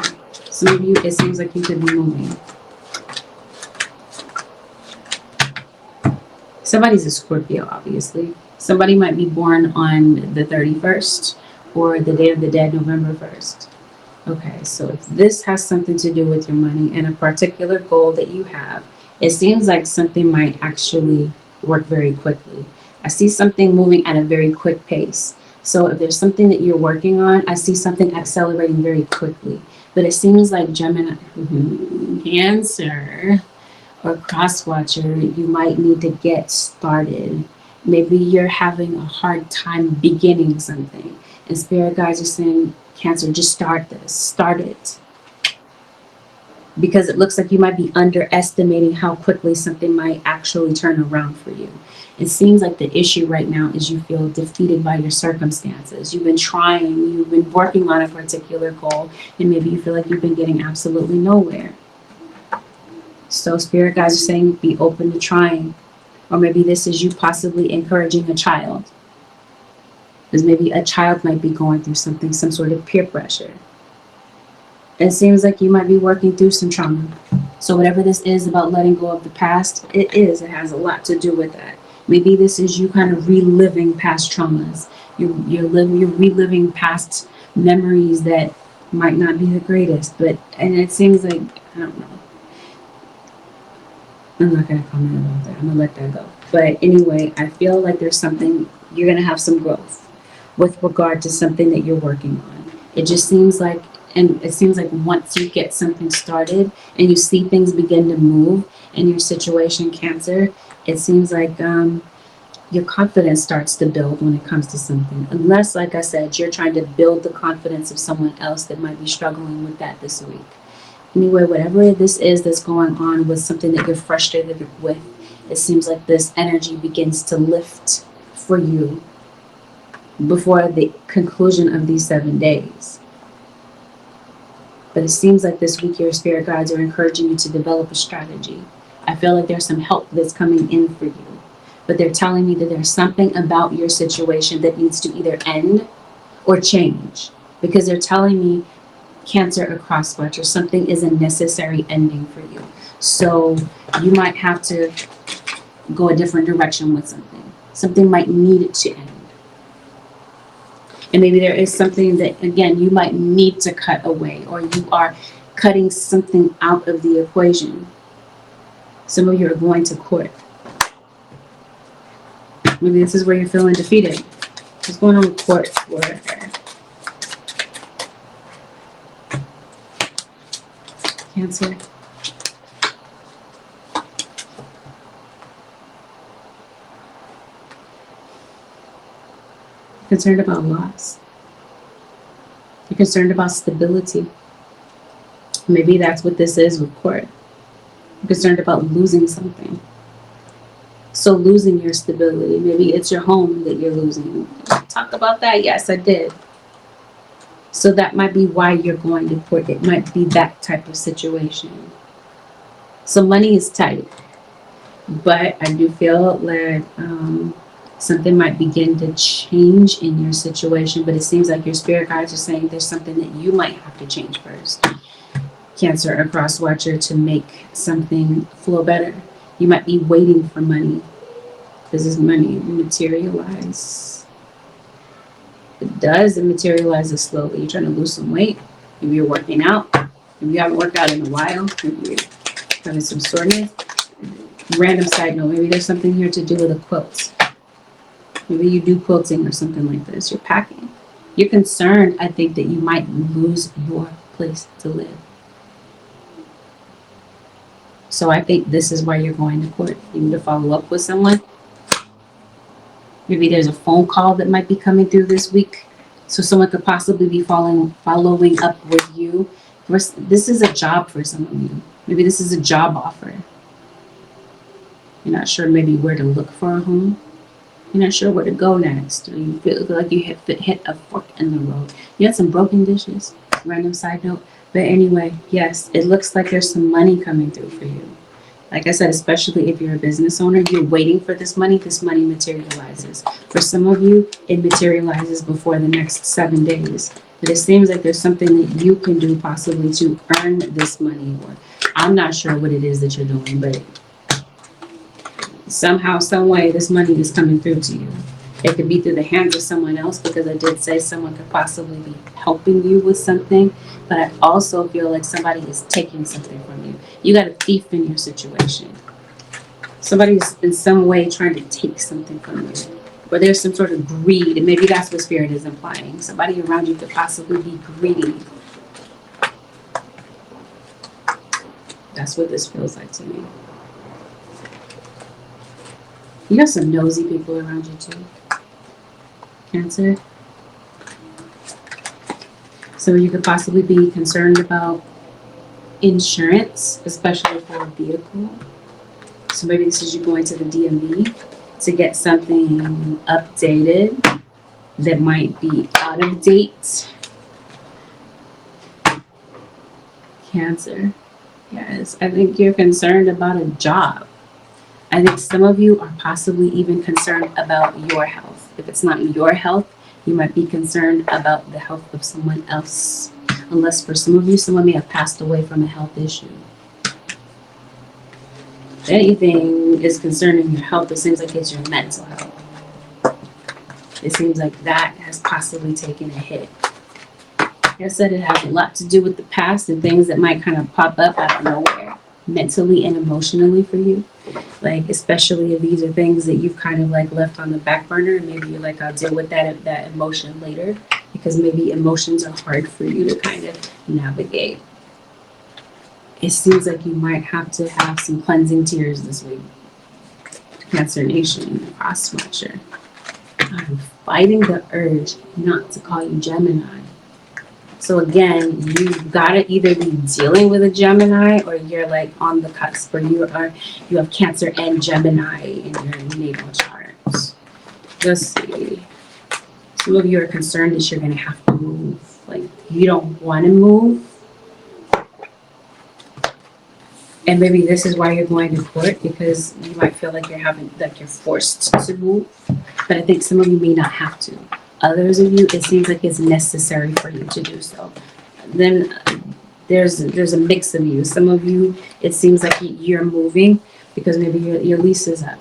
Some of you, it seems like you could be moving. Somebody's a Scorpio, obviously. Somebody might be born on the 31st or the Day of the Dead, November 1st. Okay, so if this has something to do with your money and a particular goal that you have, it seems like something might actually work very quickly. I see something moving at a very quick pace. So if there's something that you're working on, I see something accelerating very quickly. But it seems like Gemini, Cancer, or cross-watcher, you might need to get started. Maybe you're having a hard time beginning something. And spirit guides are saying, Cancer, just start this. Start it. Because it looks like you might be underestimating how quickly something might actually turn around for you. It seems like the issue right now is you feel defeated by your circumstances. You've been trying, you've been working on a particular goal, and maybe you feel like you've been getting absolutely nowhere. So spirit guides are saying be open to trying. Or maybe this is you possibly encouraging a child. Because maybe a child might be going through something, some sort of peer pressure. It seems like you might be working through some trauma. So whatever this is about letting go of the past, it has a lot to do with that. Maybe this is you kind of reliving past traumas. You're reliving past memories that might not be the greatest. And it seems like, I don't know. I'm not going to comment about that. I'm going to let that go. But anyway, I feel like there's something, you're going to have some growth with regard to something that you're working on. It just seems like, and it seems like once you get something started and you see things begin to move in your situation, Cancer, it seems like your confidence starts to build when it comes to something. Unless, like I said, you're trying to build the confidence of someone else that might be struggling with that this week. Anyway, whatever this is that's going on with something that you're frustrated with, it seems like this energy begins to lift for you before the conclusion of these 7 days. But it seems like this week your spirit guides are encouraging you to develop a strategy. I feel like there's some help that's coming in for you. But they're telling me that there's something about your situation that needs to either end or change. Because they're telling me, Cancer, a crosswatch, or something is a necessary ending for you. So you might have to go a different direction with something. Something might need it to end. And maybe there is something that, again, you might need to cut away, or you are cutting something out of the equation. Some of you are going to court. Maybe this is where you're feeling defeated. What's going on with court for her? Cancer. You're concerned about loss. You're concerned about stability. Maybe that's what this is with court. You're concerned about losing something. So losing your stability. Maybe it's your home that you're losing. Talk about that? Yes, I did. So that might be why you're going to court. It might be that type of situation. So money is tight. But I do feel like something might begin to change in your situation. But it seems like your spirit guides are saying there's something that you might have to change first. Cancer, a cross watcher, to make something flow better. You might be waiting for money. Does this money materialize? It does. It materializes slowly. You're trying to lose some weight. Maybe you're working out. Maybe you haven't worked out in a while. Maybe you're having some soreness. Random side note. Maybe there's something here to do with a quilt. Maybe you do quilting or something like this. You're packing. You're concerned, I think, that you might lose your place to live. So I think this is why you're going to court. You need to follow up with someone. Maybe there's a phone call that might be coming through this week. So someone could possibly be following up with you. This is a job for some of you. Maybe this is a job offer. You're not sure maybe where to look for a home. You're not sure where to go next. Or you feel like you hit a fork in the road. You had some broken dishes. Random side note. But anyway, yes, it looks like there's some money coming through for you. Like I said, especially if you're a business owner, you're waiting for this money materializes. For some of you, it materializes before the next 7 days. But it seems like there's something that you can do possibly to earn this money. Or I'm not sure what it is that you're doing, but somehow, some way, this money is coming through to you. It could be through the hands of someone else, because I did say someone could possibly be helping you with something. But I also feel like somebody is taking something from you. You got a thief in your situation. Somebody's in some way trying to take something from you. Or there's some sort of greed, and maybe that's what spirit is implying. Somebody around you could possibly be greedy. That's what this feels like to me. You have some nosy people around you too. Cancer. So you could possibly be concerned about insurance, especially for a vehicle. So maybe this is you going to the DMV to get something updated that might be out of date. Cancer. Yes, I think you're concerned about a job. I think some of you are possibly even concerned about your health. If it's not your health, you might be concerned about the health of someone else. Unless for some of you, someone may have passed away from a health issue. If anything is concerning your health, it seems like it's your mental health. It seems like that has possibly taken a hit. Like I said, it has a lot to do with the past and things that might kind of pop up out of nowhere. mentally and emotionally for you. Like, especially if these are things that you've kind of like left on the back burner, and maybe you're like, I'll deal with that emotion later, because maybe emotions are hard for you to kind of navigate. It seems like you might have to have some cleansing tears this week. Cancer Nation, Cross Watcher. I'm fighting the urge not to call you Gemini. So again, you've got to either be dealing with a Gemini, or you're like on the cusp, or you have Cancer and Gemini in your natal chart. Let's see. Some of you are concerned that you're going to have to move. Like, you don't want to move. And maybe this is why you're going to court, because you might feel like you're forced to move. But I think some of you may not have to. Others of you, it seems like it's necessary for you to do so. Then there's a mix of you. Some of you, it seems like you're moving because maybe your lease is up.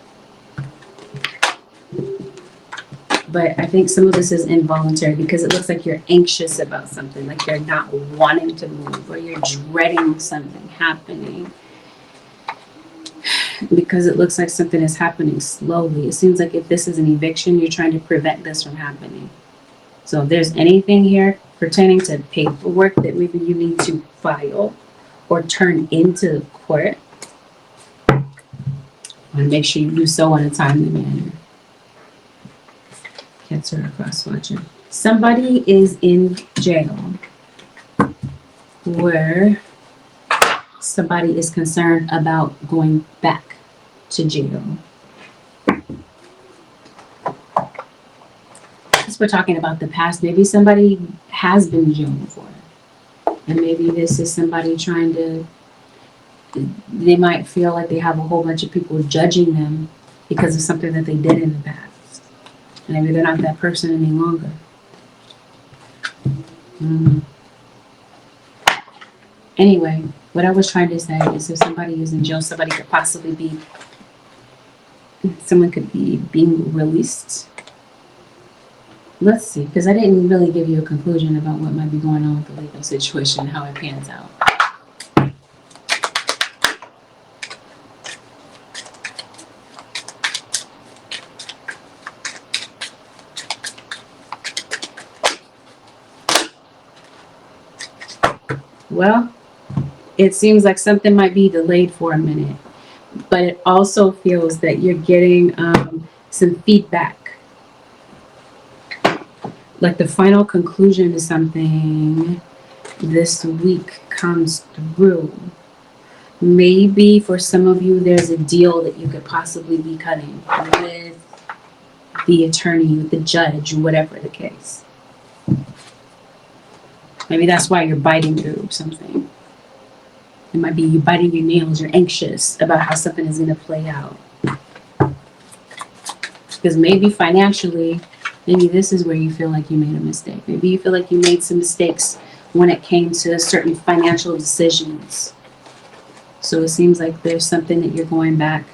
But I think some of this is involuntary, because it looks like you're anxious about something, like you're not wanting to move, or you're dreading something happening. Because it looks like something is happening slowly. It seems like if this is an eviction, you're trying to prevent this from happening. So if there's anything here pertaining to paperwork that maybe you need to file or turn into court, I want to make sure you do so in a timely manner. Cancer or Cross Watcher. Somebody is in jail where somebody is concerned about going back to jail. Since we're talking about the past, maybe somebody has been in jail before. And maybe this is somebody they might feel like they have a whole bunch of people judging them because of something that they did in the past. And maybe they're not that person any longer. Anyway, what I was trying to say is, if somebody is in jail, someone could be being released. Let's see, because I didn't really give you a conclusion about what might be going on with the legal situation and how it pans out. Well, it seems like something might be delayed for a minute, but it also feels that you're getting some feedback. Like the final conclusion to something this week comes through. Maybe for some of you, there's a deal that you could possibly be cutting with the attorney, with the judge, whatever the case. Maybe that's why you're biting through something. It might be you biting your nails. You're anxious about how something is going to play out. Because maybe financially, maybe this is where you feel like you made a mistake. Maybe you feel like you made some mistakes when it came to certain financial decisions. So it seems like there's something that you're going back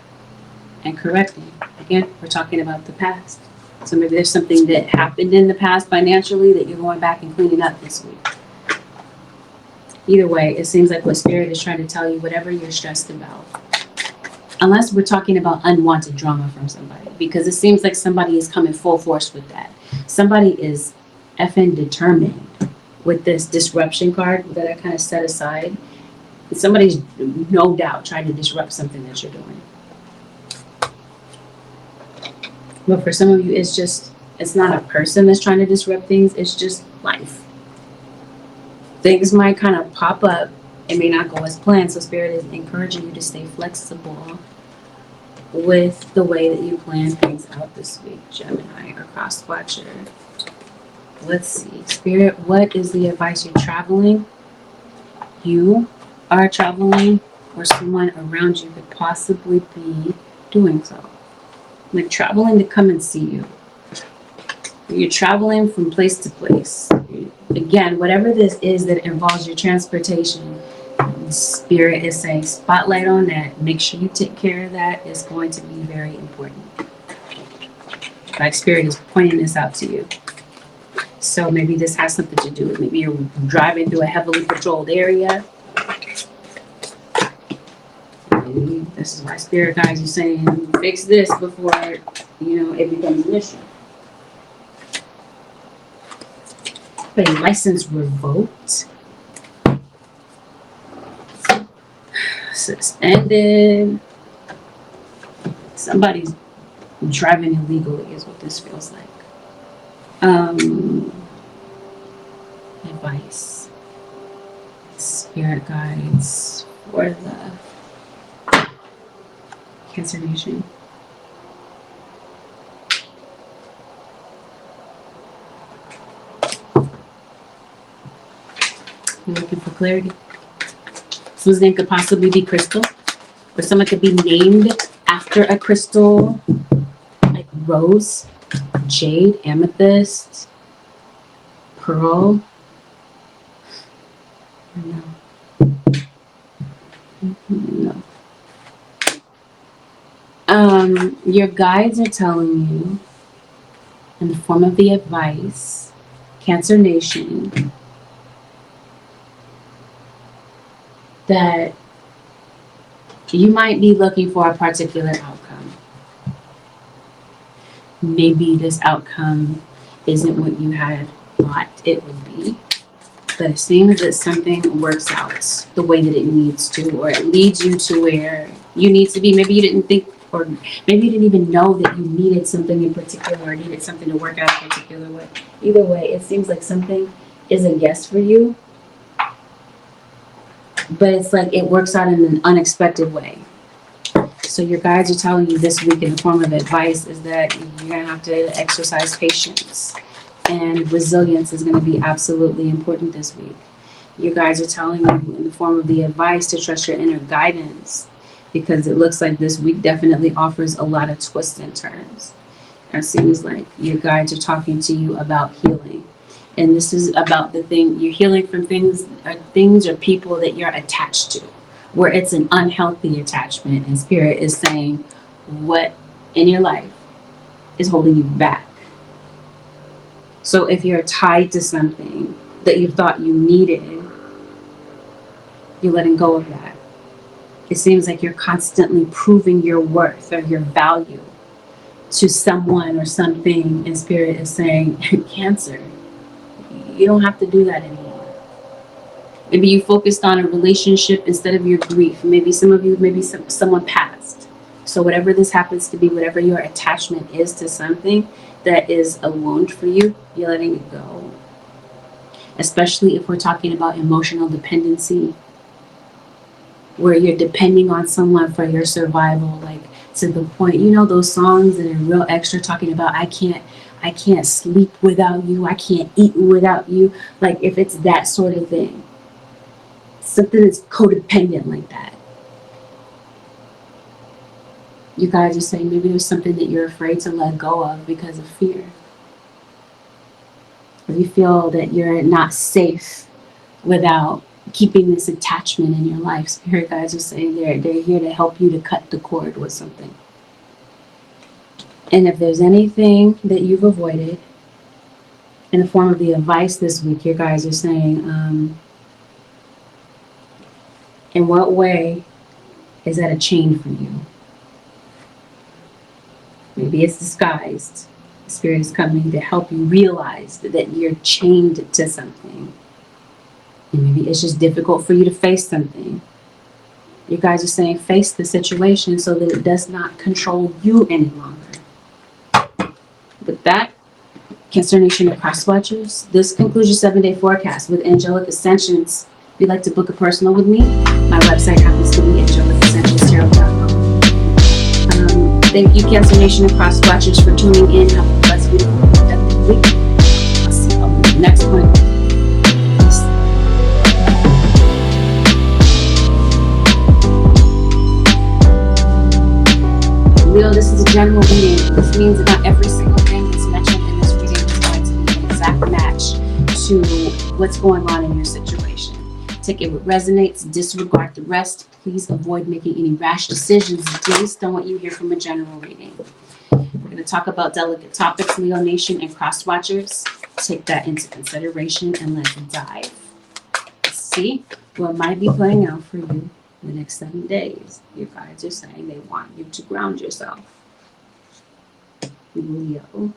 and correcting. Again, we're talking about the past. So maybe there's something that happened in the past financially that you're going back and cleaning up this week. Either way, it seems like what Spirit is trying to tell you, whatever you're stressed about. Unless we're talking about unwanted drama from somebody, because it seems like somebody is coming full force with that. Somebody is effing determined with this disruption card that I kind of set aside. Somebody's no doubt trying to disrupt something that you're doing. But for some of you, it's not a person that's trying to disrupt things, it's just life. Things might kind of pop up. It may not go as planned, so Spirit is encouraging you to stay flexible with the way that you plan things out this week, Gemini or Cross Watcher. Let's see. Spirit, what is the advice? You're traveling. You are traveling, or someone around you could possibly be doing so. Like traveling to come and see you. You're traveling from place to place. Again, whatever this is that involves your transportation, Spirit is saying spotlight on that. Make sure you take care of that. It's going to be very important. Like Spirit is pointing this out to you. So maybe this has something to do with, maybe you're driving through a heavily patrolled area. This is why spirit guides are saying fix this before, you know, it becomes an issue. But a license revoked. Suspended. Somebody's driving illegally is what this feels like. Advice. Spirit guides for the Cancer Nation. You're looking for clarity. Someone's name could possibly be Crystal, or someone could be named after a crystal, like rose, jade, amethyst, pearl. No. No. Your guides are telling you, in the form of the advice, Cancer Nation, that you might be looking for a particular outcome. Maybe this outcome isn't what you had thought it would be, but it seems that something works out the way that it needs to, or it leads you to where you need to be. Maybe you didn't think, or maybe you didn't even know that you needed something in particular, or needed something to work out a particular way. Either way, it seems like something is a yes for you, but it's like it works out in an unexpected way. So your guides are telling you this week in the form of advice is that you're going to have to exercise patience, and resilience is going to be absolutely important this week. Your guides are telling you in the form of the advice to trust your inner guidance, because it looks like this week definitely offers a lot of twists and turns. It seems like your guides are talking to you about healing. And this is about the thing, you're healing from things or people that you're attached to, where it's an unhealthy attachment, and spirit is saying what in your life is holding you back. So if you're tied to something that you thought you needed, you're letting go of that. It seems like you're constantly proving your worth or your value to someone or something, and spirit is saying, Cancer, you don't have to do that anymore. Maybe you focused on a relationship instead of your grief. Maybe some of you, someone passed. So whatever this happens to be, whatever your attachment is to something that is a wound for you, you're letting it go. Especially if we're talking about emotional dependency, where you're depending on someone for your survival, like to the point, you know, those songs that are real extra talking about, I can't sleep without you, I can't eat without you. Like if it's that sort of thing, something that's codependent like that. You guys are saying maybe there's something that you're afraid to let go of because of fear. Or you feel that you're not safe without keeping this attachment in your life. Spirit guides are saying they're here to help you to cut the cord with something. And if there's anything that you've avoided in the form of the advice this week, your guys are saying, in what way is that a chain for you? Maybe it's disguised. The spirit is coming to help you realize that you're chained to something. And maybe it's just difficult for you to face something. You guys are saying face the situation so that it does not control you any longer. With that, Cancer Nation and Cross Watchers, this concludes your 7-day forecast with Angelic Ascensions. If you'd like to book a personal with me, my website happens to be angelicascensionstarot.com. Thank you, Cancer Nation and Cross Watchers, for tuning in. Have a blessed, beautiful, productive week. I'll see you on the next one. Leo, this is a general reading. This means that not every single thing that's mentioned in this reading is going to be an exact match to what's going on in your situation. Take it what resonates, disregard the rest. Please avoid making any rash decisions based on what you hear from a general reading. We're going to talk about delicate topics, Leo Nation and Cross Watchers. Take that into consideration and let's dive. See what might be playing out for you the next 7 days, your guides are saying they want you to ground yourself. Leo.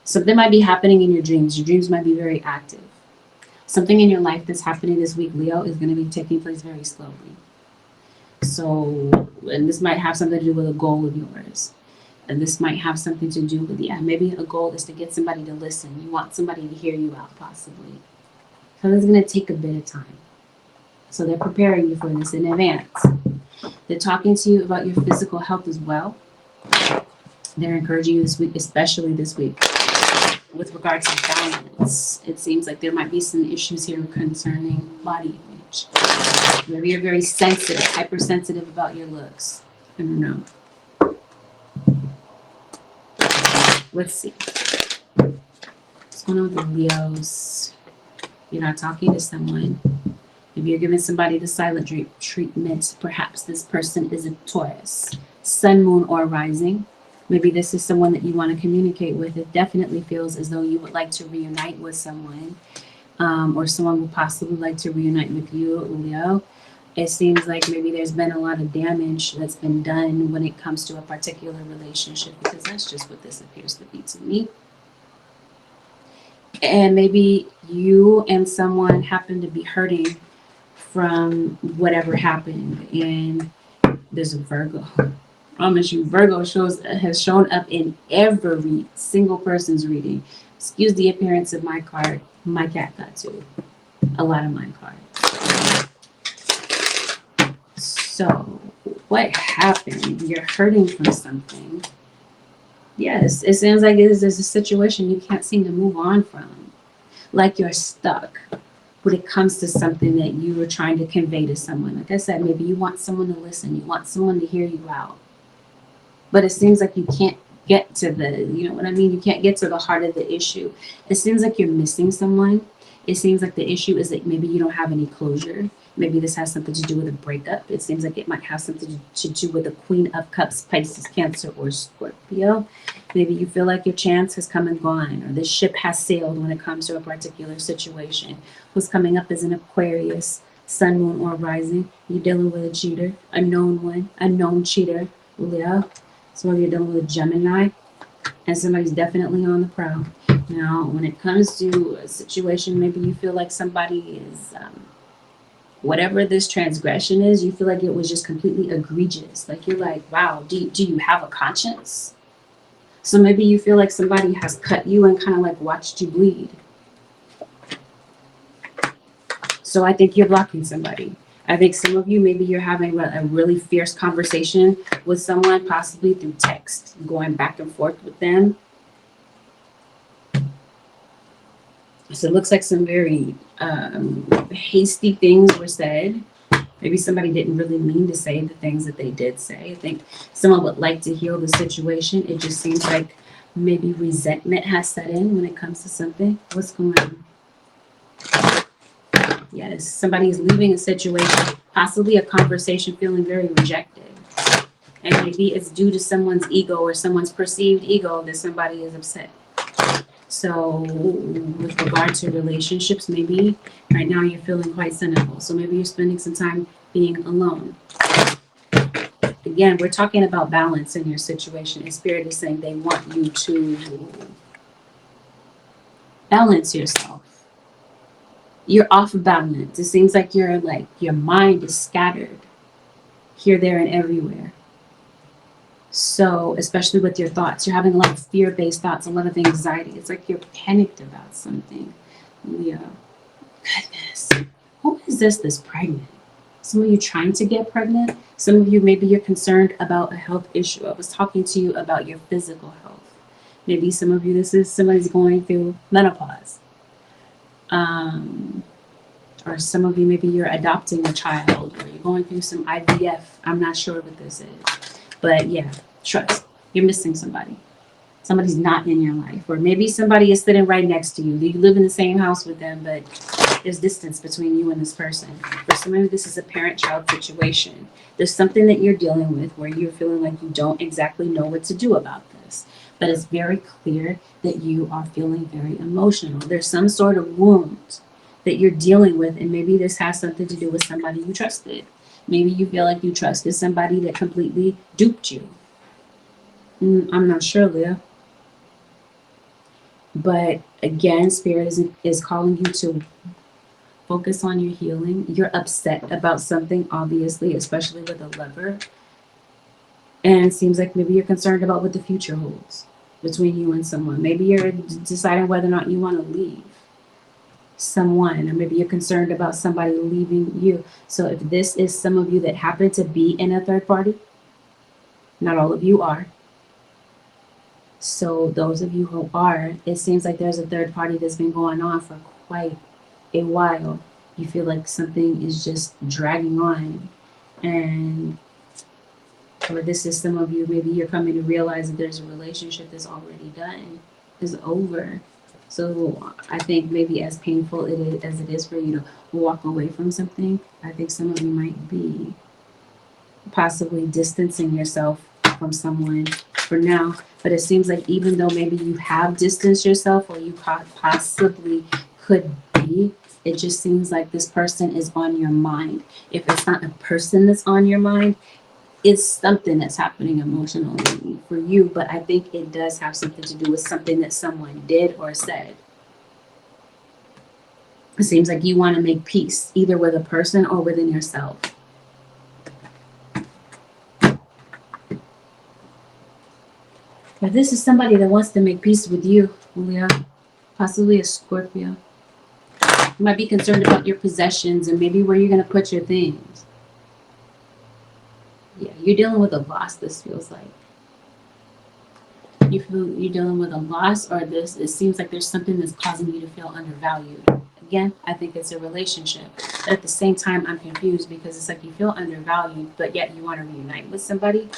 Something might be happening in your dreams. Your dreams might be very active. Something in your life that's happening this week, Leo, is going to be taking place very slowly. So, and this might have something to do with a goal of yours. And this might have something to do with, maybe a goal is to get somebody to listen. You want somebody to hear you out, possibly. So it's going to take a bit of time. So they're preparing you for this in advance. They're talking to you about your physical health as well. They're encouraging you this week, especially this week, with regards to balance. It seems like there might be some issues here concerning body image. Maybe you're very sensitive, hypersensitive about your looks. I don't know. Let's see. What's going on with the Leos? You're not talking to someone. Maybe you're giving somebody the silent treatment. Perhaps this person is a Taurus, sun, moon, or rising. Maybe this is someone that you want to communicate with. It definitely feels as though you would like to reunite with someone, or someone would possibly like to reunite with you, Leo. It seems like maybe there's been a lot of damage that's been done when it comes to a particular relationship, because that's just what this appears to be to me. And maybe you and someone happen to be hurting from whatever happened, and there's a Virgo. I promise you, Virgo has shown up in every single person's reading. Excuse the appearance of my card. My cat got to a lot of my cards. So, what happened? You're hurting from something. Yes, it sounds like there's a situation you can't seem to move on from. Like you're stuck when it comes to something that you were trying to convey to someone. Like I said, maybe you want someone to listen. You want someone to hear you out. But it seems like you can't get to the, you know what I mean? You can't get to the heart of the issue. It seems like you're missing someone. It seems like the issue is that maybe you don't have any closure. Maybe this has something to do with a breakup. It seems like it might have something to do with the Queen of Cups, Pisces, Cancer, or Scorpio. Maybe you feel like your chance has come and gone, or this ship has sailed when it comes to a particular situation. What's coming up is an Aquarius, sun, moon, or rising. You're dealing with a cheater, a known one, a known cheater, Leo. So you're dealing with a Gemini, and somebody's definitely on the prowl. Now, when it comes to a situation, maybe you feel like somebody is, whatever this transgression is, you feel like it was just completely egregious. Like you're like, wow, do you have a conscience? So maybe you feel like somebody has cut you and kind of like watched you bleed. So I think you're blocking somebody. I think some of you, maybe you're having a really fierce conversation with someone, possibly through text, going back and forth with them. So it looks like some very hasty things were said. Maybe somebody didn't really mean to say the things that they did say. I think someone would like to heal the situation. It just seems like maybe resentment has set in when it comes to something. What's going on? Yes, somebody is leaving a situation, possibly a conversation, feeling very rejected. And maybe it's due to someone's ego or someone's perceived ego that somebody is upset. So with regard to relationships, maybe right now you're feeling quite cynical. So maybe you're spending some time being alone. Again, we're talking about balance in your situation. And Spirit is saying they want you to balance yourself. You're off balance. It seems like your mind is scattered here, there, and everywhere. So, especially with your thoughts, you're having a lot of fear-based thoughts, a lot of anxiety. It's like you're panicked about something. Yeah. Goodness. Who is this that's pregnant? Some of you trying to get pregnant. Some of you, maybe you're concerned about a health issue. I was talking to you about your physical health. Maybe some of you, this is somebody's going through menopause. Or some of you, maybe you're adopting a child, or you're going through some IVF. I'm not sure what this is. But yeah, trust. You're missing somebody. Somebody's not in your life. Or maybe somebody is sitting right next to you. You live in the same house with them, but there's distance between you and this person. For some of you, this is a parent-child situation. There's something that you're dealing with where you're feeling like you don't exactly know what to do about this. But it's very clear that you are feeling very emotional. There's some sort of wound that you're dealing with. And maybe this has something to do with somebody you trusted. Maybe you feel like you trusted somebody that completely duped you. I'm not sure, Leah. But again, Spirit is calling you to focus on your healing. You're upset about something, obviously, especially with a lover. And it seems like maybe you're concerned about what the future holds between you and someone. Maybe you're deciding whether or not you want to leave someone, or maybe you're concerned about somebody leaving you. So if this is some of you that happen to be in a third party, not all of you are. So those of you who are, it seems like there's a third party that's been going on for quite a while. You feel like something is just dragging on, and or this is some of you, maybe you're coming to realize that there's a relationship that's already done, is over. So I think maybe as painful as it is for you to walk away from something, I think some of you might be possibly distancing yourself from someone for now. But it seems like even though maybe you have distanced yourself, or you possibly could be, it just seems like this person is on your mind. If it's not a person that's on your mind, it's something that's happening emotionally for you. But I think it does have something to do with something that someone did or said. It seems like you want to make peace, either with a person or within yourself. But this is somebody that wants to make peace with you, Leo, possibly a Scorpio. You might be concerned about your possessions and maybe where you're going to put your things. Yeah, you're dealing with a loss, this feels like. You feel you're dealing with a loss, or this, it seems like there's something that's causing you to feel undervalued. Again, I think it's a relationship. But at the same time, I'm confused because it's like you feel undervalued, but yet you want to reunite with somebody.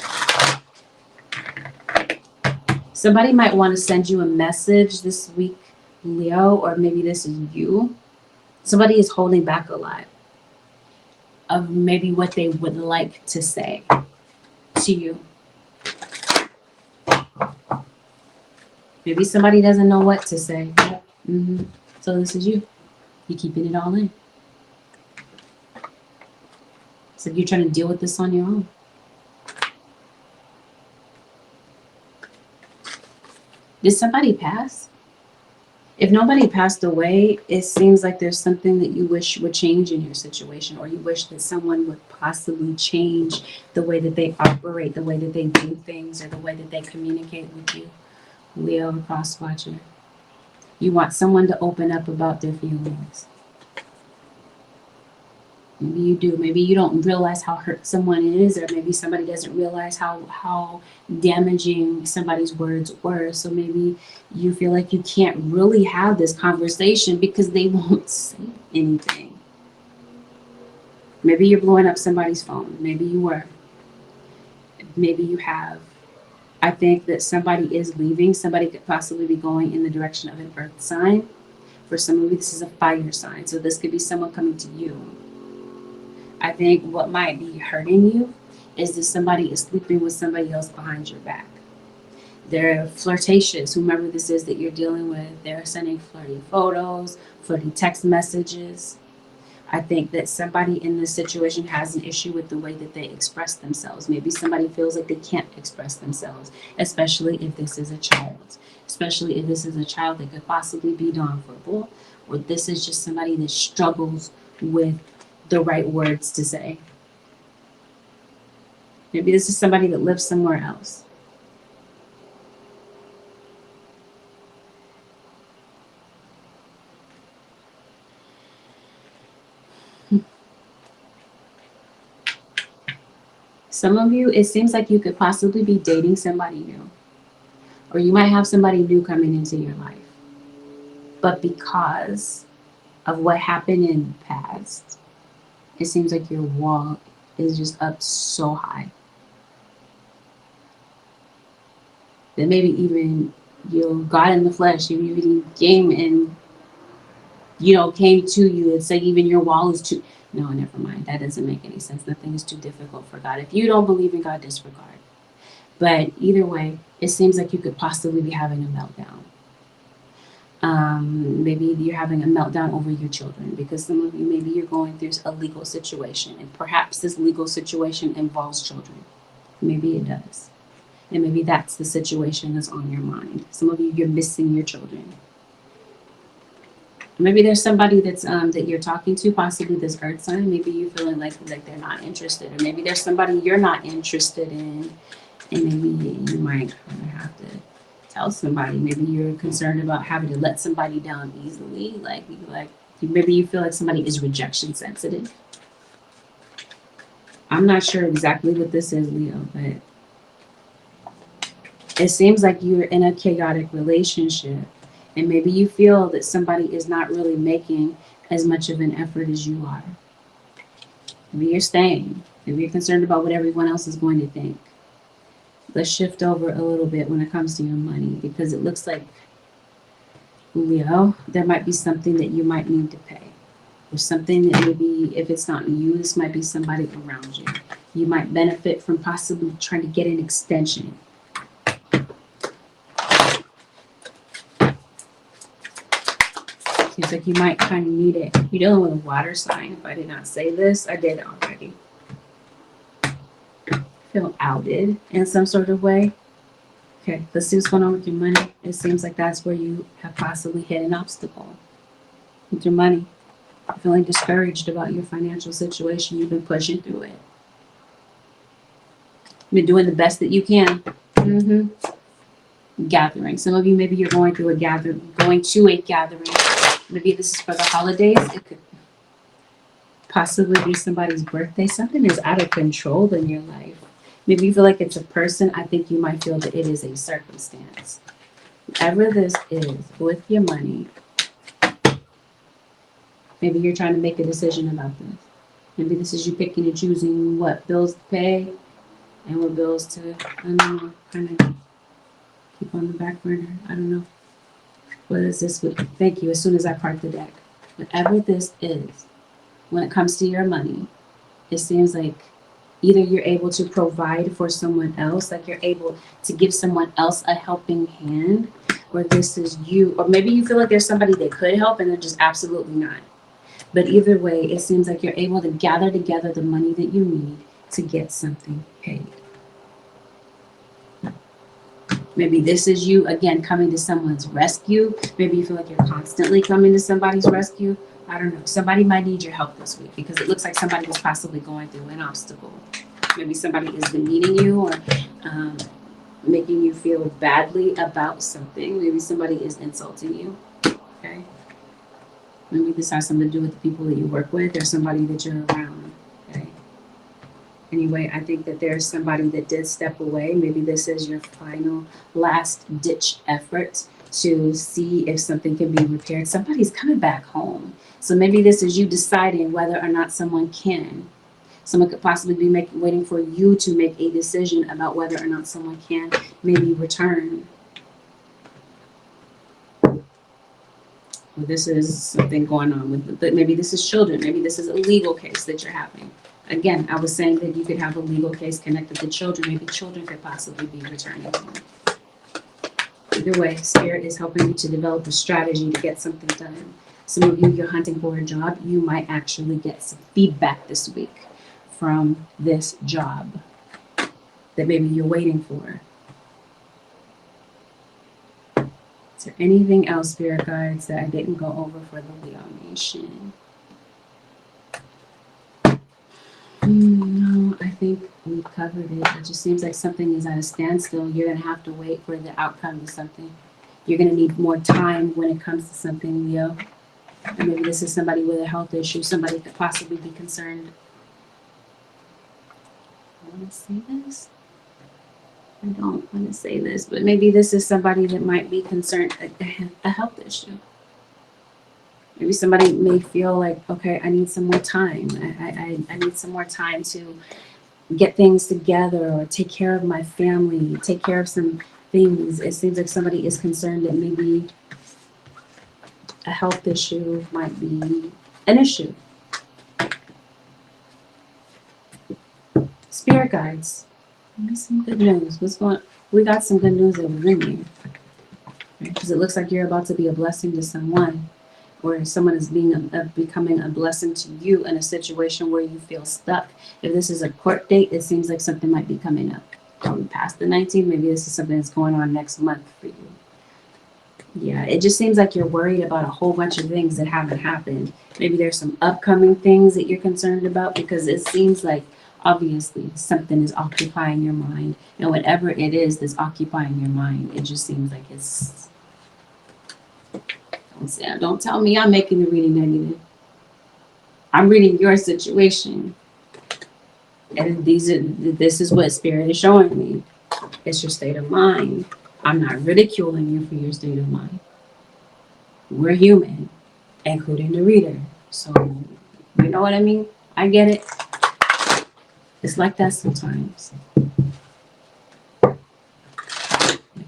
Somebody might want to send you a message this week, Leo, or maybe this is you. Somebody is holding back a lot of maybe what they would like to say to you. Maybe somebody doesn't know what to say. So this is you. You're keeping it all in. So you're trying to deal with this on your own. Did somebody pass? If nobody passed away, it seems like there's something that you wish would change in your situation, or you wish that someone would possibly change the way that they operate, the way that they do things, or the way that they communicate with you. Leo, cross watcher. You want someone to open up about their feelings. Maybe you do. Maybe you don't realize how hurt someone is, or maybe somebody doesn't realize how damaging somebody's words were. So maybe you feel like you can't really have this conversation because they won't say anything. Maybe you're blowing up somebody's phone. Maybe you were. Maybe you have. I think that somebody is leaving. Somebody could possibly be going in the direction of an earth sign. For some of you, this is a fire sign. So this could be someone coming to you. I think what might be hurting you is that somebody is sleeping with somebody else behind your back. They're flirtatious, whomever this is that you're dealing with. They're sending flirty photos, flirty text messages. I think that somebody in this situation has an issue with the way that they express themselves. Maybe somebody feels like they can't express themselves, especially if this is a child. Especially if this is a child that could possibly be nonverbal, or this is just somebody that struggles with the right words to say. Maybe this is somebody that lives somewhere else. Some of you, it seems like you could possibly be dating somebody new, or you might have somebody new coming into your life. But because of what happened in the past, it seems like your wall is just up so high that maybe even God in the flesh, you even came and came to you and say even your wall is too. No, never mind. That doesn't make any sense. Nothing is too difficult for God. If you don't believe in God, disregard. But either way, it seems like you could possibly be having a meltdown. Maybe you're having a meltdown over your children because some of you, maybe you're going through a legal situation, and perhaps this legal situation involves children. Maybe it does. And maybe that's the situation that's on your mind. Some of you, you're missing your children. Maybe there's somebody that's that you're talking to, possibly this earth sign. Maybe you're feeling like they're not interested, or maybe there's somebody you're not interested in, and maybe you might kind of have to tell somebody. Maybe you're concerned about having to let somebody down easily. Maybe you feel like somebody is rejection sensitive. I'm not sure exactly what this is, Leo, but it seems like you're in a chaotic relationship, and maybe you feel that somebody is not really making as much of an effort as you are. Maybe you're staying. Maybe you're concerned about what everyone else is going to think. Let's shift over a little bit when it comes to your money, because it looks like, Leo, there might be something that you might need to pay. Or something that maybe, if it's not you, this might be somebody around you. You might benefit from possibly trying to get an extension. Seems like you might kind of need it. You're dealing with a water sign. If I did not say this, I did already. Feel outed in some sort of way. Okay, let's see what's going on with your money. It seems like that's where you have possibly hit an obstacle with your money. You're feeling discouraged about your financial situation. You've been pushing through it. You've been doing the best that you can. Gathering. Some of you, maybe you're going to a gathering. Maybe this is for the holidays. It could possibly be somebody's birthday. Something is out of control in your life. Maybe you feel like it's a person. I think you might feel that it is a circumstance. Whatever this is with your money, maybe you're trying to make a decision about this. Maybe this is you picking and choosing what bills to pay and what bills to, I don't know, kind of keep on the back burner. I don't know. What is this? Thank you. As soon as I part the deck. Whatever this is, when it comes to your money, it seems like either you're able to provide for someone else, like you're able to give someone else a helping hand, or this is you, or maybe you feel like there's somebody that could help and they're just absolutely not. But either way, it seems like you're able to gather together the money that you need to get something paid. Maybe this is you, again, coming to someone's rescue. Maybe you feel like you're constantly coming to somebody's rescue. I don't know. Somebody might need your help this week because it looks like somebody was possibly going through an obstacle. Maybe somebody is demeaning you or making you feel badly about something. Maybe somebody is insulting you. Okay. Maybe this has something to do with the people that you work with or somebody that you're around. Okay. Anyway, I think that there's somebody that did step away. Maybe this is your final last ditch effort to see if something can be repaired. Somebody's coming back home. So maybe this is you deciding whether or not someone can. Someone could possibly be waiting for you to make a decision about whether or not someone can maybe return. Well, this is something going on with, but maybe this is children. Maybe this is a legal case that you're having. Again, I was saying that you could have a legal case connected to children. Maybe children could possibly be returning home. Either way, Spirit is helping you to develop a strategy to get something done. Some of you, you're hunting for a job. You might actually get some feedback this week from this job that maybe you're waiting for. Is there anything else, Spirit Guides, that I didn't go over for the Leo Nation? No, I think we covered it. It just seems like something is at a standstill. You're going to have to wait for the outcome of something. You're going to need more time when it comes to something, Leo. And maybe this is somebody with a health issue. Somebody could possibly be concerned. I want to say this. I don't want to say this, but maybe this is somebody that might be concerned, a health issue. Maybe somebody may feel like, okay, I need some more time. I need some more time to get things together or take care of my family, take care of some things. It seems like somebody is concerned that maybe a health issue might be an issue. Spirit guides. Give me some good news. What's going on? We got some good news that was in here. Because it looks like you're about to be a blessing to someone, or someone is becoming a blessing to you in a situation where you feel stuck. If this is a court date, it seems like something might be coming up. Probably past the 19th, maybe this is something that's going on next month for you. Yeah, it just seems like you're worried about a whole bunch of things that haven't happened. Maybe there's some upcoming things that you're concerned about, because it seems like obviously something is occupying your mind. And whatever it is that's occupying your mind, it just seems like it's... Don't tell me I'm making the reading negative. I'm reading your situation. And this is what Spirit is showing me. It's your state of mind. I'm not ridiculing you for your state of mind. We're human, including the reader. So, you know what I mean? I get it. It's like that sometimes. I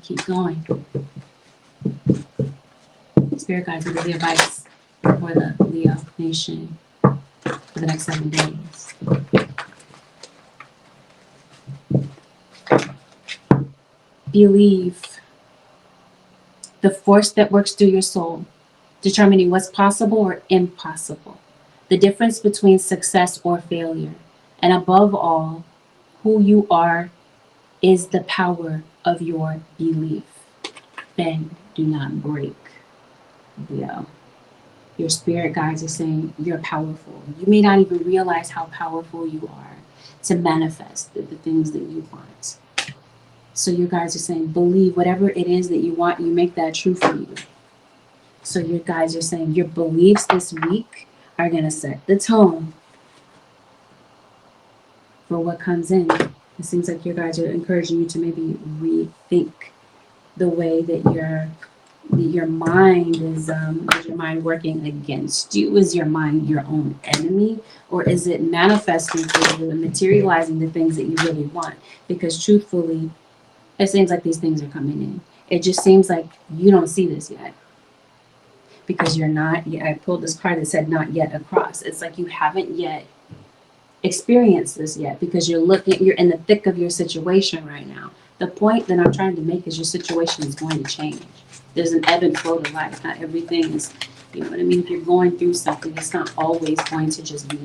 keep going. Spirit guides, give the advice for the Leo nation for the next 7 days. Believe the force that works through your soul, determining what's possible or impossible, the difference between success or failure, and above all, who you are is the power of your belief. Bend, do not break. Yeah. Your spirit guides are saying you're powerful. You may not even realize how powerful you are to manifest the things that you want. So your guides are saying, believe whatever it is that you want, you make that true for you. So your guides are saying your beliefs this week are going to set the tone for what comes in. It seems like your guides are encouraging you to maybe rethink the way that your mind is your mind working against you? Is your mind your own enemy? Or is it manifesting for you and materializing the things that you really want? Because truthfully, it seems like these things are coming in. It just seems like you don't see this yet. Because you're not, I pulled this card that said not yet across. It's like you haven't yet experienced this yet, because you're in the thick of your situation right now. The point that I'm trying to make is your situation is going to change. There's an ebb and flow to life. Not everything is, you know what I mean? If you're going through something, it's not always going to just be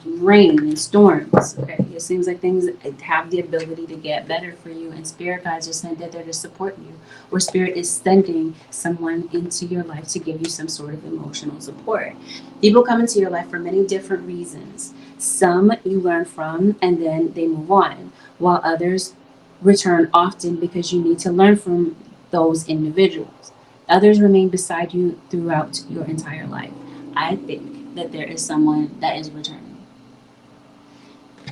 rain and storms. Okay, it seems like things have the ability to get better for you, and spirit guides are saying that they're to support you, or spirit is sending someone into your life to give you some sort of emotional support. People come into your life for many different reasons. Some you learn from and then they move on, while others return often because you need to learn from those individuals. Others remain beside you throughout your entire life. I think that there is someone that is returning.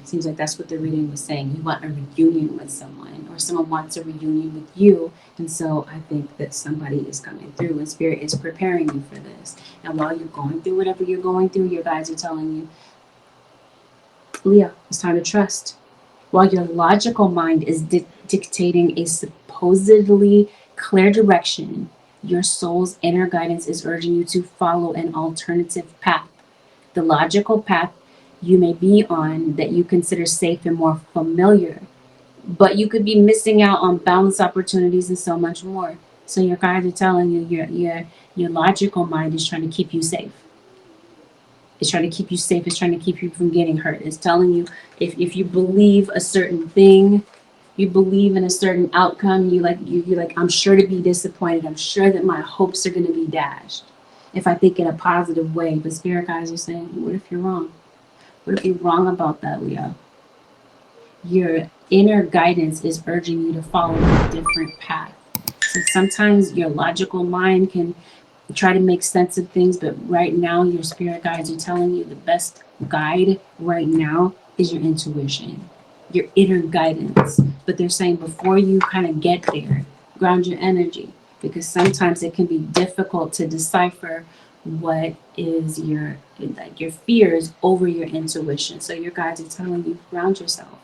Seems like that's what the reading was saying. You want a reunion with someone, or someone wants a reunion with you. And so I think that somebody is coming through, and spirit is preparing you for this. And while you're going through whatever you're going through, your guides are telling you, Leo, it's time to trust. While your logical mind is dictating a supposedly clear direction, your soul's inner guidance is urging you to follow an alternative path. The logical path you may be on that you consider safe and more familiar, but you could be missing out on boundless opportunities and so much more. So your guides are telling you your logical mind is trying to keep you safe. It's trying to keep you safe. It's trying to keep you from getting hurt. It's telling you if you believe a certain thing, you believe in a certain outcome, you're like, I'm sure to be disappointed. I'm sure that my hopes are going to be dashed if I think in a positive way. But spirit guides are saying, what if you're wrong? What if you're wrong about that, Leo? Your inner guidance is urging you to follow a different path. So sometimes your logical mind can try to make sense of things, but right now your spirit guides are telling you the best guide right now is your intuition, your inner guidance. But they're saying before you kind of get there, ground your energy, because sometimes it can be difficult to decipher what is your fears over your intuition. So your guides are telling you, ground yourself.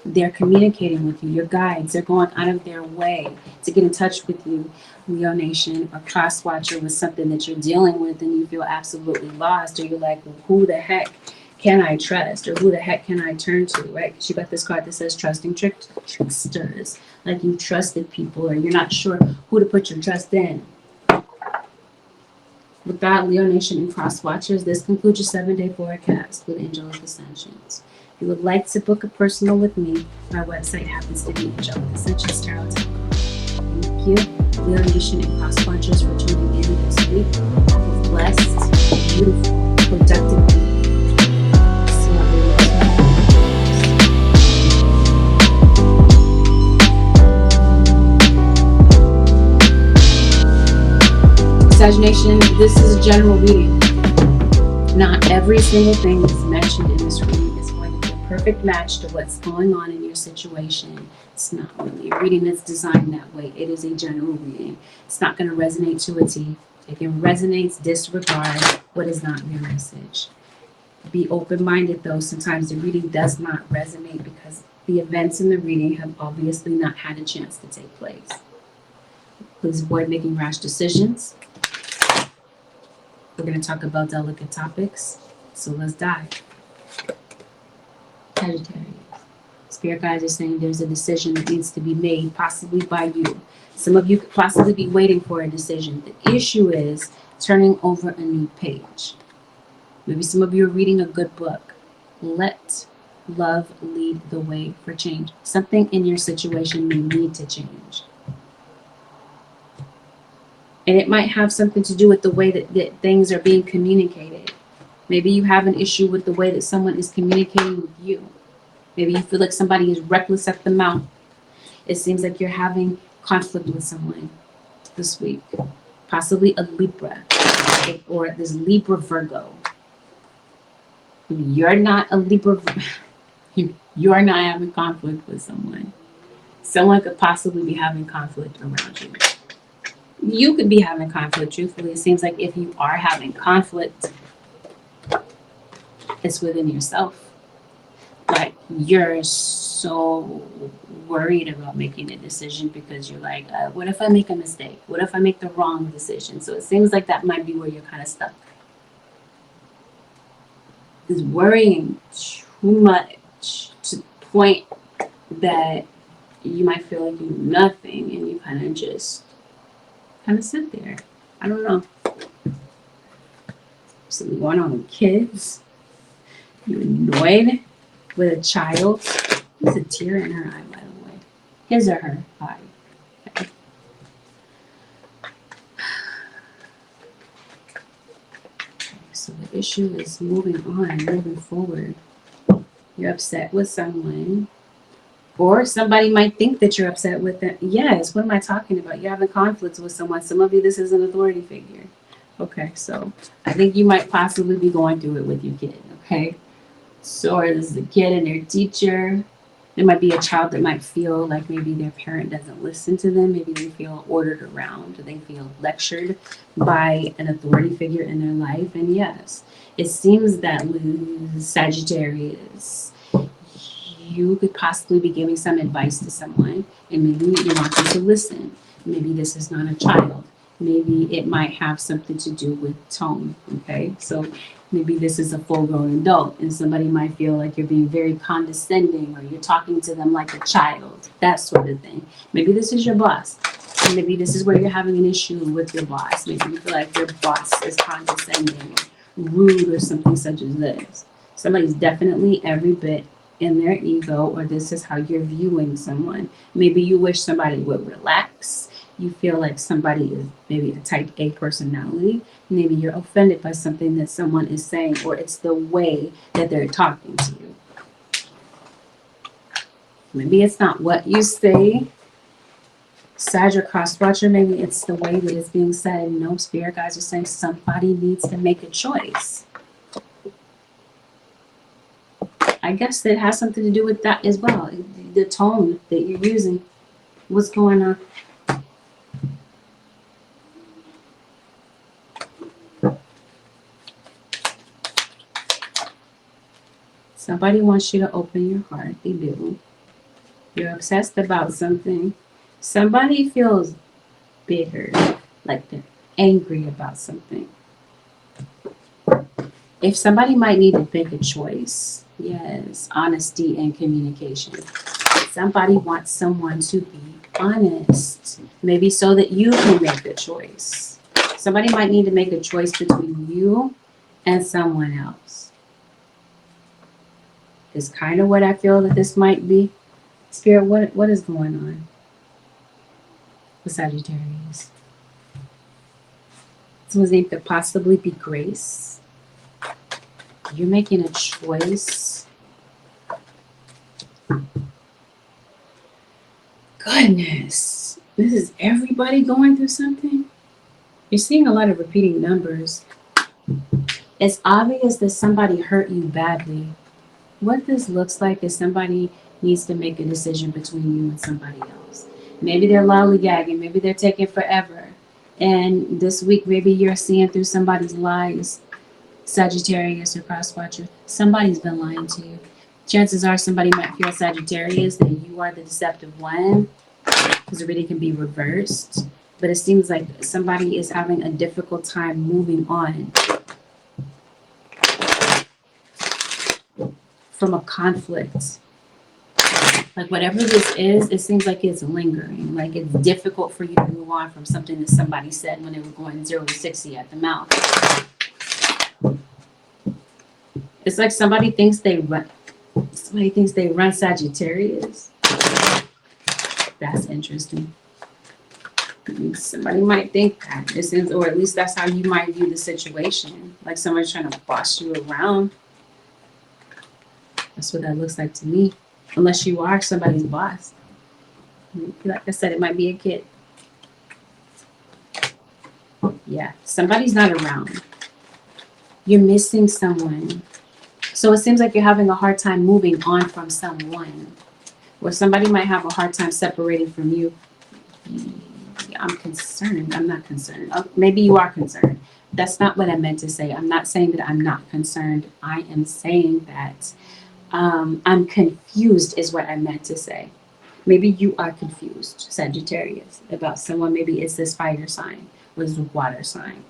They're communicating with you. Your guides, they're going out of their way to get in touch with you, Leo Nation, or Cross Watcher, with something that you're dealing with and you feel absolutely lost, or you're like, well, who the heck can I trust, or who the heck can I turn to, right? Because you got this card that says trusting tricksters. Like you trusted people, or you're not sure who to put your trust in. With that, Leo Nation and Cross Watchers, this concludes your 7-day forecast with Angelic Ascensions. If you would like to book a personal with me, my website happens to be Angelic Ascensions Tarot. Thank you, Leo Nation and Cross Watchers, for tuning in this week. Have a blessed, beautiful, productive week. See how we Sag Nation, this is a general reading. Not every single thing that's mentioned in this reading is going to be a perfect match to what's going on in your situation. It's not really a reading that's designed that way. It is a general reading. It's not going to resonate to a T. If it resonates, disregard what is not your message. Be open-minded though. Sometimes the reading does not resonate because the events in the reading have obviously not had a chance to take place. Please avoid making rash decisions. We're going to talk about delicate topics, so let's dive. Sagittarius. Spirit guides are saying there's a decision that needs to be made, possibly by you. Some of you could possibly be waiting for a decision. The issue is turning over a new page. Maybe some of you are reading a good book. Let love lead the way for change. Something in your situation may need to change. And it might have something to do with the way that things are being communicated. Maybe you have an issue with the way that someone is communicating with you. Maybe you feel like somebody is reckless at the mouth. It seems like you're having conflict with someone this week. Possibly a Libra, or this Libra Virgo. You're not a Libra. You're not having conflict with someone. Someone could possibly be having conflict around you. You could be having conflict. Truthfully, it seems like if you are having conflict, it's within yourself. Like you're so worried about making a decision because you're like, what if I make a mistake? What if I make the wrong decision? So it seems like that might be where you're kind of stuck. Is worrying too much to the point that you might feel like you do nothing and you kind of just sit there. I don't know. Something going on with kids. You're annoyed with a child. There's a tear in her eye, by the way. His or her eye. Okay. So the issue is moving on, moving forward. You're upset with someone. Or somebody might think that you're upset with them. Yes, what am I talking about? You're having conflicts with someone. Some of you, this is an authority figure. Okay, so I think you might possibly be going through it with your kid, okay? So this is a kid and their teacher. There might be a child that might feel like maybe their parent doesn't listen to them. Maybe they feel ordered around, or they feel lectured by an authority figure in their life. And yes, it seems that with Sagittarius, you could possibly be giving some advice to someone, and maybe you want them to listen. Maybe this is not a child. Maybe it might have something to do with tone, okay? So maybe this is a full-grown adult, and somebody might feel like you're being very condescending, or you're talking to them like a child, that sort of thing. Maybe this is your boss. Maybe this is where you're having an issue with your boss. Maybe you feel like your boss is condescending, rude, or something such as this. Somebody's definitely every bit in their ego, or this is how you're viewing someone. Maybe you wish somebody would relax. You feel like somebody is maybe a type A personality. Maybe you're offended by something that someone is saying, or it's the way that they're talking to you. Maybe it's not what you say, Sag or cross-watcher. Maybe it's the way that it's being said. No, spirit guys are saying somebody needs to make a choice. I guess that has something to do with that as well. The tone that you're using. What's going on? Somebody wants you to open your heart. They do. You're obsessed about something. Somebody feels bitter, like they're angry about something. If somebody might need to make a choice, yes, honesty and communication. Somebody wants someone to be honest, maybe so that you can make a choice. Somebody might need to make a choice between you and someone else. Is kind of what I feel that this might be. Spirit, what is going on with Sagittarius? Someone's name could possibly be Grace. You're making a choice. Goodness, this is everybody going through something. You're seeing a lot of repeating numbers. It's obvious that somebody hurt you badly. What this looks like is somebody needs to make a decision between you and somebody else. Maybe they're lollygagging, maybe they're taking forever. And this week, maybe you're seeing through somebody's lies. Sagittarius or cross watcher, somebody's been lying to you. Chances are somebody might feel Sagittarius that you are the deceptive one, because it really can be reversed. But it seems like somebody is having a difficult time moving on from a conflict. Like whatever this is, it seems like it's lingering. Like it's difficult for you to move on from something that somebody said when they were going 0 to 60 at the mouth. It's like somebody thinks they run Sagittarius. That's interesting. Somebody might think that, or at least that's how you might view the situation. Like somebody's trying to boss you around. That's what that looks like to me. Unless you are somebody's boss. Like I said, it might be a kid. Yeah, somebody's not around. You're missing someone. So it seems like you're having a hard time moving on from someone. Or somebody might have a hard time separating from you. I'm concerned. I'm not concerned. Maybe you are concerned. That's not what I meant to say. I'm not saying that I'm not concerned. I am saying that I'm confused is what I meant to say. Maybe you are confused, Sagittarius, about someone. Maybe it's this fire sign or this water sign.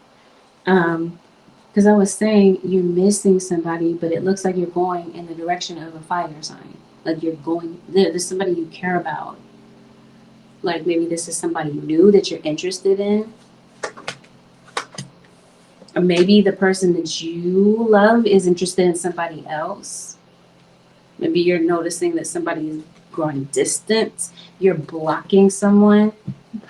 Because I was saying you're missing somebody, but it looks like you're going in the direction of a fire sign. Like you're going, there's somebody you care about. Like maybe this is somebody new that you're interested in. Or maybe the person that you love is interested in somebody else. Maybe you're noticing that somebody is growing distant. You're blocking someone.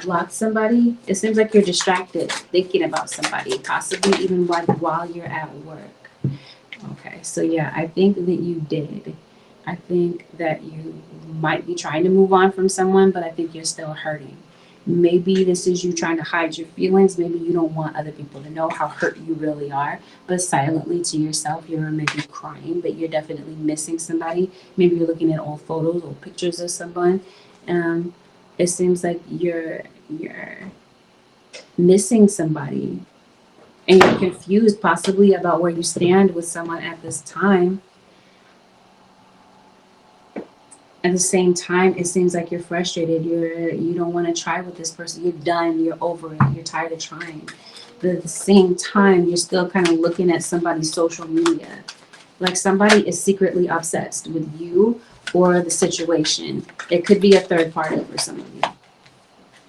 Block somebody. It seems like you're distracted thinking about somebody, possibly even while you're at work. Okay, so yeah, I think that you did. I think that you might be trying to move on from someone, but I think you're still hurting. Maybe this is you trying to hide your feelings. Maybe you don't want other people to know how hurt you really are, but silently to yourself, you're maybe crying, but you're definitely missing somebody. Maybe you're looking at old photos or pictures of someone. It seems like you're missing somebody, and you're confused possibly about where you stand with someone at this time. At the same time, it seems like you're frustrated. You don't want to try with this person. You're done. You're over it. You're tired of trying. But at the same time, you're still kind of looking at somebody's social media. Like somebody is secretly obsessed with you or the situation. It could be a third party for some of you.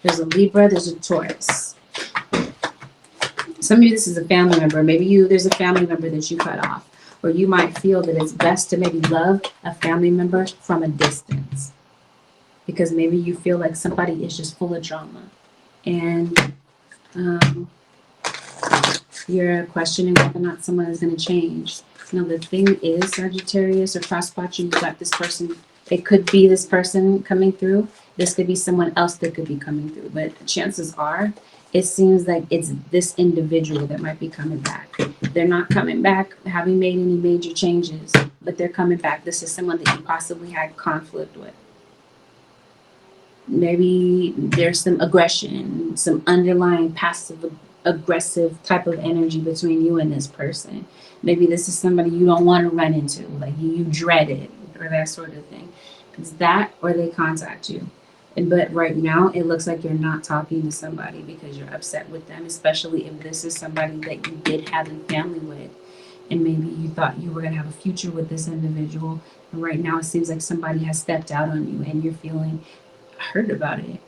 There's a Libra. There's a Taurus. Some of you, this is a family member. Maybe there's a family member that you cut off. Or you might feel that it's best to maybe love a family member from a distance. Because maybe you feel like somebody is just full of drama. And you're questioning whether or not someone is going to change. Now, the thing is, Sagittarius or cross-watcher, you got this person. It could be this person coming through. This could be someone else that could be coming through. But chances are, it seems like it's this individual that might be coming back. They're not coming back having made any major changes, but they're coming back. This is someone that you possibly had conflict with. Maybe there's some aggression, some underlying passive aggressive type of energy between you and this person. Maybe this is somebody you don't want to run into, like you dread it or that sort of thing. It's that or they contact you. But right now, it looks like you're not talking to somebody because you're upset with them, especially if this is somebody that you did have a family with. and maybe you thought you were going to have a future with this individual. And right now it seems like somebody has stepped out on you and you're feeling hurt about it.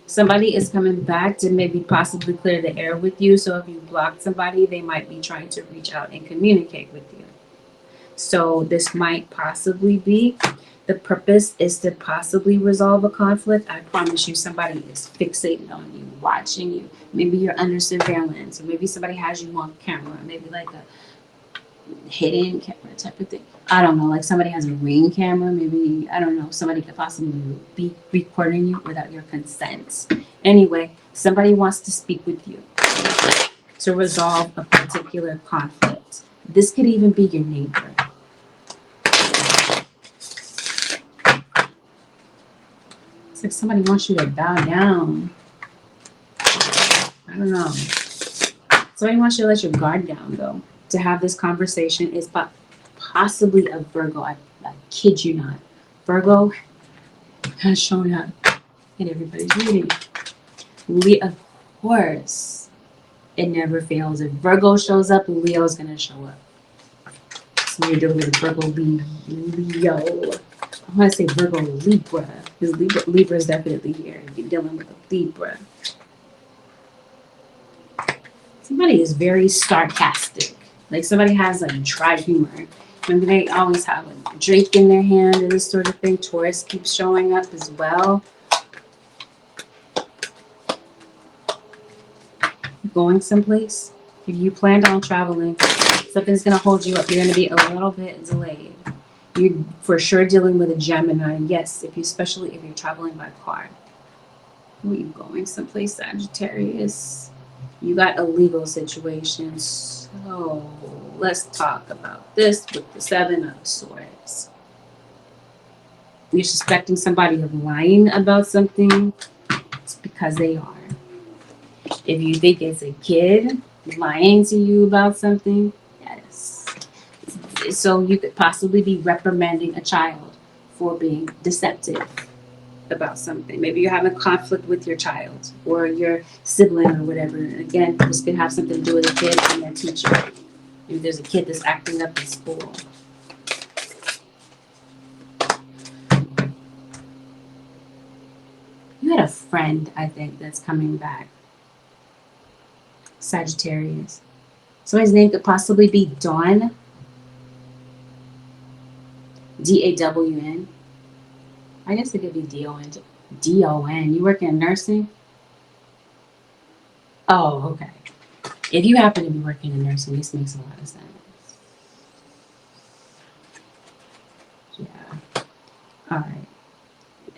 Somebody is coming back to maybe possibly clear the air with you. So if you blocked somebody, they might be trying to reach out and communicate with you. So this might possibly be, the purpose is to possibly resolve a conflict. I promise you somebody is fixated on you, watching you. Maybe you're under surveillance, or maybe somebody has you on camera, maybe like a hidden camera type of thing. I don't know, like somebody has a ring camera, maybe, I don't know, somebody could possibly be recording you without your consent. Anyway, somebody wants to speak with you to resolve a particular conflict. This could even be your neighbor. It's like somebody wants you to bow down. I don't know. Somebody wants you to let your guard down, though. To have this conversation is possibly a Virgo. I kid you not. Virgo has shown up in everybody's reading. Of course, it never fails. If Virgo shows up, Leo's going to show up. So you're dealing with Virgo, Leo. I want to say Virgo, Libra. Because Libra is definitely here. You're dealing with a Libra. Somebody is very sarcastic. Like somebody has like dry humor. Maybe they always have a drink in their hand or this sort of thing. Taurus keeps showing up as well. Going someplace. If you planned on traveling, something's going to hold you up. You're going to be a little bit delayed. You're for sure dealing with a Gemini. Yes, especially if you're traveling by car. Who are you going someplace, Sagittarius? You got a legal situation. So let's talk about this with the Seven of Swords. You're suspecting somebody of lying about something. It's because they are. If you think it's a kid lying to you about something, yes. So you could possibly be reprimanding a child for being deceptive about something. Maybe you're having a conflict with your child or your sibling or whatever. Again, this could have something to do with a kid and their teacher. Maybe there's a kid that's acting up in school. You had a friend, I think, that's coming back. Sagittarius. Somebody's name could possibly be Dawn. D-A-W-N. I guess it could be D-O-N. D-O-N. You work in nursing? Oh, okay. If you happen to be working in nursing, this makes a lot of sense. Yeah. All right.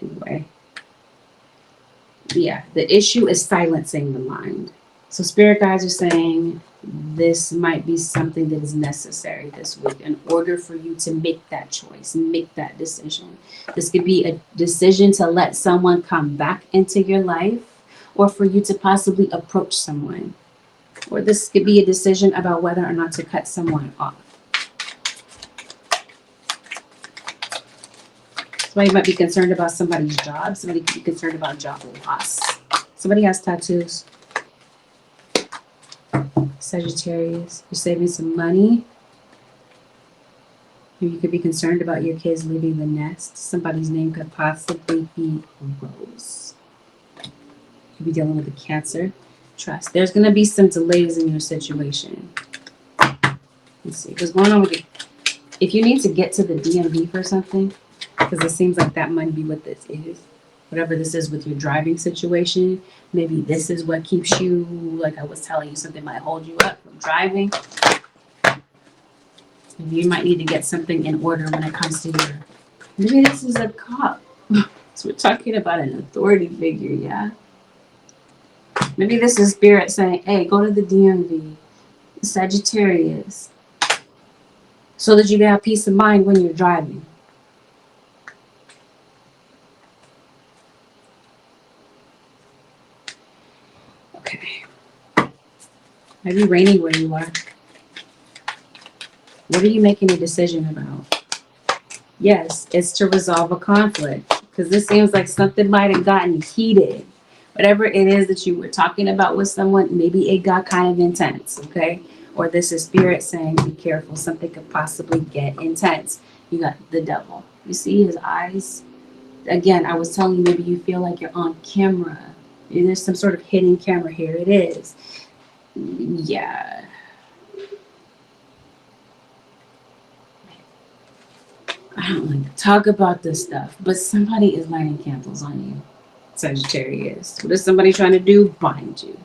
Anyway. Yeah, the issue is silencing the mind. So spirit guides are saying this might be something that is necessary this week in order for you to make that choice, make that decision. This could be a decision to let someone come back into your life, or for you to possibly approach someone. Or this could be a decision about whether or not to cut someone off. Somebody might be concerned about somebody's job. Somebody could be concerned about job loss. Somebody has tattoos. Sagittarius, you're saving some money. You could be concerned about your kids leaving the nest. Somebody's name could possibly be Rose. You could be dealing with a Cancer. Trust. There's going to be some delays in your situation. Let's see what's going on with you. If you need to get to the DMV for something, because it seems like that might be what this is. Whatever this is with your driving situation, maybe this is what keeps you, like I was telling you, something might hold you up from driving. Maybe you might need to get something in order when it comes to your, maybe this is a cop. So we're talking about an authority figure, yeah? Maybe this is spirit saying, hey, go to the DMV, Sagittarius, so that you can have peace of mind when you're driving. Okay. Maybe raining where you are. What are you making a decision about? Yes, it's to resolve a conflict. Because this seems like something might have gotten heated. Whatever it is that you were talking about with someone, maybe it got kind of intense, okay? Or this is spirit saying, be careful, something could possibly get intense. You got the devil. You see his eyes? Again, I was telling you, maybe you feel like you're on camera. There's some sort of hidden camera. Here it is. Yeah. I don't like to talk about this stuff, but somebody is lighting candles on you, Sagittarius. What is somebody trying to do? Bind you.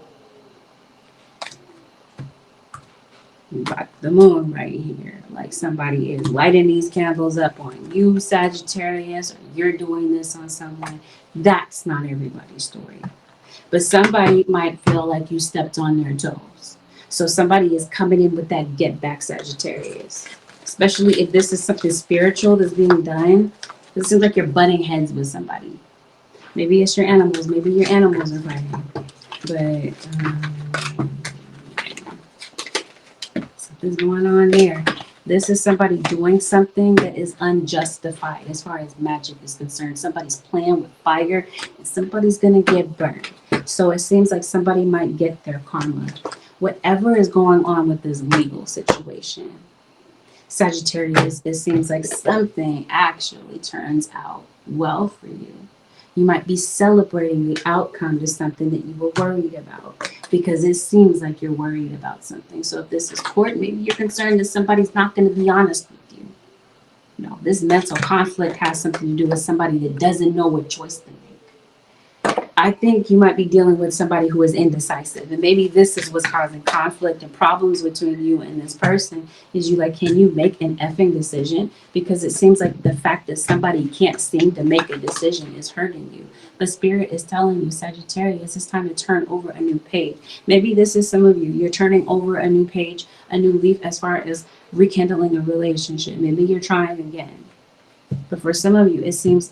You got the moon right here. Like somebody is lighting these candles up on you, Sagittarius, or you're doing this on someone. That's not everybody's story. But somebody might feel like you stepped on their toes. So somebody is coming in with that get back, Sagittarius. Especially if this is something spiritual that's being done. It seems like you're butting heads with somebody. Maybe it's your animals. Maybe your animals are fighting. But something's going on there. This is somebody doing something that is unjustified as far as magic is concerned. Somebody's playing with fire and somebody's going to get burned. So it seems like somebody might get their karma. Whatever is going on with this legal situation, Sagittarius, it seems like something actually turns out well for you. You might be celebrating the outcome to something that you were worried about, because it seems like you're worried about something. So if this is court, maybe you're concerned that somebody's not going to be honest with you. No, this mental conflict has something to do with somebody that doesn't know what choice to make. I think you might be dealing with somebody who is indecisive, and maybe this is what's causing conflict and problems between you and this person. Is you like, can you make an effing decision? Because it seems like the fact that somebody can't seem to make a decision is hurting you. But Spirit is telling you, Sagittarius, it's time to turn over a new page. Maybe this is some of you. You're turning over a new page, a new leaf as far as rekindling a relationship. Maybe you're trying again. But for some of you, it seems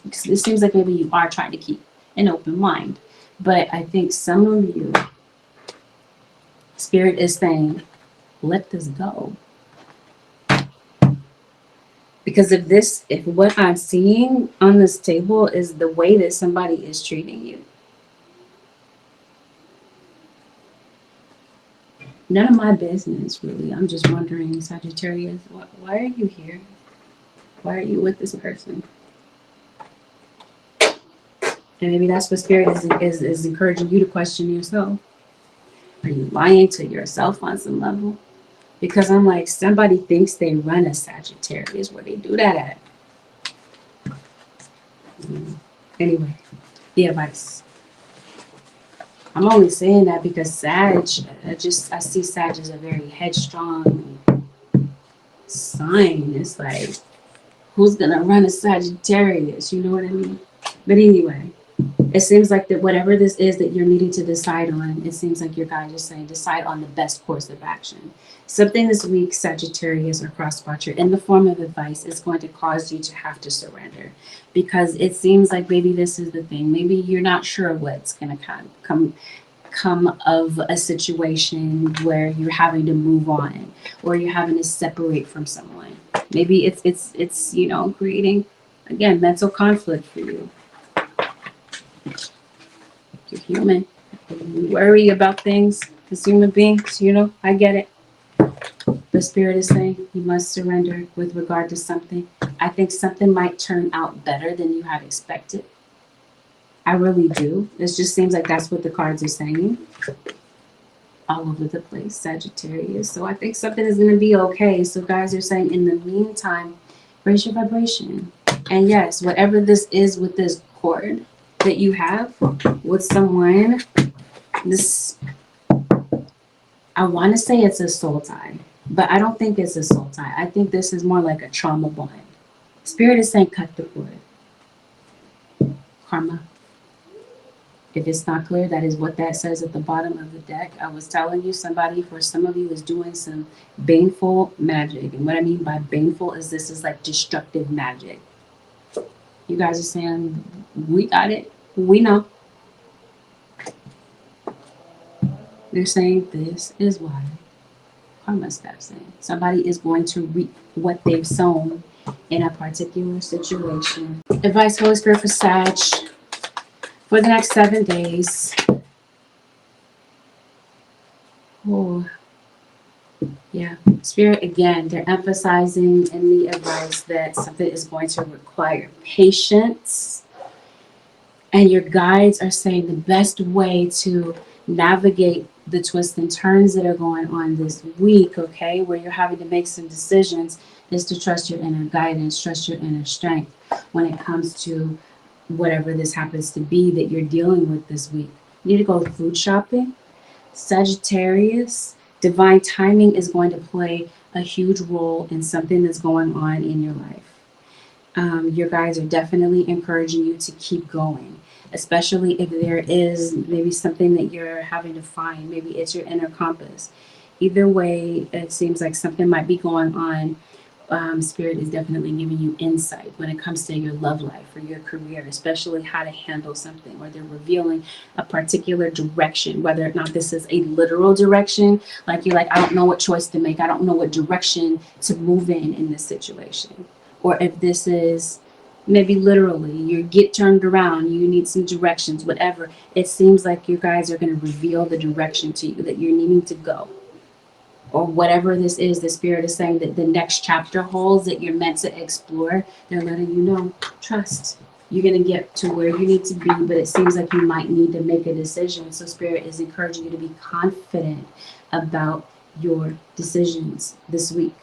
like maybe you are trying to keep an open mind. But I think some of you, Spirit is saying, let this go. Because if what I'm seeing on this table is the way that somebody is treating you, none of my business, really. I'm just wondering, Sagittarius, why are you here? Why are you with this person? And maybe that's what Spirit is encouraging you to question yourself. Are you lying to yourself on some level? Because I'm like, somebody thinks they run a Sagittarius. Where they do that at? Anyway, the advice. I'm only saying that because Sag, I see Sag as a very headstrong sign. It's like, who's gonna run a Sagittarius? You know what I mean? But anyway, it seems like that whatever this is that you're needing to decide on, it seems like your guide is saying decide on the best course of action. Something this week, Sagittarius or crosswatcher, in the form of advice, is going to cause you to have to surrender, because it seems like maybe this is the thing. Maybe you're not sure what's going to come of a situation where you're having to move on or you're having to separate from someone. Maybe it's creating, again, mental conflict for you. You're human. You worry about things as human beings, I get it. The Spirit is saying you must surrender with regard to something. I think something might turn out better than you had expected. I really do. It just seems like that's what the cards are saying. All over the place, Sagittarius. So I think something is going to be okay. So guys are saying in the meantime, raise your vibration. And yes, whatever this is with this cord that you have with someone, I want to say it's a soul tie, but I don't think it's a soul tie. I think this is more like a trauma bond. Spirit is saying cut the cord. Karma. If it's not clear, that is what that says at the bottom of the deck. I was telling you, for some of you is doing some baneful magic. And what I mean by baneful is this is like destructive magic. You guys are saying, we got it. We know. They're saying this is why karma steps in. Somebody is going to reap what they've sown in a particular situation. Advice, Holy Spirit, for Sag for the next 7 days. Oh. Yeah, Spirit, again, they're emphasizing in the advice that something is going to require patience. And your guides are saying the best way to navigate the twists and turns that are going on this week, okay, where you're having to make some decisions, is to trust your inner guidance, trust your inner strength when it comes to whatever this happens to be that you're dealing with this week. You need to go food shopping. Sagittarius, divine timing is going to play a huge role in something that's going on in your life. Your guides are definitely encouraging you to keep going, especially if there is maybe something that you're having to find. Maybe it's your inner compass. Either way, it seems like something might be going on. Spirit is definitely giving you insight when it comes to your love life or your career, especially how to handle something, or they're revealing a particular direction, whether or not this is a literal direction, like you're like, I don't know what choice to make, I don't know what direction to move in this situation. Or if this is maybe literally you get turned around, you need some directions, whatever. It seems like you guys are going to reveal the direction to you that you're needing to go, or whatever this is. The Spirit is saying that the next chapter holds that you're meant to explore. They're letting you know, trust. You're going to get to where you need to be, but it seems like you might need to make a decision. So Spirit is encouraging you to be confident about your decisions this week.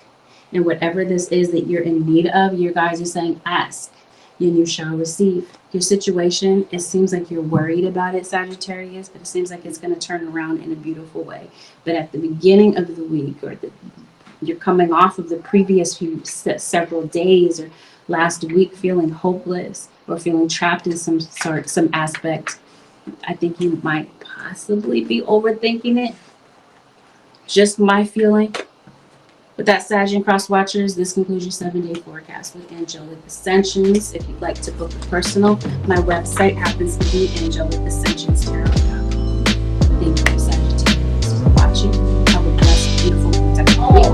And whatever this is that you're in need of, your guys are saying, ask and you shall receive. Your situation, it seems like you're worried about it, Sagittarius, but it seems like it's going to turn around in a beautiful way. But at the beginning of the week, or you're coming off of the previous several days or last week feeling hopeless or feeling trapped in some aspect, I think you might possibly be overthinking it. Just my feeling. With that, Sag and Cross Watchers, this concludes your 7-day forecast with Angelic Ascensions. If you'd like to book a personal, my website happens to be AngelicAscensionsTarot.com. Thank you, Sagittarius, for watching. Have a blessed, beautiful, productive week.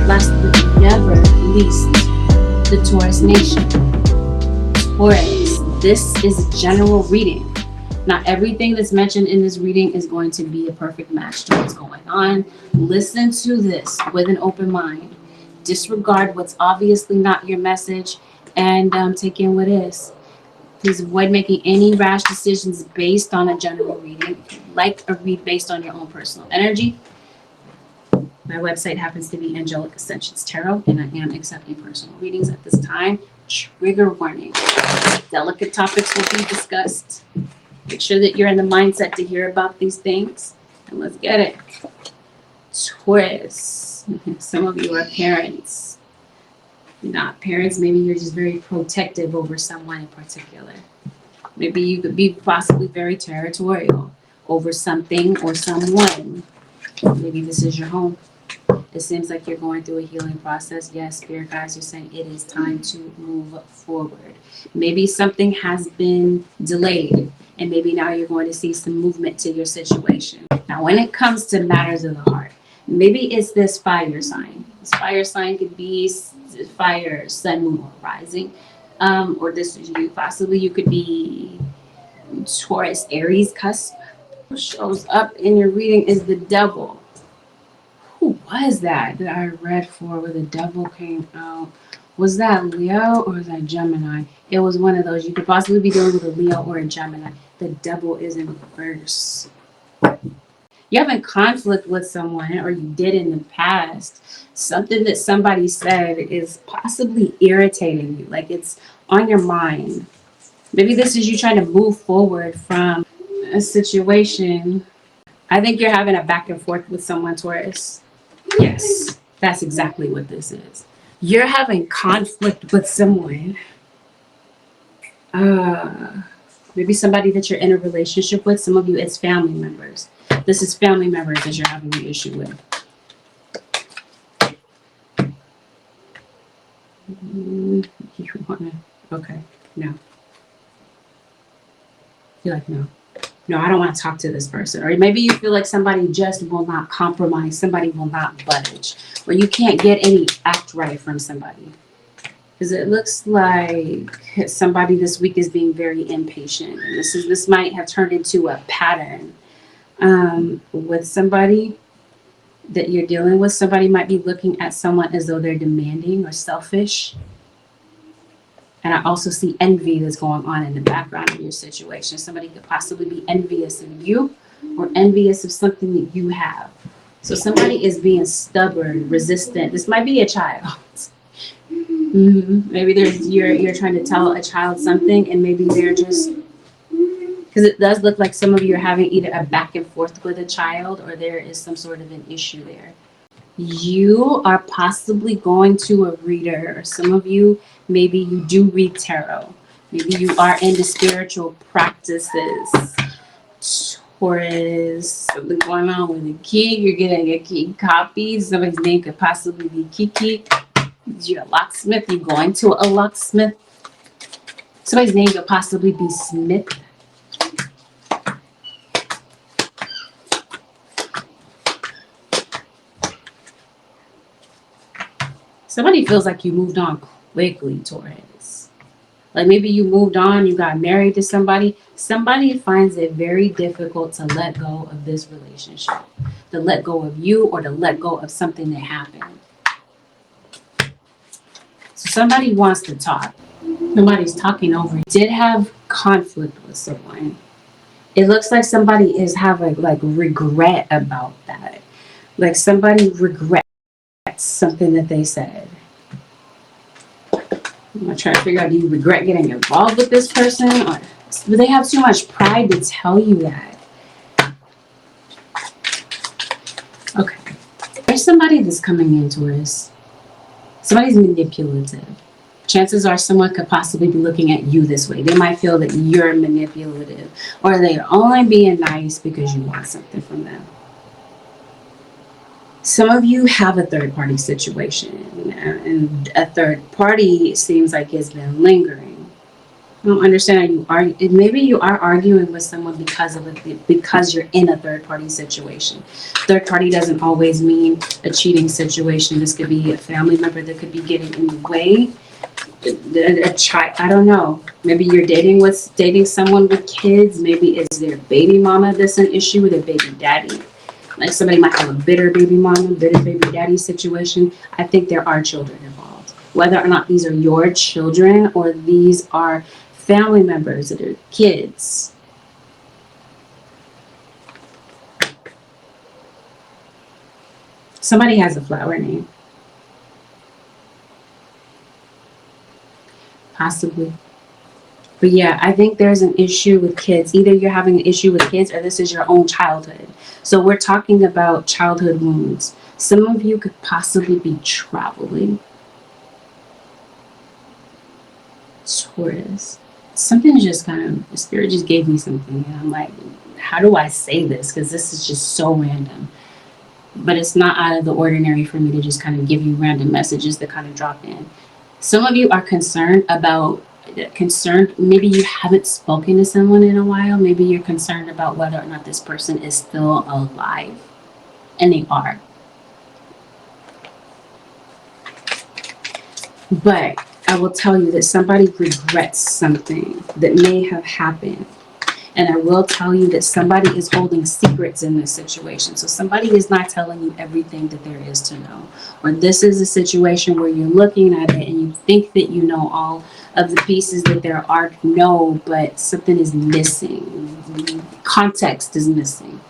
Last but never least, the Taurus Nation. Taurus, this is a general reading. Not everything that's mentioned in this reading is going to be a perfect match to what's going on. Listen to this with an open mind. Disregard what's obviously not your message, and take in what is. Please avoid making any rash decisions based on a general reading. If you'd like a read based on your own personal energy, my website happens to be Angelic Ascensions Tarot, and I am accepting personal readings at this time. Trigger warning. Delicate topics will be discussed. Make sure that you're in the mindset to hear about these things. And let's get it. Taurus. Some of you are parents. You're not parents. Maybe you're just very protective over someone in particular. Maybe you could be possibly very territorial over something or someone. Maybe this is your home. It seems like you're going through a healing process. Yes, Spirit guides are saying it is time to move forward. Maybe something has been delayed, and maybe now you're going to see some movement to your situation. Now, when it comes to matters of the heart, maybe it's this fire sign. This fire sign could be fire, sun, moon, or rising. Or this is you. Possibly you could be Taurus, Aries cusp. What shows up in your reading is the devil. Who was that I read for where the devil came out? Was that Leo or was that Gemini? It was one of those. You could possibly be dealing with a Leo or a Gemini. The devil is in reverse. You're having conflict with someone, or you did in the past. Something that somebody said is possibly irritating you. Like it's on your mind. Maybe this is you trying to move forward from a situation. I think you're having a back and forth with someone, Taurus. Yes, that's exactly what this is. You're having conflict with someone. Maybe somebody that you're in a relationship with. Some of you, it's family members. This is family members that you're having an issue with. You wanna? Okay, no. You're like, no. No, I don't want to talk to this person. Or maybe you feel like somebody just will not compromise. Somebody will not budge. Or you can't get any act right from somebody. Because it looks like somebody this week is being very impatient. And this might have turned into a pattern with somebody that you're dealing with. Somebody might be looking at someone as though they're demanding or selfish. And I also see envy that's going on in the background of your situation. Somebody could possibly be envious of you or envious of something that you have. So somebody is being stubborn, resistant. This might be a child. Maybe you're trying to tell a child something, and maybe they're just, because it does look like some of you are having either a back and forth with a child, or there is some sort of an issue there. You are possibly going to a reader, or some of you, maybe you do read tarot. Maybe you are into spiritual practices. Taurus, something going on with a key. You're getting a key copy. Somebody's name could possibly be Kiki. You're a locksmith. You're going to a locksmith. Somebody's name could possibly be Smith. Somebody feels like you moved on quickly, Taurus. Like maybe you moved on, you got married to somebody. Somebody finds it very difficult to let go of this relationship, to let go of you, or to let go of something that happened. So somebody wants to talk. Nobody's talking over you. Did have conflict with someone. It looks like somebody is having like regret about that. Like somebody regrets something that they said. I'm gonna try to figure out, do you regret getting involved with this person, or do they have too much pride to tell you that? Okay, there's somebody that's coming in, Taurus. Somebody's manipulative. Chances are someone could possibly be looking at you this way. They might feel that you're manipulative, or they're only being nice because you want something from them. Some of you have a third party situation, and a third party seems like it's been lingering. I don't understand how you are. Maybe you are arguing with someone because you're in a third party situation. Third party doesn't always mean a cheating situation. This could be a family member that could be getting in the way. A child, I don't know. Maybe you're dating someone with kids. Maybe it's their baby mama that's an issue with their baby daddy. Like somebody might have a bitter baby mama, bitter baby daddy situation. I think there are children involved. Whether or not these are your children or these are family members that are kids. Somebody has a flower name. Possibly. But yeah, I think there's an issue with kids. Either you're having an issue with kids or this is your own childhood. So we're talking about childhood wounds. Some of you could possibly be traveling. Taurus. Something just the spirit just gave me something. And I'm like, how do I say this? Because this is just so random. But it's not out of the ordinary for me to just kind of give you random messages that kind of drop in. Some of you are concerned, maybe you haven't spoken to someone in a while. Maybe you're concerned about whether or not this person is still alive. And they are. But I will tell you that somebody regrets something that may have happened. And I will tell you that somebody is holding secrets in this situation. So somebody is not telling you everything that there is to know. Or this is a situation where you're looking at it and you think that you know all of the pieces that there are to know, but something is missing. Context is missing.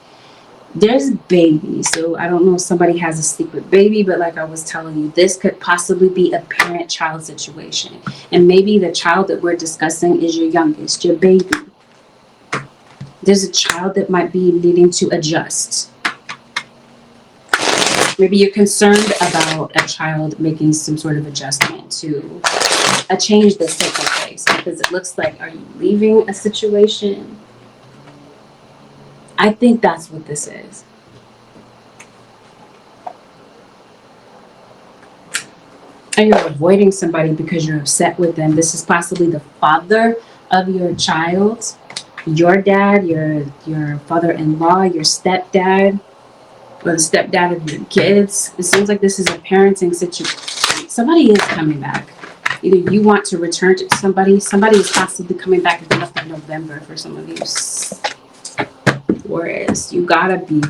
There's a baby. So I don't know if somebody has a secret baby, but like I was telling you, this could possibly be a parent-child situation. And maybe the child that we're discussing is your youngest, your baby. There's a child that might be needing to adjust. Maybe you're concerned about a child making some sort of adjustment to a change that's taking place, because it looks like, are you leaving a situation? I think that's what this is. And you're avoiding somebody because you're upset with them. This is possibly the father of your child. Your dad, your father-in-law, your stepdad, or the stepdad of your kids. It seems like this is a parenting situation. Somebody is coming back. Either you want to return to somebody. Somebody is possibly coming back at the month of November for some of you. Taurus, you gotta be.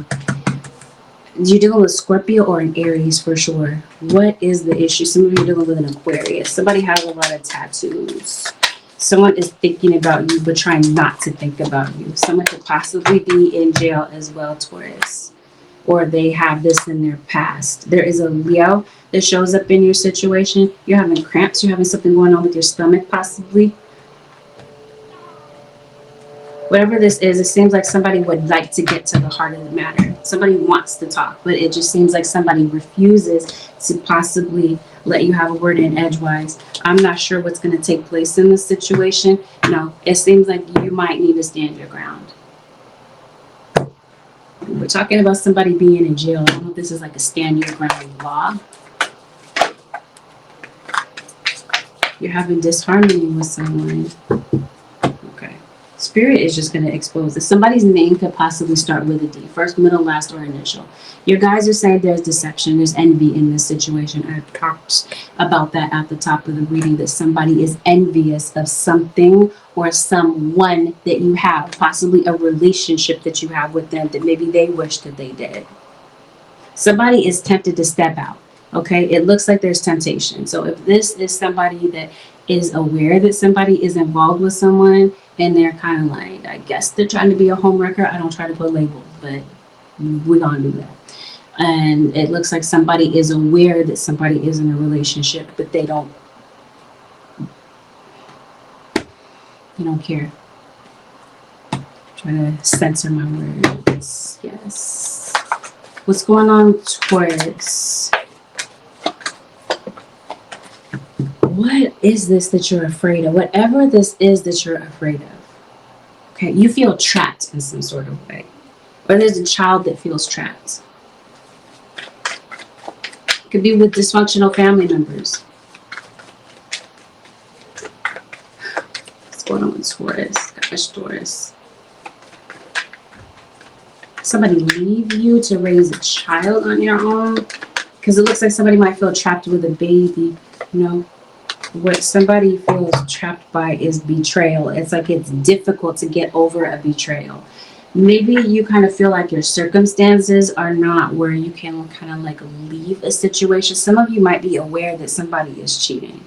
You're dealing with Scorpio or an Aries for sure. What is the issue? Some of you are dealing with an Aquarius. Somebody has a lot of tattoos. Someone is thinking about you but trying not to think about you. Someone could possibly be in jail as well, Taurus. Or they have this in their past. There is a Leo that shows up in your situation. You're having cramps. You're having something going on with your stomach possibly. Whatever this is, it seems like somebody would like to get to the heart of the matter. Somebody wants to talk, but it just seems like somebody refuses to possibly let you have a word in edgewise. I'm not sure what's going to take place in this situation. No, it seems like you might need to stand your ground. We're talking about somebody being in jail. I don't know if this is like a stand your ground law. You're having disharmony with someone. Okay. Spirit is just going to expose this. Somebody's name could possibly start with a D. First, middle, last, or initial. Your guys are saying there's deception. There's envy in this situation. I talked about that at the top of the reading, that somebody is envious of something or someone that you have. Possibly a relationship that you have with them that maybe they wish that they did. Somebody is tempted to step out. Okay, it looks like there's temptation. So if this is somebody that is aware that somebody is involved with someone and they're kind of like, I guess they're trying to be a homewrecker. I don't try to put labels, but we're gonna do that. And it looks like somebody is aware that somebody is in a relationship, but they don't care. Trying to censor my words. Yes. What's going on, Taurus? What is this that you're afraid of? Whatever this is that you're afraid of. Okay, you feel trapped in some sort of way. Or there's a child that feels trapped. It could be with dysfunctional family members. What's going on with Taurus? Gosh, Taurus. Somebody leave you to raise a child on your own? Because it looks like somebody might feel trapped with a baby, What somebody feels trapped by is betrayal. It's like it's difficult to get over a betrayal. Maybe you kind of feel like your circumstances are not where you can kind of like leave a situation. Some of you might be aware that somebody is cheating.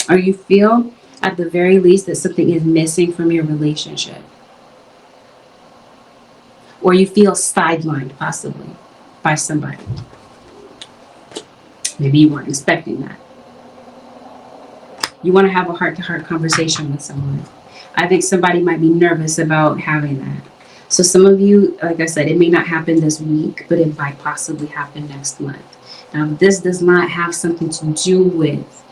Or you feel at the very least that something is missing from your relationship. Or you feel sidelined possibly by somebody. Maybe you weren't expecting that. You want to have a heart-to-heart conversation with someone. I think somebody might be nervous about having that. So some of you, like I said, it may not happen this week, but it might possibly happen next month. Now, this does not have something to do with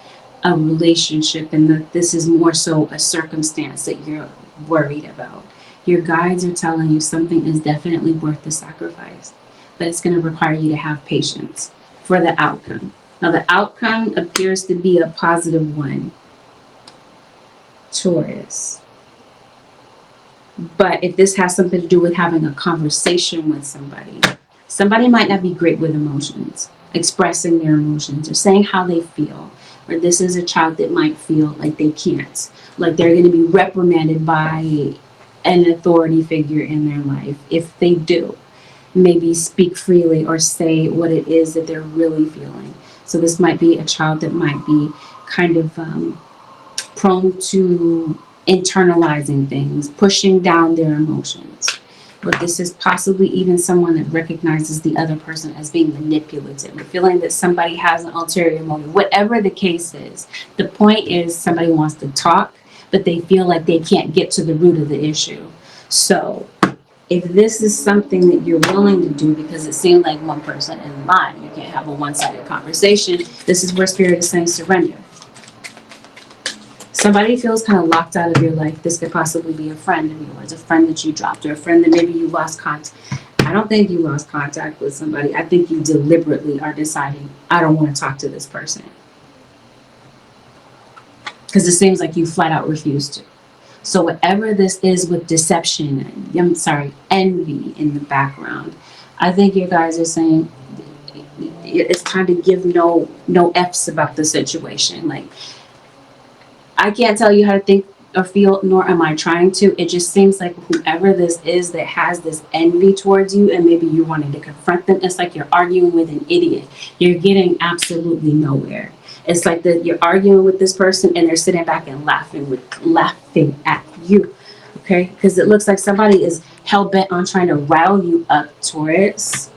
a relationship, and that this is more so a circumstance that you're worried about. Your guides are telling you something is definitely worth the sacrifice, but it's going to require you to have patience for the outcome. Now, the outcome appears to be a positive one, Taurus. But if this has something to do with having a conversation with somebody, somebody might not be great with emotions, expressing their emotions or saying how they feel. Or this is a child that might feel like they can't, like they're going to be reprimanded by an authority figure in their life. If they do, maybe speak freely or say what it is that they're really feeling. So this might be a child that might be kind of prone to internalizing things, pushing down their emotions. But this is possibly even someone that recognizes the other person as being manipulative, or feeling that somebody has an ulterior motive. Whatever the case is, the point is somebody wants to talk, but they feel like they can't get to the root of the issue. So if this is something that you're willing to do, because it seemed like one person in line, you can't have a one-sided conversation, this is where Spirit is saying surrender. Somebody feels kind of locked out of your life. This could possibly be a friend of yours, a friend that you dropped, or a friend that maybe you lost contact. I don't think you lost contact with somebody. I think you deliberately are deciding, I don't want to talk to this person. Because it seems like you flat out refuse to. So whatever this is with deception, envy in the background, I think you guys are saying, it's time to give no F's about the situation. Like, I can't tell you how to think or feel, nor am I trying to. It just seems like whoever this is that has this envy towards you, and maybe you're wanting to confront them, it's like you're arguing with an idiot. You're getting absolutely nowhere. It's like that you're arguing with this person and they're sitting back and laughing at you. Okay? Because it looks like somebody is hell-bent on trying to rile you up, Taurus.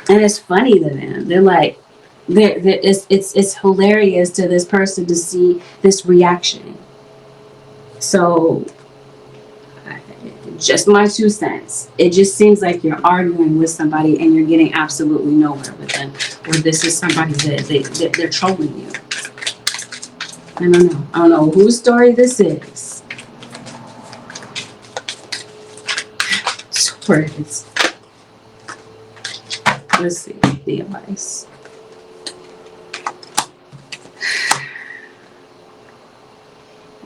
And it's funny to them. They're like, it's hilarious to this person to see this reaction. So, just my 2 cents. It just seems like you're arguing with somebody and you're getting absolutely nowhere with them. Or this is somebody that they're trolling you. I don't know. I don't know whose story this is. Taurus. Let's see the advice.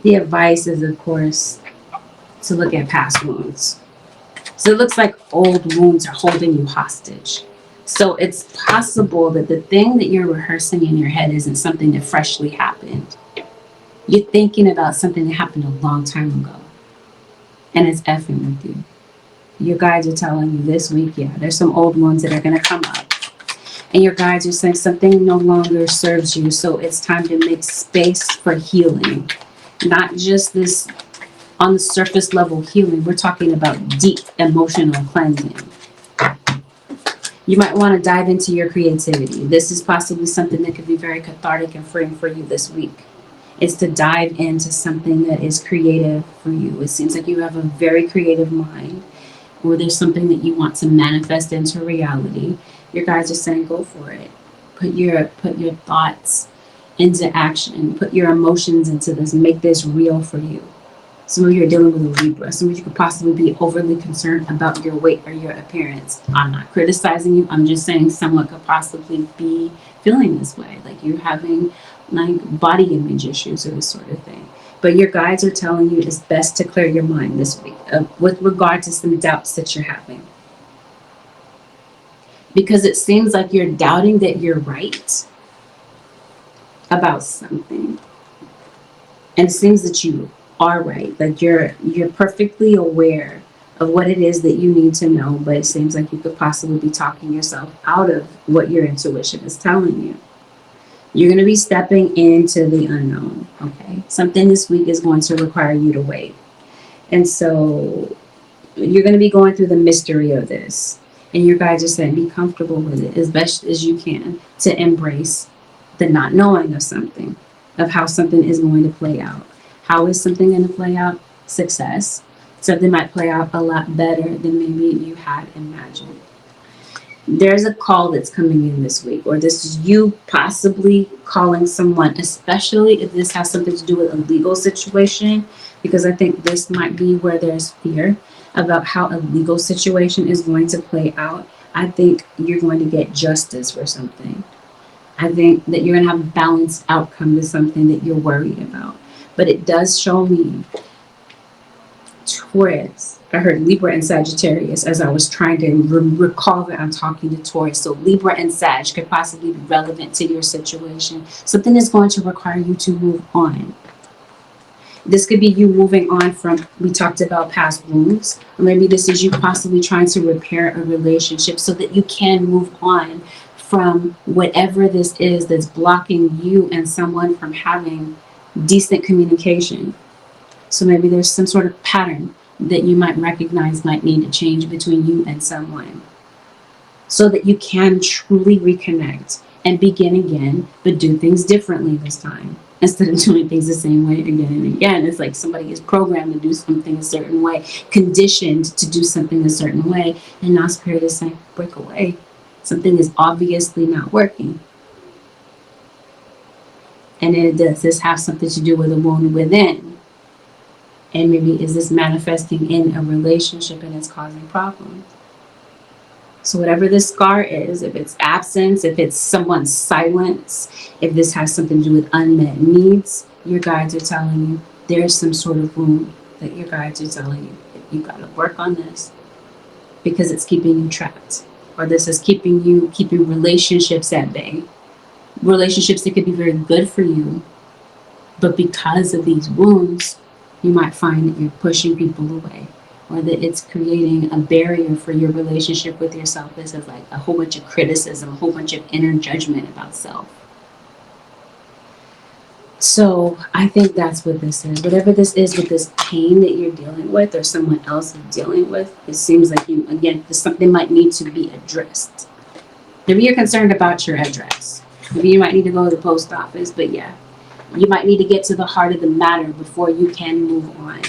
The advice is, of course, to look at past wounds. So it looks like old wounds are holding you hostage. So it's possible that the thing that you're rehearsing in your head isn't something that freshly happened. You're thinking about something that happened a long time ago. And it's effing with you. Your guides are telling you this week, yeah, there's some old wounds that are going to come up. And your guides are saying something no longer serves you. So it's time to make space for healing. Not just this on the surface level healing. We're talking about deep emotional cleansing. You might want to dive into your creativity. This is possibly something that could be very cathartic and freeing for you this week. It's to dive into something that is creative for you. It seems like you have a very creative mind, or there's something that you want to manifest into reality. Your guides are saying, go for it. Put your thoughts into action. Put your emotions into this. Make this real for you. Some of you are dealing with a Libra. Some of you could possibly be overly concerned about your weight or your appearance. I'm not criticizing you. I'm just saying someone could possibly be feeling this way. Like you're having like body image issues or this sort of thing. But your guides are telling you it's best to clear your mind this week with regard to some doubts that you're having. Because it seems like you're doubting that you're right about something. And it seems that you are right. Like you're perfectly aware of what it is that you need to know, but it seems like you could possibly be talking yourself out of what your intuition is telling you. You're going to be stepping into the unknown, okay? Something this week is going to require you to wait. And so you're going to be going through the mystery of this. And your guides are saying be comfortable with it as best as you can to embrace the not knowing of something, of how something is going to play out. How is something going to play out? Success. Something might play out a lot better than maybe you had imagined. There's a call that's coming in this week, or this is you possibly calling someone, especially if this has something to do with a legal situation, because I think this might be where there's fear about how a legal situation is going to play out. I think you're going to get justice for something. I think that you're going to have a balanced outcome to something that you're worried about. But it does show me Taurus. I heard Libra and Sagittarius as I was trying to recall that I'm talking to Taurus. So Libra and Sag could possibly be relevant to your situation. Something is going to require you to move on. This could be you moving on from, we talked about past wounds, or maybe this is you possibly trying to repair a relationship so that you can move on from whatever this is that's blocking you and someone from having decent communication. So maybe there's some sort of pattern that you might recognize might need to change between you and someone so that you can truly reconnect and begin again, but do things differently this time. Instead of doing things the same way again and again. It's like somebody is programmed to do something a certain way, conditioned to do something a certain way, and now Spirit is saying, break away. Something is obviously not working. And does this have something to do with a wound within? And maybe is this manifesting in a relationship and it's causing problems? So whatever this scar is, if it's absence, if it's someone's silence, if this has something to do with unmet needs, your guides are telling you there's some sort of wound that your guides are telling you that you got to work on this because it's keeping you trapped. or this is keeping relationships at bay. Relationships that could be very good for you, but because of these wounds, you might find that you're pushing people away, or that it's creating a barrier for your relationship with yourself. This is like a whole bunch of criticism, a whole bunch of inner judgment about self. So I think that's what this is. Whatever this is with this pain that you're dealing with or someone else is dealing with, it seems like you, again, something might need to be addressed. Maybe you're concerned about your address. Maybe you might need to go to the post office, but yeah, you might need to get to the heart of the matter before you can move on.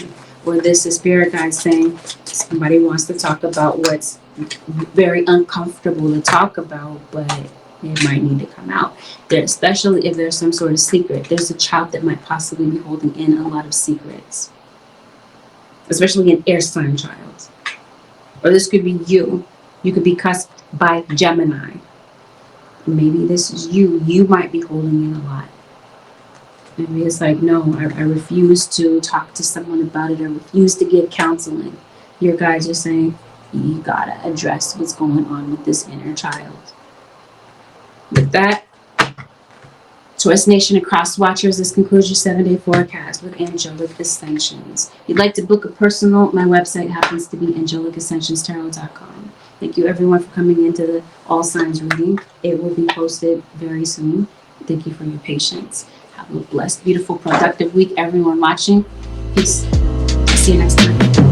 Or this is spirit guide saying somebody wants to talk about what's very uncomfortable to talk about, but it might need to come out. There, especially if there's some sort of secret. There's a child that might possibly be holding in a lot of secrets, especially an air sign child. Or this could be you. You could be cusped by Gemini. Maybe this is you. You might be holding in a lot. Maybe it's like, no, I refuse to talk to someone about it. I refuse to give counseling. Your guides are saying, you gotta address what's going on with this inner child. With that, Taurus Nation and Cross Watchers, this concludes your 7-day forecast with Angelic Ascensions. If you'd like to book a personal, my website happens to be AngelicAscensionsTarot.com. Thank you everyone for coming into the All Signs reading. It will be posted very soon. Thank you for your patience. Have a blessed, beautiful, productive week, everyone watching. Peace. See you next time.